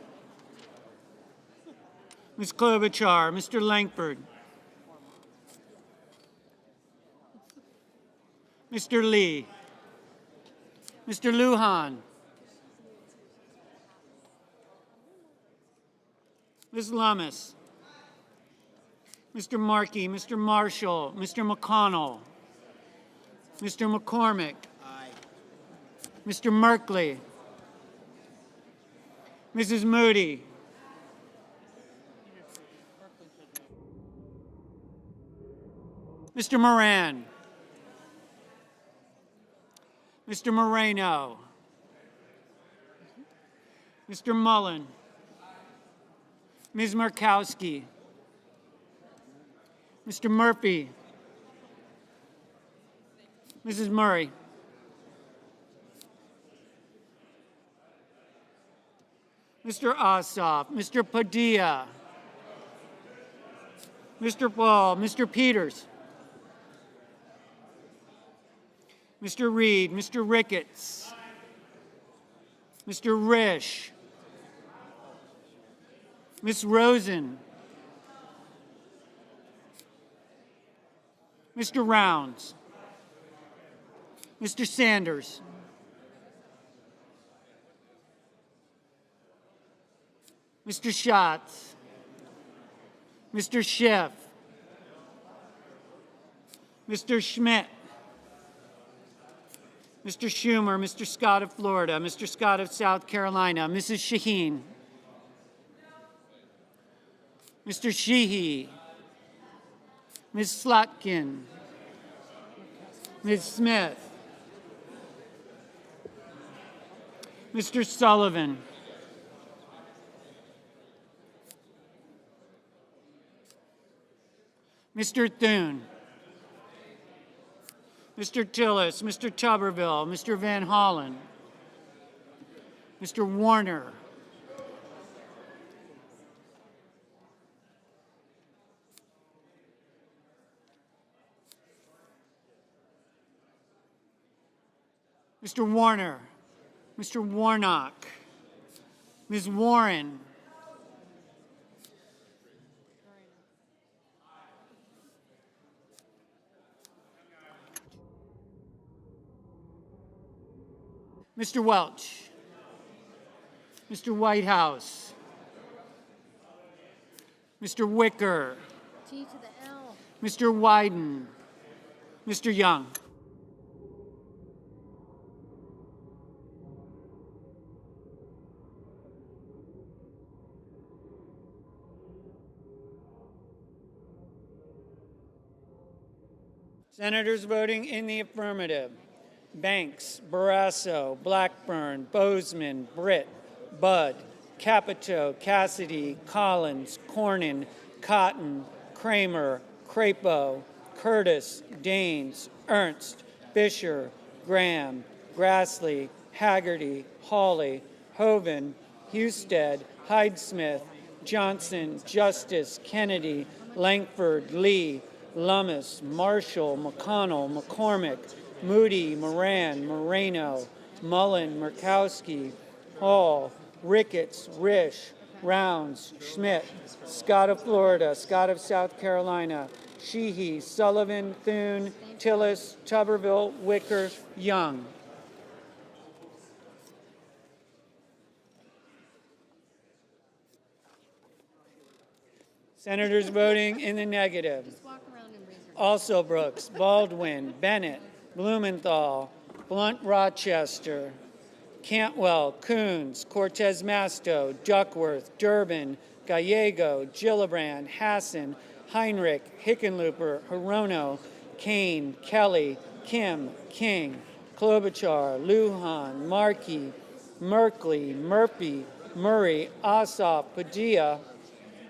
Ms. Klobuchar, Mr. Langford. Mr. Lee. Mr. Lujan. Ms. Lummis. Mr. Markey, Mr. Marshall, Mr. McConnell, Mr. McCormick, Mr. Merkley, Mrs. Moody, Mr. Moran, Mr. Moreno, Mr. Mullen, Ms. Murkowski, Mr. Murphy, Mrs. Murray, Mr. Ossoff, Mr. Padilla, Mr. Paul, Mr. Peters, Mr. Reed, Mr. Ricketts, Mr. Risch, Ms. Rosen, Mr. Rounds, Mr. Sanders, Mr. Schatz, Mr. Schiff, Mr. Schmidt, Mr. Schumer, Mr. Scott of Florida, Mr. Scott of South Carolina, Mrs. Shaheen, Mr. Sheehy, Ms. Slotkin, Ms. Smith, Mr. Sullivan, Mr. Thune, Mr. Tillis, Mr. Tuberville, Mr. Van Hollen, Mr. Warner, Mr. Warner, Mr. Warnock, Ms. Warren, Mr. Welch, Mr. Whitehouse, Mr. Wicker, T to the L. Mr. Wyden, Mr. Young. Senators voting in the affirmative: Banks, Barrasso, Blackburn, Bozeman, Britt, Budd, Capito, Cassidy, Collins, Cornyn, Cotton, Kramer, Crapo, Curtis, Daines, Ernst, Fisher, Graham, Grassley, Haggerty, Hawley, Hoeven, Husted, Hyde-Smith, Johnson, Justice, Kennedy, Langford, Lee, Lummis, Marshall, McConnell, McCormick, Moody, Moran, Moreno, Mullen, Murkowski, Hall, Ricketts, Risch, Rounds, Schmidt, Scott of Florida, Scott of South Carolina, Sheehy, Sullivan, Thune, Tillis, Tuberville, Wicker, Young. Senators voting in the negative: Also Brooks, Baldwin, Bennett, Blumenthal, Blunt Rochester, Cantwell, Coons, Cortez Masto, Duckworth, Durbin, Gallego, Gillibrand, Hassan, Heinrich, Hickenlooper, Hirono, Kane, Kelly, Kim, King, Klobuchar, Lujan, Markey, Merkley, Murphy, Murray, Ossoff, Padilla,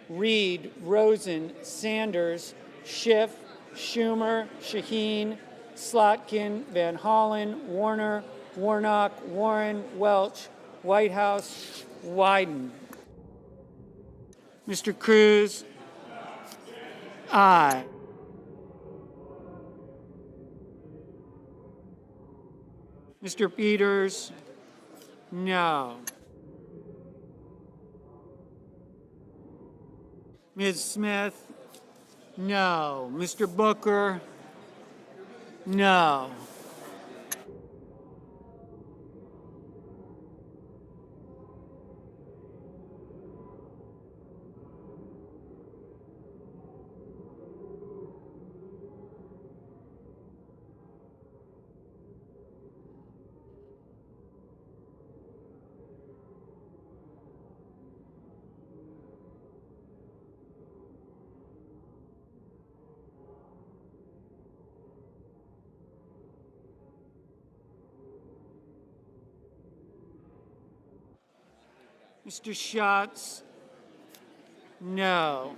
Reed, Rosen, Sanders, Schiff, Schumer, Shaheen, Slotkin, Van Hollen, Warner, Warnock, Warren, Welch, Whitehouse, Wyden. Mr. Cruz, aye. Mr. Peters, no. Ms. Smith, no. Mr. Booker, no. Mr. Schatz? No.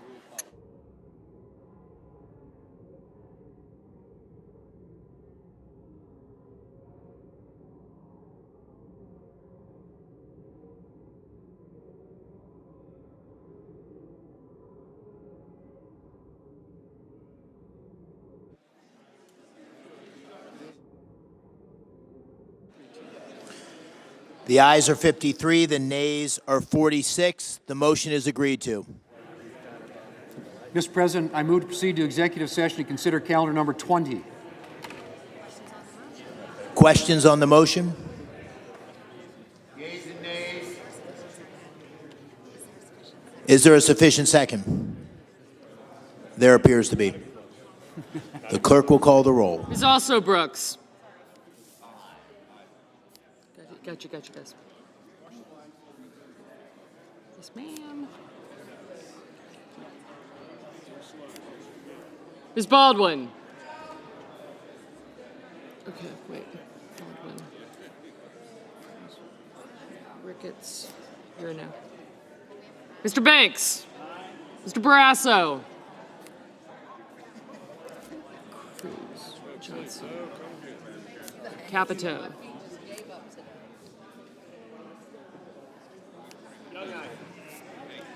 The ayes are 53, the nays are 46. The motion is agreed to. Mr. President, I move to proceed to executive session to consider calendar number 20. Questions on the motion? Yeas and nays. Is there a sufficient second? There appears to be. The clerk will call the roll. Ms. Also Brooks. Gotcha, guys. Yes, ma'am. Ms. Baldwin. Okay, wait. Baldwin. Ricketts. You're a no. Mr. Banks. Mr. Barrasso. Cruz. Johnson. Capito.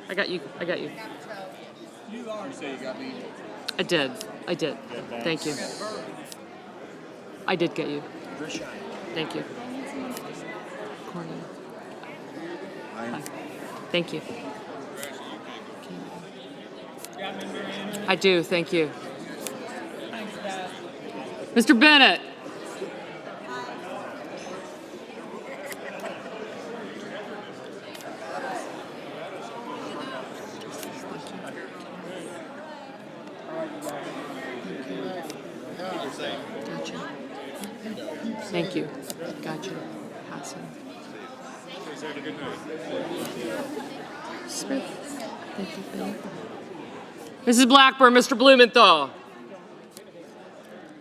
I got you. You say you got me. I did. Thank you. I did get you. Thank you. Corny. Thank you. I do. Thank you. Mr. Bennett. Thank you. Gotcha. Hassan. Smith. Thank you, Ben. Mrs. Blackburn, Mr. Blumenthal.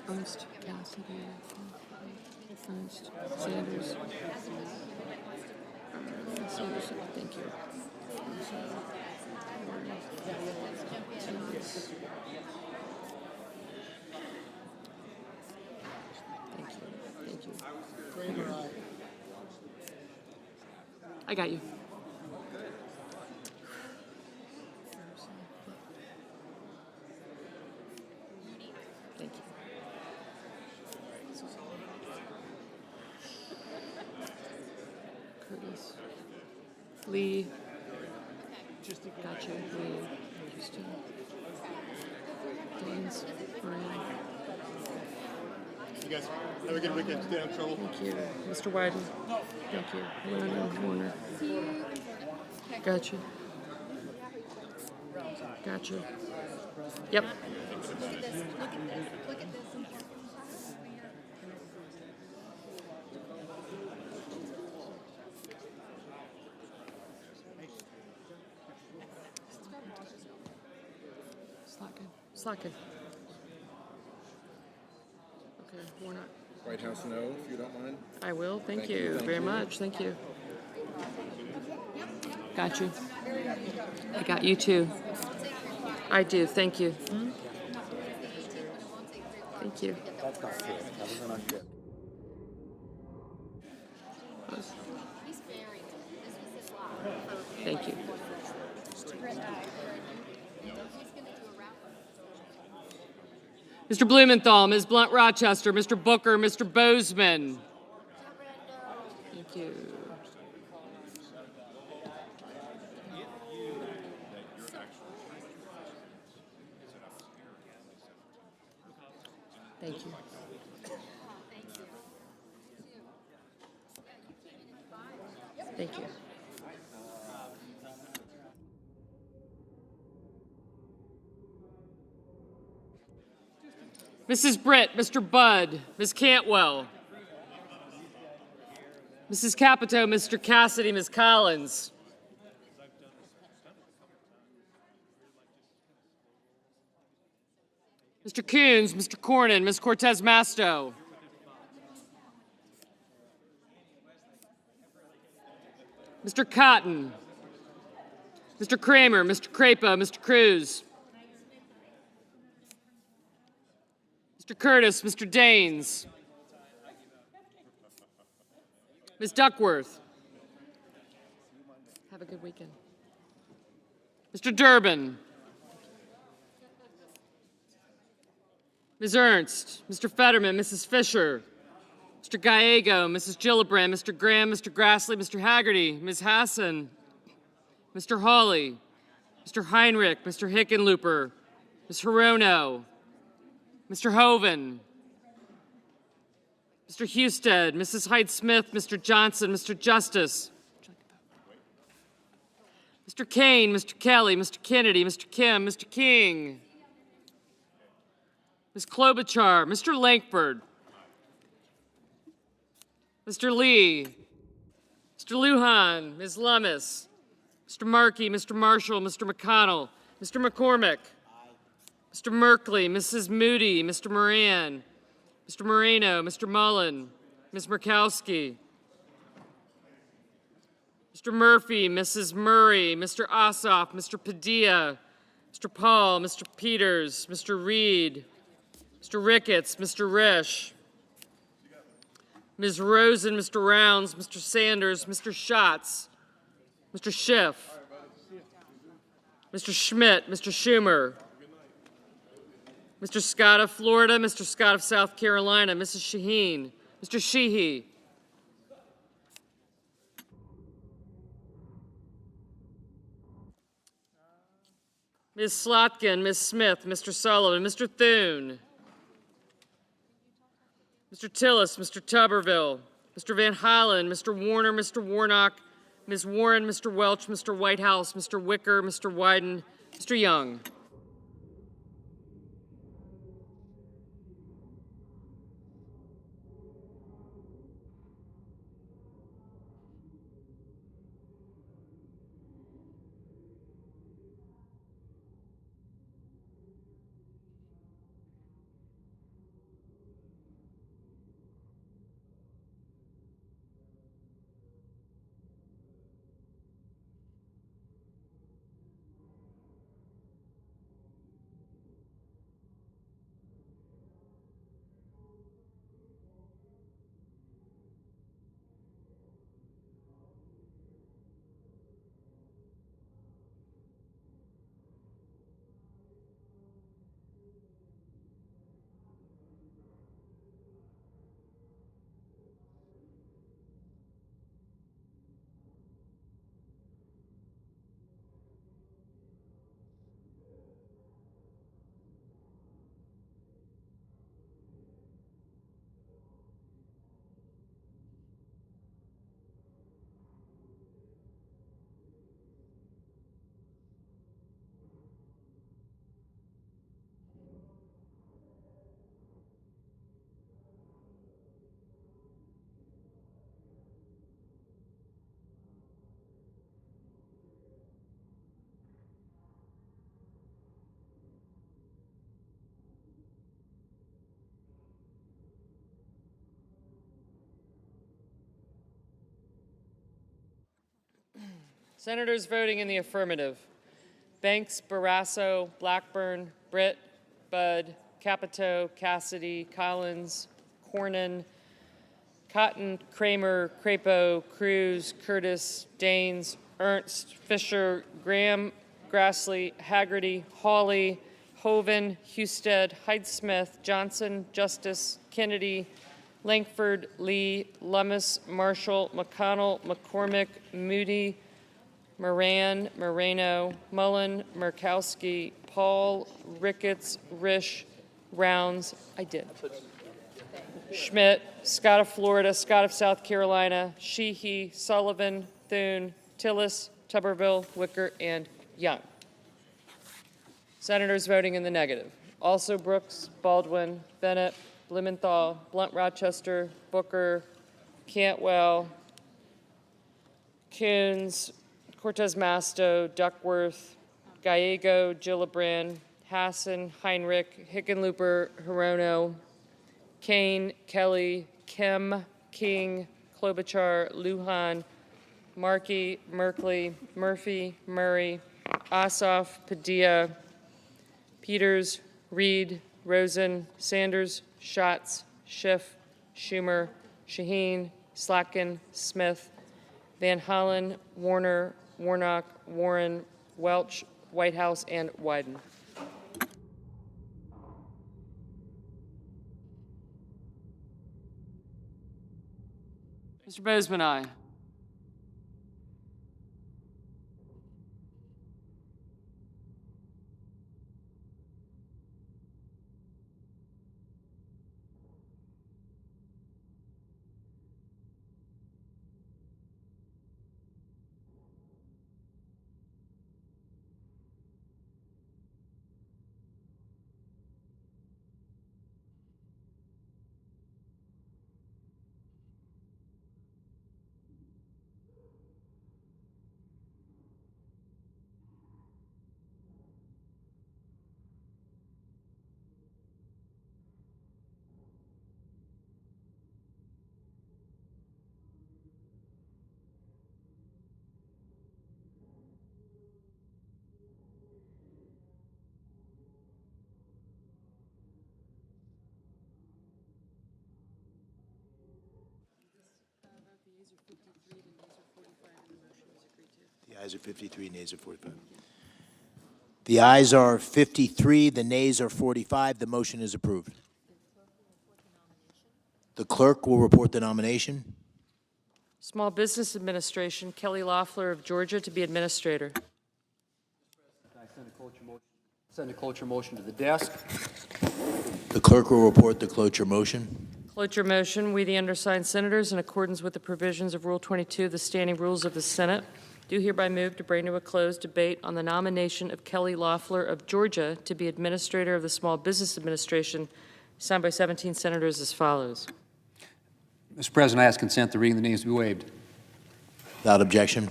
Ernst, Cassidy. Ernst, Sanders. Sanders, thank you. I got you. Thank you. Curtis. Lee. Gotcha. Lee. Houston. Daines. Moran. You guys have a good weekend. Stay out of trouble. Thank you. Mr. Wyden. Thank you. Warner. Gotcha. Yep. Slotkin. Okay, Warnock. White House no, if you don't mind. I will. Thank you very much. Thank you. Got you. I got you too. I do. Thank you. Thank you. That's not fair. That was not good. Thank you. Mr. Blumenthal, Ms. Blunt Rochester, Mr. Booker, Mr. Bozeman. Thank you. Thank you. Thank you. Mrs. Britt, Mr. Budd, Ms. Cantwell, Mrs. Capito, Mr. Cassidy, Ms. Collins. Mr. Coons, Mr. Cornyn, Ms. Cortez Masto. Mr. Cotton, Mr. Kramer, Mr. Crapo, Mr. Cruz. Mr. Curtis, Mr. Daines. Ms. Duckworth. Have a good weekend. Mr. Durbin. Ms. Ernst, Mr. Fetterman, Mrs. Fisher, Mr. Gallego, Mrs. Gillibrand, Mr. Graham, Mr. Grassley, Mr. Haggerty, Ms. Hassan, Mr. Hawley, Mr. Heinrich, Mr. Hickenlooper, Ms. Hirono, Mr. Hoven, Mr. Husted, Mrs. Hyde-Smith, Mr. Johnson, Mr. Justice, Mr. Kane, Mr. Kelly, Mr. Kennedy, Mr. Kim, Mr. King, Ms. Klobuchar, Mr. Lankford, Mr. Lee, Mr. Lujan, Ms. Lummis, Mr. Markey, Mr. Marshall, Mr. McConnell, Mr. McCormick, Mr. Merkley, Mrs. Moody, Mr. Moran, Mr. Moreno, Mr. Mullen, Ms. Murkowski, Mr. Murphy, Mrs. Murray, Mr. Ossoff, Mr. Padilla, Mr. Paul, Mr. Peters, Mr. Reed, Mr. Ricketts, Mr. Risch, Ms. Rosen, Mr. Rounds, Mr. Sanders, Mr. Schatz, Mr. Schiff, Mr. Schmidt, Mr. Schumer, Mr. Scott of Florida, Mr. Scott of South Carolina, Mrs. Shaheen, Mr. Sheehy, Ms. Slotkin, Ms. Smith, Mr. Sullivan, Mr. Thune, Mr. Tillis, Mr. Tuberville, Mr. Van Hollen, Mr. Warner, Mr. Warnock, Ms. Warren, Mr. Welch, Mr. Whitehouse, Mr. Wicker, Mr. Wyden, Mr. Young. Senators voting in the affirmative: Banks, Barrasso, Blackburn, Britt, Budd, Capito, Cassidy, Collins, Cornyn, Cotton, Kramer, Crapo, Cruz, Curtis, Daines, Ernst, Fisher, Graham, Grassley, Haggerty, Hawley, Hoven, Husted, Hyde-Smith, Johnson, Justice, Kennedy, Lankford, Lee, Lummis, Marshall, McConnell, McCormick, Moody, Moran, Moreno, Mullen, Murkowski, Paul, Ricketts, Risch, Rounds, I did. Schmidt, Scott of Florida, Scott of South Carolina, Sheehy, Sullivan, Thune, Tillis, Tuberville, Wicker, and Young. Senators voting in the negative: also Brooks, Baldwin, Bennett, Blumenthal, Blunt Rochester, Booker, Cantwell, Coons, Cortez Masto, Duckworth, Gallego, Gillibrand, Hassan, Heinrich, Hickenlooper, Hirono, Kane, Kelly, Kim, King, Klobuchar, Lujan, Markey, Merkley, Murphy, Murray, Ossoff, Padilla, Peters, Reed, Rosen, Sanders, Schatz, Schiff, Schumer, Shaheen, Slatkin, Smith, Van Hollen, Warner, Warnock, Warren, Welch, Whitehouse, and Wyden. Mr. Bozeman, aye. The ayes are 53, nays are 45. The ayes are 53, the nays are 45. The motion is approved. The clerk will report the nomination. Small Business Administration, Kelly Loeffler of Georgia to be administrator. I send a cloture motion to the desk. The clerk will report the cloture motion. Cloture motion, we the undersigned senators, in accordance with the provisions of Rule 22 of the Standing Rules of the Senate, do hereby move to bring to a close debate on the nomination of Kelly Loeffler of Georgia to be administrator of the Small Business Administration, signed by 17 senators as follows. Mr. President, I ask consent the reading of the names be waived. Without objection.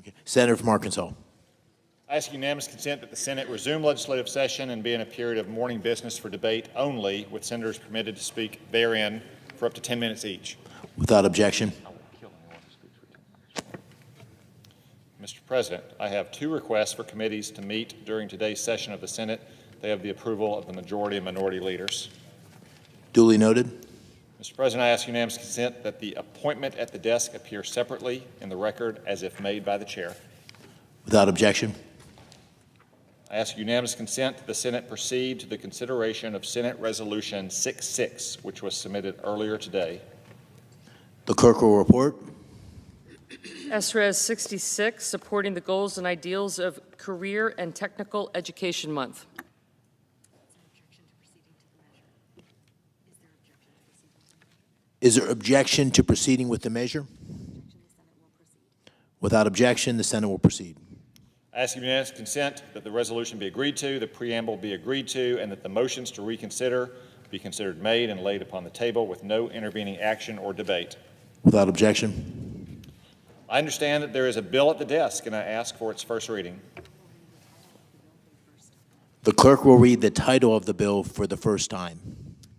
Okay. Senator from Arkansas. I ask unanimous consent that the Senate resume legislative session and be in a period of morning business for debate only, with senators permitted to speak therein for up to 10 minutes each. Without objection. Mr. President, I have two requests for committees to meet during today's session of the Senate. They have the approval of the majority and minority leaders. Duly noted. Mr. President, I ask unanimous consent that the appointment at the desk appear separately in the record as if made by the chair. Without objection. I ask unanimous consent that the Senate proceed to the consideration of Senate Resolution 66, which was submitted earlier today. The clerk will report. SRES 66, supporting the goals and ideals of Career and Technical Education Month. Is there objection to proceeding with the measure? Without objection, the Senate will proceed. I ask unanimous consent that the resolution be agreed to, the preamble be agreed to, and that the motions to reconsider be considered made and laid upon the table with no intervening action or debate. Without objection. I understand that there is a bill at the desk, and I ask for its first reading. The clerk will read the title of the bill for the first time.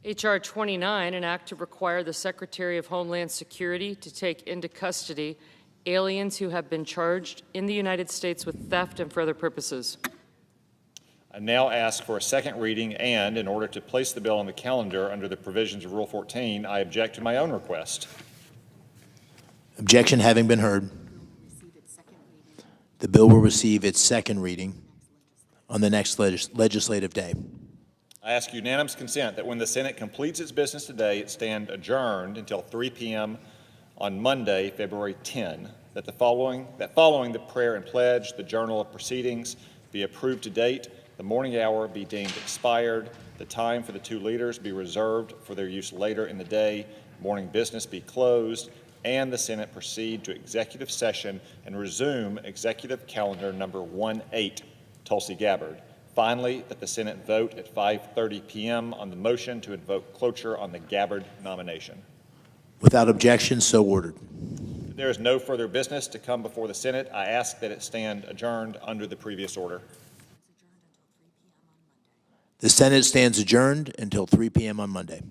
H.R. 29, an act to require the Secretary of Homeland Security to take into custody aliens who have been charged in the United States with theft and for other purposes. I now ask for a second reading, and in order to place the bill on the calendar under the provisions of Rule 14, I object to my own request. Objection having been heard, the bill will receive its second reading on the next legislative day. I ask unanimous consent that when the Senate completes its business today, it stand adjourned until 3 p.m. on Monday, February 10, that following the prayer and pledge, the journal of proceedings be approved to date, the morning hour be deemed expired, the time for the two leaders be reserved for their use later in the day, morning business be closed, and the Senate proceed to executive session and resume executive calendar number 18, Tulsi Gabbard. Finally, that the Senate vote at 5:30 p.m. on the motion to invoke cloture on the Gabbard nomination. Without objection, so ordered. The that there is no further business to come before the Senate, I ask that it stand adjourned under the previous order. The Senate stands adjourned until 3 p.m. on Monday.